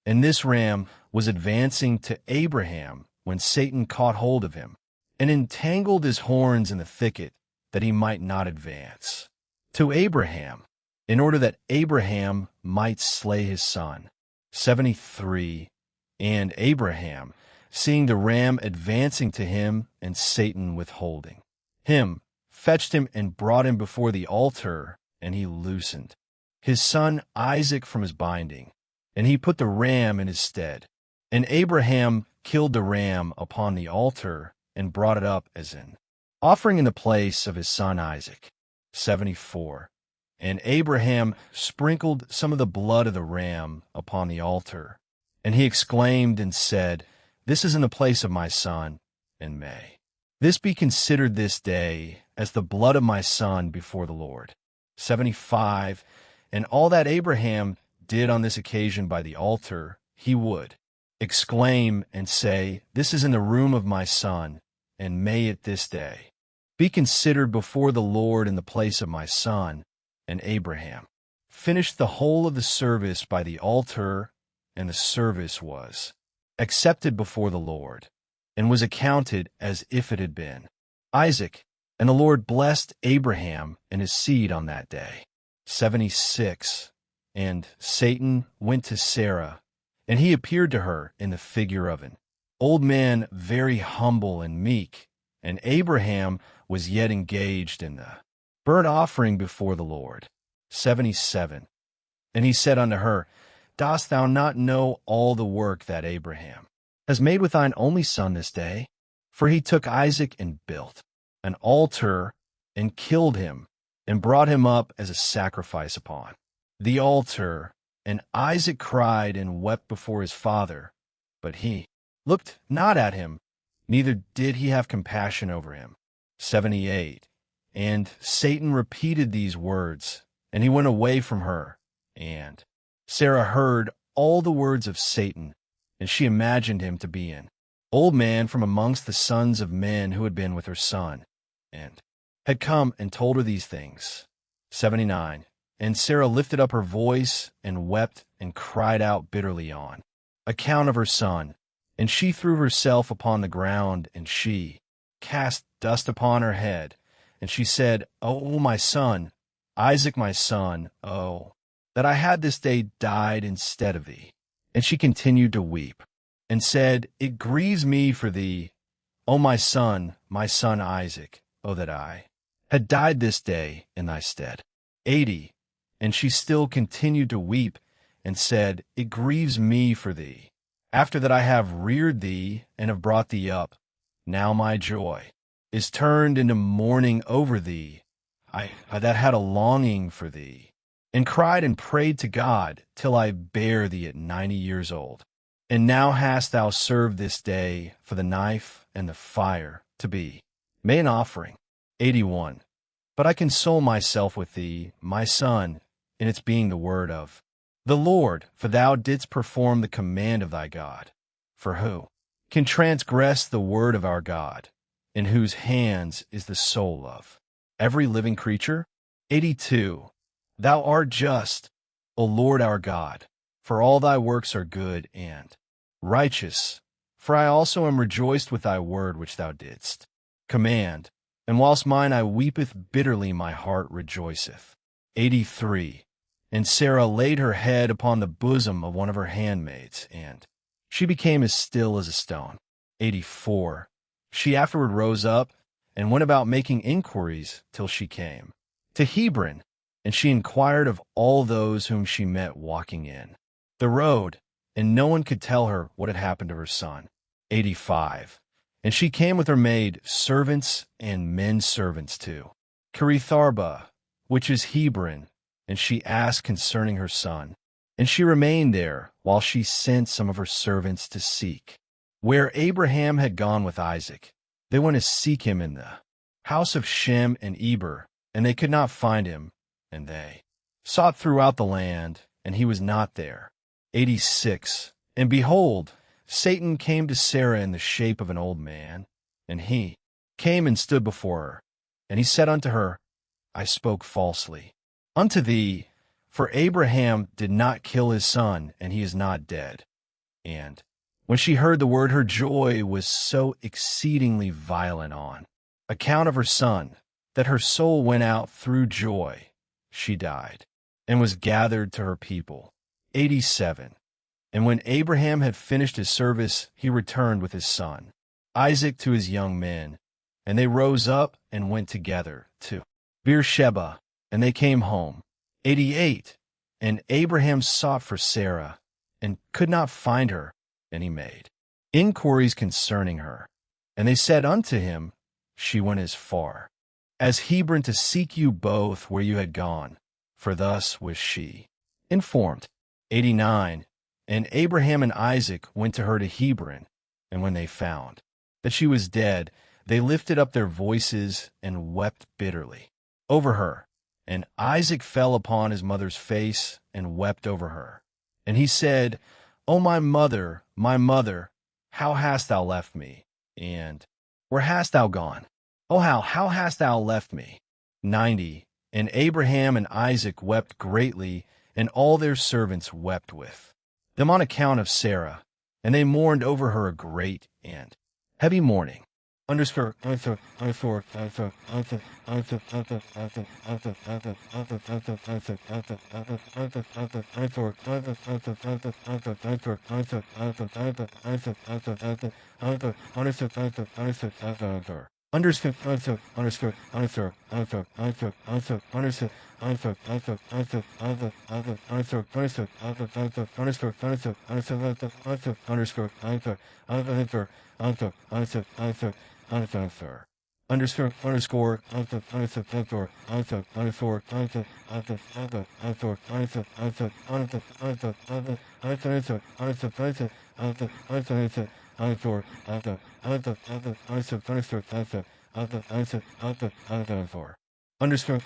And this ram was advancing to Abraham when Satan caught hold of him, and entangled his horns in the thicket, that he might not advance to Abraham, in order that Abraham might slay his son. 73. And Abraham, seeing the ram advancing to him and Satan withholding him, fetched him and brought him before the altar, and he loosened his son Isaac from his binding, and he put the ram in his stead. And Abraham killed the ram upon the altar, and brought it up as an offering in the place of his son Isaac. 74. And Abraham sprinkled some of the blood of the ram upon the altar, and he exclaimed and said, This is in the place of my son, and may this be considered this day as the blood of my son before the Lord. 75. And all that Abraham did on this occasion by the altar, he would exclaim and say, This is in the room of my son, and may it this day be considered before the Lord in the place of my son. And Abraham finished the whole of the service by the altar, and the service was accepted before the Lord, and was accounted as if it had been Isaac. And the Lord blessed Abraham and his seed on that day. 76. And Satan went to Sarah, and he appeared to her in the figure of an old man, very humble and meek, and Abraham was yet engaged in the burnt offering before the Lord. 77. And he said unto her, Dost thou not know all the work that Abraham has made with thine only son this day? For he took Isaac and built an altar, and killed him, and brought him up as a sacrifice upon the altar. And Isaac cried and wept before his father, but he looked not at him, neither did he have compassion over him. 78. And Satan repeated these words, and he went away from her. And Sarah heard all the words of Satan, and she imagined him to be an old man from amongst the sons of men who had been with her son, and had come and told her these things. 79. And Sarah lifted up her voice and wept and cried out bitterly on account of her son. And she threw herself upon the ground, and she cast dust upon her head. And she said, O my son, Isaac my son, oh, that I had this day died instead of thee. And she continued to weep, and said, It grieves me for thee, O my son Isaac, oh, that I had died this day in thy stead. 80. And she still continued to weep, and said, It grieves me for thee, after that I have reared thee and have brought thee up. Now my joy is turned into mourning over thee, I that had a longing for thee, and cried and prayed to God till I bare thee at 90 years old. And now hast thou served this day for the knife and the fire to be made an offering. 81. But I console myself with thee, my son, in its being the word of the Lord, for thou didst perform the command of thy God. For who can transgress the word of our God, in whose hands is the soul of every living creature? 82. Thou art just, O Lord our God, for all thy works are good and righteous. For I also am rejoiced with thy word which thou didst command, and whilst mine eye weepeth bitterly, my heart rejoiceth. 83. And Sarah laid her head upon the bosom of one of her handmaids, and she became as still as a stone. 84. She afterward rose up, and went about making inquiries till she came to Hebron, and she inquired of all those whom she met walking in the road, and no one could tell her what had happened to her son. 85. And she came with her maid servants and men servants to Kirith-Arba, which is Hebron, and she asked concerning her son. And she remained there, while she sent some of her servants to seek where Abraham had gone with Isaac. They went to seek him in the house of Shem and Eber, and they could not find him. And they sought throughout the land, and he was not there. 86. And behold, Satan came to Sarah in the shape of an old man, and he came and stood before her. And he said unto her, I spoke falsely unto thee, for Abraham did not kill his son, and he is not dead. And when she heard the word, her joy was so exceedingly violent on account of her son, that her soul went out through joy. She died, and was gathered to her people. 87. And when Abraham had finished his service, he returned with his son Isaac to his young men, and they rose up and went together to Beersheba, and they came home. 88. And Abraham sought for Sarah, and could not find her, and he made inquiries concerning her. And they said unto him, She went as far as Hebron to seek you both where you had gone, for thus was she informed. 89. And Abraham and Isaac went to her to Hebron, and when they found that she was dead, they lifted up their voices and wept bitterly over her. And Isaac fell upon his mother's face and wept over her. And he said, O my mother, how hast thou left me? And where hast thou gone? O how hast thou left me? 90. And Abraham and Isaac wept greatly, and all their servants wept with them on account of Sarah, and they mourned over her a great and heavy mourning. Underscore. underscore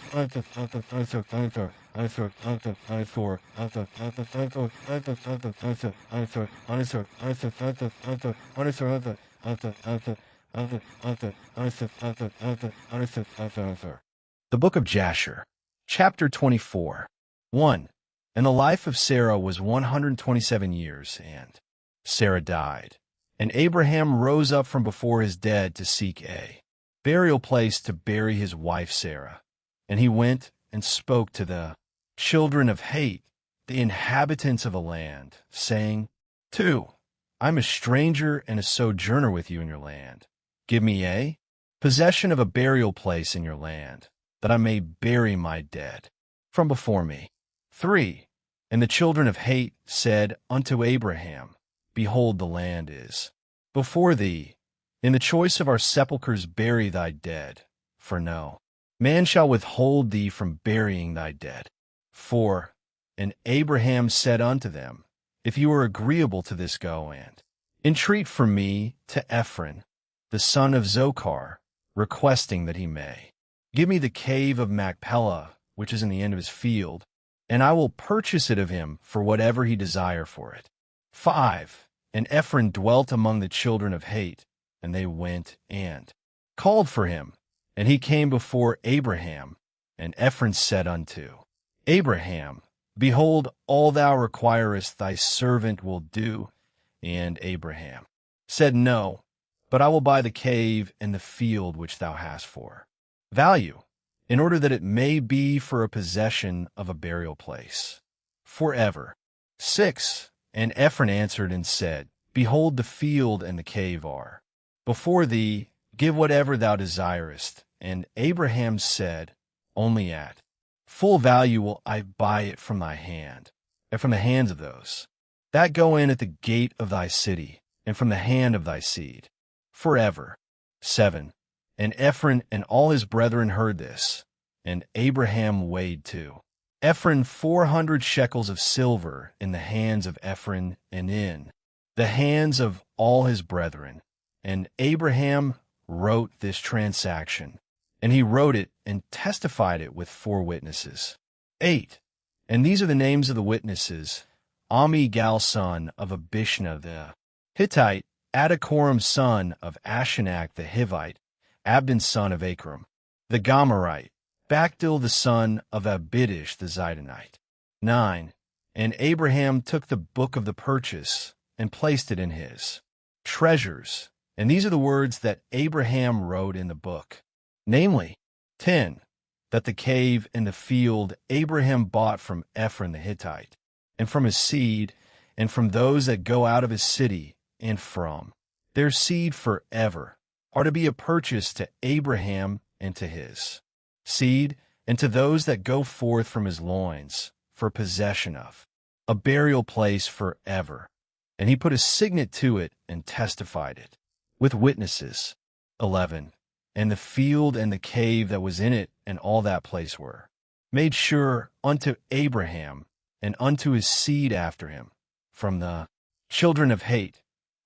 The Book of Jasher, Chapter 24. 1. And the life of Sarah was 127 years, and Sarah died. And Abraham rose up from before his dead to seek a burial place to bury his wife Sarah. And he went and spoke to the children of Het, the inhabitants of a land, saying, 2. I'm a stranger and a sojourner with you in your land. Give me a possession of a burial place in your land, that I may bury my dead from before me. 3. And the children of Het said unto Abraham, Behold, the land is before thee. In the choice of our sepulchres bury thy dead, for no man shall withhold thee from burying thy dead. 4. And Abraham said unto them, If you are agreeable to this, go and entreat for me to Ephron, the son of Zochar, requesting that he may give me the cave of Machpelah, which is in the end of his field, and I will purchase it of him for whatever he desire for it. 5. And Ephron dwelt among the children of Het, and they went and called for him. And he came before Abraham, and Ephron said unto Abraham, Behold, all thou requirest thy servant will do. And Abraham said, No, but I will buy the cave and the field which thou hast for value, in order that it may be for a possession of a burial place forever. 6. And Ephron answered and said, Behold, the field and the cave are before thee, give whatever thou desirest. And Abraham said, Only at full value will I buy it from thy hand, and from the hands of those that go in at the gate of thy city, and from the hand of thy seed, forever. 7. And Ephron and all his brethren heard this, and Abraham weighed too Ephron 400 shekels of silver in the hands of Ephron and in the hands of all his brethren. And Abraham wrote this transaction, and he wrote it and testified it with 4 witnesses. 8. And these are the names of the witnesses: Amigal son of Abishna the Hittite, Adakoram son of Ashenach the Hivite, Abdon son of Akram the Gomerite, Bachdil the son of Abidish the Zidonite. 9. And Abraham took the book of the purchase and placed it in his treasures. And these are the words that Abraham wrote in the book, namely, 10. That the cave and the field Abraham bought from Ephron the Hittite, and from his seed, and from those that go out of his city, and from their seed forever, are to be a purchase to Abraham and to his seed, and to those that go forth from his loins, for possession of a burial place forever. And he put a signet to it and testified it with witnesses. 11. And the field and the cave that was in it and all that place were made sure unto Abraham and unto his seed after him from the children of Het.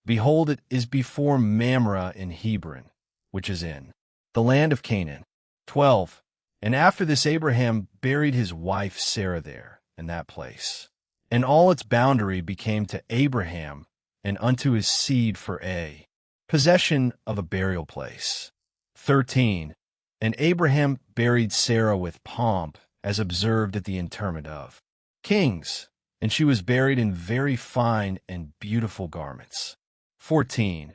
Behold, it is before Mamre in Hebron, which is in the land of Canaan. 12. And after this Abraham buried his wife Sarah there in that place. And all its boundary became to Abraham and unto his seed for a possession of a burial place. 13. And Abraham buried Sarah with pomp, as observed at the interment of kings, and she was buried in very fine and beautiful garments. 14.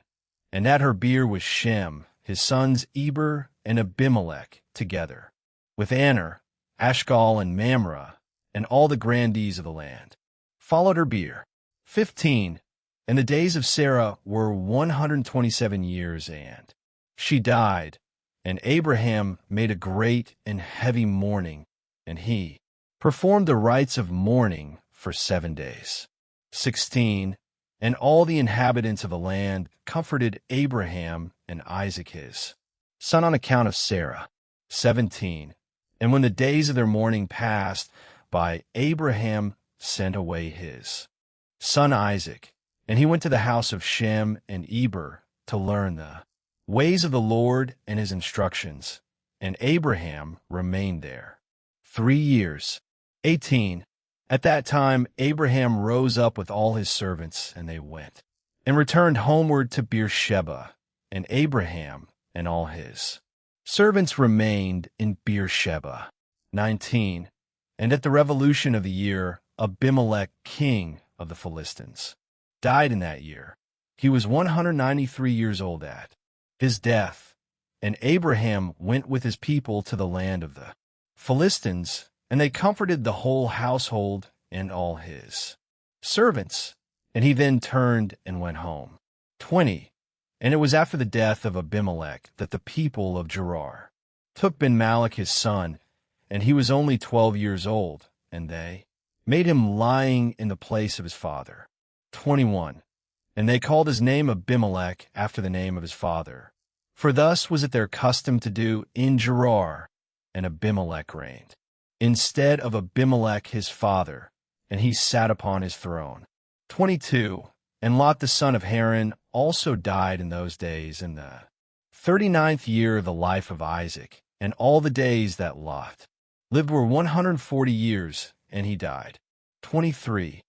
And at her bier was Shem, his sons Eber and Abimelech together, with Aner, Ashgal, and Mamre, and all the grandees of the land, followed her bier. 15. And the days of Sarah were 127 years, and she died. And Abraham made a great and heavy mourning, and he performed the rites of mourning for 7 days. 16. And all the inhabitants of the land comforted Abraham and Isaac his son on account of Sarah. 17. And when the days of their mourning passed by, Abraham sent away his son Isaac, and he went to the house of Shem and Eber to learn the ways of the Lord and his instructions, and Abraham remained there 3 years. 18. At that time Abraham rose up with all his servants, and they went, and returned homeward to Beersheba, and Abraham and all his servants remained in Beersheba. 19. And at the revolution of the year, Abimelech, king of the Philistines, died in that year. He was 193 years old at his death. And Abraham went with his people to the land of the Philistines, and they comforted the whole household and all his servants. And he then turned and went home. 20. And it was after the death of Abimelech that the people of Gerar took Ben-Malach his son, and he was only 12 years old, and they made him lying in the place of his father. 21. And they called his name Abimelech after the name of his father. For thus was it their custom to do in Gerar, and Abimelech reigned instead of Abimelech his father, and he sat upon his throne. 22. And Lot the son of Haran also died in those days in the 39th year of the life of Isaac, and all the days that Lot lived were 140 years, and he died. 23.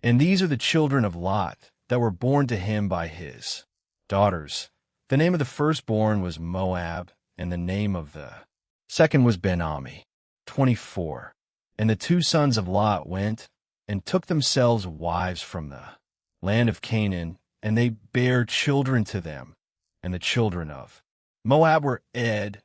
And these are the children of Lot that were born to him by his daughters. The name of the firstborn was Moab, and the name of the second was Ben-Ami. 24. And the 2 sons of Lot went and took themselves wives from the land of Canaan, and they bare children to them. And the children of Moab were Ed,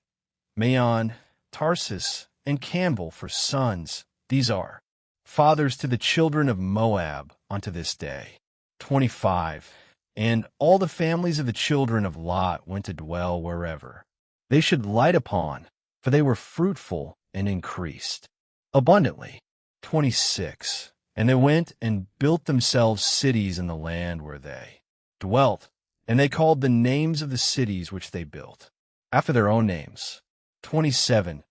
Maon, Tarsus, and Campbell for sons. These are fathers to the children of Moab unto this day. 25. And all the families of the children of Lot went to dwell wherever they should light upon, for they were fruitful and increased abundantly. 26. And they went and built themselves cities in the land where they dwelt, and they called the names of the cities which they built after their own names. 27.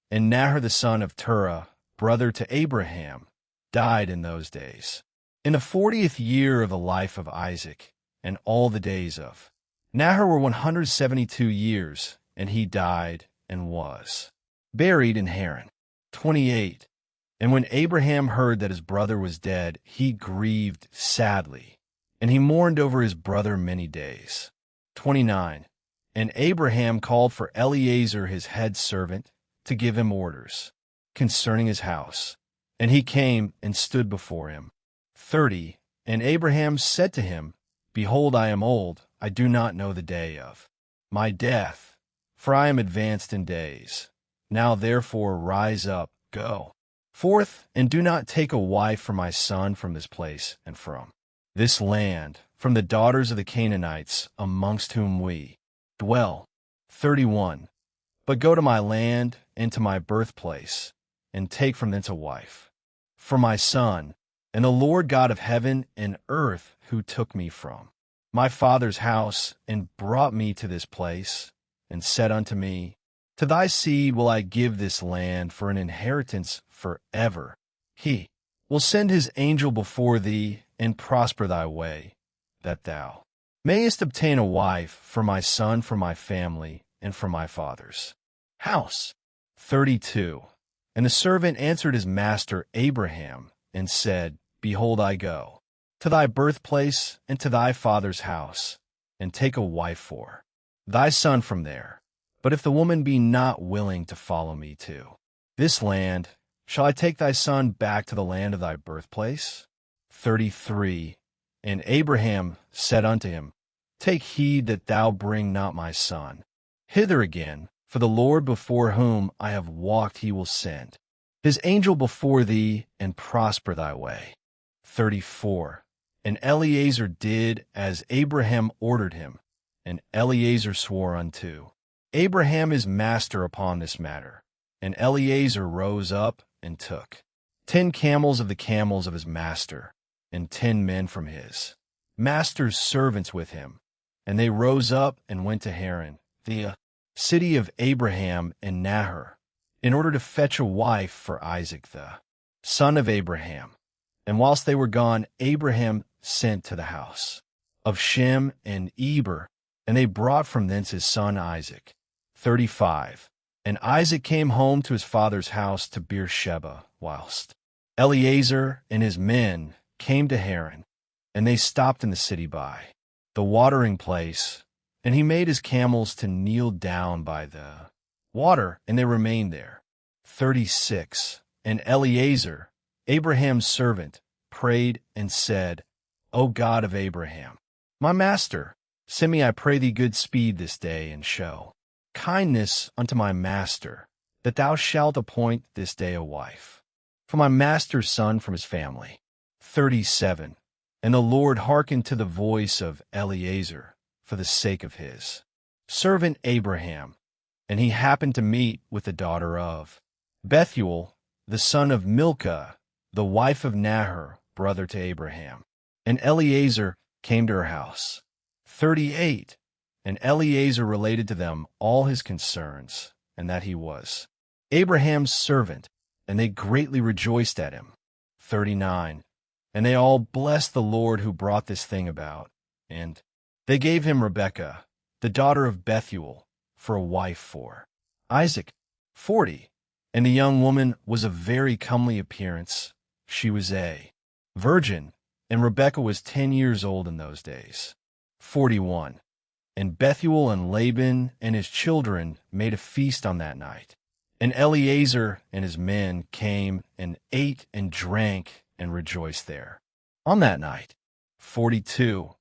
And Nahor the son of Terah, brother to Abraham, died in those days, in the 40th year of the life of Isaac, and all the days of Nahor were 172 years, and he died and was buried in Haran. 28. And when Abraham heard that his brother was dead, he grieved sadly, and he mourned over his brother many days. 29. And Abraham called for Eliezer his head servant to give him orders concerning his house, and he came and stood before him. 30. And Abraham said to him, Behold, I am old, I do not know the day of my death, for I am advanced in days. Now therefore rise up, go forth, and do not take a wife for my son from this place and from this land, from the daughters of the Canaanites, amongst whom we dwell. 31. But go to my land and to my birthplace, and take from thence a wife for my son, and the Lord God of heaven and earth, who took me from my father's house, and brought me to this place, and said unto me, To thy seed will I give this land for an inheritance forever. He will send his angel before thee, and prosper thy way, that thou mayest obtain a wife for my son, for my family, and for my father's house. 32. And the servant answered his master Abraham, and said, Behold, I go to thy birthplace and to thy father's house, and take a wife for thy son from there. But if the woman be not willing to follow me to this land, shall I take thy son back to the land of thy birthplace? 33. And Abraham said unto him, Take heed that thou bring not my son hither again, for the Lord before whom I have walked he will send his angel before thee, and prosper thy way. 34. And Eliezer did as Abraham ordered him, and Eliezer swore unto Abraham his master upon this matter. And Eliezer rose up and took 10 camels of the camels of his master, and 10 men from his master's servants with him. And they rose up and went to Haran, the city of Abraham and Nahor, in order to fetch a wife for Isaac the son of Abraham. And whilst they were gone, Abraham sent to the house of Shem and Eber, and they brought from thence his son Isaac. 35. And Isaac came home to his father's house to Beersheba, whilst Eleazar and his men came to Haran, and they stopped in the city by the watering place, and he made his camels to kneel down by the water, and they remained there. 36. And Eleazar, Abraham's servant, prayed and said, O God of Abraham, my master, send me, I pray thee, good speed this day, and show kindness unto my master, that thou shalt appoint this day a wife for my master's son from his family. 37. And the Lord hearkened to the voice of Eleazar for the sake of his servant Abraham, and he happened to meet with the daughter of Bethuel, the son of Milcah, the wife of Nahor, brother to Abraham. And Eleazar came to her house. 38. And Eleazar related to them all his concerns, and that he was Abraham's servant, and they greatly rejoiced at him. 39. And they all blessed the Lord who brought this thing about, and they gave him Rebekah, the daughter of Bethuel, for a wife for Isaac. 40. And the young woman was of very comely appearance. She was a virgin, and Rebekah was 10 years old in those days. 41. And Bethuel and Laban and his children made a feast on that night. And Eleazar and his men came and ate and drank and rejoiced there on that night. 42.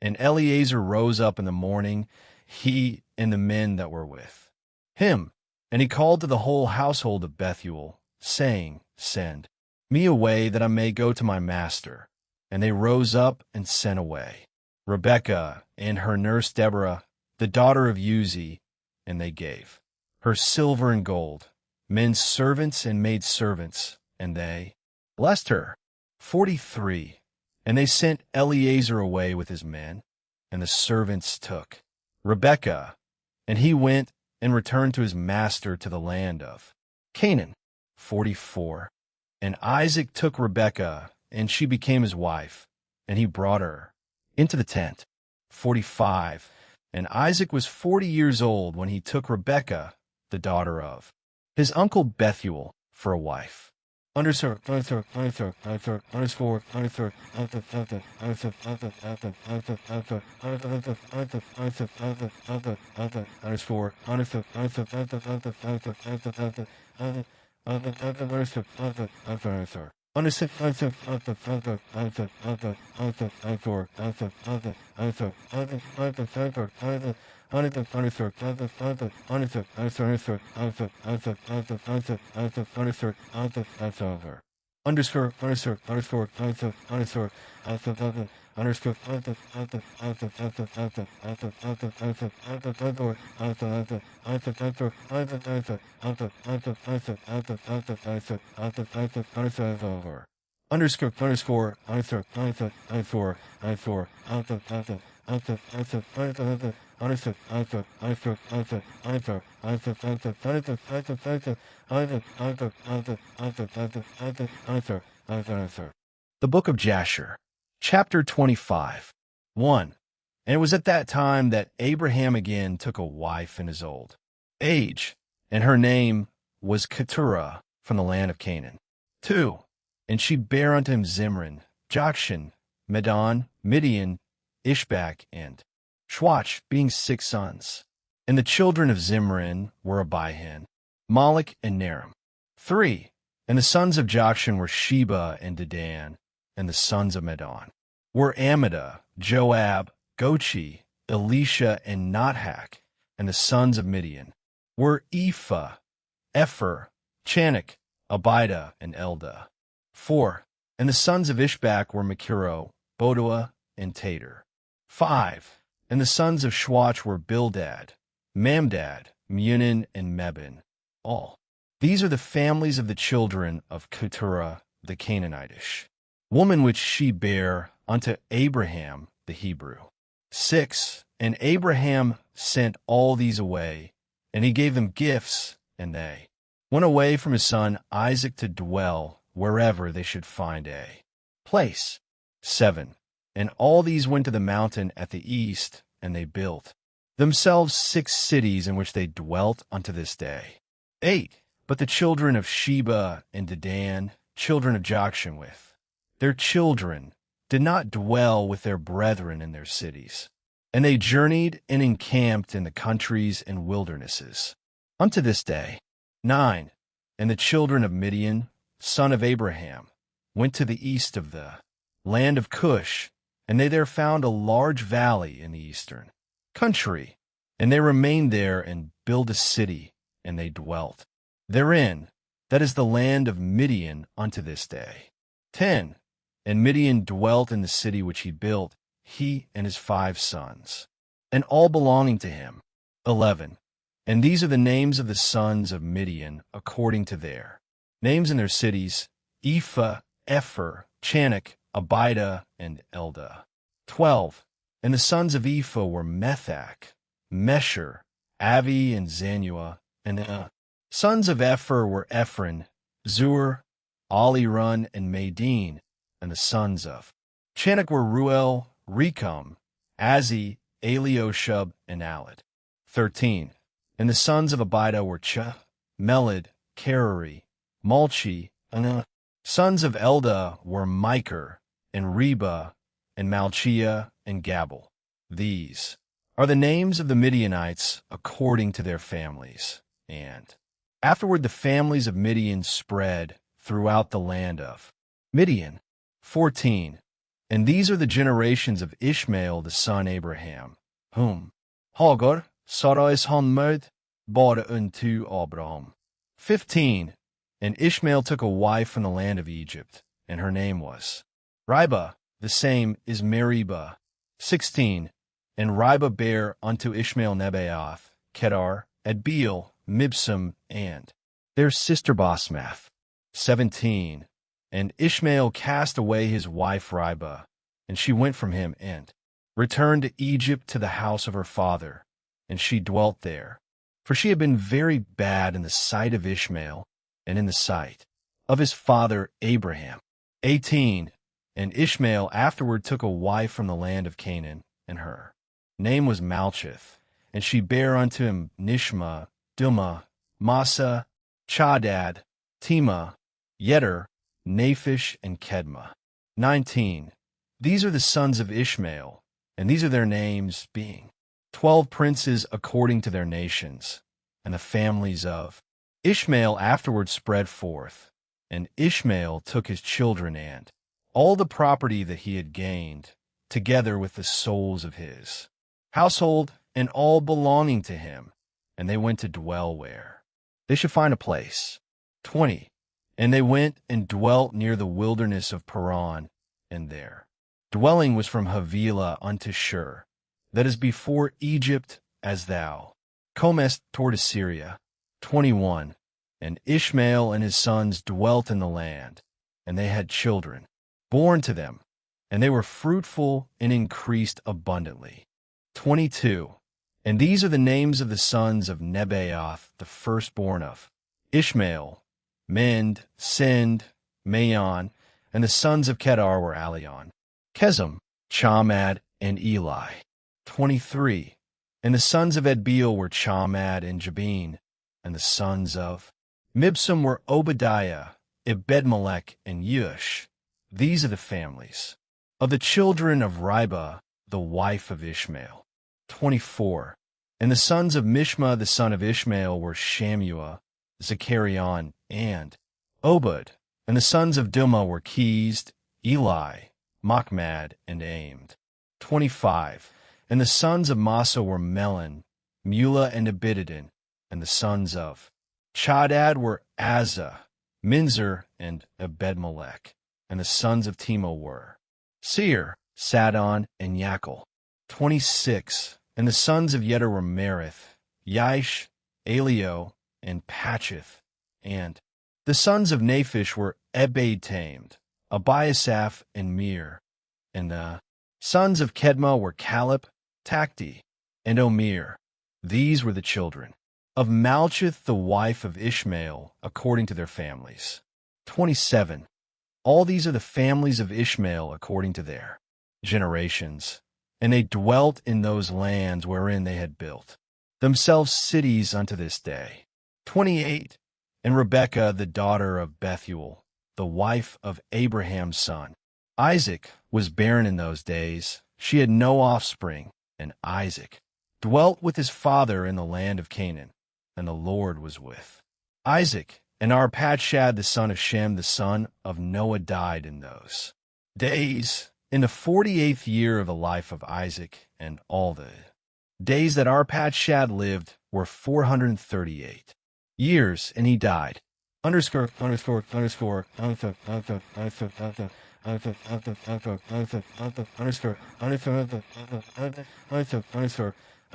And Eleazar rose up in the morning, he and the men that were with him. And he called to the whole household of Bethuel, saying, Send me away, that I may go to my master. And they rose up and sent away Rebekah and her nurse Deborah, the daughter of Uzi, and they gave her silver and gold, men's servants and maid servants, and they blessed her. 43. And they sent Eleazar away with his men, and the servants took Rebekah, and he went and returned to his master to the land of Canaan. 44. And Isaac took Rebekah, and she became his wife, and he brought her into the tent. 45. And Isaac was 40 years old when he took Rebekah, the daughter of his uncle Bethuel, for a wife. Underscore. Underscore. Underscore. Underscore. Underscore. Underscore. The Book of Jasher, Chapter 25. 1. And it was at that time that Abraham again took a wife in his old age, and her name was Keturah, from the land of Canaan. 2. And she bare unto him Zimran, Jokshan, Medan, Midian, Ishbak, and Shwach, being 6 sons. And the children of Zimran were Abihan, Malach, and Naram. 3. And the sons of Jokshan were Sheba and Dedan, and the sons of Medan were Amida, Joab, Gochi, Elisha, and Nothak, and the sons of Midian were Ephah, Epher, Chanach, Abida, and Elda. 4. And the sons of Ishbak were Machiro, Bodoa, and Tater. 5. And the sons of Shwach were Bildad, Mamdad, Munin, and Mebin. All these are the families of the children of Keturah the Canaanitish, woman which she bare unto Abraham the Hebrew. 6. And Abraham sent all these away, and he gave them gifts, and they went away from his son Isaac to dwell wherever they should find a place. 7. And all these went to the mountain at the east, and they built themselves 6 cities in which they dwelt unto this day. 8. But the children of Sheba and Dedan, children of Jokshanwith, their children, did not dwell with their brethren in their cities. And they journeyed and encamped in the countries and wildernesses unto this day. 9. And the children of Midian, son of Abraham, went to the east of the land of Cush, and they there found a large valley in the eastern country. And they remained there and built a city, and they dwelt therein. That is the land of Midian unto this day. 10. And Midian dwelt in the city which he built, he and his 5 sons, and all belonging to him. 11. And these are the names of the sons of Midian according to their names in their cities: Ephah, Epher, Chanach, Abida, and Eldah. 12. And the sons of Ephah were Methach, Mesher, Avi, and Zanua. And the sons of Epher were Ephron, Zur, Alirun, and Madin. And the sons of Chanach were Ruel, Recum, Azi, Elioshub, and Alad. 13. And the sons of Abida were Ch, Melid, Kerari, Malchi, and the sons of Eldah were Micher, and Reba, and Malchia, and Gabal. These are the names of the Midianites according to their families. And afterward the families of Midian spread throughout the land of Midian. 14. And these are the generations of Ishmael the son Abraham, whom Hagar, Sarais handmaid, bare unto Abraham. 15. And Ishmael took a wife from the land of Egypt, and her name was Ribah, the same is Meribah. 16. And Ribah bare unto Ishmael Nebaioth, Kedar, Adbeel, Mibsam, and their sister Basmath. 17. And Ishmael cast away his wife Ribah, and she went from him and returned to Egypt to the house of her father, and she dwelt there. For she had been very bad in the sight of Ishmael, and in the sight of his father Abraham. 18. And Ishmael afterward took a wife from the land of Canaan, and her name was Malchith, and she bare unto him Nishma, Dumah, Massa, Chadad, Tema, Yeder, Naphish, and Kedma. 19. These are the sons of Ishmael, and these are their names, being 12 princes according to their nations. And the families of Ishmael afterward spread forth, and Ishmael took his children and all the property that he had gained, together with the souls of his household, and all belonging to him, and they went to dwell where they should find a place. 20. And they went and dwelt near the wilderness of Paran, and their dwelling was from Havilah unto Shur, that is before Egypt, as thou comest toward Assyria. 21. And Ishmael and his sons dwelt in the land, and they had children born to them, and they were fruitful and increased abundantly. 22. And these are the names of the sons of Nebaioth, the firstborn of Ishmael: Mend, Sind, Maon, and the sons of Kedar were Alion, Kezem, Chamad, and Eli. 23. And the sons of Adbeel were Chamad and Jabin, and the sons of Mibsam were Obadiah, Ebedmelech, and Yush. These are the families of the children of Ribah, the wife of Ishmael. 24. And the sons of Mishma, the son of Ishmael, were Shammua, Zechariah, and Obed. And the sons of Dumah were Keezd, Eli, Machmad, and Aimed. 25. And the sons of Massa were Melon, Mula, and Abidadin. And the sons of Chadad were Azza, Minzer, and Ebedmelech. And the sons of Tema were Seir, Sadon, and Yakal. 26. And the sons of Yeder were Merith, Yaish, Elio, and Pachith. And the sons of Naphish were Ebed-tamed, Abiasaph, and Mir. And the sons of Kedma were Caleb, Takti, and Omir. These were the children of Malchith, the wife of Ishmael, according to their families. 27. All these are the families of Ishmael according to their generations. and they dwelt in those lands wherein they had built themselves cities unto this day. 28. And Rebekah, the daughter of Bethuel, the wife of Abraham's son, Isaac, was barren in those days. She had no offspring, and Isaac dwelt with his father in the land of Canaan, and the Lord was with Isaac. And Arpachshad, the son of Shem, the son of Noah, died in those days, in the 48th year of the life of Isaac, and all the days that Arpachshad lived were 438 years, and he died. Underscore, underscore, underscore, underscore, underscore, underscore, underscore, underscore, underscore, underscore underscore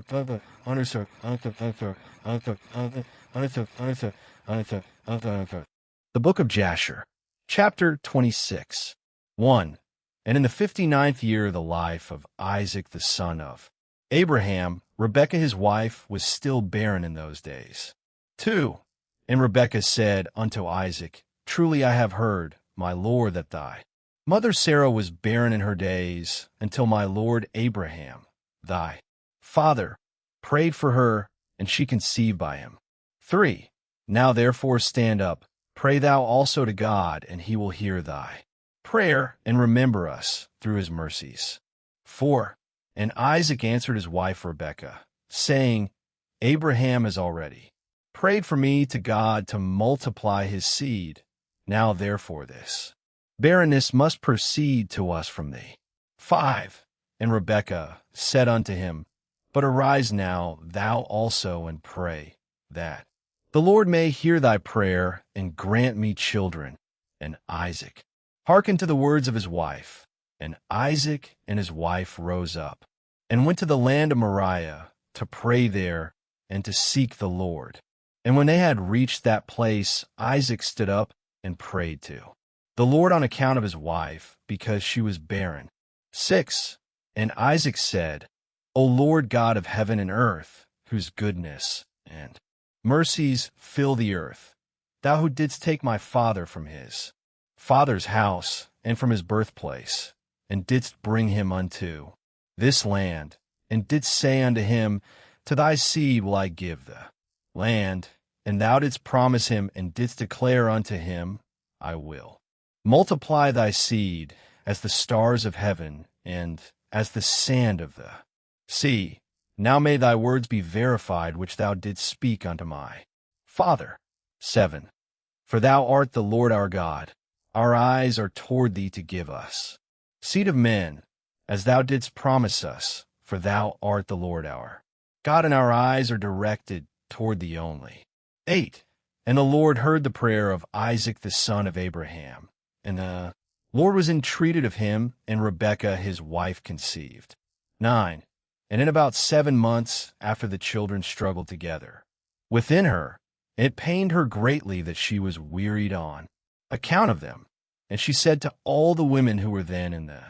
underscore underscore underscore underscore The Book of Jasher, Chapter 26. 1. And in the 59th year of the life of Isaac the son of Abraham, Rebekah his wife was still barren in those days. 2. And Rebekah said unto Isaac, Truly I have heard, my lord, that thy mother Sarah was barren in her days, until my lord Abraham, thy father, prayed for her, and she conceived by him. 3. Now therefore stand up, pray thou also to God, and he will hear thy prayer, and remember us through his mercies. 4. And Isaac answered his wife Rebekah, saying, Abraham has already prayed for me to God to multiply his seed. Now therefore this barrenness must proceed to us from thee. 5. And Rebekah said unto him, But arise now thou also and pray, that the Lord may hear thy prayer, and grant me children. And Isaac hearkened to the words of his wife. And Isaac and his wife rose up, and went to the land of Moriah, to pray there, and to seek the Lord. And when they had reached that place, Isaac stood up and prayed to the Lord on account of his wife, because she was barren. 6. And Isaac said, O Lord God of heaven and earth, whose goodness and mercies fill the earth, thou who didst take my father from his father's house and from his birthplace, and didst bring him unto this land, and didst say unto him, To thy seed will I give the land, and thou didst promise him, and didst declare unto him, I will multiply thy seed as the stars of heaven, and as the sand of the sea. Now may thy words be verified, which thou didst speak unto my father. 7. For thou art the Lord our God. Our eyes are toward thee to give us seed of men, as thou didst promise us, for thou art the Lord our God, and our eyes are directed toward thee only. 8. And the Lord heard the prayer of Isaac the son of Abraham, and the Lord was entreated of him, and Rebekah his wife conceived. 9. And in about 7 months after the children struggled together within her, it pained her greatly that she was wearied on account of them. And she said to all the women who were then in the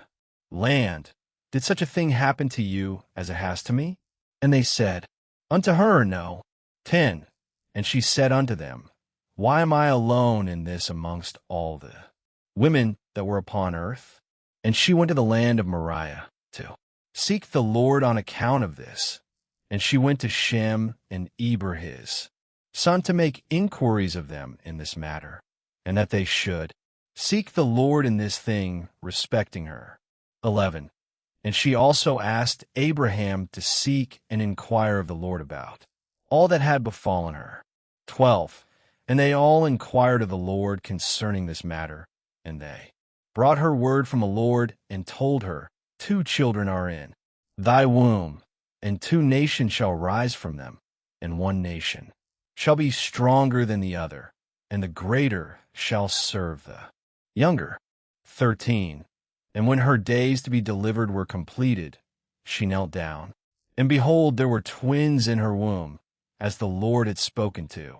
land, Did such a thing happen to you as it has to me? And they said, Unto her, no. 10. And she said unto them, Why am I alone in this amongst all the women that were upon earth? And she went to the land of Moriah to seek the Lord on account of this. And she went to Shem and Eber his son to make inquiries of them in this matter, and that they should seek the Lord in this thing respecting her. 11. And she also asked Abraham to seek and inquire of the Lord about all that had befallen her. 12. And they all inquired of the Lord concerning this matter, and they brought her word from the Lord, and told her, 2 children are in thy womb, and 2 nations shall rise from them, and 1 nation shall be stronger than the other, and the greater shall serve the younger. 13. And when her days to be delivered were completed, she knelt down, and behold, there were twins in her womb, as the Lord had spoken to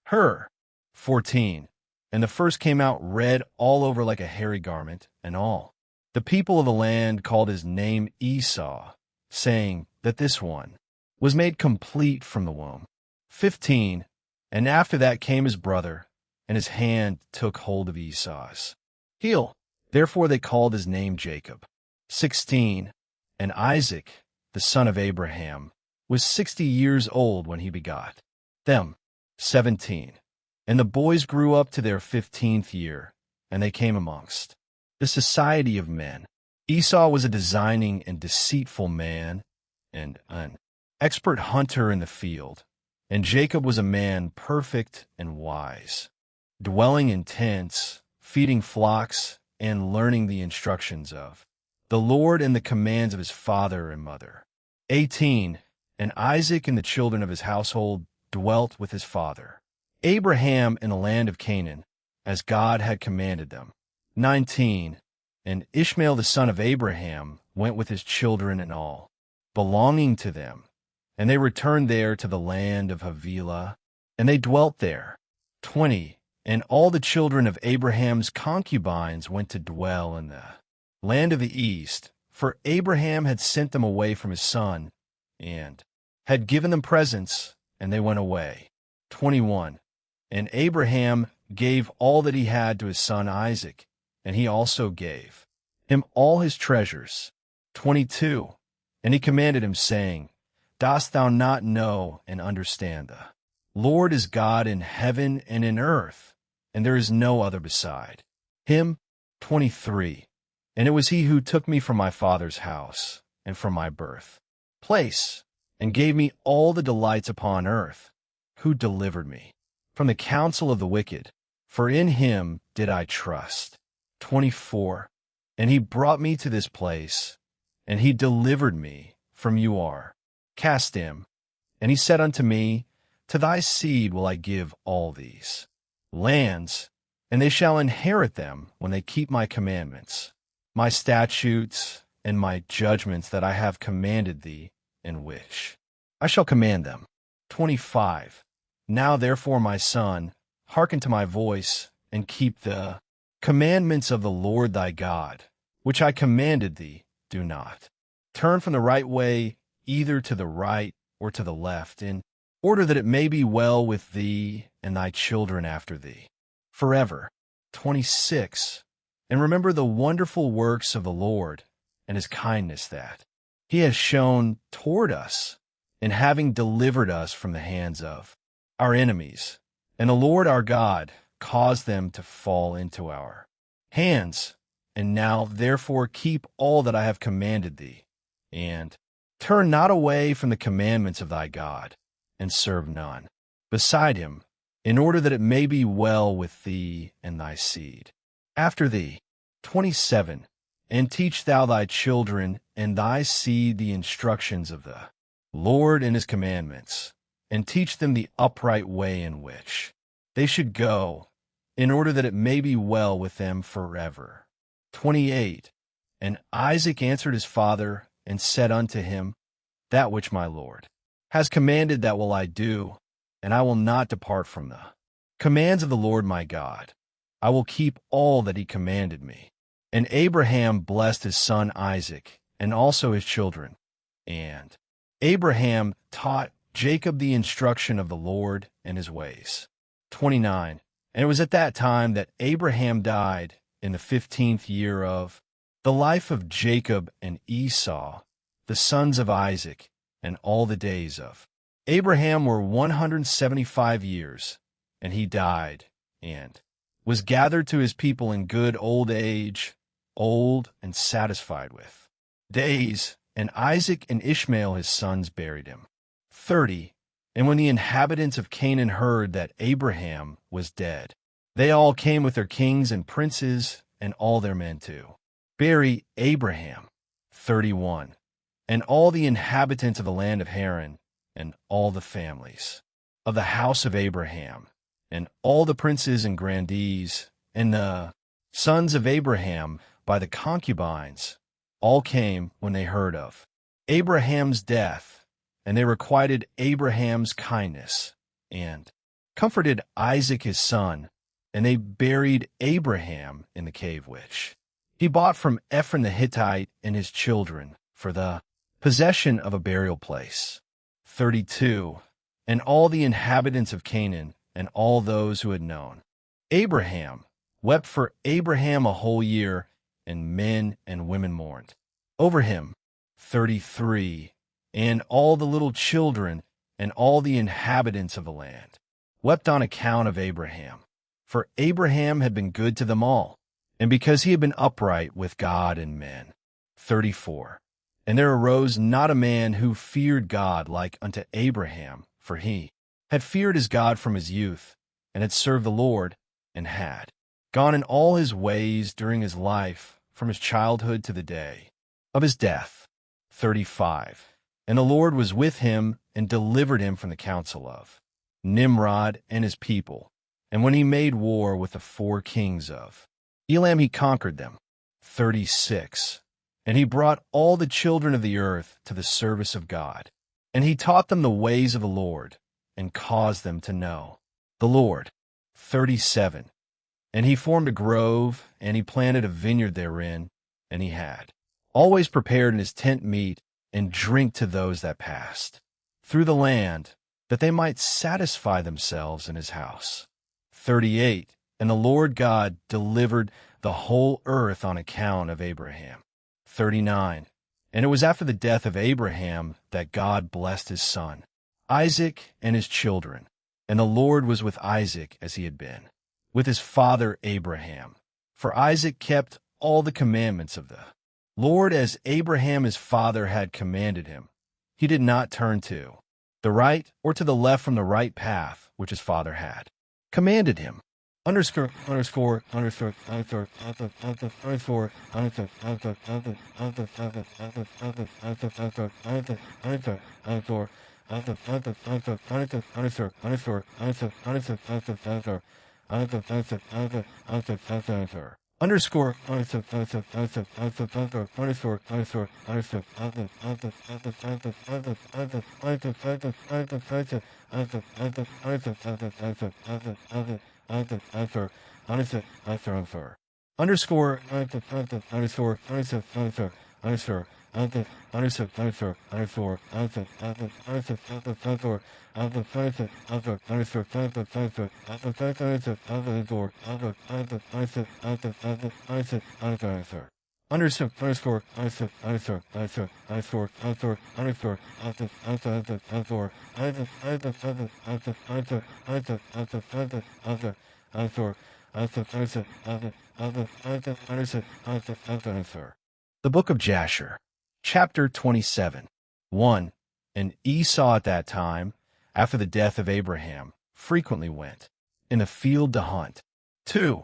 her. 14. And the first came out red all over like a hairy garment, and all the people of the land called his name Esau, saying that this one was made complete from the womb. 15. And after that came his brother, and his hand took hold of Esau's heel. Therefore they called his name Jacob. 16. And Isaac, the son of Abraham, was 60 years old when he begot them. 17. And the boys grew up to their 15th year, and they came amongst the society of men. Esau was a designing and deceitful man, and an expert hunter in the field, and Jacob was a man perfect and wise, dwelling in tents, feeding flocks, and learning the instructions of the Lord and the commands of his father and mother. 18. And Isaac and the children of his household dwelt with his father Abraham in the land of Canaan, as God had commanded them. 19. And Ishmael the son of Abraham went with his children and all, belonging to them, and they returned there to the land of Havilah, and they dwelt there. 20. And all the children of Abraham's concubines went to dwell in the land of the east, for Abraham had sent them away from his son, and had given them presents, and they went away. 21. And Abraham gave all that he had to his son Isaac, and he also gave him all his treasures. 22. And he commanded him, saying, Dost thou not know and understand the Lord is God in heaven and in earth, and there is no other beside him? 23. And it was he who took me from my father's house, and from my birth place, and gave me all the delights upon earth, who delivered me from the counsel of the wicked, for in him did I trust. 24. And he brought me to this place, and he delivered me from Uar, Kasdim. And he said unto me, To thy seed will I give all these lands, and they shall inherit them when they keep my commandments, my statutes, and my judgments that I have commanded thee, in which I shall command them. 25. Now therefore, my son, hearken to my voice, and keep the commandments of the Lord thy God, which I commanded thee. Do not turn from the right way, either to the right or to the left, in order that it may be well with thee and thy children after thee, forever. 26. And remember the wonderful works of the Lord, and his kindness that he has shown toward us, in having delivered us from the hands of our enemies. And the Lord our God caused them to fall into our hands. And now therefore keep all that I have commanded thee, and turn not away from the commandments of thy God, and serve none beside him, in order that it may be well with thee and thy seed after thee. 27. And teach thou thy children and thy seed the instructions of the Lord and his commandments, and teach them the upright way in which they should go, in order that it may be well with them forever. 28. And Isaac answered his father, and said unto him, That which my Lord has commanded, that will I do, and I will not depart from the commands of the Lord my God. I will keep all that he commanded me. And Abraham blessed his son Isaac, and also his children. And Abraham taught Jacob the instruction of the Lord and his ways. 29. And it was at that time that Abraham died, in the 15th year of the life of Jacob and Esau, the sons of Isaac, and all the days of Abraham were 175 years, and he died, and was gathered to his people in good old age, old and satisfied with days, and Isaac and Ishmael his sons buried him. 30. And when the inhabitants of Canaan heard that Abraham was dead, they all came with their kings and princes, and all their men too. Bury Abraham. 31. And all the inhabitants of the land of Haran, and all the families of the house of Abraham, and all the princes and grandees, and the sons of Abraham by the concubines, all came when they heard of Abraham's death, and they requited Abraham's kindness, and comforted Isaac his son, and they buried Abraham in the cave which he bought from Ephron the Hittite and his children for the possession of a burial place. 32. And all the inhabitants of Canaan, and all those who had known Abraham, wept for Abraham a whole year, and men and women mourned over him. 33. And all the little children, and all the inhabitants of the land, wept on account of Abraham, for Abraham had been good to them all, and because he had been upright with God and men. 34. And there arose not a man who feared God like unto Abraham, for he had feared his God from his youth, and had served the Lord, and had gone in all his ways during his life, from his childhood to the day of his death. 35. And the Lord was with him, and delivered him from the counsel of Nimrod and his people. And when he made war with the 4 kings of Elam, he conquered them. 36. And he brought all the children of the earth to the service of God. And he taught them the ways of the Lord, and caused them to know the Lord. 37. And he formed a grove, and he planted a vineyard therein, and he had always prepared in his tent meat and drink to those that passed through the land, that they might satisfy themselves in his house. 38. And the Lord God delivered the whole earth on account of Abraham. 39. And it was after the death of Abraham that God blessed his son, Isaac, and his children. And the Lord was with Isaac as he had been with his father Abraham. For Isaac kept all the commandments of the Lord as Abraham his father had commanded him. He did not turn to the right or to the left from the right path which his father had commanded him. Underscore. The Book of Jasher, chapter 27. 1. And Esau at that time, after the death of Abraham, frequently went in the field to hunt. 2.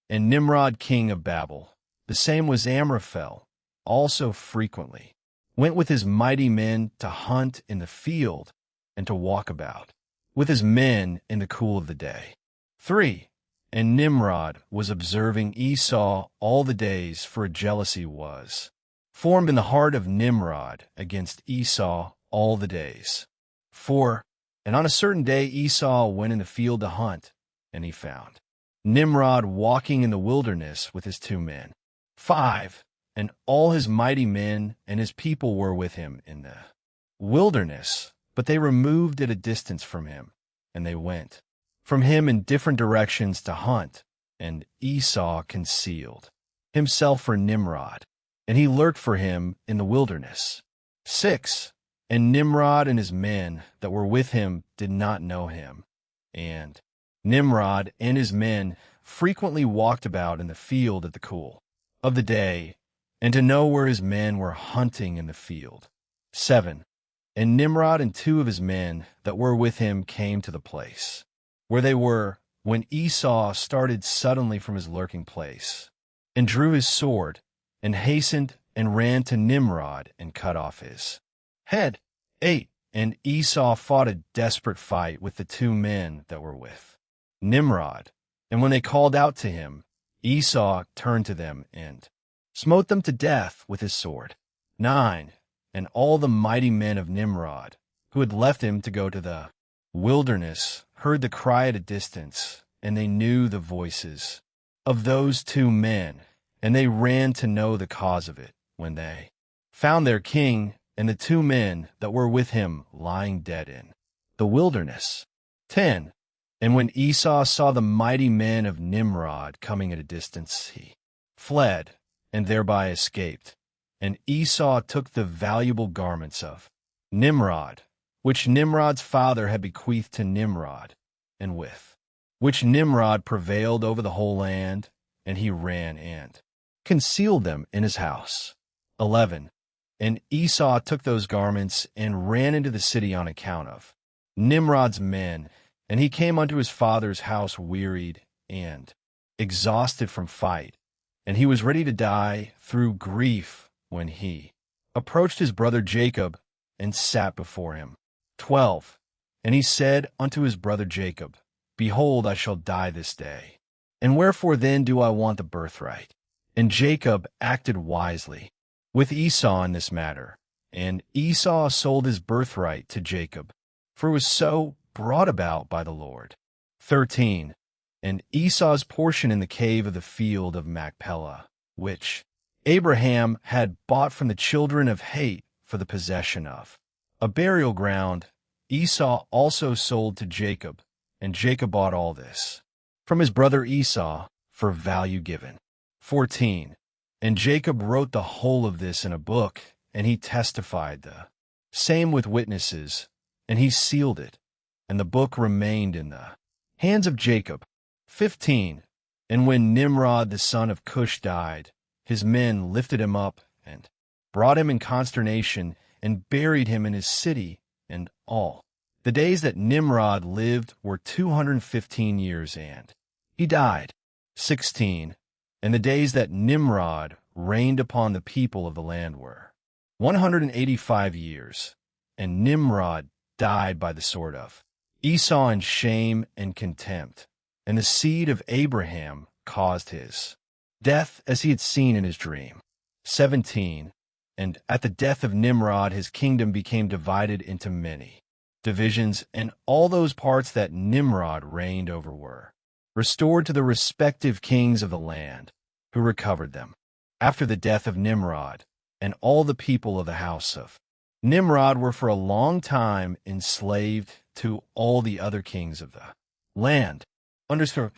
And Nimrod king of Babel, the same was Amraphel, also frequently went with his mighty men to hunt in the field and to walk about with his men in the cool of the day. 3. And Nimrod was observing Esau all the days, for a jealousy was formed in the heart of Nimrod against Esau all the days. 4. And on a certain day Esau went in the field to hunt, and he found Nimrod walking in the wilderness with his 2 men. 5. And all his mighty men and his people were with him in the wilderness, but they removed at a distance from him, and they went from him in different directions to hunt, and Esau concealed himself for Nimrod, and he lurked for him in the wilderness. 6. And Nimrod and his men that were with him did not know him, and Nimrod and his men frequently walked about in the field at the cool of the day, and to know where his men were hunting in the field. 7. And Nimrod and 2 of his men that were with him came to the place where they were when Esau started suddenly from his lurking place. and drew his sword, and hastened and ran to Nimrod and cut off his head. 8. And Esau fought a desperate fight with the two men that were with Nimrod. And when they called out to him, Esau turned to them and smote them to death with his sword. 9. And all the mighty men of Nimrod, who had left him to go to the wilderness, heard the cry at a distance, and they knew the voices of those two men, and they ran to know the cause of it when they found their king and the two men that were with him lying dead in the wilderness. 10. And when Esau saw the mighty men of Nimrod coming at a distance, he fled and thereby escaped. And Esau took the valuable garments of Nimrod, which Nimrod's father had bequeathed to Nimrod, and with which Nimrod prevailed over the whole land, and he ran and concealed them in his house. 11. And Esau took those garments and ran into the city on account of Nimrod's men, and he came unto his father's house wearied and exhausted from fight, and he was ready to die through grief when he approached his brother Jacob and sat before him. 12. And he said unto his brother Jacob, Behold, I shall die this day, and wherefore then do I want the birthright? And Jacob acted wisely with Esau in this matter, and Esau sold his birthright to Jacob, for it was so brought about by the Lord. 13. And Esau's portion in the cave of the field of Machpelah, which Abraham had bought from the children of Het for the possession of a burial ground, Esau also sold to Jacob, and Jacob bought all this from his brother Esau for value given. 14. And Jacob wrote the whole of this in a book, and he testified the same with witnesses, and he sealed it, and the book remained in the hands of Jacob. 15. And when Nimrod the son of Cush died, his men lifted him up and brought him in consternation and buried him in his city, and all the days that Nimrod lived were 215 years, and he died. 16. And the days that Nimrod reigned upon the people of the land were 185 years, and Nimrod died by the sword of Esau in shame and contempt, and the seed of Abraham caused his death as he had seen in his dream. 17. And at the death of Nimrod his kingdom became divided into many divisions, and all those parts that Nimrod reigned over were restored to the respective kings of the land, who recovered them after the death of Nimrod, and all the people of the house of Nimrod were for a long time enslaved to all the other kings of the land. Understood.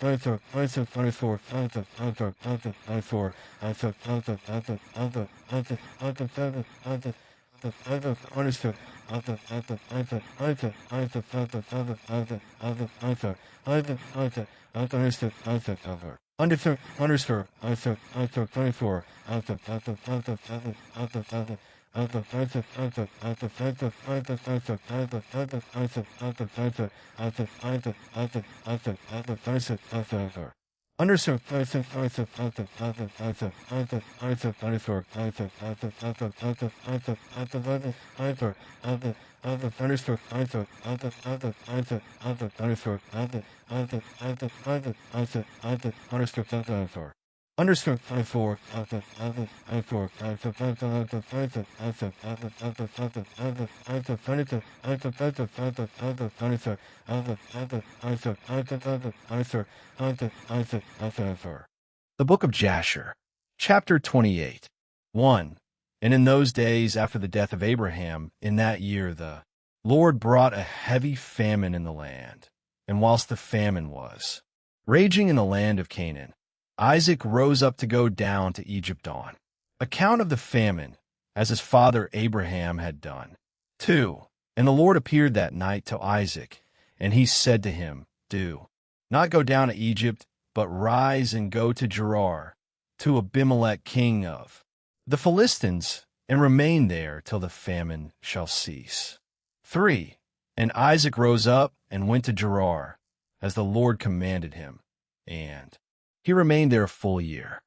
The Book of Jasher, chapter 28. 1. And in those days after the death of Abraham, in that year the Lord brought a heavy famine in the land. And whilst the famine was raging in the land of Canaan, Isaac rose up to go down to Egypt on account of the famine, as his father Abraham had done. 2. And the Lord appeared that night to Isaac, and he said to him, Do not go down to Egypt, but rise and go to Gerar, to Abimelech king of the Philistines, and remain there till the famine shall cease. 3. And Isaac rose up and went to Gerar, as the Lord commanded him, and he remained there a full year.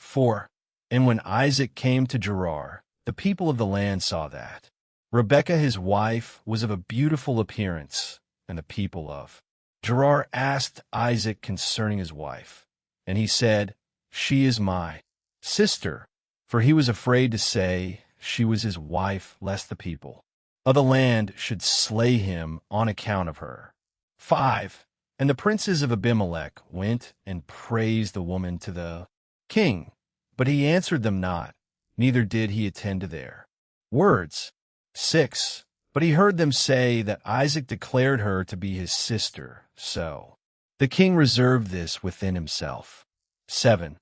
4. And when Isaac came to Gerar, the people of the land saw that Rebekah his wife was of a beautiful appearance, and the people of Gerar asked Isaac concerning his wife. And he said, She is my sister, for he was afraid to say she was his wife, lest the people of the land should slay him on account of her. 5. And the princes of Abimelech went and praised the woman to the king, but he answered them not, neither did he attend to their words. 6. But he heard them say that Isaac declared her to be his sister, so the king reserved this within himself. 7.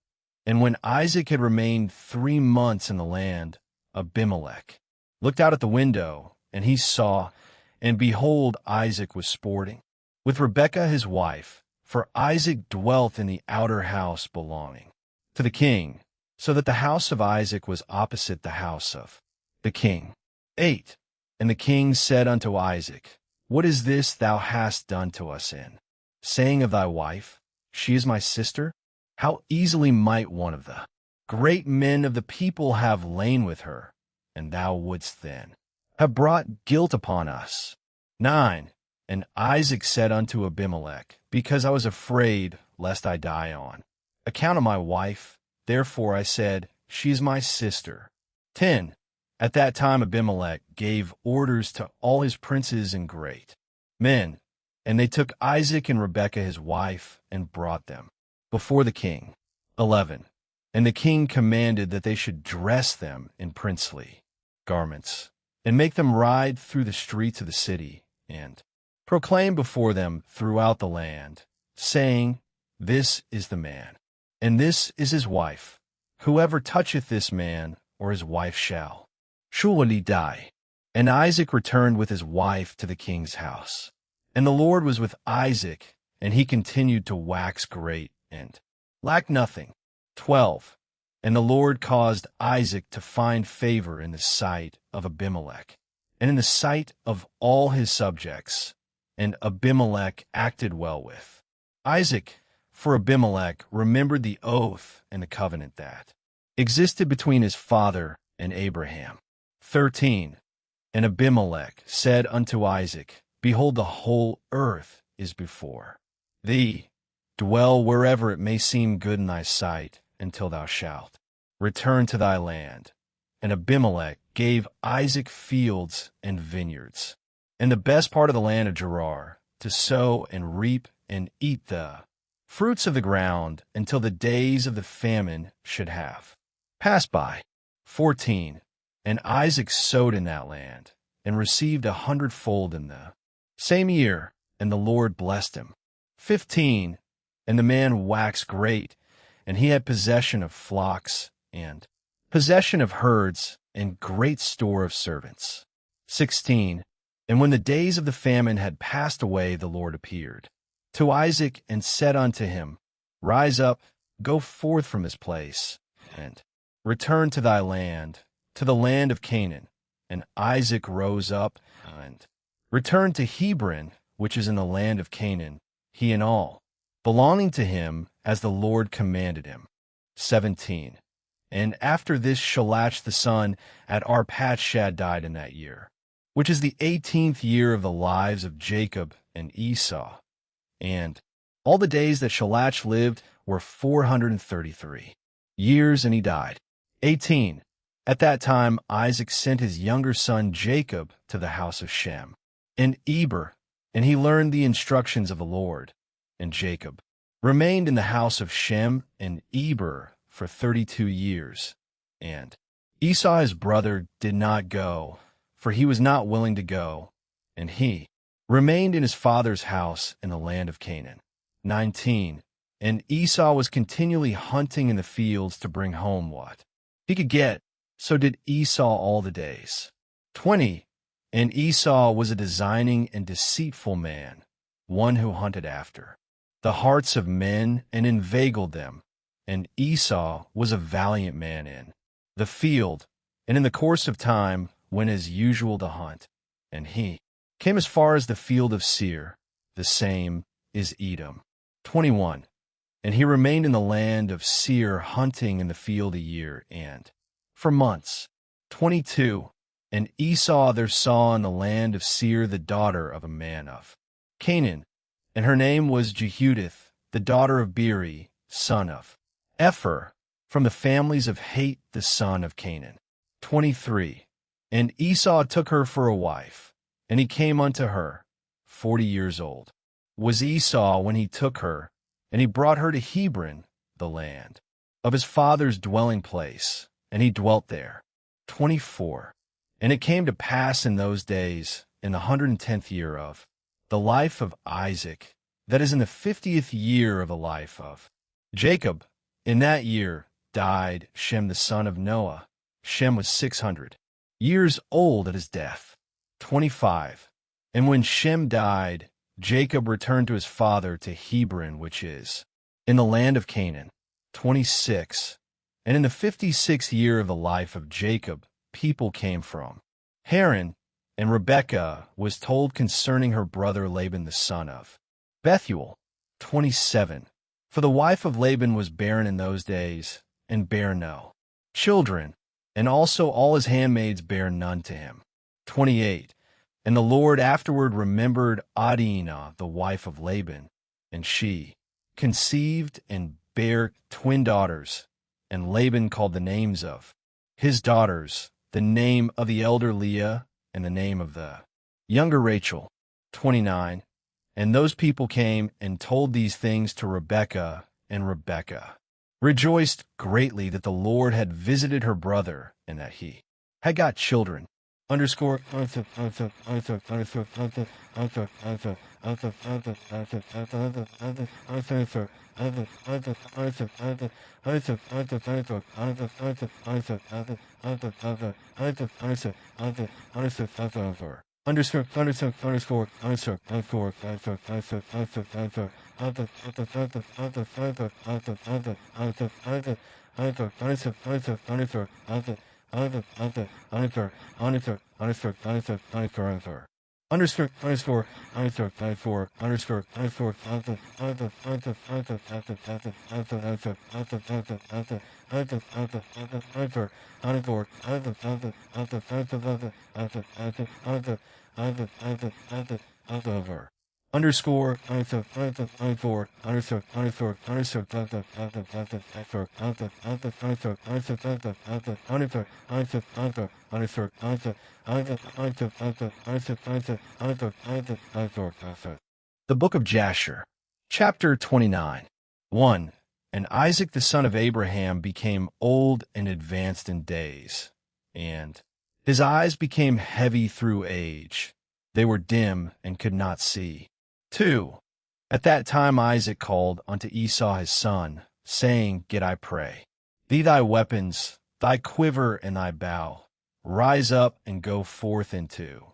And when Isaac had remained 3 months in the land, Abimelech looked out at the window, and he saw, and behold, Isaac was sporting with Rebekah his wife, for Isaac dwelt in the outer house belonging to the king, so that the house of Isaac was opposite the house of the king. 8. And the king said unto Isaac, What is this thou hast done to us in saying of thy wife, She is my sister? How easily might one of the great men of the people have lain with her, and thou wouldst then have brought guilt upon us. 9. And Isaac said unto Abimelech, Because I was afraid lest I die on account of my wife, therefore I said, She is my sister. 10. At that time Abimelech gave orders to all his princes and great men, and they took Isaac and Rebekah his wife, and brought them before the king. 11. And the king commanded that they should dress them in princely garments, and make them ride through the streets of the city, and proclaim before them throughout the land, saying, This is the man, and this is his wife. Whoever toucheth this man or his wife shall surely die. And Isaac returned with his wife to the king's house. And the Lord was with Isaac, and he continued to wax great, and lacked nothing. 12. And the Lord caused Isaac to find favor in the sight of Abimelech, and in the sight of all his subjects, and Abimelech acted well with Isaac, for Abimelech remembered the oath and the covenant that existed between his father and Abraham. 13. And Abimelech said unto Isaac, Behold, the whole earth is before thee. Dwell wherever it may seem good in thy sight, until thou shalt return to thy land. And Abimelech gave Isaac fields and vineyards, and the best part of the land of Gerar, to sow and reap and eat the fruits of the ground, until the days of the famine should have passed by. 14. And Isaac sowed in that land, and received 100-fold in the same year, and the Lord blessed him. 15. And the man waxed great, and he had possession of flocks, and possession of herds, and great store of servants. 16. And when the days of the famine had passed away, the Lord appeared to Isaac, and said unto him, Rise up, go forth from this place, and return to thy land, to the land of Canaan. And Isaac rose up, and returned to Hebron, which is in the land of Canaan, he and all belonging to him, as the Lord commanded him. 17. And after this Shalach the son at Arpachshad died in that year, which is the 18th year of the lives of Jacob and Esau. And all the days that Shalach lived were 433 years, and he died. 18. At that time Isaac sent his younger son Jacob to the house of Shem and Eber, and he learned the instructions of the Lord. And Jacob remained in the house of Shem and Eber for 32 years. And Esau his brother did not go, for he was not willing to go, and he remained in his father's house in the land of Canaan. 19. And Esau was continually hunting in the fields to bring home what he could get, so did Esau all the days. 20. And Esau was a designing and deceitful man, one who hunted after the hearts of men and inveigled them. And Esau was a valiant man in the field, and in the course of time went as usual to hunt. And he came as far as the field of Seir, the same is Edom. 21. And he remained in the land of Seir, hunting in the field a year, and for months. 22. And Esau there saw in the land of Seir the daughter of a man of Canaan, and her name was Jehudith, the daughter of Beeri, son of Epher, from the families of Het the son of Canaan. 23. And Esau took her for a wife, and he came unto her, 40 years old, was Esau when he took her, and he brought her to Hebron, the land of his father's dwelling place, and he dwelt there. 24. And it came to pass in those days, in the 110th year of the life of Isaac, that is in the 50th year of the life of Jacob, in that year died Shem the son of Noah. Shem was 600 years old at his death. 25. And when Shem died, Jacob returned to his father to Hebron, which is in the land of Canaan. 26. And in the 56th year of the life of Jacob, people came from Haran, and Rebekah was told concerning her brother Laban the son of Bethuel. 27. For the wife of Laban was barren in those days, and bare no children, and also all his handmaids bare none to him. 28. And the Lord afterward remembered Adinah, the wife of Laban, and she conceived and bare twin daughters, and Laban called the names of his daughters, the name of the elder Leah, and the name of the younger Rachel. 29. And those people came and told these things to Rebekah, and Rebekah rejoiced greatly that the Lord had visited her brother, and that he had got children. Underscore. The Book of Jasher, chapter 29. 1. And Isaac the son of Abraham became old and advanced in days, and his eyes became heavy through age. They were dim and could not see. 2. At that time Isaac called unto Esau his son, saying, Get, I pray thee, thy weapons, thy quiver and thy bow. Rise up and go forth into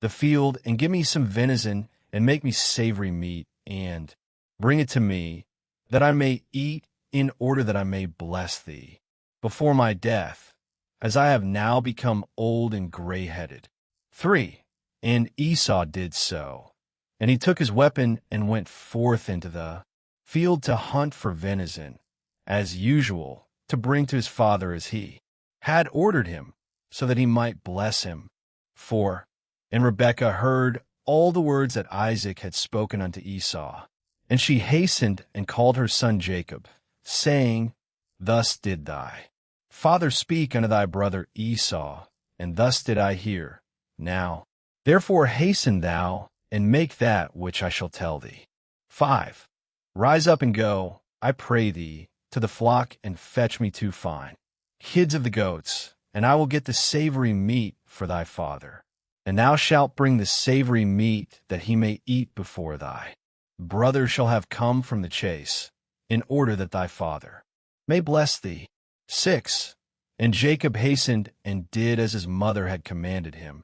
the field, and give me some venison, and make me savory meat, and bring it to me, that I may eat, in order that I may bless thee before my death, as I have now become old and gray-headed. 3. And Esau did so, and he took his weapon and went forth into the field to hunt for venison, as usual, to bring to his father as he had ordered him, so that he might bless him. 4. And Rebekah heard all the words that Isaac had spoken unto Esau, and she hastened and called her son Jacob, saying, Thus did thy father speak unto thy brother Esau, and thus did I hear. Now, therefore hasten thou, and make that which I shall tell thee. 5. Rise up and go, I pray thee, to the flock, and fetch me 2 fine kids of the goats, and I will get the savory meat for thy father. And thou shalt bring the savory meat, that he may eat before thy brother shall have come from the chase, in order that thy father may bless thee. 6. And Jacob hastened and did as his mother had commanded him,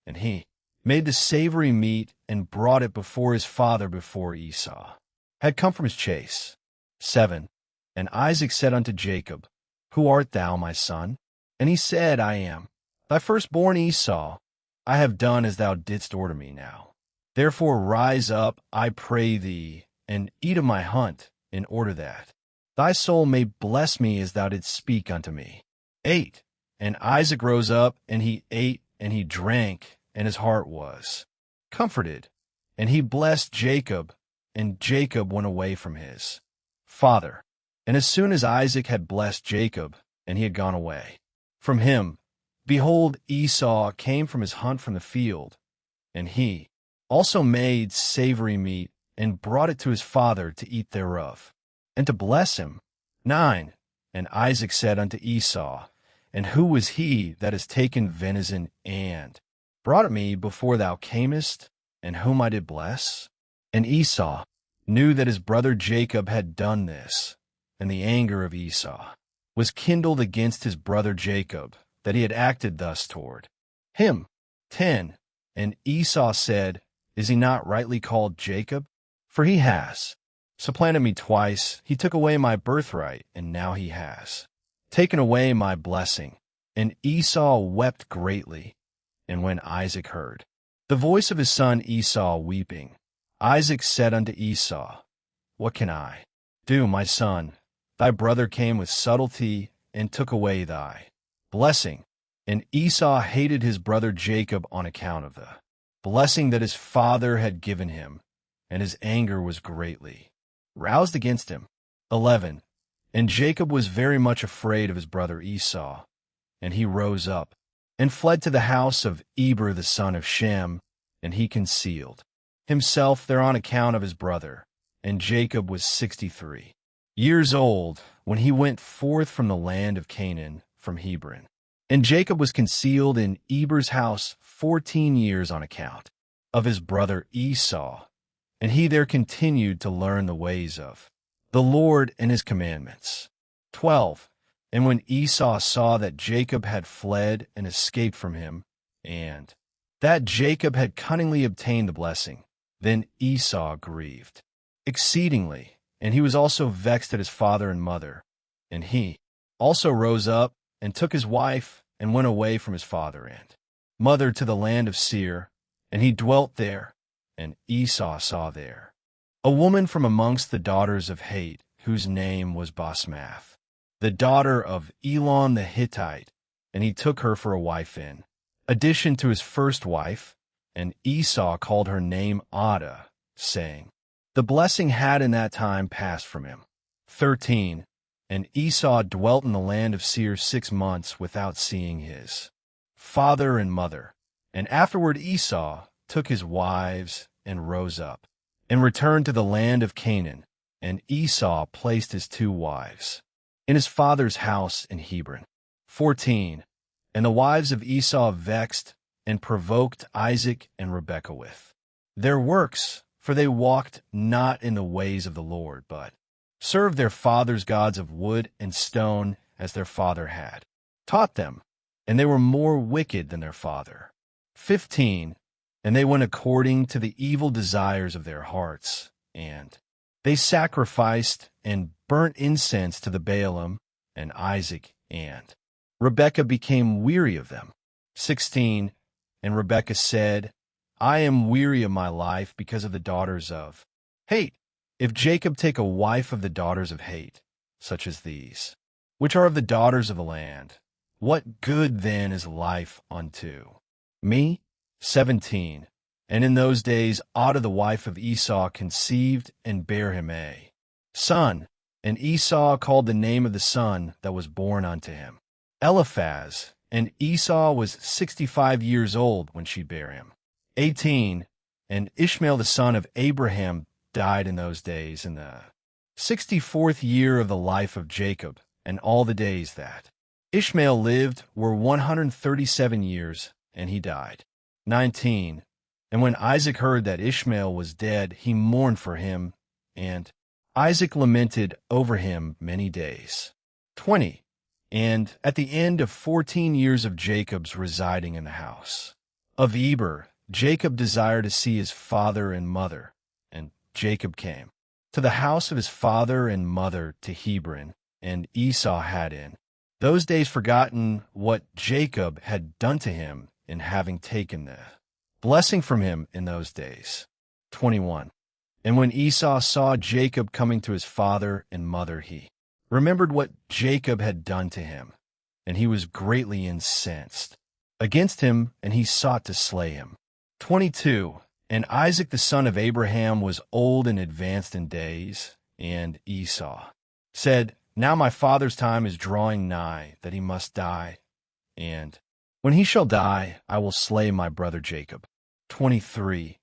and he made the savory meat and brought it before his father before Esau had come from his chase. 7. And Isaac said unto Jacob, Who art thou, my son? And he said, I am thy firstborn Esau. I have done as thou didst order me now. Therefore rise up, I pray thee, and eat of my hunt, in order that thy soul may bless me as thou didst speak unto me. 8. And Isaac rose up, and he ate, and he drank, and his heart was comforted. And he blessed Jacob, and Jacob went away from his father. And as soon as Isaac had blessed Jacob, and he had gone away from him, behold, Esau came from his hunt from the field, and he also made savory meat, and brought it to his father to eat thereof, and to bless him. 9. And Isaac said unto Esau, And who was he that has taken venison and brought it me before thou camest, and whom I did bless? And Esau knew that his brother Jacob had done this, and the anger of Esau was kindled against his brother Jacob, that he had acted thus toward him. 10. And Esau said, Is he not rightly called Jacob? For he has supplanted me twice. He took away my birthright, and now he has taken away my blessing. And Esau wept greatly. And when Isaac heard the voice of his son Esau weeping, Isaac said unto Esau, What can I do, my son? Thy brother came with subtlety, and took away thy blessing. And Esau hated his brother Jacob on account of the blessing that his father had given him, and his anger was greatly roused against him. 11. And Jacob was very much afraid of his brother Esau, and he rose up, and fled to the house of Eber the son of Shem, and he concealed himself there on account of his brother. And Jacob was 63 years old when he went forth from the land of Canaan from Hebron. And Jacob was concealed in Eber's house 14 years on account of his brother Esau, and he there continued to learn the ways of the Lord and his commandments. 12. And when Esau saw that Jacob had fled and escaped from him, and that Jacob had cunningly obtained the blessing, then Esau grieved exceedingly, and he was also vexed at his father and mother. And he also rose up and took his wife and went away from his father and mother to the land of Seir, and he dwelt there. And Esau saw there a woman from amongst the daughters of Heth, whose name was Basmath, the daughter of Elon the Hittite, and he took her for a wife in addition to his first wife. And Esau called her name Adah, saying, The blessing had in that time passed from him. 13. And Esau dwelt in the land of Seir 6 months without seeing his father and mother. And afterward Esau took his wives and rose up, and returned to the land of Canaan. And Esau placed his 2 wives in his father's house in Hebron. 14. And the wives of Esau vexed and provoked Isaac and Rebekah with their works, for they walked not in the ways of the Lord, but served their fathers' gods of wood and stone, as their father had taught them, and they were more wicked than their father. 15. And they went according to the evil desires of their hearts, and they sacrificed and burnt incense to the Baalim, and Isaac and Rebekah became weary of them. 16. And Rebekah said, I am weary of my life because of the daughters of Heth. If Jacob take a wife of the daughters of Heth, such as these, which are of the daughters of the land, what good then is life unto me? 17. And in those days Adah the wife of Esau conceived and bare him a son, and Esau called the name of the son that was born unto him Eliphaz, and Esau was 65 years old when she bare him. 18. And Ishmael the son of Abraham died in those days in the 64th year of the life of Jacob, and all the days that Ishmael lived were 137 years, and he died. 19. And when Isaac heard that Ishmael was dead, he mourned for him, and Isaac lamented over him many days. 20. And at the end of 14 years of Jacob's residing in the house of Eber, Jacob desired to see his father and mother, and Jacob came to the house of his father and mother to Hebron, and Esau had in those days forgotten what Jacob had done to him in having taken the blessing from him in those days. 21. And when Esau saw Jacob coming to his father and mother, he remembered what Jacob had done to him, and he was greatly incensed against him, and he sought to slay him. 22. And Isaac the son of Abraham was old and advanced in days, and Esau said, Now my father's time is drawing nigh, that he must die, and when he shall die, I will slay my brother Jacob. 23.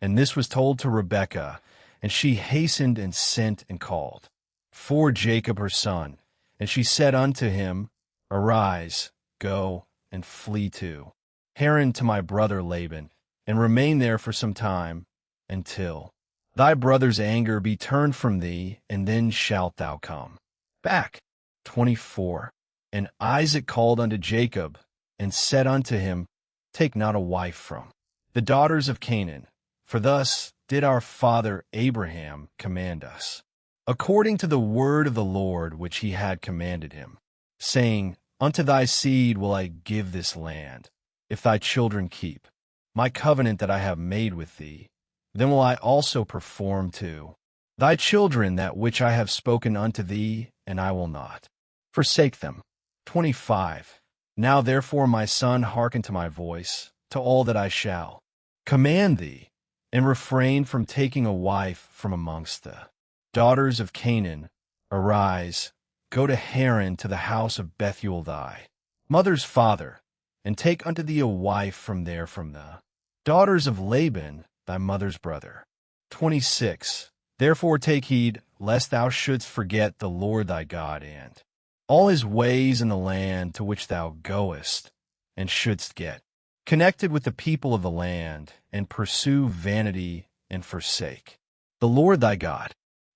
And this was told to Rebekah, and she hastened and sent and called for Jacob her son. And she said unto him, Arise, go, and flee to Haran to my brother Laban, and remain there for some time, until thy brother's anger be turned from thee, and then shalt thou come back. 24. And Isaac called unto Jacob, and said unto him, Take not a wife from the daughters of Canaan, for thus did our father Abraham command us, according to the word of the Lord which he had commanded him, saying, Unto thy seed will I give this land, if thy children keep my covenant that I have made with thee. Then will I also perform to thy children that which I have spoken unto thee, and I will not forsake them. 25. Now therefore, my son, hearken to my voice, to all that I shall command thee, and refrain from taking a wife from amongst the daughters of Canaan. Arise, go to Haran, to the house of Bethuel thy mother's father, and take unto thee a wife from there, from the daughters of Laban thy mother's brother. 26. Therefore take heed, lest thou shouldst forget the Lord thy God, and all his ways in the land to which thou goest, and shouldst get connected with the people of the land, and pursue vanity, and forsake the Lord thy God.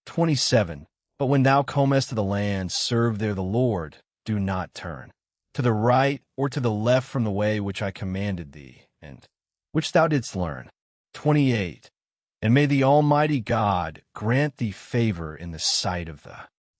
27. But when thou comest to the land, serve there the Lord. Do not turn to the right or to the left from the way which I commanded thee, and which thou didst learn. 28. And may the Almighty God grant thee favor in the sight of the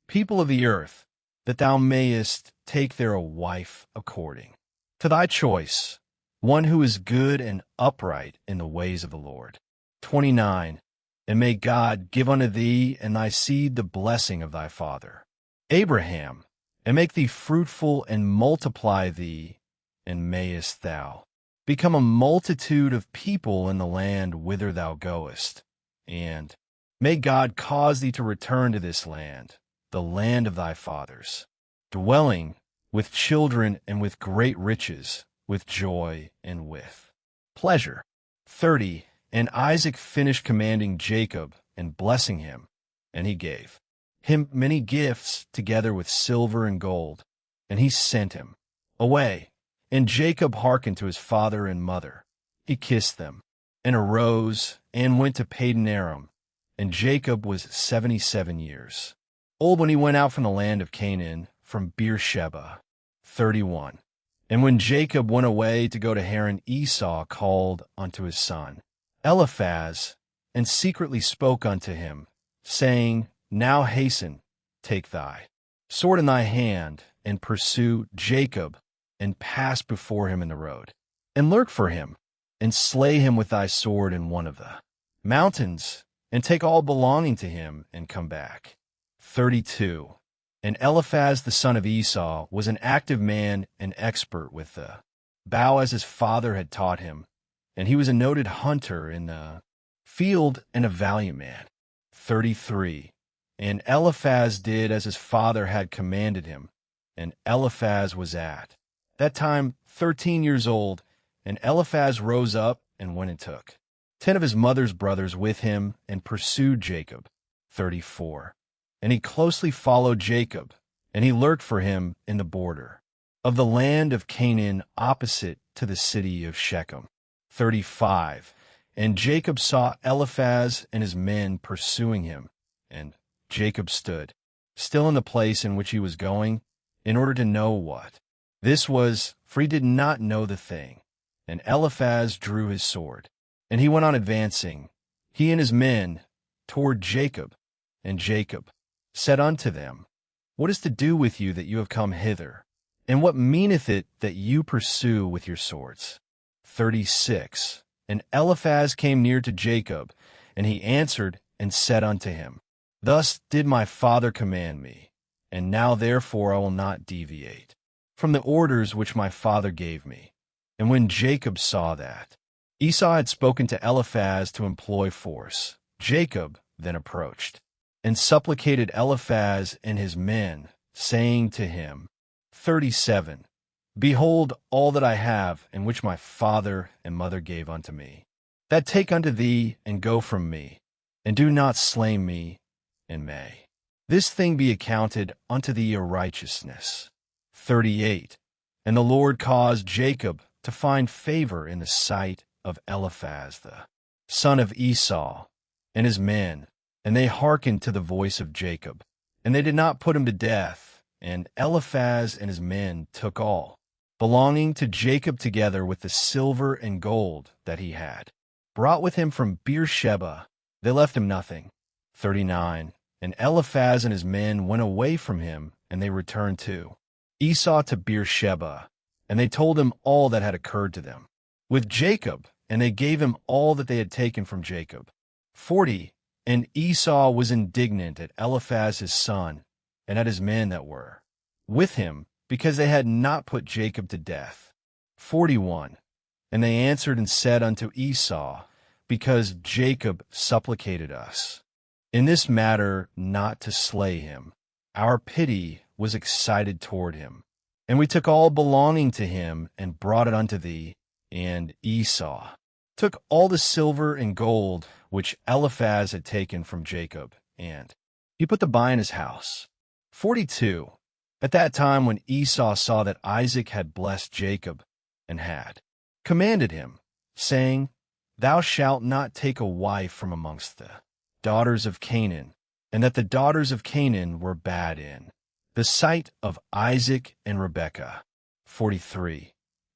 people of the earth, that thou mayest take there a wife according to thy choice, one who is good and upright in the ways of the Lord. 29. And may God give unto thee and thy seed the blessing of thy father Abraham, and make thee fruitful and multiply thee, and mayest thou become a multitude of people in the land whither thou goest. And may God cause thee to return to this land, the land of thy fathers, dwelling with children and with great riches, with joy and with pleasure. 30. And Isaac finished commanding Jacob and blessing him, and he gave him many gifts together with silver and gold, and he sent him away. And Jacob hearkened to his father and mother. He kissed them, and arose, and went to Padan Aram. And Jacob was 77 years old when he went out from the land of Canaan, from Beersheba. 31. And when Jacob went away to go to Haran, Esau called unto his son Eliphaz, and secretly spoke unto him, saying, Now hasten, take thy sword in thy hand, and pursue Jacob, and pass before him in the road, and lurk for him, and slay him with thy sword in one of the mountains, and take all belonging to him, and come back. 32. And Eliphaz the son of Esau was an active man and expert with the bow, as his father had taught him, and he was a noted hunter in the field and a valiant man. 33. And Eliphaz did as his father had commanded him, and Eliphaz was at that time 13 years old, and Eliphaz rose up and went and took 10 of his mother's brothers with him, and pursued Jacob. 34. And he closely followed Jacob, and he lurked for him in the border of the land of Canaan, opposite to the city of Shechem. 35. And Jacob saw Eliphaz and his men pursuing him, and Jacob stood still in the place in which he was going, in order to know what this was, for he did not know the thing. And Eliphaz drew his sword, and he went on advancing, he and his men, toward Jacob. And Jacob said unto them, What is to do with you that you have come hither? And what meaneth it that you pursue with your swords? 36. And Eliphaz came near to Jacob, and he answered and said unto him, Thus did my father command me, and now therefore I will not deviate from the orders which my father gave me. And when Jacob saw that Esau had spoken to Eliphaz to employ force, Jacob then approached and supplicated Eliphaz and his men, saying to him, 37. Behold all that I have, in which my father and mother gave unto me, that take unto thee, and go from me, and do not slay me, and may this thing be accounted unto thee a righteousness. 38. And the Lord caused Jacob to find favor in the sight of Eliphaz the son of Esau and his men, and they hearkened to the voice of Jacob, and they did not put him to death. And Eliphaz and his men took all belonging to Jacob, together with the silver and gold that he had brought with him from Beersheba. They left him nothing. 39. And Eliphaz and his men went away from him, and they returned to Esau to Beersheba, and they told him all that had occurred to them with Jacob, and they gave him all that they had taken from Jacob. 40. And Esau was indignant at Eliphaz his son, and at his men that were with him, because they had not put Jacob to death. 41. And they answered and said unto Esau, Because Jacob supplicated us in this matter not to slay him, our pity was excited toward him. And we took all belonging to him, and brought it unto thee. And Esau took all the silver and gold which Eliphaz had taken from Jacob, and he put the buy in his house. 42. At that time when Esau saw that Isaac had blessed Jacob, and had commanded him, saying, Thou shalt not take a wife from amongst the daughters of Canaan, and that the daughters of Canaan were bad in the sight of Isaac and Rebekah. 43.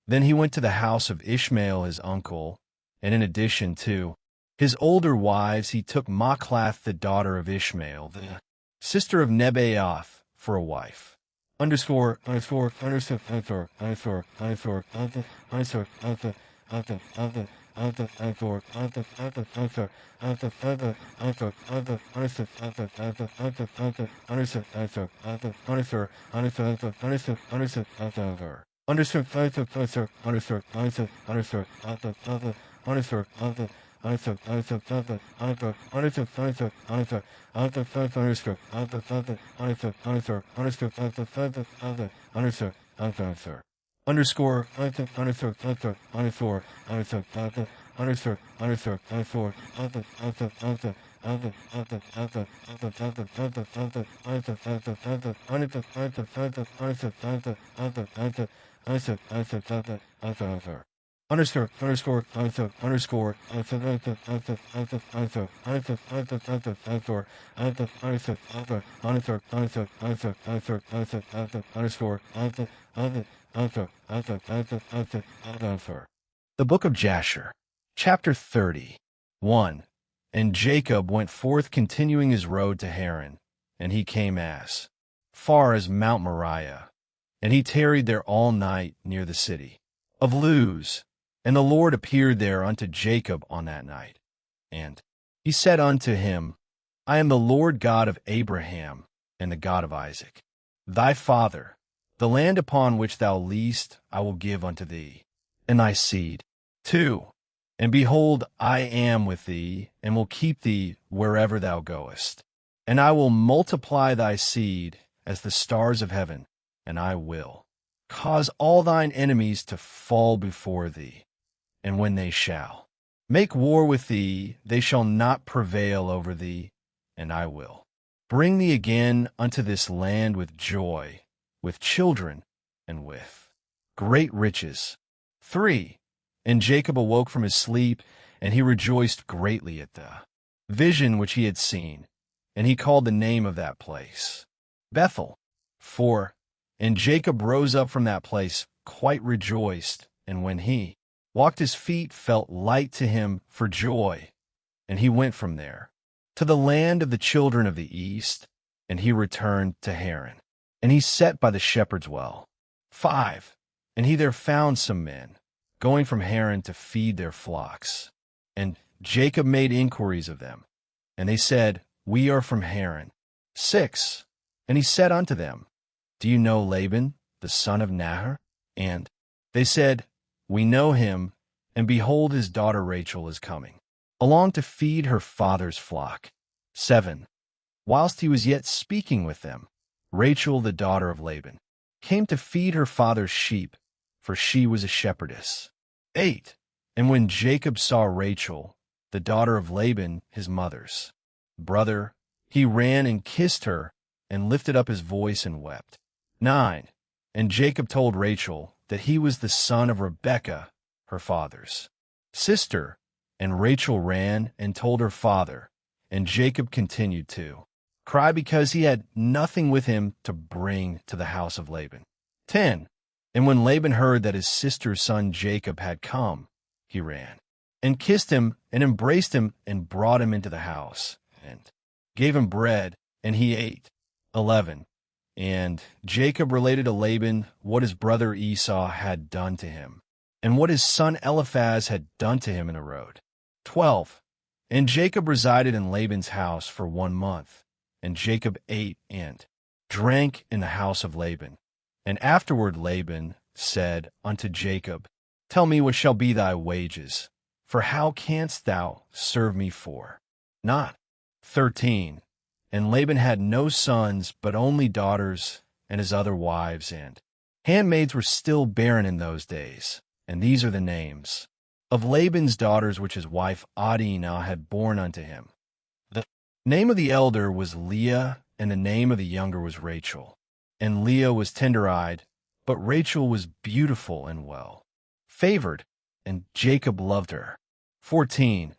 Then he went to the house of Ishmael his uncle, and in addition to his older wives, he took Machlath the daughter of Ishmael, the sister of Nebaioth, for a wife. The Book of Jasher, chapter 30. 1. And Jacob went forth, continuing his road to Haran, and he came as far as Mount Moriah, and he tarried there all night near the city of Luz. And the Lord appeared there unto Jacob on that night. And he said unto him, I am the Lord God of Abraham, and the God of Isaac, thy father. The land upon which thou liest I will give unto thee, and thy seed. 2. And behold, I am with thee, and will keep thee wherever thou goest. And I will multiply thy seed as the stars of heaven, and I will cause all thine enemies to fall before thee. And when they shall make war with thee, they shall not prevail over thee, and I will bring thee again unto this land with joy, with children, and with great riches. 3. And Jacob awoke from his sleep, and he rejoiced greatly at the vision which he had seen, and he called the name of that place Bethel. 4. And Jacob rose up from that place quite rejoiced, and when he walked, his feet felt light to him for joy. And he went from there to the land of the children of the east, and he returned to Haran. And he sat by the shepherd's well. 5. And he there found some men going from Haran to feed their flocks. And Jacob made inquiries of them. And they said, We are from Haran. 6. And he said unto them, Do you know Laban, the son of Nahor? And they said, We know him, and behold, his daughter Rachel is coming, along to feed her father's flock. 7. Whilst he was yet speaking with them, Rachel, the daughter of Laban, came to feed her father's sheep, for she was a shepherdess. 8. And when Jacob saw Rachel, the daughter of Laban, his mother's brother, he ran and kissed her, and lifted up his voice and wept. 9. And Jacob told Rachel that he was the son of Rebekah, her father's sister, and Rachel ran and told her father, and Jacob continued to cry because he had nothing with him to bring to the house of Laban. 10. And when Laban heard that his sister's son Jacob had come, he ran and kissed him and embraced him and brought him into the house and gave him bread, and he ate. 11. And Jacob related to Laban what his brother Esau had done to him, and what his son Eliphaz had done to him in the road. 12. And Jacob resided in Laban's house for 1 month, and Jacob ate and drank in the house of Laban. And afterward Laban said unto Jacob, Tell me what shall be thy wages, for how canst thou serve me for not? 13. And Laban had no sons, but only daughters, and his other wives and handmaids were still barren in those days. And these are the names of Laban's daughters which his wife Adinah had borne unto him. The name of the elder was Leah, and the name of the younger was Rachel. And Leah was tender-eyed, but Rachel was beautiful and well favored, and Jacob loved her. 14.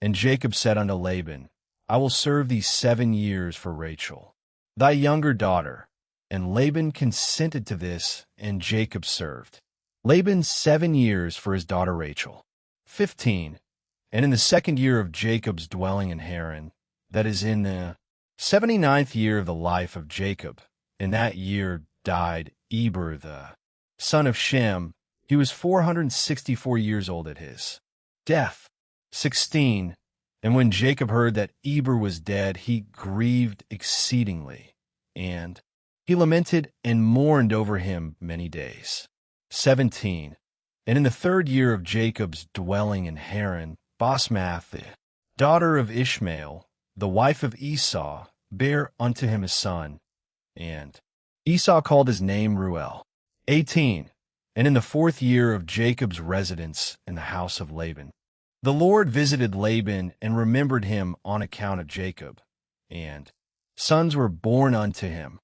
And Jacob said unto Laban, I will serve thee 7 years for Rachel, thy younger daughter. And Laban consented to this, and Jacob served Laban 7 years for his daughter Rachel. 15. And in the 2nd year of Jacob's dwelling in Haran, that is in the 79th year of the life of Jacob, in that year died Eber the son of Shem. He was 464 years old at his death. 16. And when Jacob heard that Eber was dead, he grieved exceedingly, and he lamented and mourned over him many days. 17. And in the 3rd year of Jacob's dwelling in Haran, Basmath, the daughter of Ishmael, the wife of Esau, bare unto him a son, and Esau called his name Ruel. 18. And in the 4th year of Jacob's residence in the house of Laban, the Lord visited Laban and remembered him on account of Jacob, and sons were born unto him.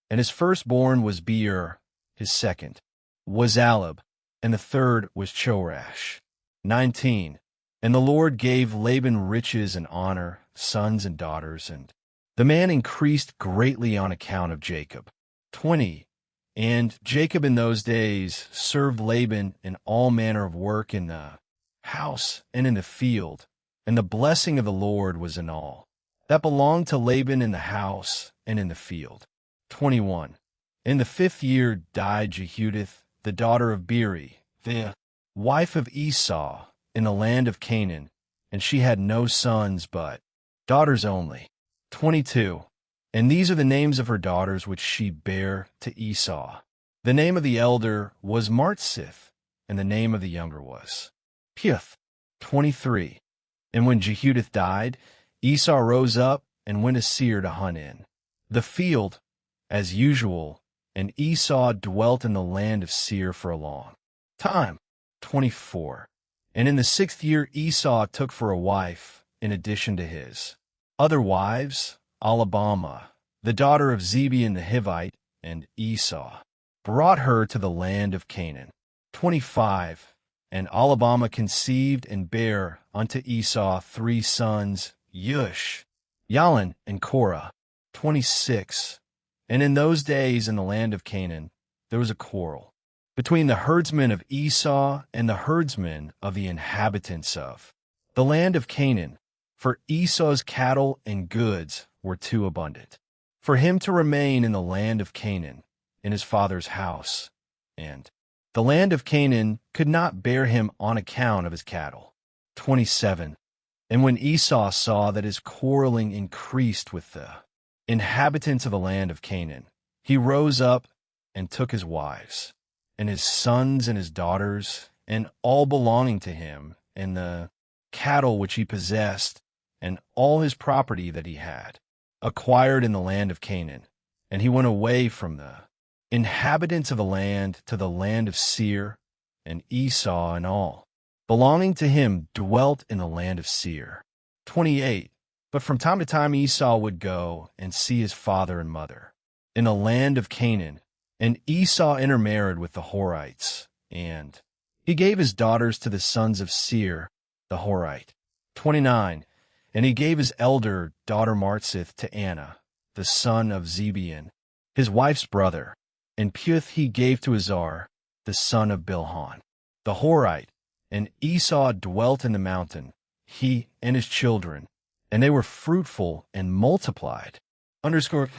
And his firstborn was Beer, his second was Alab, and the third was Chorash. 19. And the Lord gave Laban riches and honor, sons and daughters, and the man increased greatly on account of Jacob. 20. And Jacob in those days served Laban in all manner of work in the house and in the field, and the blessing of the Lord was in all that belonged to Laban in the house and in the field. 21. In the 5th year died Jehudith, the daughter of Beeri, the wife of Esau, in the land of Canaan, and she had no sons but daughters only. 22. And these are the names of her daughters which she bare to Esau. The name of the elder was Martsith, and the name of the younger was Puth. 23. And when Jehudith died, Esau rose up and went to Seir to hunt in the field, as usual, and Esau dwelt in the land of Seir for a long time. 24. And in the 6th year Esau took for a wife, in addition to his other wives, Alabama, the daughter of Zebeon the Hivite, and Esau brought her to the land of Canaan. 25. And Alabama conceived and bare unto Esau 3 sons, Yush, Yalon, and Korah. 26. And in those days in the land of Canaan there was a quarrel between the herdsmen of Esau and the herdsmen of the inhabitants of the land of Canaan, for Esau's cattle and goods were too abundant for him to remain in the land of Canaan in his father's house, and the land of Canaan could not bear him on account of his cattle. 27. And when Esau saw that his quarreling increased with the inhabitants of the land of Canaan, he rose up and took his wives, and his sons and his daughters, and all belonging to him, and the cattle which he possessed, and all his property that he had, acquired in the land of Canaan. And he went away from the inhabitants of the land to the land of Seir, and Esau and all belonging to him dwelt in the land of Seir. 28. But from time to time Esau would go and see his father and mother in the land of Canaan, and Esau intermarried with the Horites, and he gave his daughters to the sons of Seir the Horite. 29. And he gave his elder daughter Martzith to Anna, the son of Zebeon, his wife's brother, and Puth he gave to Azar, the son of Bilhan, the Horite. And Esau dwelt in the mountain, he and his children, and they were fruitful and multiplied. Underscore.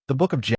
The Book of Jasher.